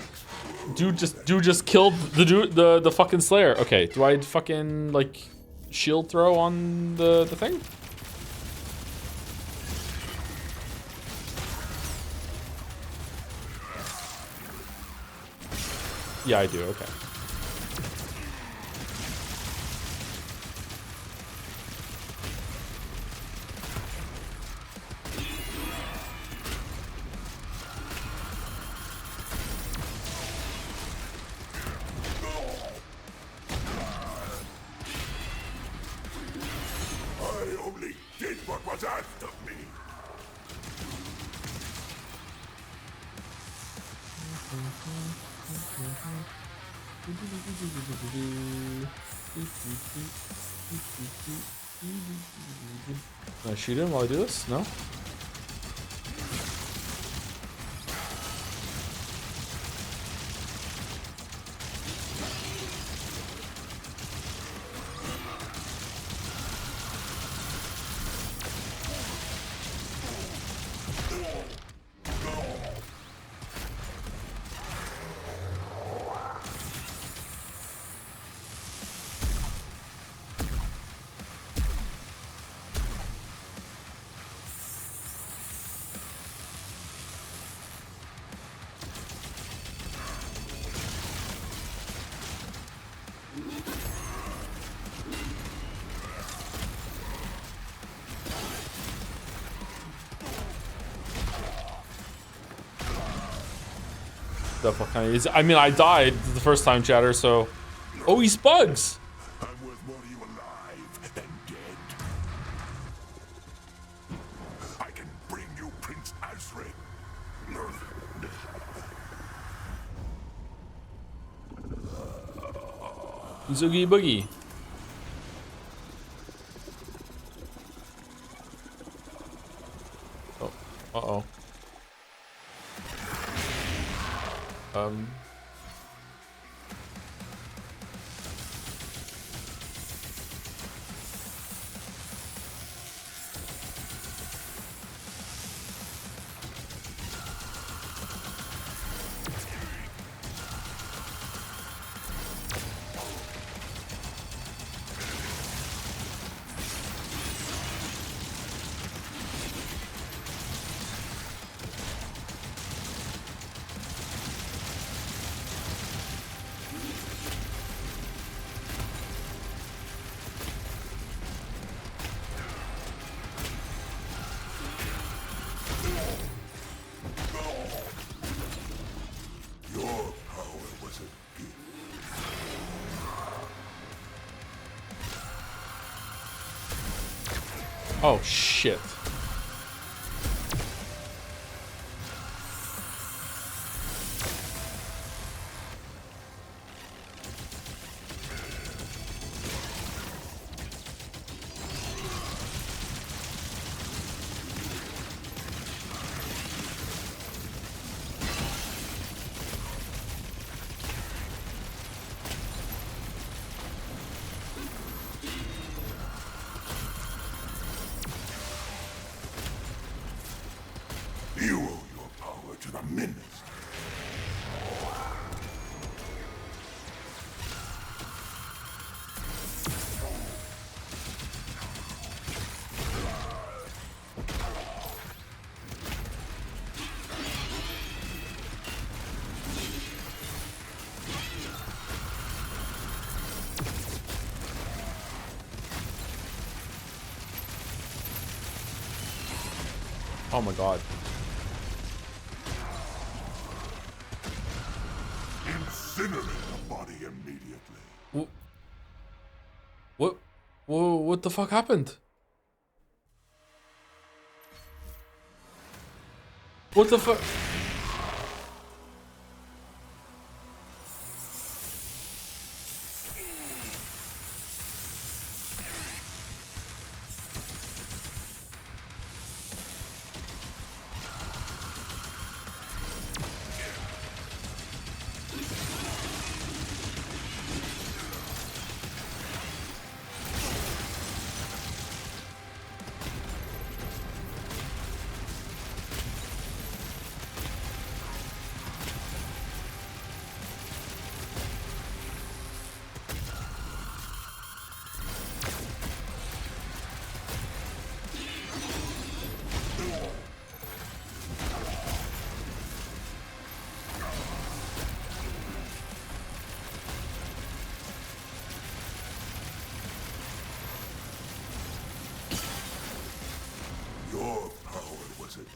dude just killed the fucking Slayer. Okay, do I fucking like shield throw on the thing? Yeah, I do. Okay. I only did what was asked of me. Can I shoot him while I do this? No? The fuck kind of is. I mean, I died the first time, chatter. So, oh, he's bugs. I'm worth more to you alive than dead. I can bring you Prince Azred. Zoogie boogie. Oh, uh-oh. Your power was a gift. Oh shit. You owe your power to the Minister. Oh my god. Incinerate the body immediately. What? Whoa, what the fuck happened? What the fuck? Your power was a gift.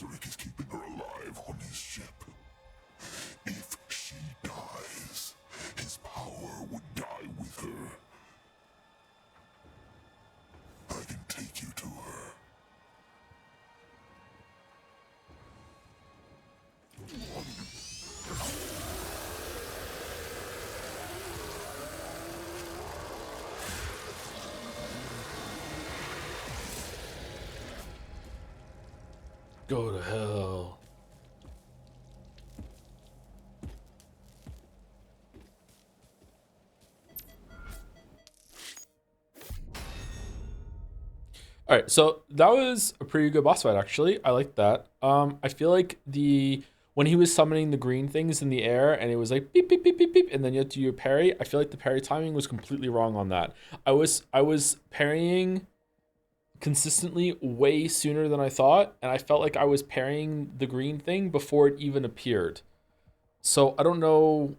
Osric is keeping her alive on his ship. If she dies, his power would die with her. I can take you to her. Go to hell. All right, so that was a pretty good boss fight, actually. I like that. I feel like when he was summoning the green things in the air and it was like beep beep beep beep beep, and then you had to do your parry. I feel like the parry timing was completely wrong on that. I was parrying consistently way sooner than I thought, and I felt like I was parrying the green thing before it even appeared. So I don't know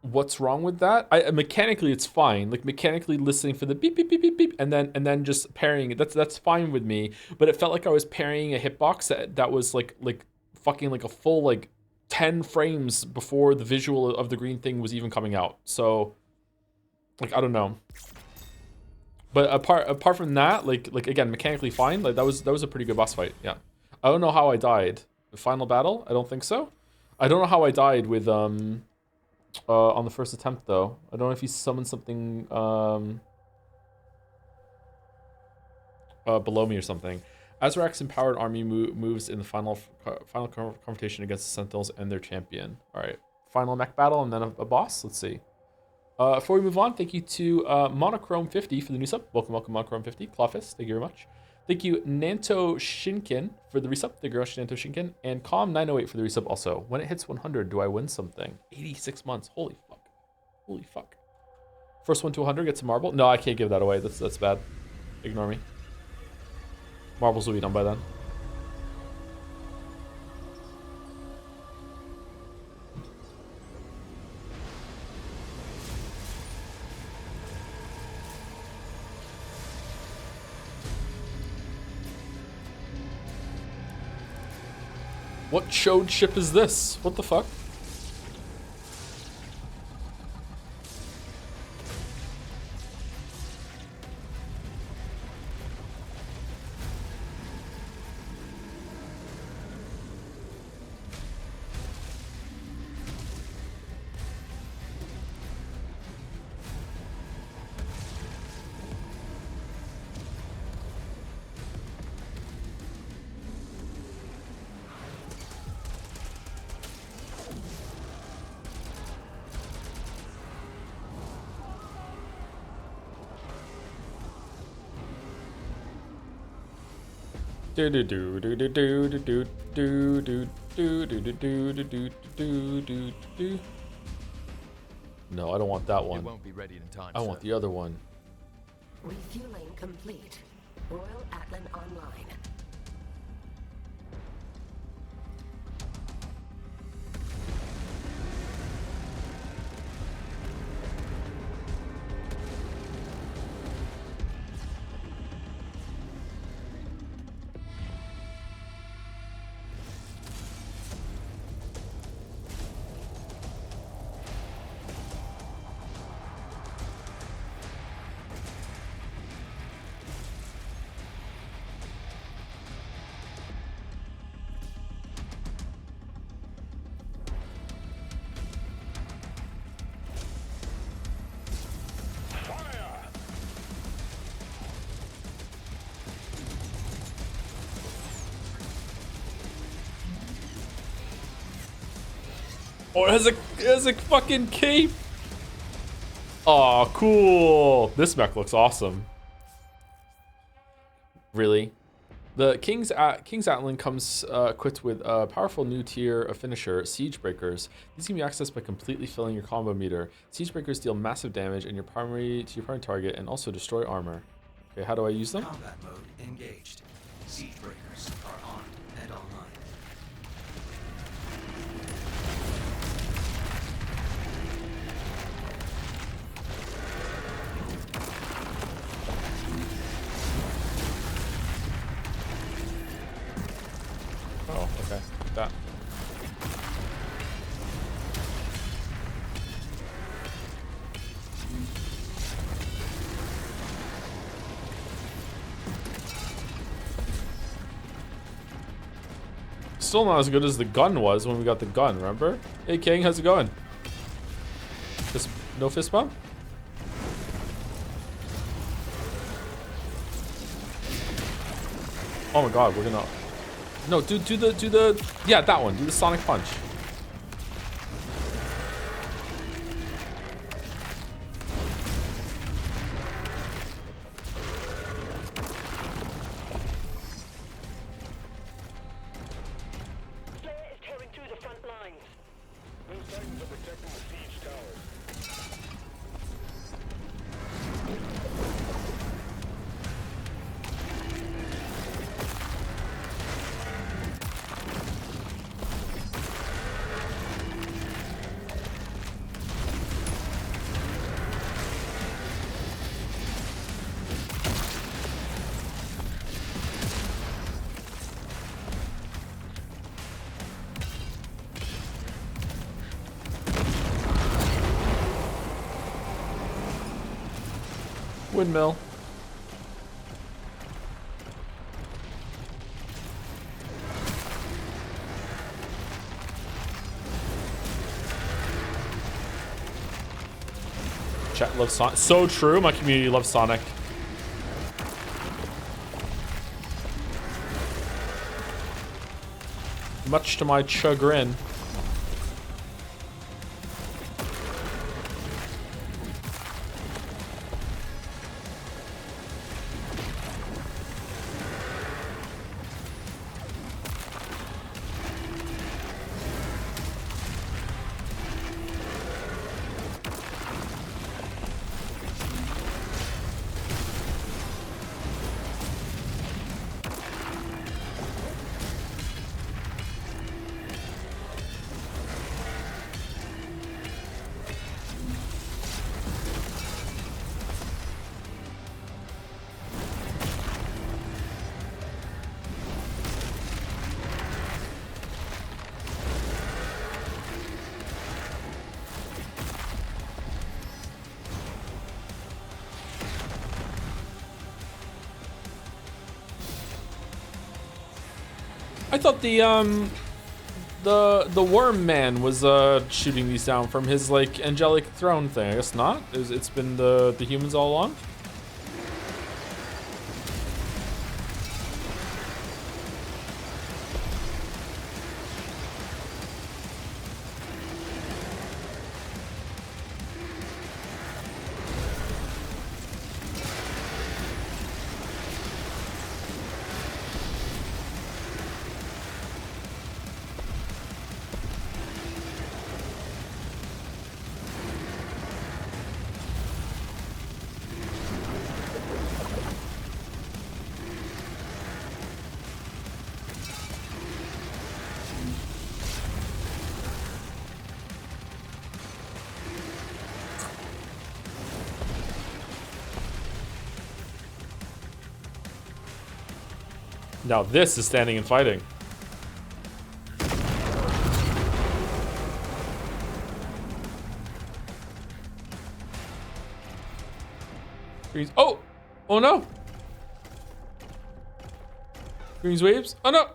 what's wrong with that. Mechanically it's fine. Like mechanically listening for the beep beep beep beep beep and then just parrying it. That's fine with me. But it felt like I was parrying a hitbox that was like fucking like a full like 10 frames before the visual of the green thing was even coming out. So like I don't know. But apart from that, like again, mechanically fine. Like that was a pretty good boss fight. Yeah. I don't know how I died. The final battle? I don't think so. I don't know how I died with on the first attempt though. I don't know if he summoned something below me or something. Azrak's empowered army moves in the final confrontation against the Sentinels and their champion. All right, final mech battle and then a boss. Let's see. Before we move on, thank you to Monochrome50 for the new sub. Welcome, Monochrome50. Clawfist, thank you very much. Thank you, Nanto Shinkin, for the resub. Thank you very much, Nanto Shinkin. And Calm908 for the resub also. When it hits 100, do I win something? 86 months. Holy fuck. Holy fuck. First one to 100 gets a marble. No, I can't give that away. That's bad. Ignore me. Marbles will be done by then. What chode ship is this? What the fuck? No, I don't want that one. It won't be ready in time, I want the other one. Refueling complete. Royal Atlan online. Oh, it has a fucking cape. Oh, cool. This mech looks awesome. Really? The King's Atlan comes equipped with a powerful new tier of finisher, Siege Breakers. These can be accessed by completely filling your combo meter. Siege Breakers deal massive damage to your primary target and also destroy armor. Okay, how do I use them? Combat mode engaged. Siege breakers are armed and online. still not as good as the gun was when we got the gun, remember? Hey King, how's it going? No fist bump? Oh my god, we're gonna... No, do the... Yeah, that one. Do the sonic punch. Windmill. Chat loves Sonic. So true. My community loves Sonic. Much to my chagrin. I thought the worm man was shooting these down from his like angelic throne thing. I guess not. It's been the humans all along. Now this is standing and fighting. Greens. Oh! Oh no! Greens waves. Oh no!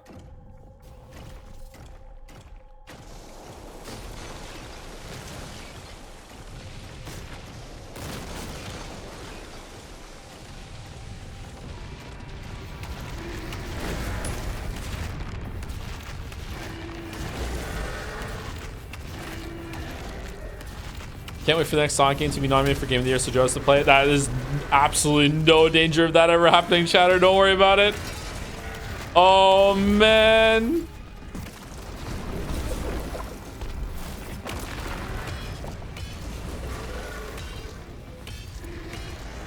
Can't wait for the next Sonic game to be nominated for Game of the Year so Joe has to play it. That is absolutely no danger of that ever happening, chatter. Don't worry about it. Oh, man.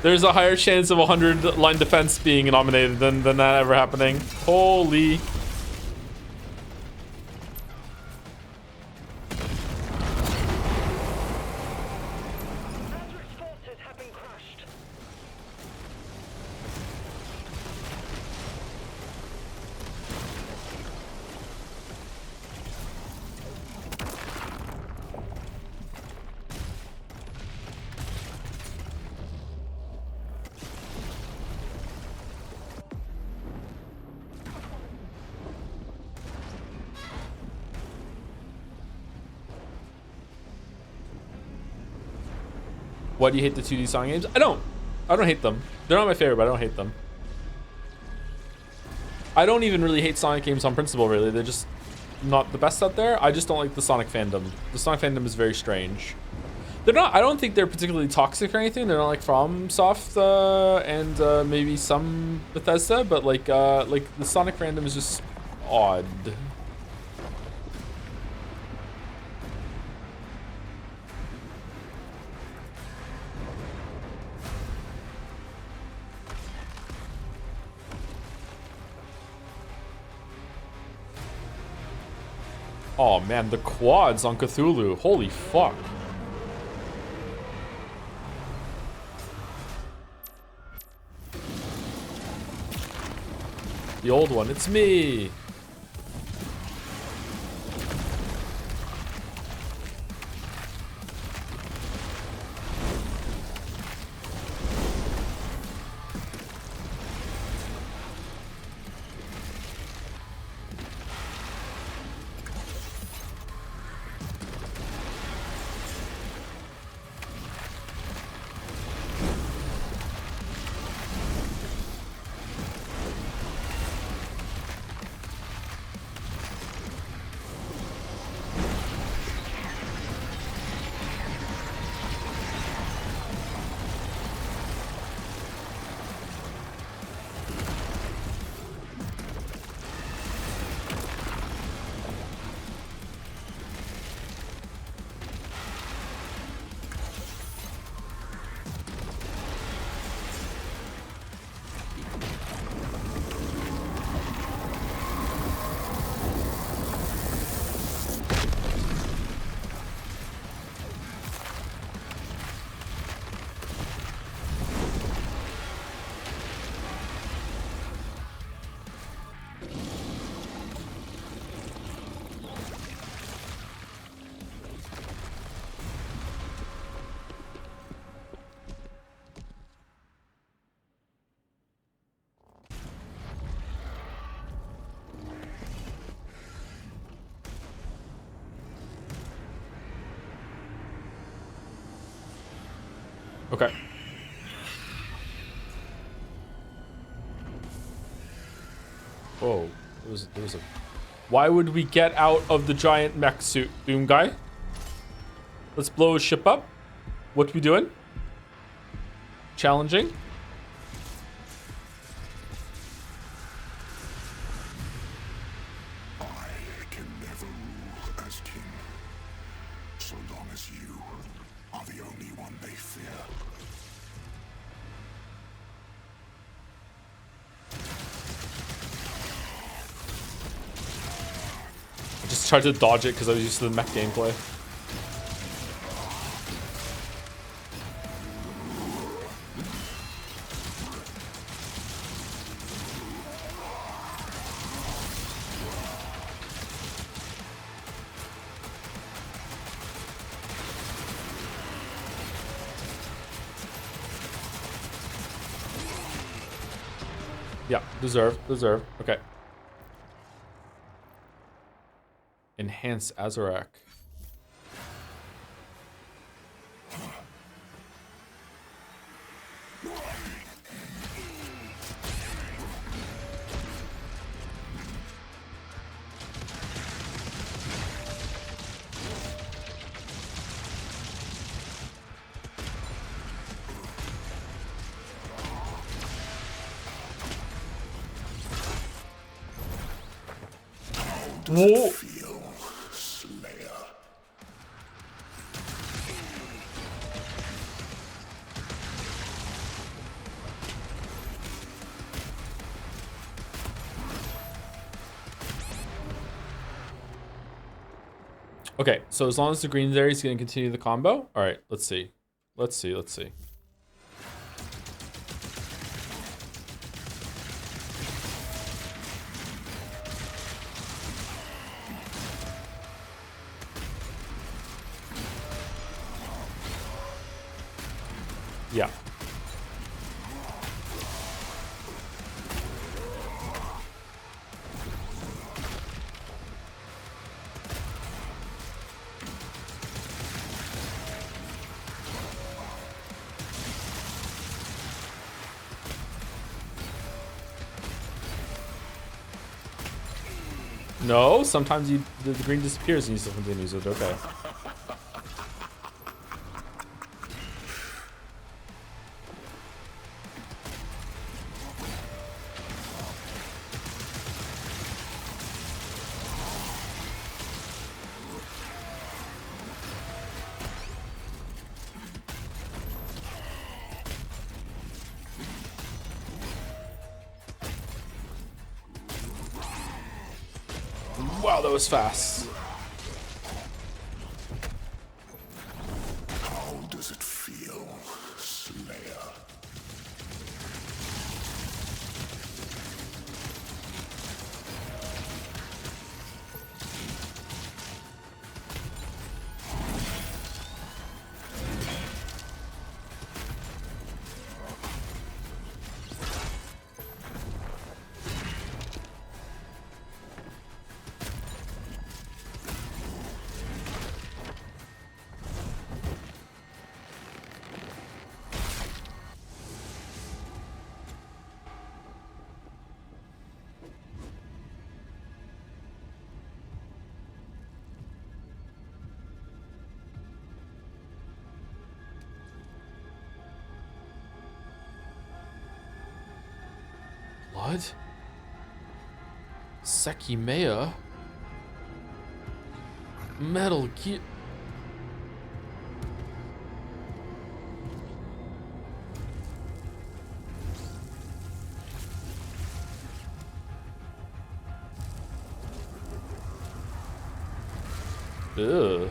There's a higher chance of 100 line defense being nominated than that ever happening. Holy... Why do you hate the 2D Sonic games? I don't hate them. They're not my favorite, but I don't hate them. I don't even really hate Sonic games on principle, really. They're just not the best out there. I just don't like the Sonic fandom. The Sonic fandom is very strange. They're not, I don't think they're particularly toxic or anything. They're not like FromSoft and maybe some Bethesda, but like the Sonic fandom is just odd. Oh man, the quads on Cthulhu. Holy fuck. The old one, it's me. Okay. Whoa, there was a... Why would we get out of the giant mech suit, Doom guy? Let's blow his ship up. What we doing? Challenging. I can never rule as king, so long as you are the only one they fear. I just tried to dodge it because I was used to the mech gameplay. Yeah, deserve. Okay. Enhance Azarak. Whoa. Okay, so as long as the green's there, he's going to continue the combo. All right, let's see. Let's see. Yeah. No, sometimes the green disappears and you still continue, so it's okay. Wow, that was fast. How does it feel, Slayer? Blood? Sekimea? Metal Gear. Ugh.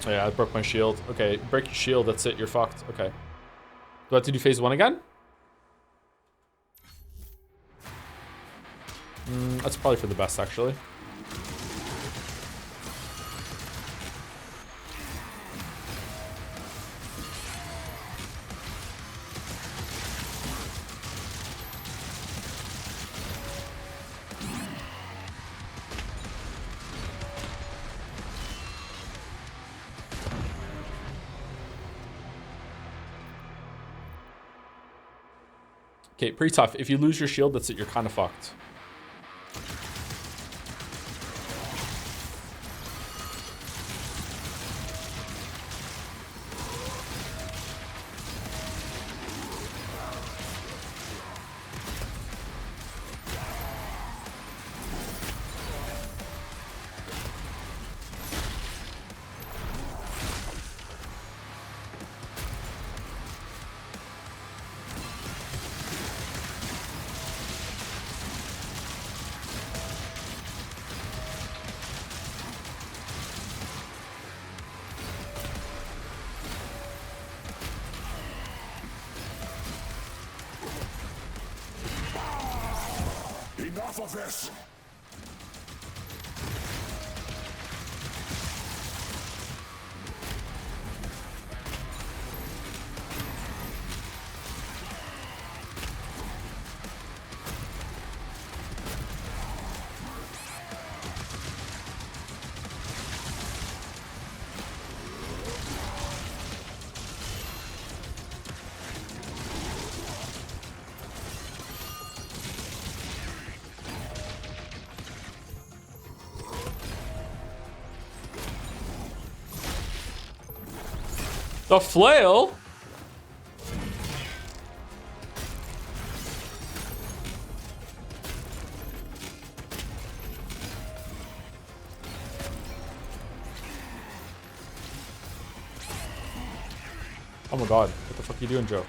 Oh yeah, I broke my shield. Okay, break your shield, that's it, you're fucked. Okay. Do I have to do phase 1 again? That's probably for the best, actually. Okay, pretty tough. If you lose your shield, that's it. You're kind of fucked. Enough of this! The flail? Oh my god, what the fuck are you doing, Joe?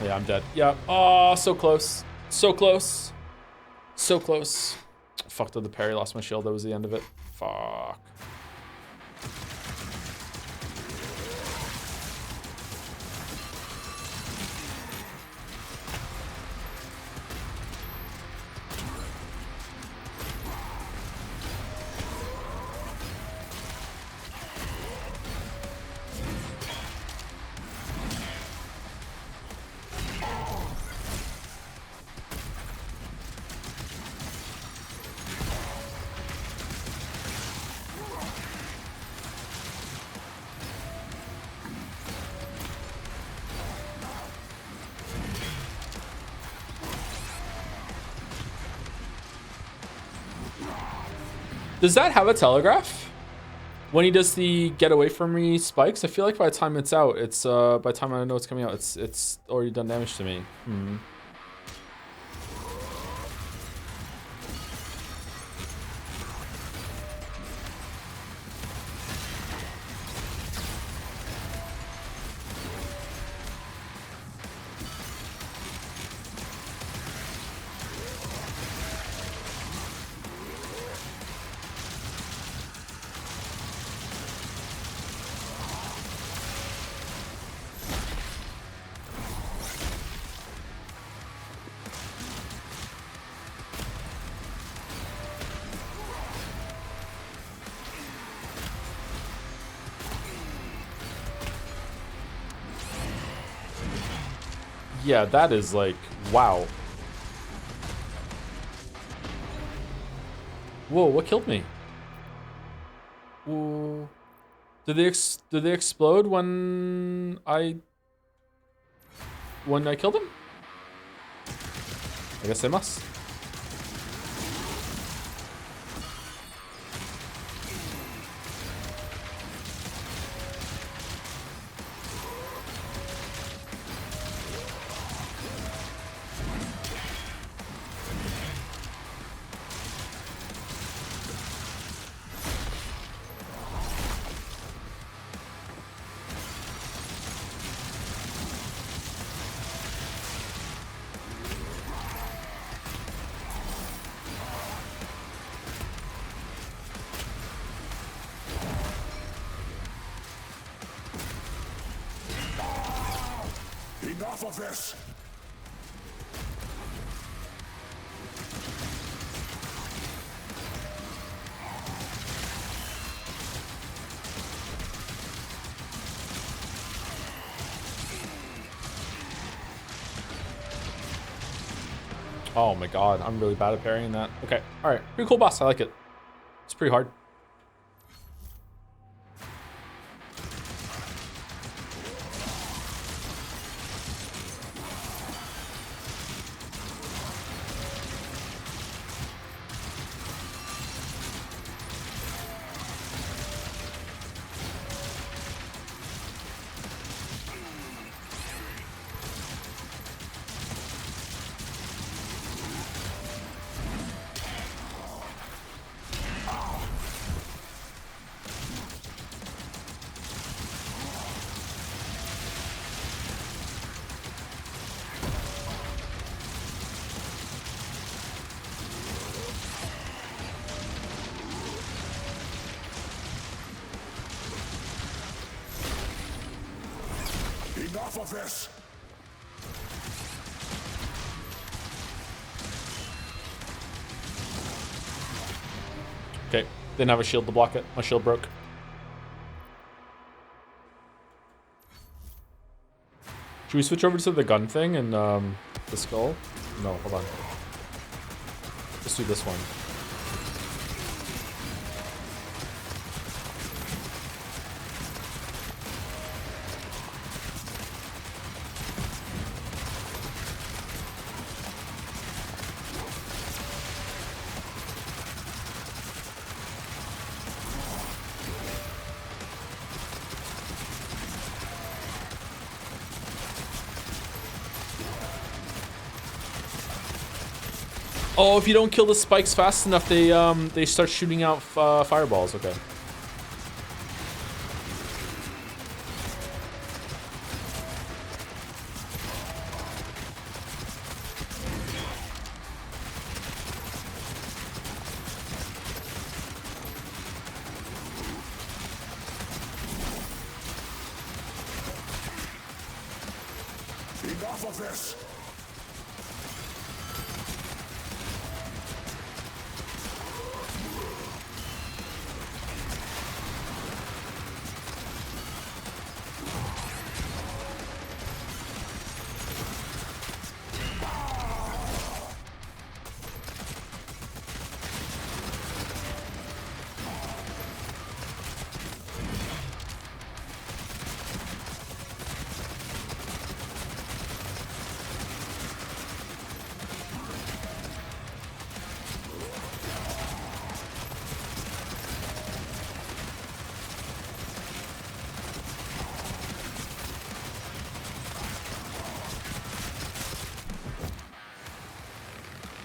Yeah, I'm dead. Yeah. Oh, so close. So close. So close. Fucked up the parry. Lost my shield. That was the end of it. Fuck. Does that have a telegraph? When he does the get away from me spikes, I feel like by the time it's out, it's by the time I know it's coming out, it's already done damage to me. Yeah, that is like, wow. Whoa, what killed me? Whoa. Did they explode when I killed them? I guess they must. Enough of this! Oh my god, I'm really bad at parrying that. Okay, alright. Pretty cool boss, I like it. It's pretty hard. Enough of this! Okay, didn't have a shield to block it. My shield broke. Should we switch over to the gun thing and the skull? No, hold on. Let's do this one. Oh, if you don't kill the spikes fast enough, they start shooting out fireballs. Okay. Enough of this!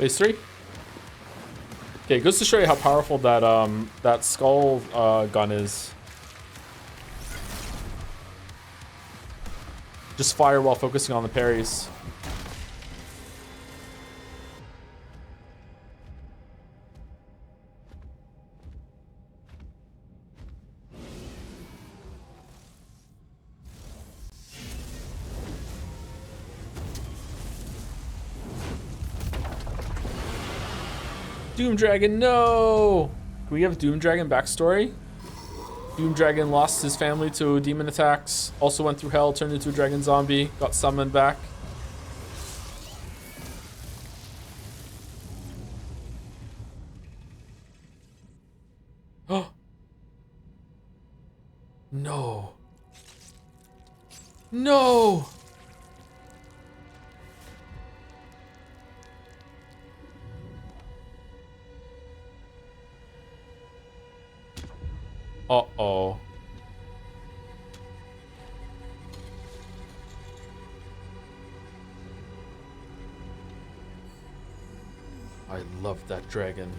Phase 3? Okay, goes to show you how powerful that that skull gun is. Just fire while focusing on the parries. Doom Dragon, no! Can we have Doom Dragon backstory? Doom Dragon lost his family to demon attacks, also went through hell, turned into a dragon zombie, got summoned back. Oh! No. No! Uh-oh. I love that dragon.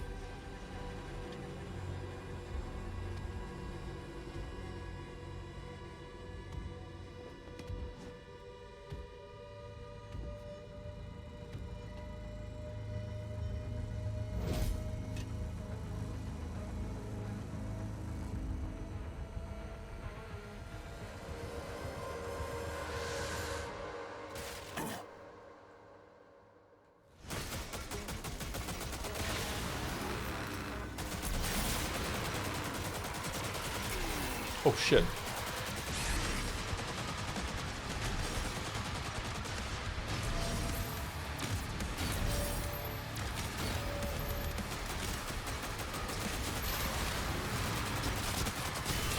Oh shit.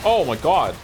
Oh my god.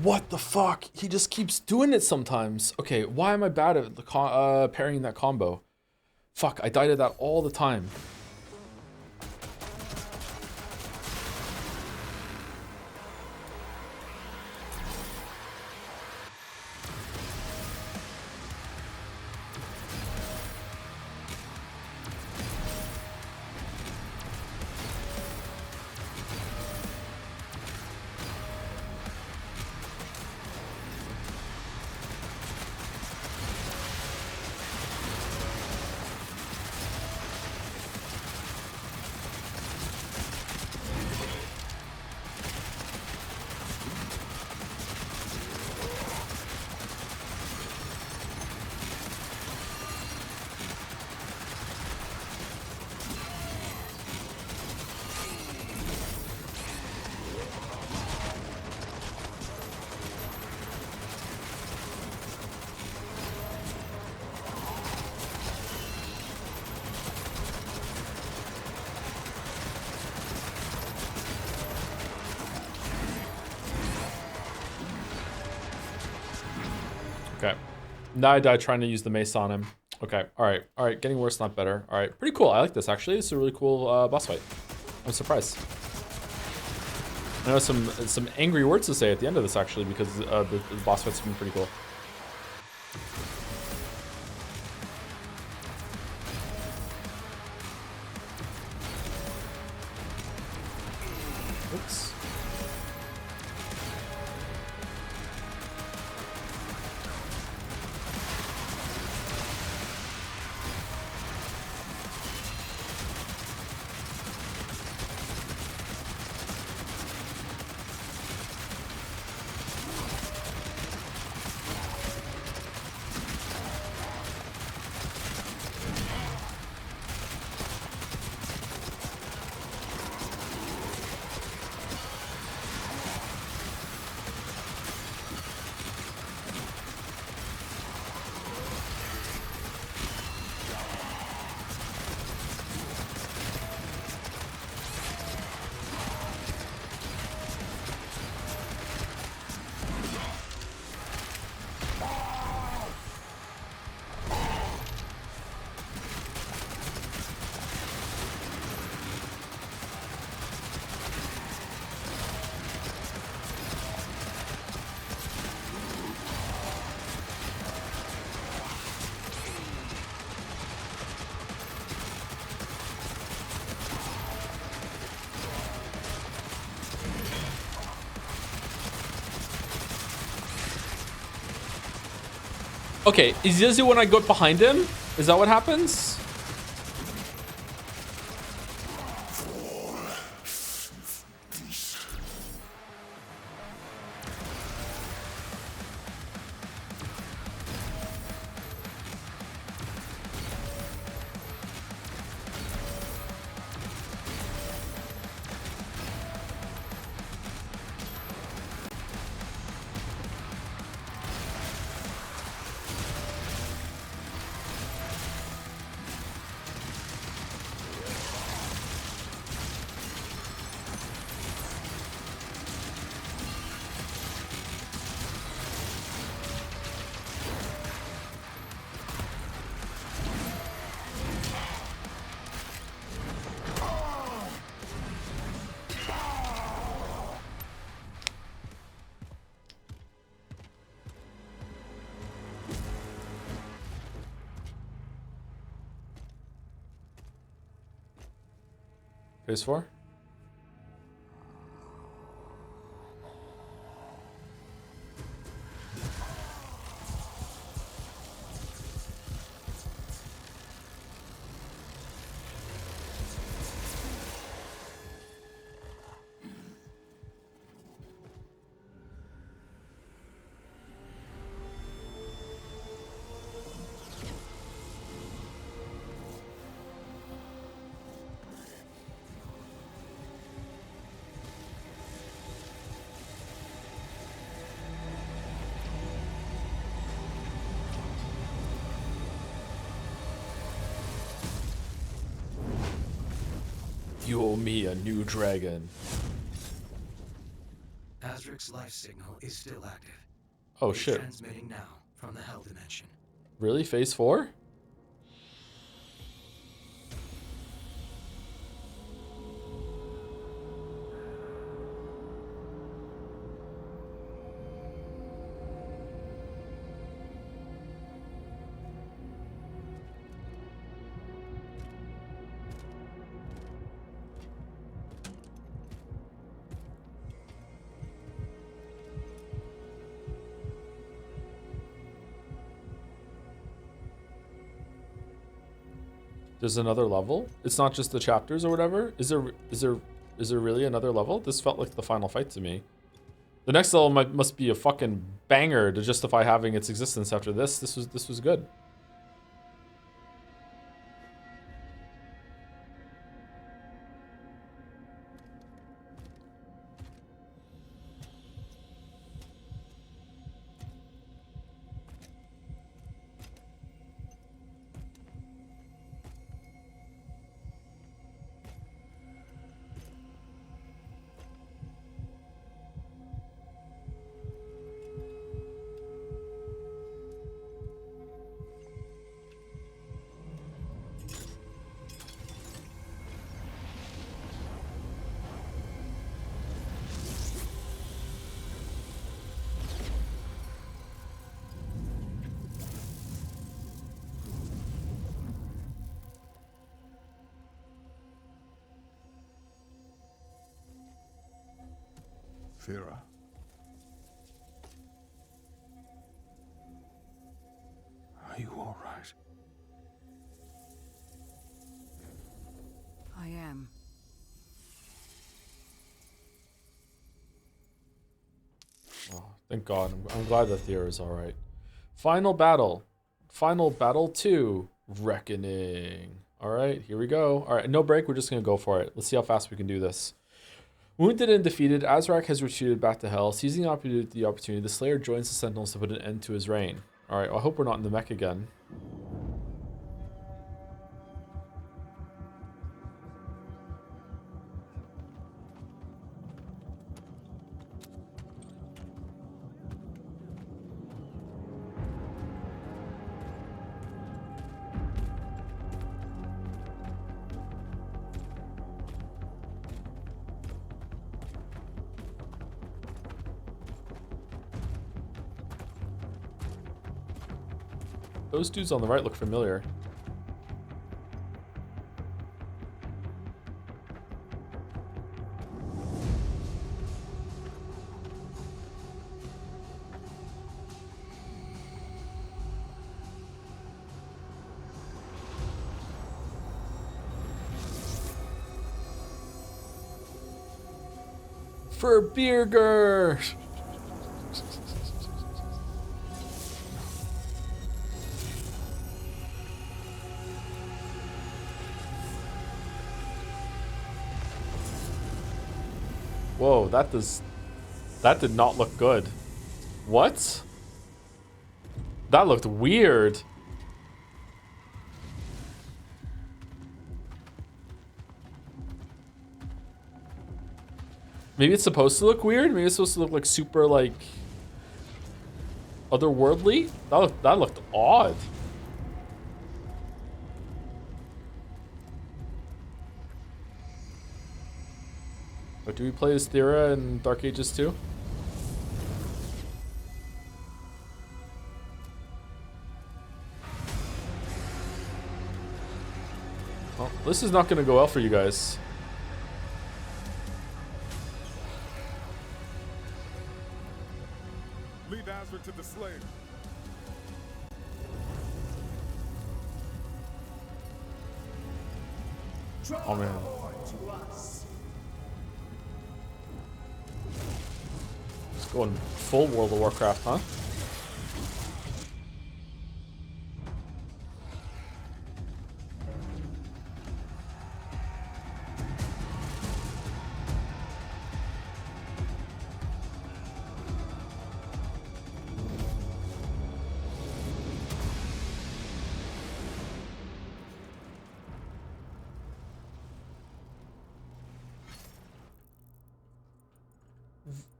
What the fuck? He just keeps doing it sometimes. Okay, why am I bad at the parrying that combo? Fuck, I died at that all the time. Okay. Now I died trying to use the mace on him. Okay. Alright. Alright. Getting worse, not better. Alright. Pretty cool. I like this, actually. It's a really cool boss fight. I'm surprised. I know some angry words to say at the end of this, actually, because the boss fight's been pretty cool. Oops. Okay, is this when I go behind him? Is that what happens? Phase 4? You owe me a new dragon. Azric's life signal is still active. Oh It is shit. transmitting now from the Hell Dimension. Really? Phase 4? There's another level? It's not just the chapters or whatever? Is there really another level? This felt like the final fight to me. The next level must be a fucking banger to justify having its existence after this. This was good. Thera. Are you all right? I am. Oh, thank God. I'm glad that Thera is alright. Final battle. Final battle 2. Reckoning. Alright, here we go. Alright, no break. We're just going to go for it. Let's see how fast we can do this. Wounded and defeated, Azrak has retreated back to Hell. Seizing the opportunity, the Slayer joins the Sentinels to put an end to his reign. Alright, well, I hope we're not in the mech again. Those dudes on the right look familiar. For Birger! Whoa, that did not look good. What? That looked weird. Maybe it's supposed to look weird. Maybe it's supposed to look like super like otherworldly. That looked odd. But do we play as Thera in Dark Ages 2? Well, this is not going to go well for you guys. Leave Azra to the Slayer. Oh man. Just going full World of Warcraft, huh?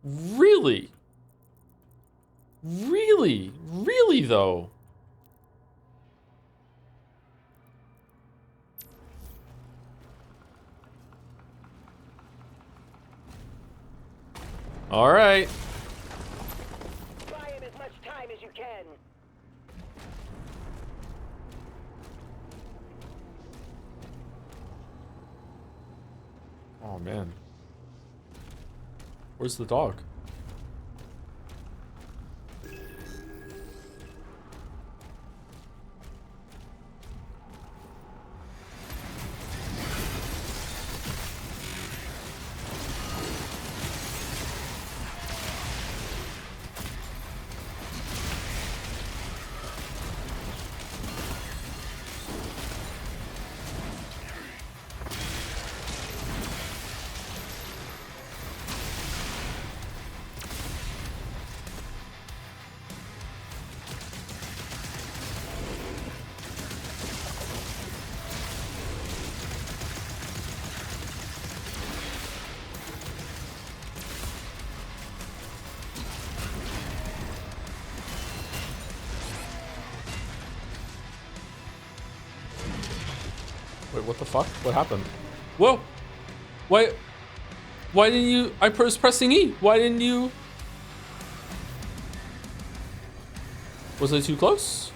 Really? Really? Really, though? All right. Buy him as much time as you can. Oh, man. Where's the dog? Wait, what the fuck? What happened? Whoa! Why didn't you? I was pressing E. Why didn't you? Was I too close?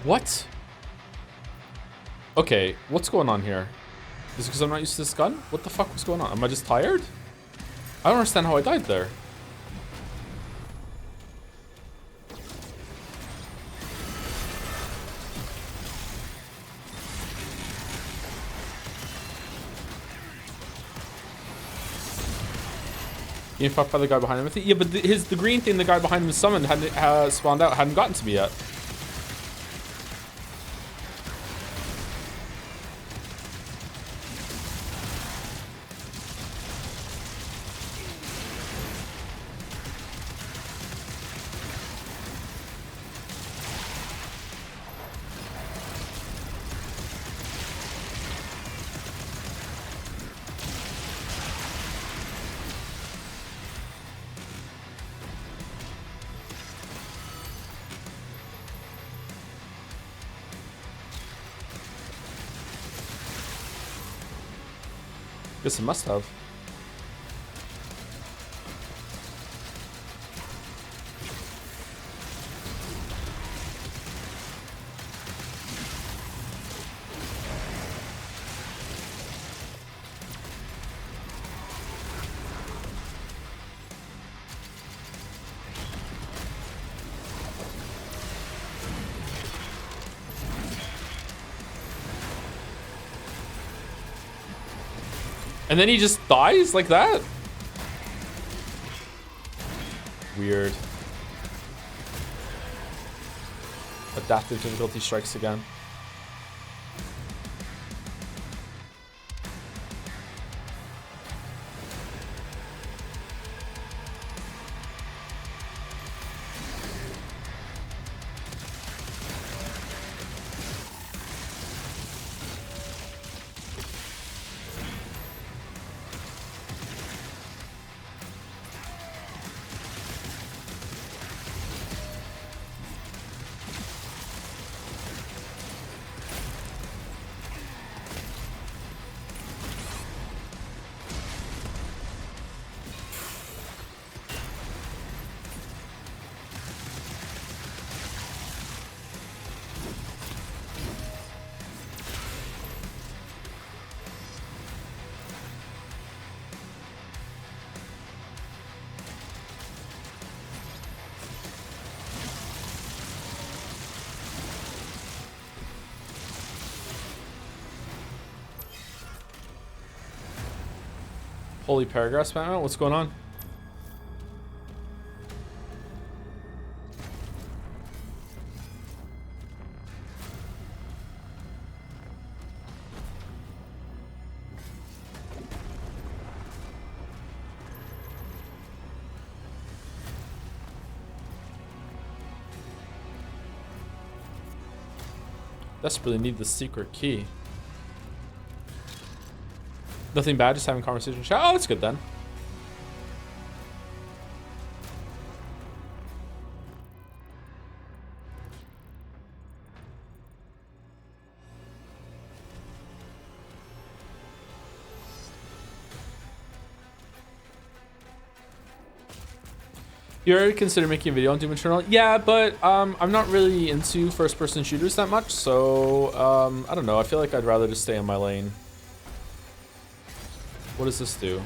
What? Okay, what's going on here? Is it because I'm not used to this gun? What the fuck was going on? Am I just tired? I don't understand how I died there. Being fucked by the guy behind him. Yeah, but the green thing the guy behind him summoned hadn't spawned out, hadn't gotten to me yet. Guess it must have. And then he just dies like that? Weird. Adaptive difficulty strikes again. Holy paragraph spam. What's going on? Desperately need the secret key. Nothing bad, just having conversation chat. Oh, that's good then. You already considered making a video on Doom Eternal? Yeah, but I'm not really into first-person shooters that much, so I don't know. I feel like I'd rather just stay in my lane. What does this do?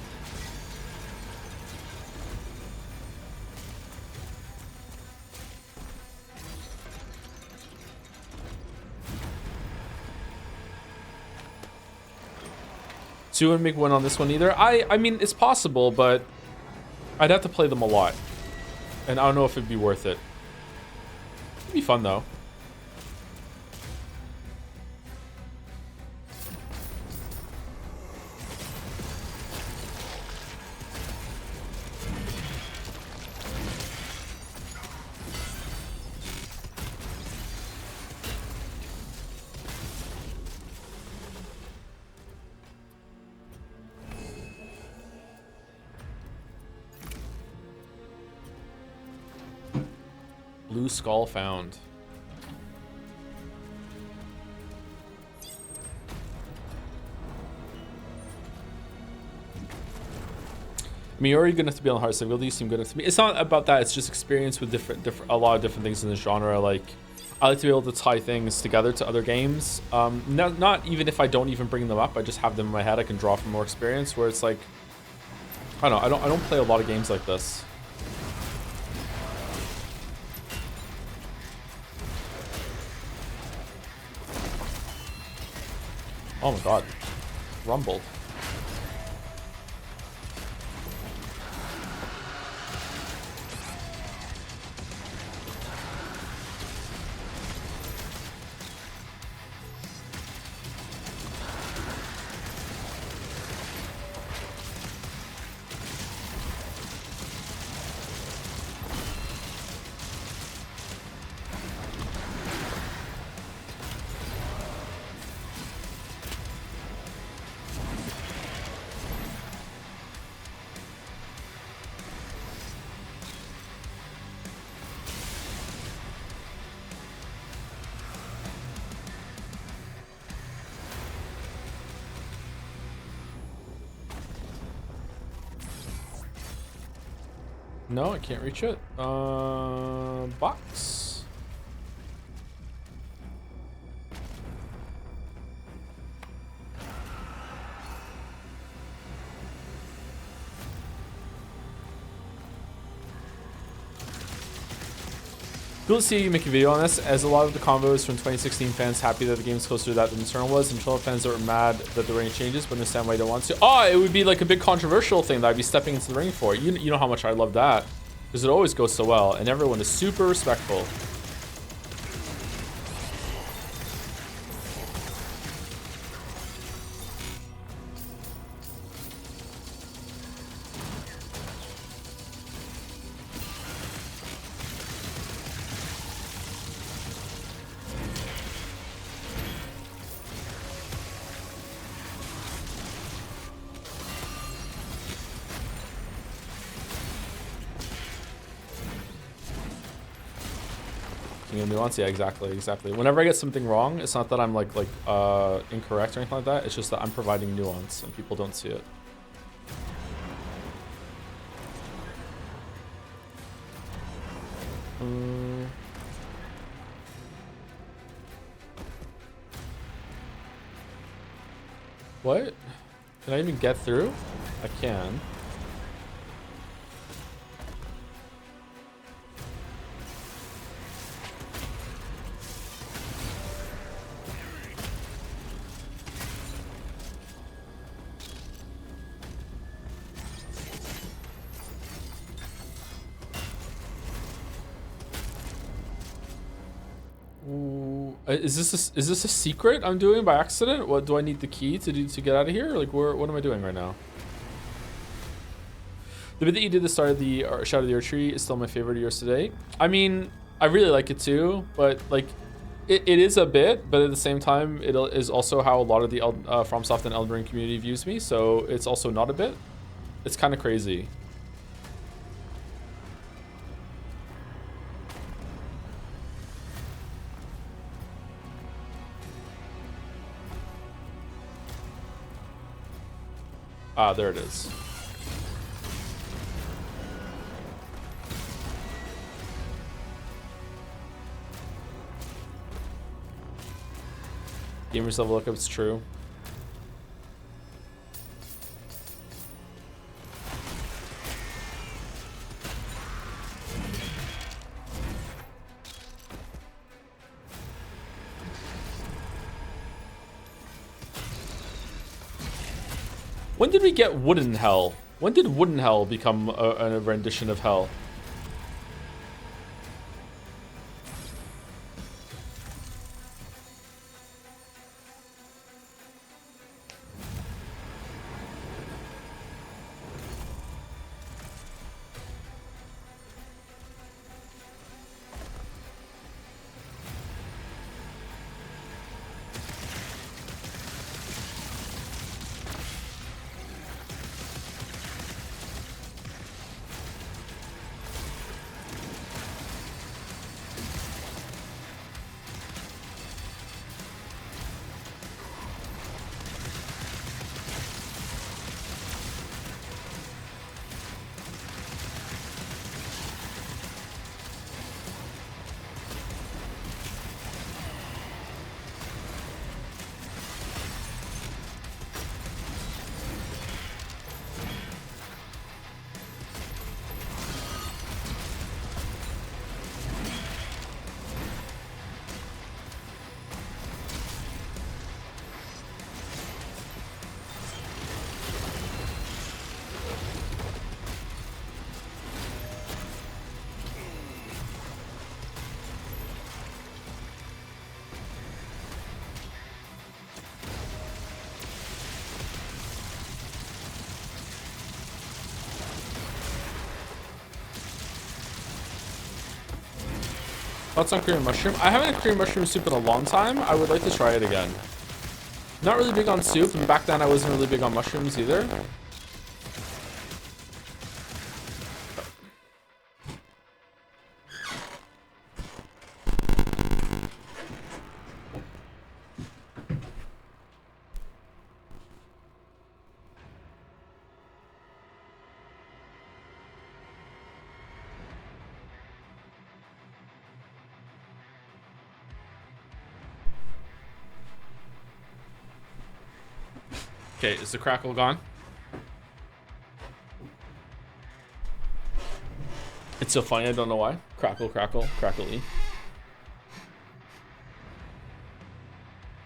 So you wouldn't make one on this one either? I mean, it's possible, but I'd have to play them a lot. And I don't know if it'd be worth it. It'd be fun though. Blue skull found. I mean, you're already good enough to be on the hard side. You seem good enough to me. It's not about that. It's just experience with a lot of different things in the genre. Like, I like to be able to tie things together to other games. Not even if I don't even bring them up. I just have them in my head. I can draw from more experience. Where it's like, I don't know. I don't play a lot of games like this. Oh my god. Rumbled. No, I can't reach it. Box. Cool to see you make a video on this, as a lot of the convos from 2016 fans happy that the game's closer to that than Eternal was, and Eternal fans that were mad that the ring changes, but understand why you don't want to. Oh, it would be like a big controversial thing that I'd be stepping into the ring for. You know how much I love that, because it always goes so well, and everyone is super respectful. Nuance, yeah, exactly. Whenever I get something wrong, it's not that I'm like incorrect or anything like that. It's just that I'm providing nuance and people don't see it. What? Can I even get through? I can. Is this a secret I'm doing by accident? What do I need the key to do to get out of here? Like, what am I doing right now? The bit that you did at the start of the Shadow of the Tree is still my favorite of yours today. I mean, I really like it too, but like, it is a bit, but at the same time, it is also how a lot of the FromSoft and Elden Ring community views me, so it's also not a bit. It's kind of crazy. Ah, there it is. Gamers level up, it's true. When did we get Wooden Hell? When did Wooden Hell become a rendition of Hell? Thoughts on cream mushroom? I haven't had cream mushroom soup in a long time. I would like to try it again. Not really big on soup, and back then I wasn't really big on mushrooms either. Okay, is the crackle gone? It's so funny, I don't know why. Crackle, crackle, crackle-y.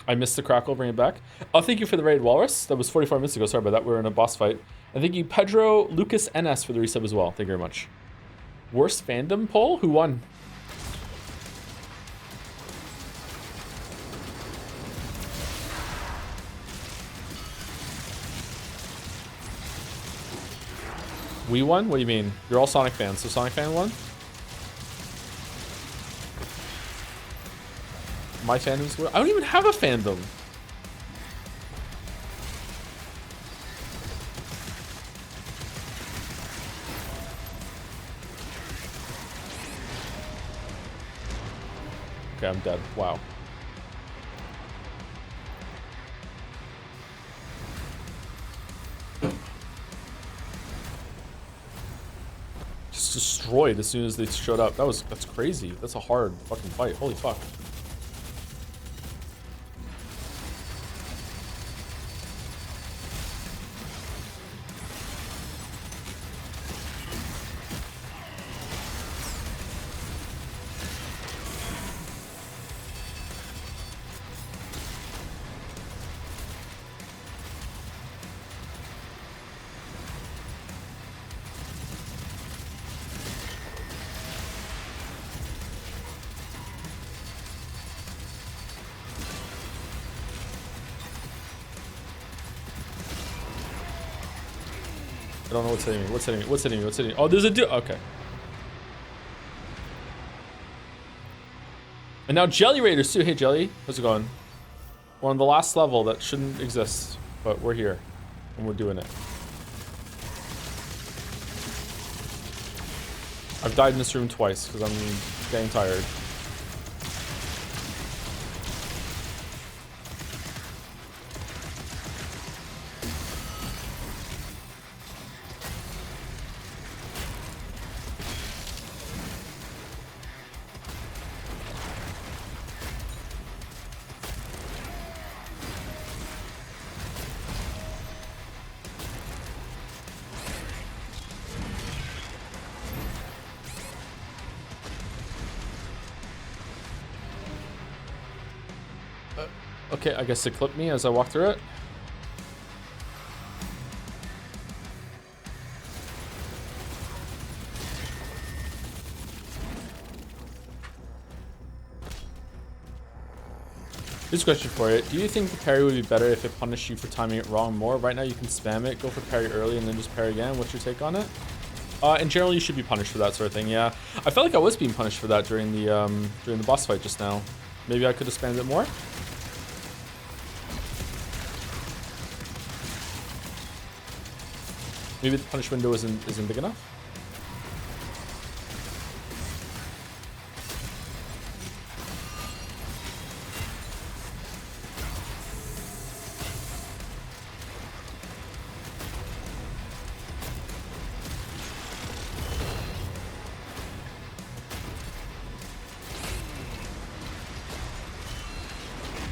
I missed the crackle, bring it back. Oh, thank you for the raid, Walrus. That was 44 minutes ago, sorry about that, we were in a boss fight. And thank you, Pedro Lucas NS for the resub as well, thank you very much. Worst fandom poll? Who won? We won? What do you mean? You're all Sonic fans, so Sonic fan won? My fandom's... I don't even have a fandom. Okay, I'm dead. Wow. Destroyed as soon as they showed up. That's crazy. That's a hard fucking fight. Holy fuck. I don't know what's hitting me. What's hitting me? What's hitting me? What's hitting me? Oh, there's a dude. Okay. And now Jelly Raiders too. Hey, Jelly. How's it going? We're on the last level that shouldn't exist, but we're here. And we're doing it. I've died in this room twice because I'm getting tired. Okay, I guess it clipped me as I walked through it. Here's a question for you. Do you think the parry would be better if it punished you for timing it wrong more? Right now you can spam it, go for parry early, and then just parry again. What's your take on it? In general, you should be punished for that sort of thing, yeah. I felt like I was being punished for that during the boss fight just now. Maybe I could have spammed it more? Maybe the punish window isn't big enough?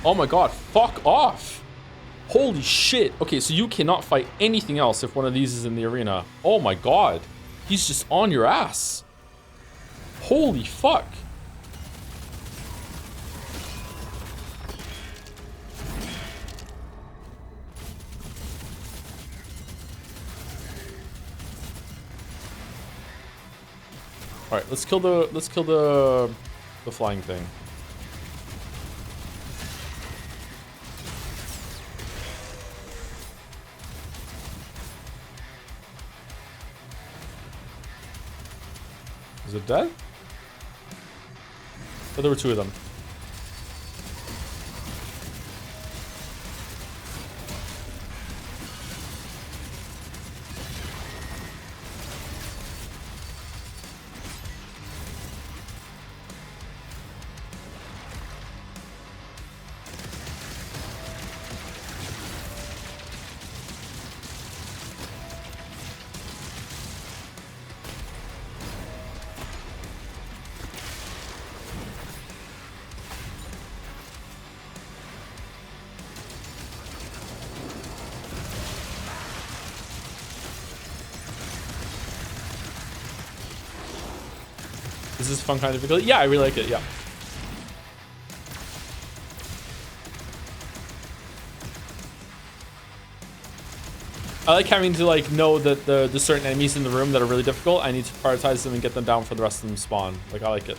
Oh my god, fuck off! Holy shit. Okay, so you cannot fight anything else if one of these is in the arena. Oh my god. He's just on your ass. Holy fuck. All right, let's kill the flying thing. Is it dead? Oh, there were two of them. Is this fun kind of difficulty? Yeah, I really like it, yeah. I like having to like know that the certain enemies in the room that are really difficult, I need to prioritize them and get them down for the rest of them spawn. Like, I like it.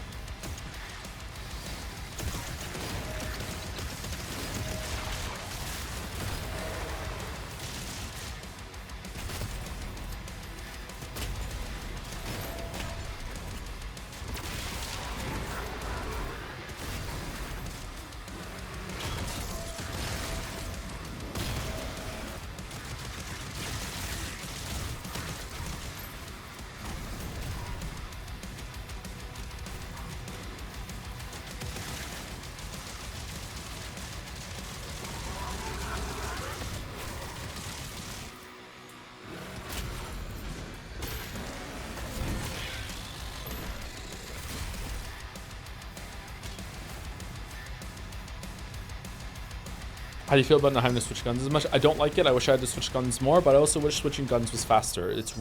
How do you feel about not having to switch guns as much? I don't like it. I wish I had to switch guns more, but I also wish switching guns was faster. It's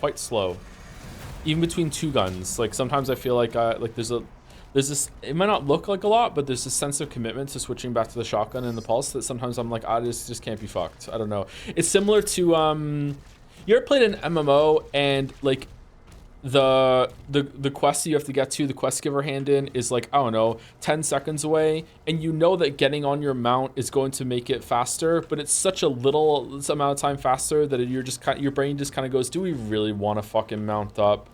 quite slow. Even between two guns. Like, sometimes I feel like there's this, it might not look like a lot, but there's a sense of commitment to switching back to the shotgun and the pulse that sometimes I'm like, this just can't be fucked. I don't know. It's similar to, you ever played an MMO and like, the quest you have to get to, the quest giver hand in, is like, I don't know, 10 seconds away, and you know that getting on your mount is going to make it faster, but it's such a little amount of time faster that your brain just kind of goes, do we really want to fucking mount up?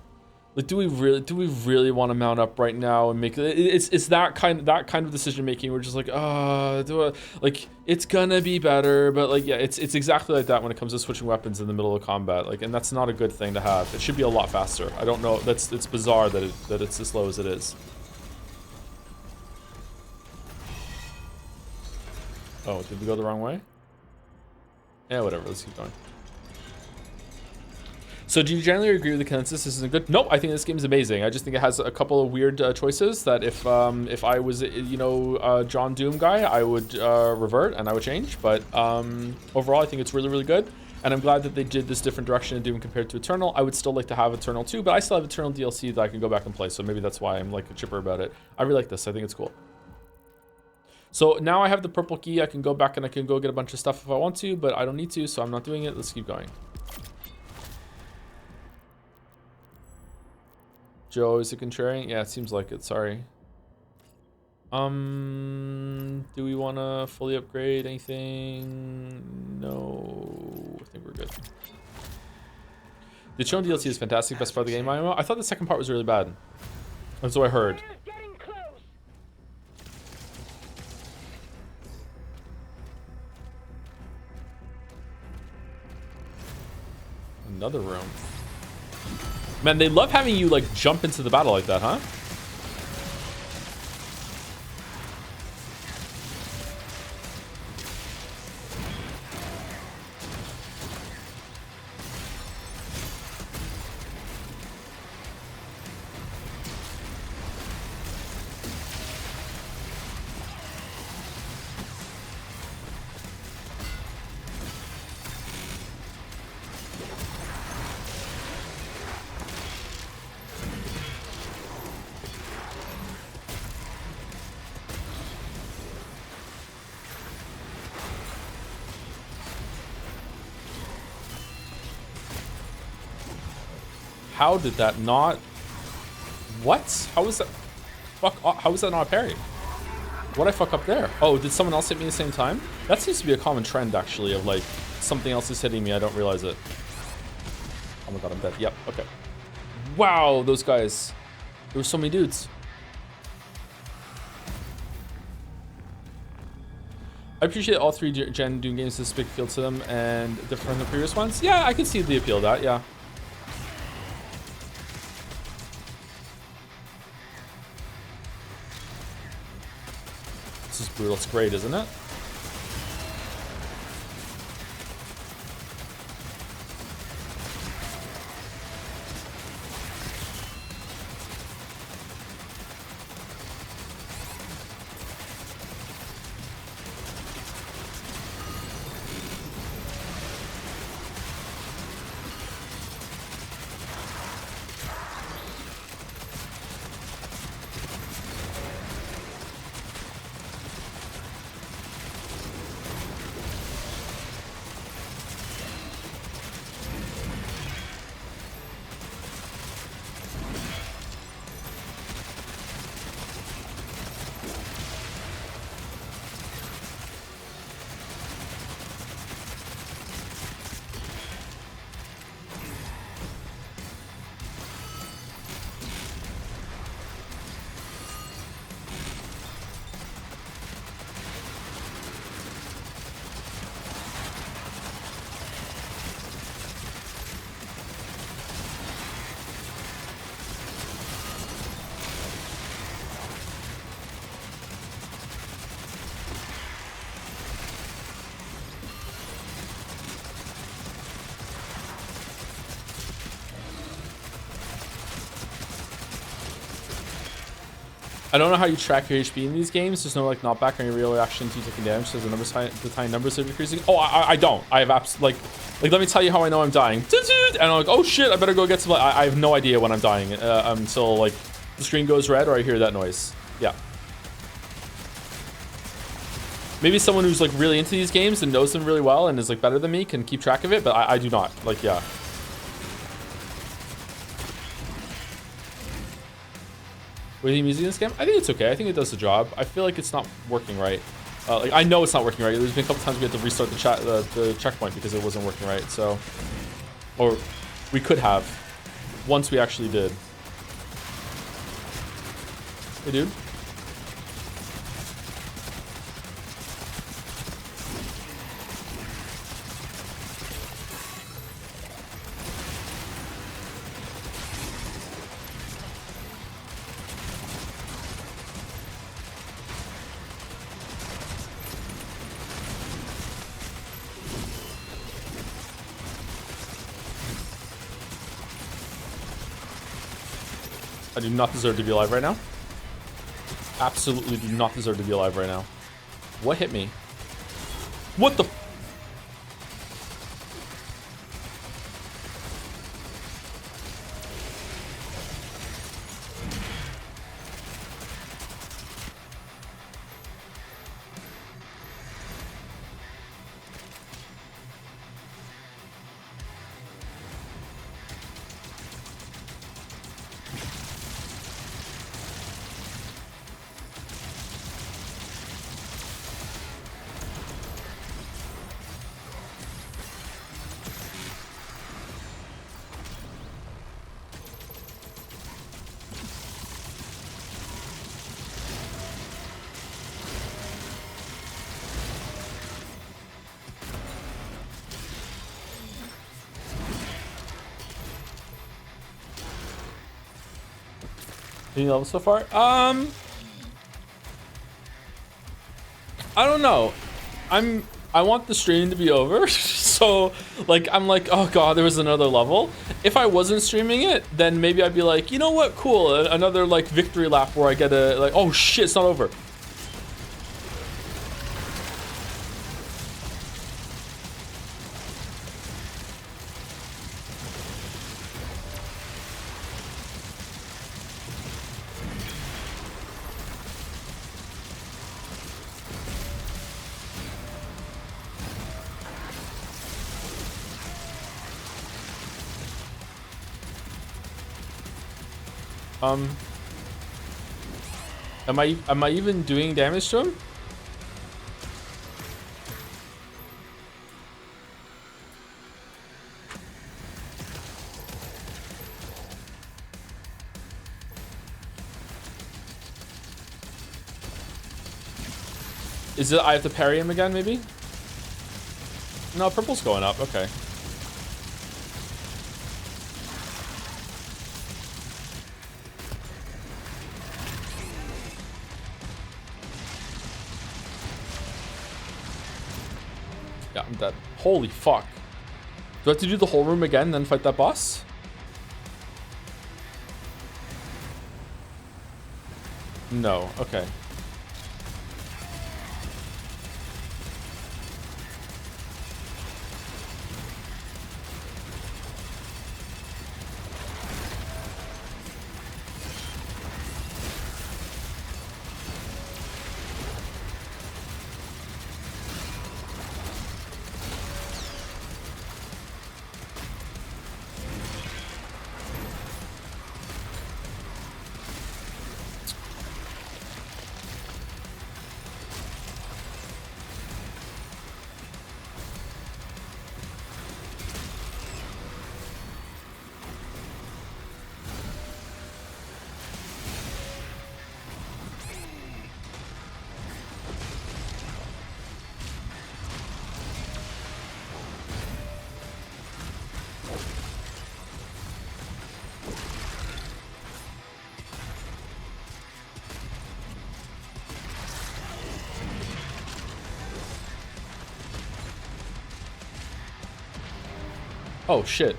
Like, do we really want to mount up right now and make it? It's that kind of decision making. We're just like, like, it's gonna be better, but like, yeah, it's exactly like that when it comes to switching weapons in the middle of combat. Like, and that's not a good thing to have. It should be a lot faster. I don't know. It's bizarre that it's as slow as it is. Oh, did we go the wrong way? Yeah, whatever. Let's keep going. So do you generally agree with the consensus? This isn't good? Nope, I think this game is amazing. I just think it has a couple of weird choices that if I was, you know, John Doom guy, I would revert and I would change. But overall, I think it's really, really good. And I'm glad that they did this different direction in Doom compared to Eternal. I would still like to have Eternal too, but I still have Eternal DLC that I can go back and play. So maybe that's why I'm like chipper about it. I really like this. I think it's cool. So now I have the purple key. I can go back and I can go get a bunch of stuff if I want to, but I don't need to, so I'm not doing it. Let's keep going. Joe, is it contrarian? Yeah, it seems like it. Sorry. Do we want to fully upgrade anything? No, I think we're good. The Chillin DLC is fantastic. Best part of the game, IMO. I thought the second part was really bad. That's what I heard. Another room. Man, they love having you, like, jump into the battle like that, huh? How did that not? What? How was that? Fuck. How was that not a parry? What'd I fuck up there? Oh, did someone else hit me at the same time? That seems to be a common trend, actually, of like something else is hitting me. I don't realize it. Oh my god, I'm dead. Yep. Okay. Wow, those guys. There were so many dudes. I appreciate all 3 gen Doom games. This big feel to them and different from the previous ones. Yeah, I can see the appeal of that. Yeah. This is brutal. It's great, isn't it? I don't know how you track your HP in these games. There's no like knockback or any real reaction to you taking damage because the tiny numbers are decreasing. Oh, I don't. I have like let me tell you how I know I'm dying. And I'm like, oh shit, I better go get some. I have no idea when I'm dying until like the screen goes red or I hear that noise. Yeah. Maybe someone who's like really into these games and knows them really well and is like better than me can keep track of it, but I do not. Like, yeah. Waiting music in this game? I think it's okay. I think it does the job. I feel like it's not working right. Like I know it's not working right. There's been a couple times we had to restart the checkpoint because it wasn't working right. So, or we could have once we actually did. Hey, dude. I do not deserve to be alive right now. Absolutely do not deserve to be alive right now. What hit me? What the? Any levels so far? I don't know. I want the stream to be over. So like I'm like, oh god, there was another level. If I wasn't streaming it, then maybe I'd be like, you know what, cool, another like victory lap where I get a like, oh shit, it's not over. Am I even doing damage to him? Is it I have to parry him again, maybe? No, purple's going up, okay. Yeah, I'm dead. Holy fuck. Do I have to do the whole room again, then fight that boss? No, okay. Oh shit.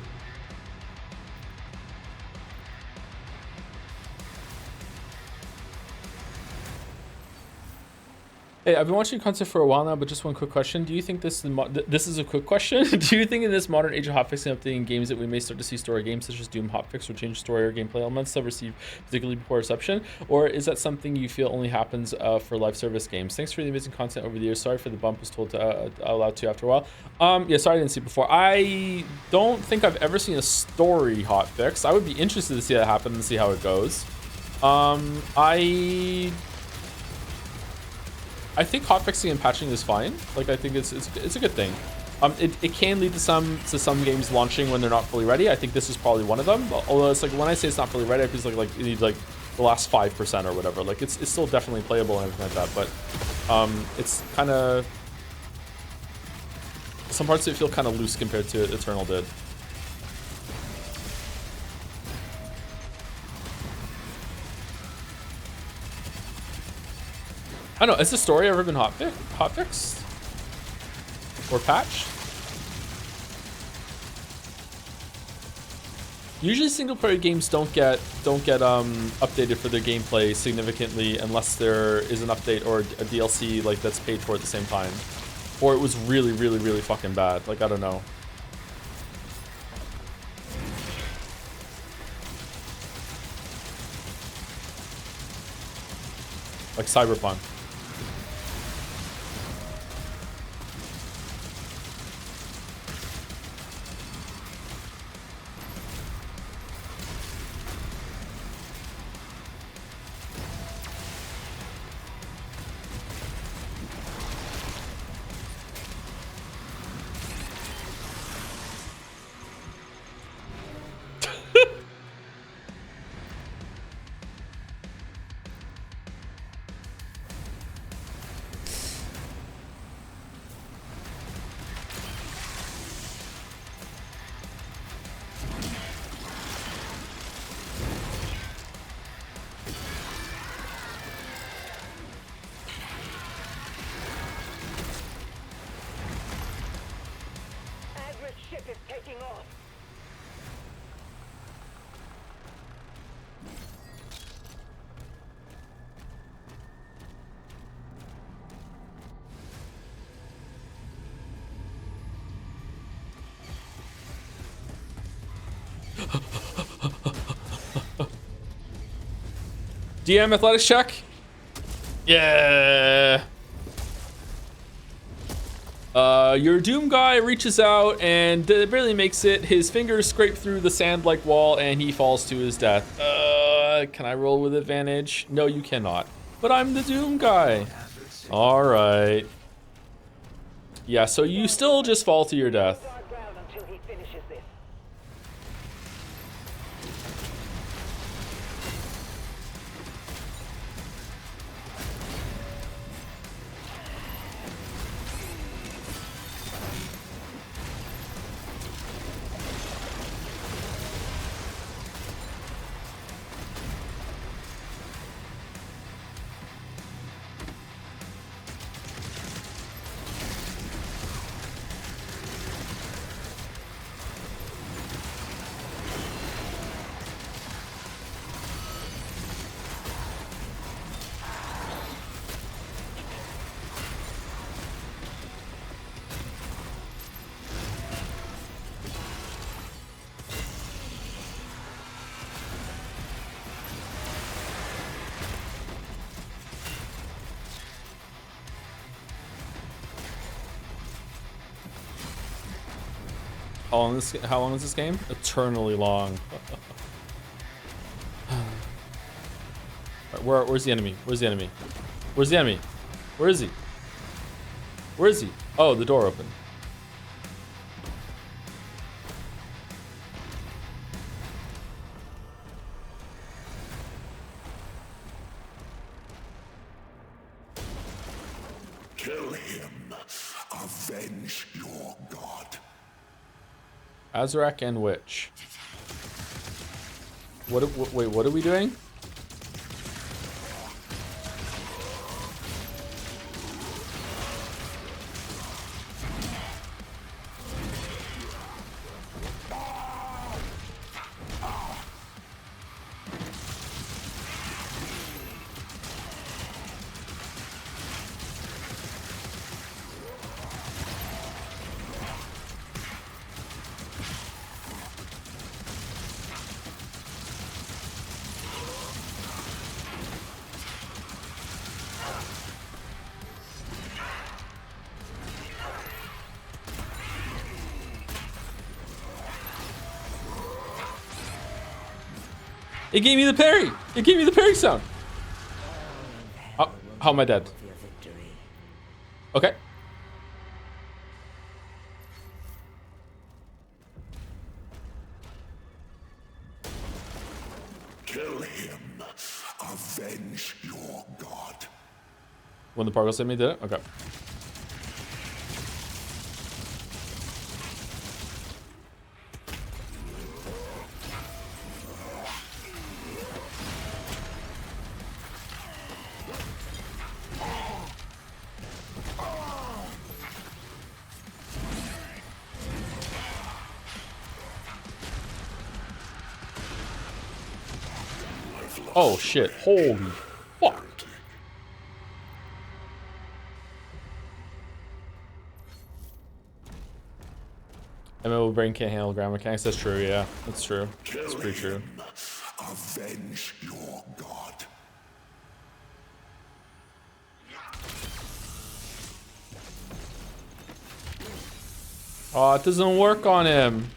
Hey, I've been watching content for a while now, but just one quick question. Do you think this is a quick question? Do you think in this modern age of hotfixing and updating games that we may start to see story games such as Doom hotfix or change story or gameplay elements that receive particularly poor reception? Or is that something you feel only happens for live service games? Thanks for the amazing content over the years. Sorry for the bump, was told to allowed to after a while. Yeah, sorry I didn't see it before. I don't think I've ever seen a story hotfix. I would be interested to see that happen and see how it goes. I think hotfixing and patching is fine. Like I think it's a good thing. It can lead to some games launching when they're not fully ready. I think this is probably one of them. Although it's like when I say it's not fully ready, I feel like you need like the last 5% or whatever. Like it's still definitely playable and everything like that. But it's kind of some parts of it feel kind of loose compared to Eternal did. I don't know, has the story ever been hotfixed? Or patched? Usually single player games don't get updated for their gameplay significantly unless there is an update or a DLC like that's paid for at the same time. Or it was really, really, really fucking bad. Like, I don't know. Like Cyberpunk. Ship is taking off. DM athletics check. Yeah. Your Doom guy reaches out and barely makes it. His fingers scrape through the sand-like wall and he falls to his death. Can I roll with advantage? No, you cannot. But I'm the Doom guy. All right. Yeah, so you still just fall to your death. How long is this game? Eternally long. Right, where's the enemy? Where's the enemy? Where's the enemy? Where is he? Where is he? Oh, the door opened. Kill him. Avenge your god. Azrak and Witch. Wait, what are we doing? It gave me the parry. It gave me the parry sound. Oh, how am I dead? Your victory. Okay. Kill him. Avenge your god. When the particle sent me did it? Okay. Oh shit, holy fuck. MMO brain can't handle ground mechanics. That's true, yeah. That's true. That's pretty true. Avenge your god. Oh, it doesn't work on him.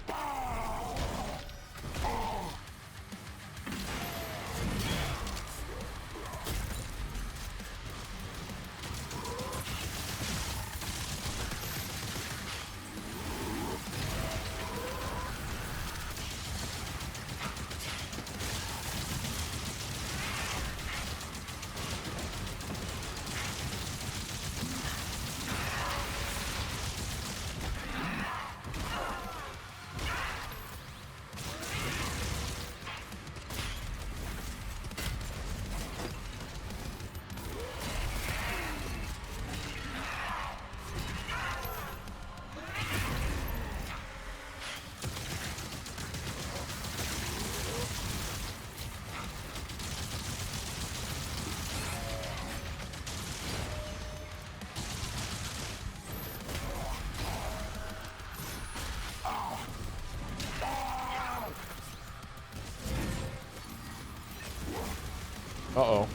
Uh-oh.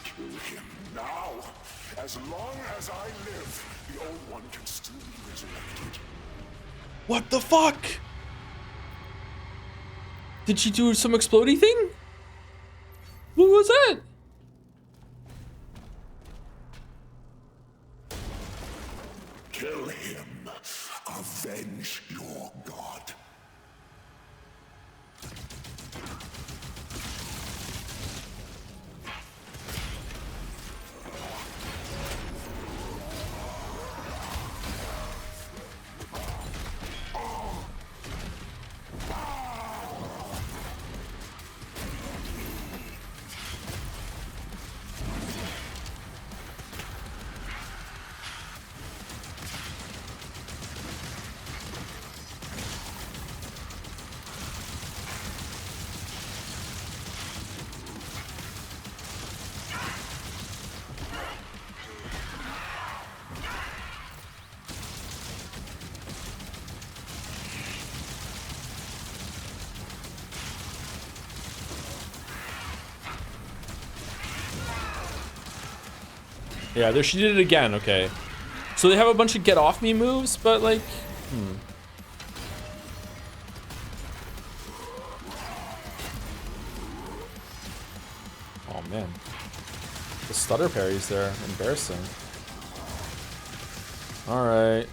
Kill him now. As long as I live, the old one can still be resurrected. What the fuck? Did she do some explodey thing? What was that? Kill him. Avenge your god. Yeah, there she did it again, okay. So they have a bunch of get off me moves, but like, Oh man. The stutter parries there, embarrassing. Alright.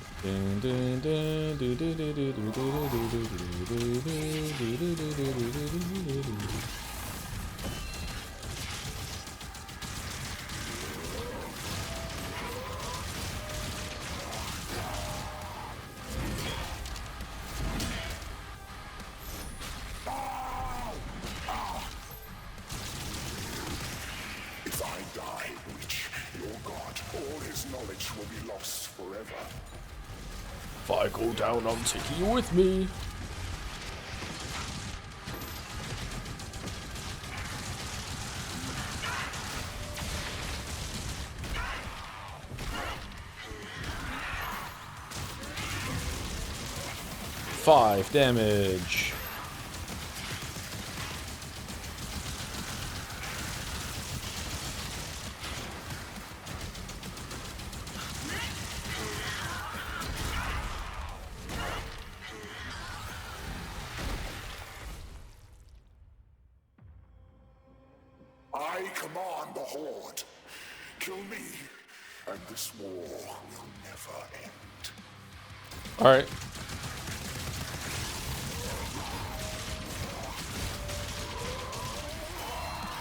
If I die, Witch, your god, all his knowledge will be lost forever. If I go down, I'm taking you with me. Five damage. command the Horde. Kill me, and this war will never end. All right.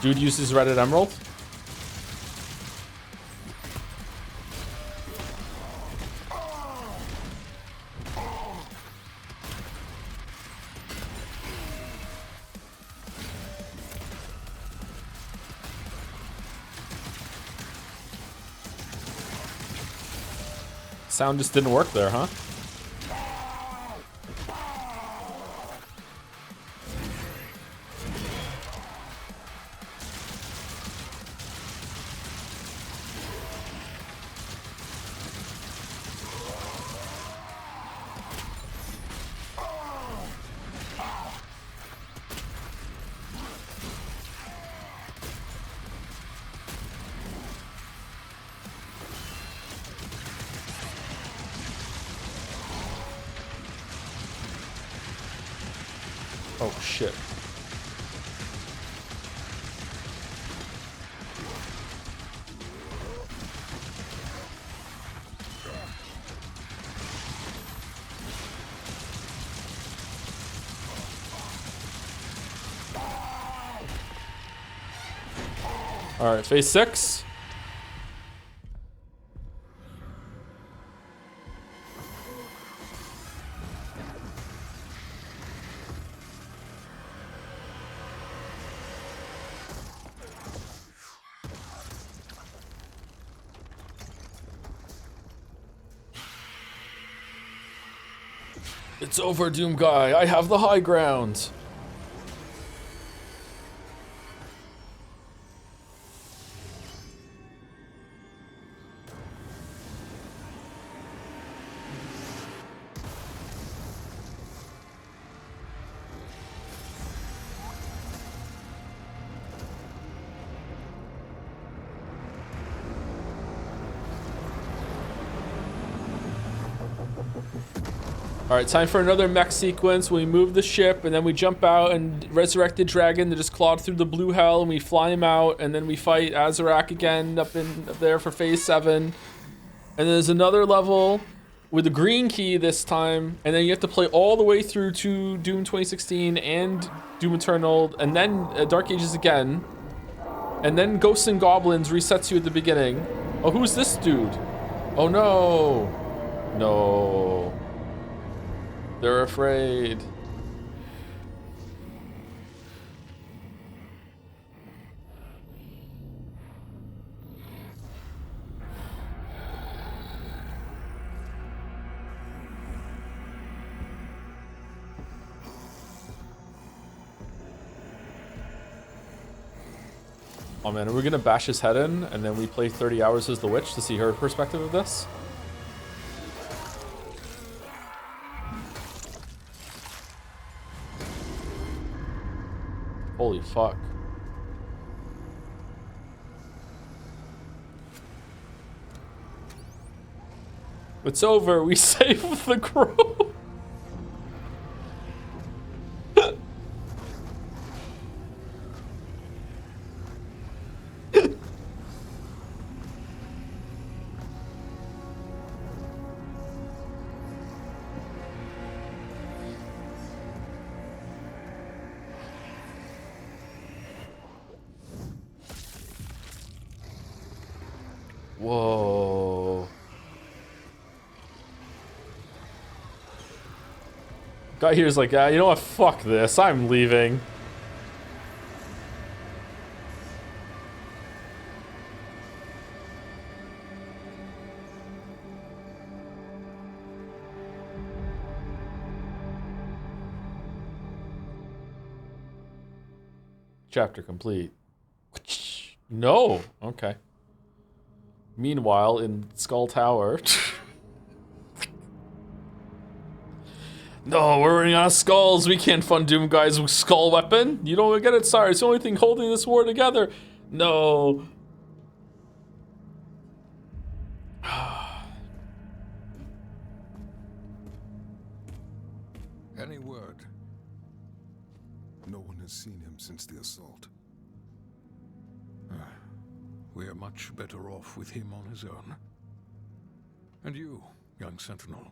Dude uses Reddit Emerald. Sound just didn't work there, huh? Oh shit. All right, phase 6. It's over, Doom Guy. I have the high ground. Alright, time for another mech sequence. We move the ship, and then we jump out and resurrect the dragon that just clawed through the blue hell, and we fly him out, and then we fight Azarak again up there for phase 7. And then there's another level with the green key this time, and then you have to play all the way through to Doom 2016 and Doom Eternal, and then Dark Ages again. And then Ghosts and Goblins resets you at the beginning. Oh, who's this dude? Oh no. No. They're afraid. Oh man, are we gonna bash his head in and then we play 30 hours as the witch to see her perspective of this? Holy fuck. It's over, we saved the crew. Whoa. Guy here's like, you know what? Fuck this. I'm leaving. Chapter complete. No. Okay. Meanwhile, in Skull Tower. No, we're running out of skulls. We can't fund Doom Guy's skull weapon. You don't get it? Sorry, it's the only thing holding this war together. No. Any word? No one has seen him since the assault. we are much better off with him on his own. And you, young sentinel,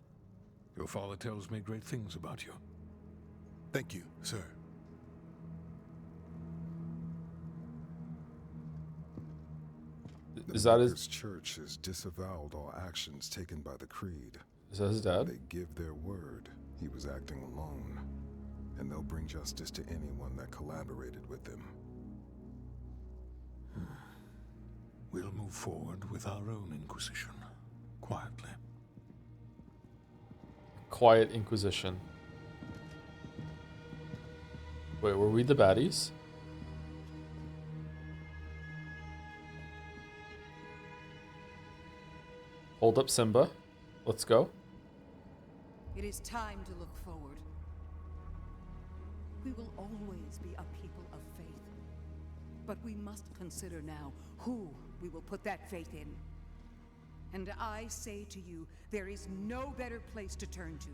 your father tells me great things about you. Thank you, sir. Is that his? His church has disavowed all actions taken by the Creed. Is that his dad? They give their word he was acting alone, and they'll bring justice to anyone that collaborated with them. We'll move forward with our own Inquisition, quietly. Quiet Inquisition. Wait, were we the baddies? Hold up, Simba. Let's go. It is time to look forward. We will always be a people of faith. But we must consider now who we will put that faith in. And I say to you, there is no better place to turn to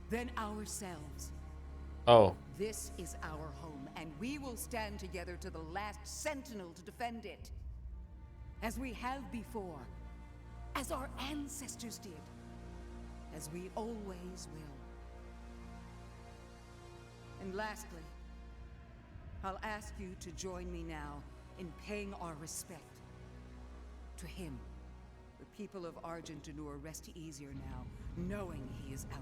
than ourselves. Oh. This is our home, and we will stand together to the last sentinel to defend it. As we have before. As our ancestors did. As we always will. And lastly, I'll ask you to join me now in paying our respect to him. The people of Argentanur rest easier now, knowing he is out there.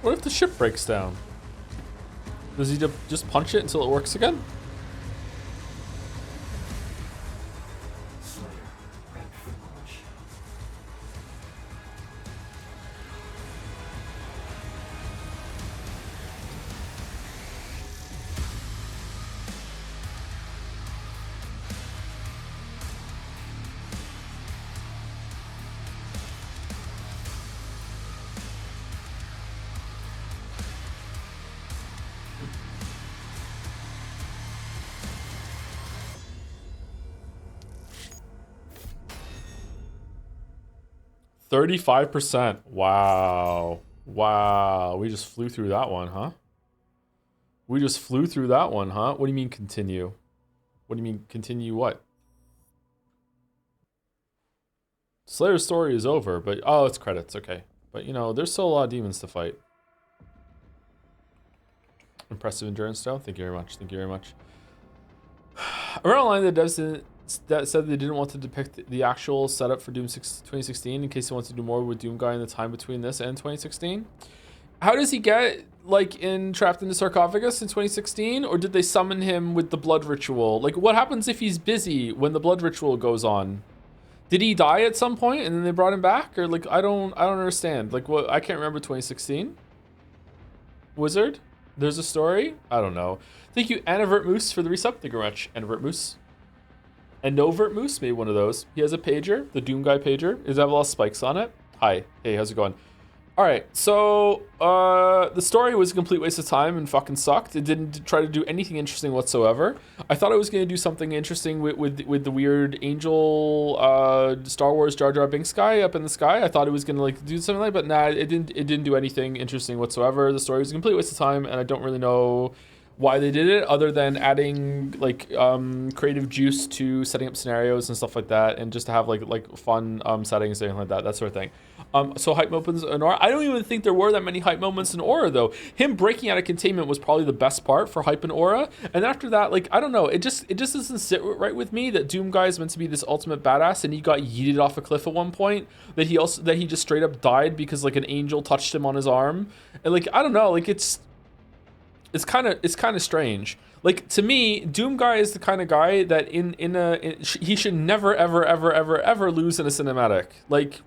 'What if the ship breaks down? Does he just punch it until it works again? %. Wow. Wow. We just flew through that one, huh? We just flew through that one, huh? What do you mean continue? What do you mean continue what? Slayer's story is over, but oh, it's credits, okay. But you know, there's still a lot of demons to fight. Impressive endurance though. Thank you very much. Thank you very much. Around online, the devs that said they didn't want to depict the actual setup for Doom 2016 in case they want to do more with Doom Guy in the time between this and 2016. How does he get like trapped in the sarcophagus in 2016, or did they summon him with the blood ritual? Like, what happens if he's busy when the blood ritual goes on? Did he die at some point and then they brought him back, or like I don't understand. Like, what? I can't remember 2016. Wizard, there's a story. I don't know. Thank you, Anavert Moose, for the resub. Thank you very much, Anavert Moose. And Novert Moose made one of those. He has a pager, the Doom Guy pager. Does it have a lot of spikes on it? Hi. Hey, how's it going? All right, so the story was a complete waste of time and fucking sucked. It didn't try to do anything interesting whatsoever. I thought it was going to do something interesting with the weird angel Star Wars Jar Jar Binks guy up in the sky. I thought it was going to like do something like that, but nah, it didn't do anything interesting whatsoever. The story was a complete waste of time, and I don't really know why they did it other than adding like creative juice to setting up scenarios and stuff like that, and just to have like fun settings and like that sort of thing. So hype moments in Aura. I don't even think there were that many hype moments in Aura though. Him breaking out of containment was probably the best part for hype in Aura, and after that, like I don't know, it just doesn't sit right with me that Doom Guy is meant to be this ultimate badass and he got yeeted off a cliff at one point, that he just straight up died because like an angel touched him on his arm, and like I don't know, like it's kind of strange. Like to me, Doom Guy is the kind of guy that he should never ever lose in a cinematic. Like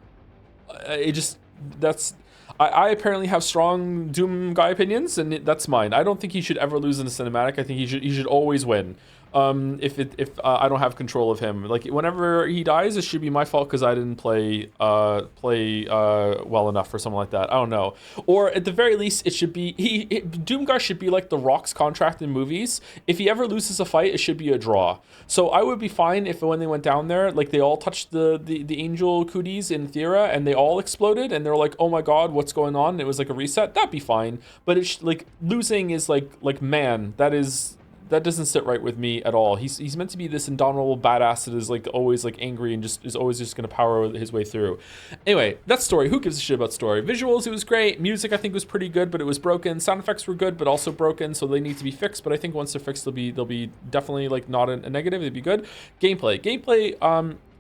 I apparently have strong Doom guy opinions, and that's mine. I don't think he should ever lose in a cinematic. I think he should always win. If I don't have control of him, like whenever he dies, it should be my fault because I didn't play well enough or something like that. I don't know. Or at the very least, it should be Doomgar should be like the Rock's contract in movies. If he ever loses a fight, it should be a draw. So I would be fine if when they went down there, like they all touched the angel cooties in Thera and they all exploded and they're like, oh my god, what's going on? And it was like a reset. That'd be fine. But it's like losing is like man, that doesn't sit right with me at all. He's meant to be this indomitable badass that is like always like angry and just is always just gonna power his way through. Anyway, that story. Who gives a shit about story? Visuals, it was great. Music, I think, was pretty good, but it was broken. Sound effects were good, but also broken, so they need to be fixed. But I think once they're fixed, they'll be definitely like not a negative. They'd be good. Gameplay.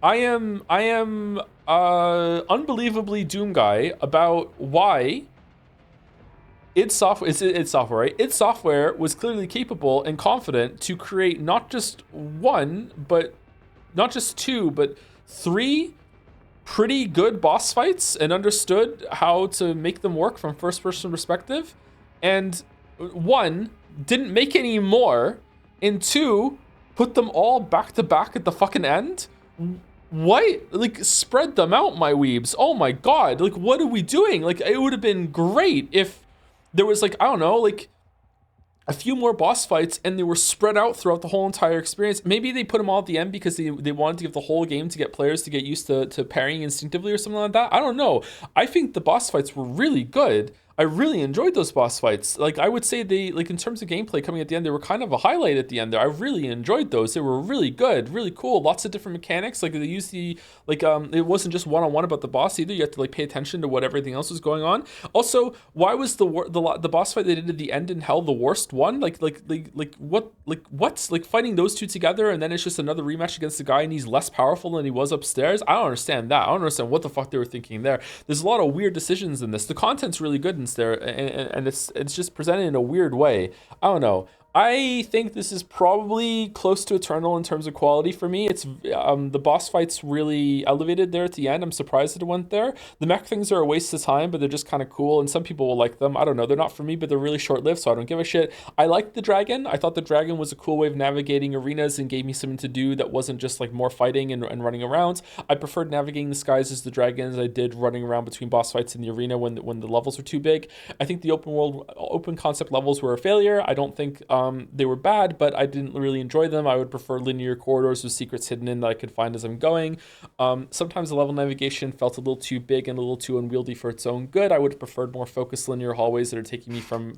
I am unbelievably Doom guy about why. Id Software, right? Id Software was clearly capable and confident to create not just one, but not just two, but three pretty good boss fights and understood how to make them work from first-person perspective. And one, didn't make any more, and two, put them all back to back at the fucking end. What? Like, spread them out, my weebs. Oh my god. Like, what are we doing? Like, it would have been great if there was like, I don't know, like a few more boss fights and they were spread out throughout the whole entire experience. Maybe they put them all at the end because they wanted to give the whole game to get players to get used to parrying instinctively or something like that. I don't know. I think the boss fights were really good. I really enjoyed those boss fights. Like, I would say they, like, in terms of gameplay coming at the end, they were kind of a highlight at the end there. I really enjoyed those. They were really good, really cool. Lots of different mechanics. Like, they used it wasn't just one-on-one about the boss either. You have to, like, pay attention to what everything else was going on. Also, why was the boss fight they did at the end in Hell the worst one? Like what's like fighting those two together and then it's just another rematch against the guy and he's less powerful than he was upstairs? I don't understand that. I don't understand what the fuck they were thinking there. There's a lot of weird decisions in this. The content's really good in there, and it's just presented in a weird way. I don't know. I think this is probably close to Eternal in terms of quality for me. It's the boss fights really elevated there at the end. I'm surprised that it went there. The mech things are a waste of time, but they're just kind of cool, and some people will like them. I don't know. They're not for me, but they're really short-lived, so I don't give a shit. I liked the dragon. I thought the dragon was a cool way of navigating arenas and gave me something to do that wasn't just like more fighting and running around. I preferred navigating the skies as the dragon as I did running around between boss fights in the arena when the levels were too big. I think the open concept levels were a failure. I don't think they were bad, but I didn't really enjoy them. I would prefer linear corridors with secrets hidden in that I could find as I'm going. Sometimes the level navigation felt a little too big and a little too unwieldy for its own good. I would have preferred more focused linear hallways that are taking me from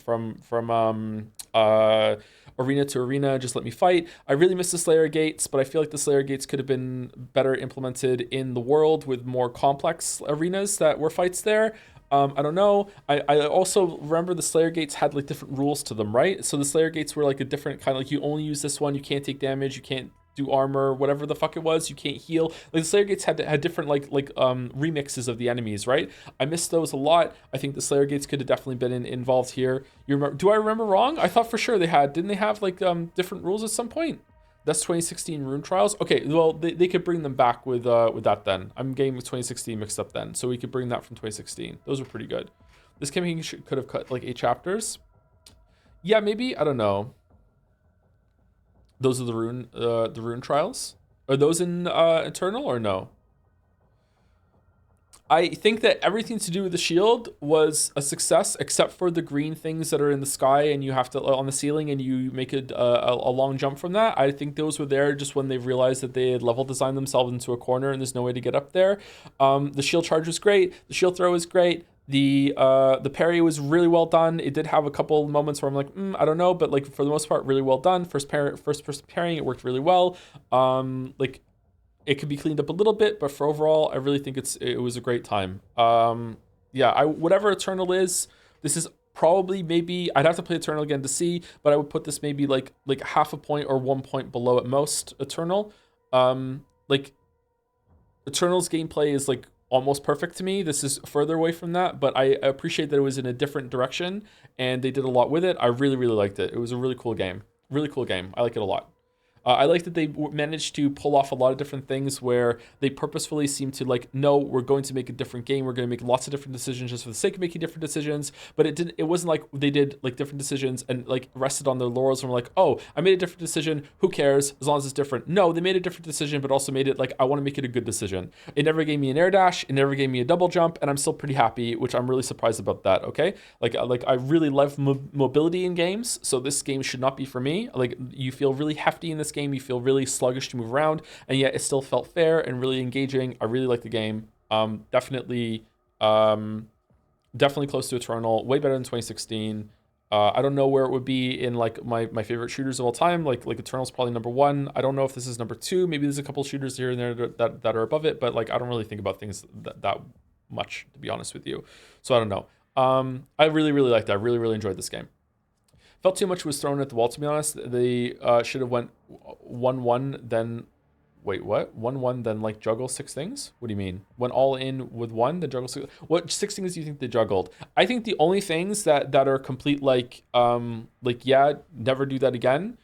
arena to arena, just let me fight. I really miss the Slayer Gates, but I feel like the Slayer Gates could have been better implemented in the world with more complex arenas that were fights there. I don't know. I also remember the Slayer Gates had like different rules to them, right? So the Slayer Gates were like a different kind of like, you only use this one, you can't take damage, you can't do armor, whatever the fuck it was, you can't heal. Like the Slayer Gates had different like remixes of the enemies, right? I missed those a lot. I think the Slayer Gates could have definitely been involved here. You remember? Do I remember wrong? I thought for sure didn't they have like different rules at some point? That's 2016 Rune Trials. Okay, well, they could bring them back with that then. I'm getting with 2016 mixed up then. So we could bring that from 2016. Those were pretty good. This campaign could have cut like 8 chapters. Yeah, maybe. I don't know. Those are the Rune Trials. Are those in Eternal or no? I think that everything to do with the shield was a success, except for the green things that are in the sky and you have to on the ceiling and you make a long jump from that. I think those were there just when they realized that they had level designed themselves into a corner and there's no way to get up there. The shield charge was great. The shield throw was great. The parry was really well done. It did have a couple moments where I'm like, I don't know, but like for the most part, really well done. First person parrying, it worked really well. Like, it could be cleaned up a little bit, but for overall, I really think it was a great time. Yeah, whatever Eternal is, this is probably maybe, I'd have to play Eternal again to see, but I would put this maybe like half a point or 1 point below at most Eternal. Like Eternal's gameplay is like almost perfect to me. This is further away from that, but I appreciate that it was in a different direction and they did a lot with it. I really, really liked it. It was a really cool game. Really cool game. I like it a lot. I like that they managed to pull off a lot of different things where they purposefully seem to like, no, we're going to make a different game. We're going to make lots of different decisions just for the sake of making different decisions. But it wasn't like they did like different decisions and like rested on their laurels and were like, oh, I made a different decision. Who cares as long as it's different? No, they made a different decision, but also made it like, I want to make it a good decision. It never gave me an air dash. It never gave me a double jump. And I'm still pretty happy, which I'm really surprised about that. Okay. Like I really love mobility in games. So this game should not be for me. Like you feel really hefty in this game. You feel really sluggish to move around, and yet it still felt fair and really engaging. I really like the game. Definitely close to Eternal. Way better than 2016. I don't know where it would be in like my favorite shooters of all time. Like Eternal's probably number 1. I don't know if this is number 2. Maybe there's a couple shooters here and there that are above it, but like I don't really think about things that much, to be honest with you. So I don't know. I really liked it. I really enjoyed this game. Felt too much was thrown at the wall, to be honest. They should have went 1-1, then... Wait, what? 1-1, then like juggle 6 things? What do you mean? Went all in with 1, then juggle 6... What 6 things do you think they juggled? I think the only things that are complete like yeah, never do that again,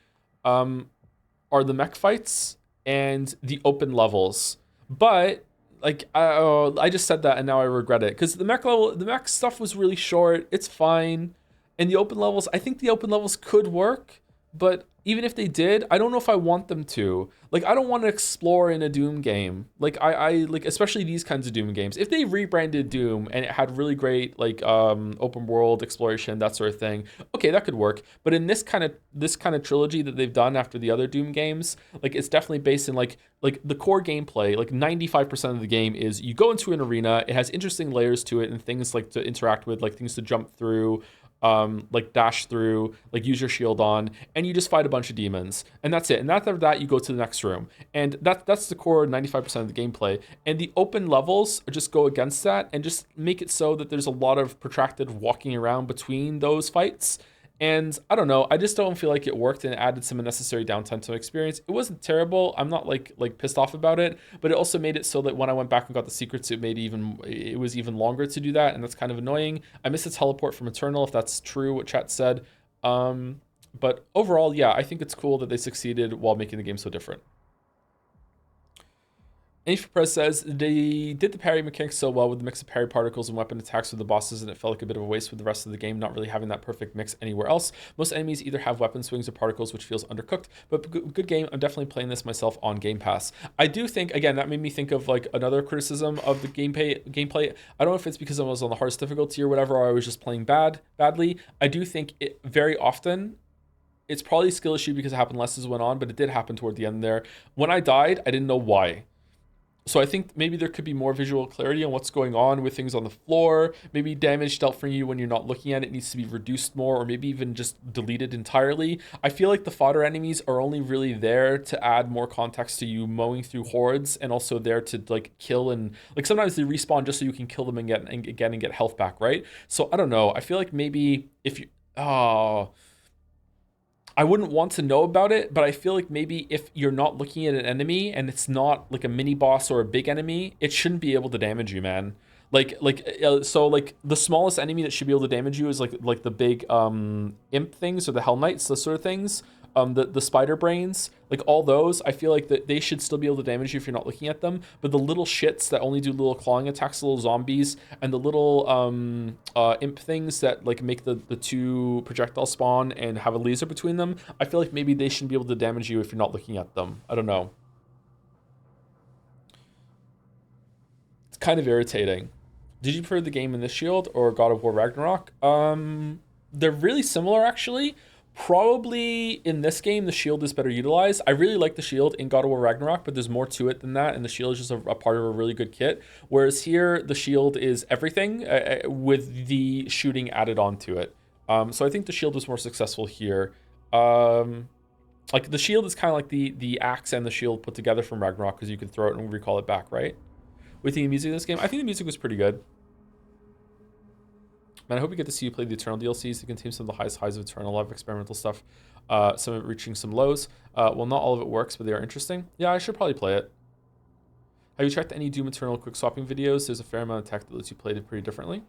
are the mech fights and the open levels. But... like I just said that and now I regret it, because the mech stuff was really short. It's fine. And the open levels, I think the open levels could work, but even if they did, I don't know if I want them to. Like, I don't want to explore in a Doom game. Like, I like, especially these kinds of Doom games. If they rebranded Doom and it had really great, like, open world exploration, that sort of thing, okay, that could work. But in this kind of trilogy that they've done after the other Doom games, like, it's definitely based in, like the core gameplay, like 95% of the game is you go into an arena, it has interesting layers to it and things like to interact with, like things to jump through, like dash through, like use your shield on, and you just fight a bunch of demons, and that's it. And after that, you go to the next room, and that's the core 95% of the gameplay. And the open levels just go against that and just make it so that there's a lot of protracted walking around between those fights. And I don't know, I just don't feel like it worked, and it added some unnecessary downtime to the experience. It wasn't terrible. I'm not like pissed off about it, but it also made it so that when I went back and got the secrets, it was even longer to do that, and that's kind of annoying. I missed the teleport from Eternal, if that's true what chat said. But overall, yeah, I think it's cool that they succeeded while making the game so different. Press says they did the parry mechanics so well with the mix of parry particles and weapon attacks with the bosses, and it felt like a bit of a waste with the rest of the game not really having that perfect mix anywhere else. Most enemies either have weapon swings or particles, which feels undercooked, but good game. I'm definitely playing this myself on Game Pass. I do think, again, that made me think of like another criticism of the gameplay. I don't know if it's because I was on the hardest difficulty or whatever, or I was just playing badly. I do think it very often, it's probably a skill issue because it happened less as it went on, but it did happen toward the end there. When I died, I didn't know why. So I think maybe there could be more visual clarity on what's going on with things on the floor. Maybe damage dealt from you when you're not looking at it needs to be reduced more, or maybe even just deleted entirely. I feel like the fodder enemies are only really there to add more context to you mowing through hordes, and also there to like kill, and like sometimes they respawn just so you can kill them and get health back, right? So I don't know. I feel like maybe if you... I wouldn't want to know about it, but I feel like maybe if you're not looking at an enemy and it's not like a mini boss or a big enemy, it shouldn't be able to damage you, man. So the smallest enemy that should be able to damage you is like the big imp things or the hell knights, those sort of things. The spider brains, like all those, I feel like that they should still be able to damage you if you're not looking at them. But the little shits that only do little clawing attacks, little zombies, and the little imp things that like make the two projectile spawn and have a laser between them, I feel like maybe they shouldn't be able to damage you if you're not looking at them. I don't know. It's kind of irritating. Did you prefer the game in this Shield or God of War Ragnarok? They're really similar, actually. Probably in this game, the shield is better utilized. I really like the shield in God of War Ragnarok, but there's more to it than that, and the shield is just a part of a really good kit. Whereas here, the shield is everything with the shooting added onto it. So I think the shield was more successful here. Like the shield is kind of like the axe and the shield put together from Ragnarok, because you can throw it and recall it back, right? What do you think of the music in this game? I think the music was pretty good. Man, I hope we get to see you play the Eternal DLCs. It contains some of the highest highs of Eternal, a lot of experimental stuff. Some of it reaching some lows. Well, not all of it works, but they are interesting. Yeah, I should probably play it. Have you checked any Doom Eternal quick swapping videos? There's a fair amount of tech that lets you play it pretty differently.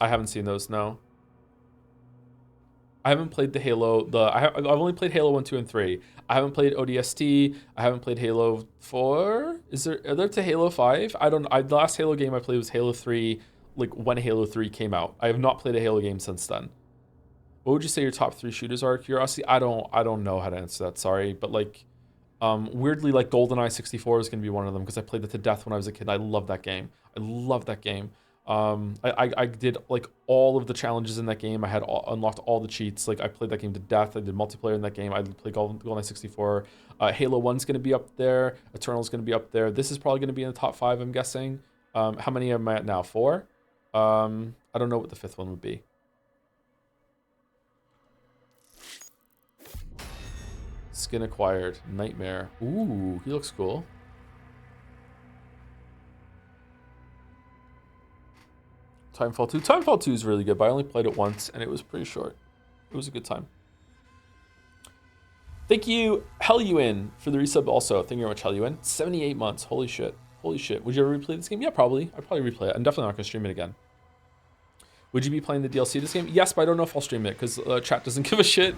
I haven't seen those, no. I haven't played the Halo. I've only played Halo 1, 2, and 3. I haven't played ODST. I haven't played Halo 4. Are there to Halo 5? The last Halo game I played was Halo 3, like when Halo 3 came out. I have not played a Halo game since then. What would you say your top 3 shooters are? Curiosity? I don't know how to answer that. Sorry, but like, weirdly, like GoldenEye 64 is gonna be one of them because I played it to death when I was a kid. I love that game. I love that game. I did like all of the challenges in that game. I had unlocked all the cheats. Like I played that game to death. I did multiplayer in that game. I played GoldenEye 64. Halo 1's gonna be up there. Eternal's gonna be up there. This is probably gonna be in the top 5, I'm guessing. How many am I at now? 4? I don't know what the 5th one would be. Skin acquired. Nightmare. Ooh, he looks cool. Timefall 2. Timefall 2 is really good, but I only played it once, and it was pretty short. It was a good time. Thank you, Ry'uul, for the resub also. Thank you very much, Ry'uul. 78 months. Holy shit. Holy shit. Would you ever replay this game? Yeah, probably. I'd probably replay it. I'm definitely not going to stream it again. Would you be playing the DLC this game? Yes, but I don't know if I'll stream it, because chat doesn't give a shit.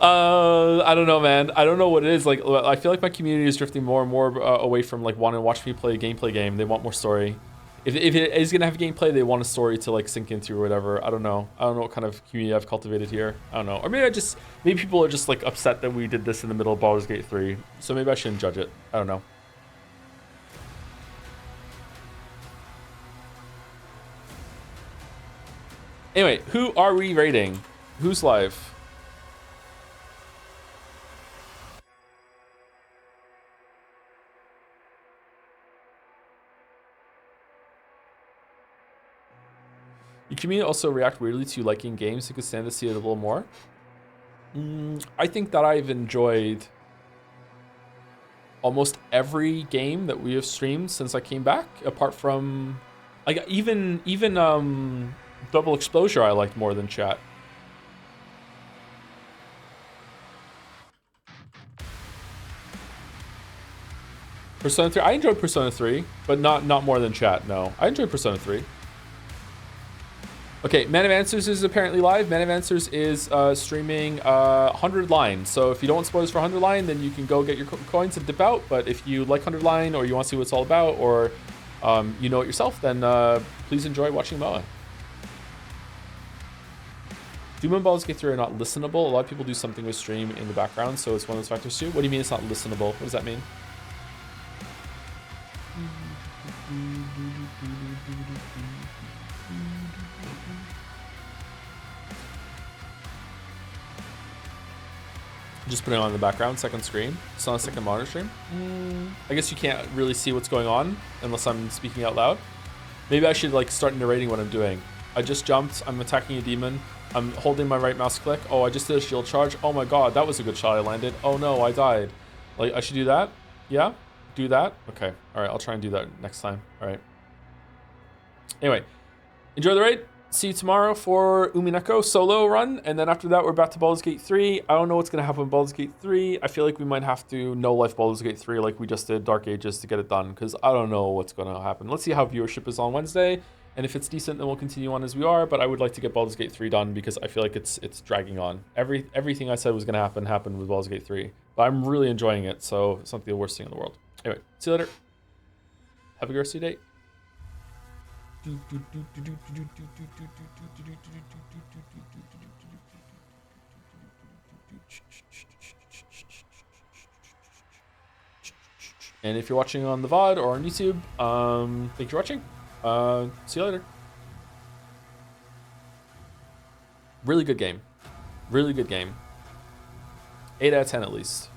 I don't know, man. I don't know what it is. Like, I feel like my community is drifting more and more away from like wanting to watch me play a gameplay game. They want more story. If it is gonna have gameplay, they want a story to like sink into or whatever. I don't know. I don't know what kind of community I've cultivated here. I don't know. Or maybe people are just like upset that we did this in the middle of Baldur's Gate 3. So maybe I shouldn't judge it. I don't know. Anyway, who are we rating? Who's live? Your community also react weirdly to you liking games. You could stand to see it a little more. I think that I've enjoyed almost every game that we have streamed since I came back, apart from like even Double Exposure I liked more than chat. Persona 3, I enjoyed Persona 3, but not more than chat, no. I enjoyed Persona 3. Okay, Man of Answers is apparently live. Man of Answers is streaming 100 Line. So if you don't want spoilers for 100 Line, then you can go get your coins and dip out. But if you like 100 Line or you want to see what it's all about or you know it yourself, then please enjoy watching MOA. Doom and Baldur's Gate 3 are not listenable. A lot of people do something with stream in the background, so it's one of those factors too. What do you mean it's not listenable? What does that mean? Just put it on in the background, second screen. It's on a second monitor stream. I guess you can't really see what's going on unless I'm speaking out loud. Maybe I should like start narrating what I'm doing. I just jumped, I'm attacking a demon. I'm holding my right mouse click. Oh, I just did a shield charge. Oh my god, that was a good shot I landed. Oh no, I died. Like, I should do that? Yeah? Do that? Okay. Alright, I'll try and do that next time. Alright. Anyway, enjoy the raid. See you tomorrow for Umineko solo run, and then after that we're back to Baldur's Gate 3. I don't know what's going to happen with Baldur's Gate 3. I feel like we might have to no-life Baldur's Gate 3 like we just did Dark Ages to get it done, because I don't know what's going to happen. Let's see how viewership is on Wednesday, and if it's decent then we'll continue on as we are, but I would like to get Baldur's Gate 3 done because I feel like it's dragging on. Everything I said was going to happen with Baldur's Gate 3, but I'm really enjoying it, so it's not the worst thing in the world. Anyway, see you later. Have a good rest of your day. And if you're watching on the VOD or on YouTube, thank you for watching. See you later. Really good game. Really good game. 8 out of 10 at least.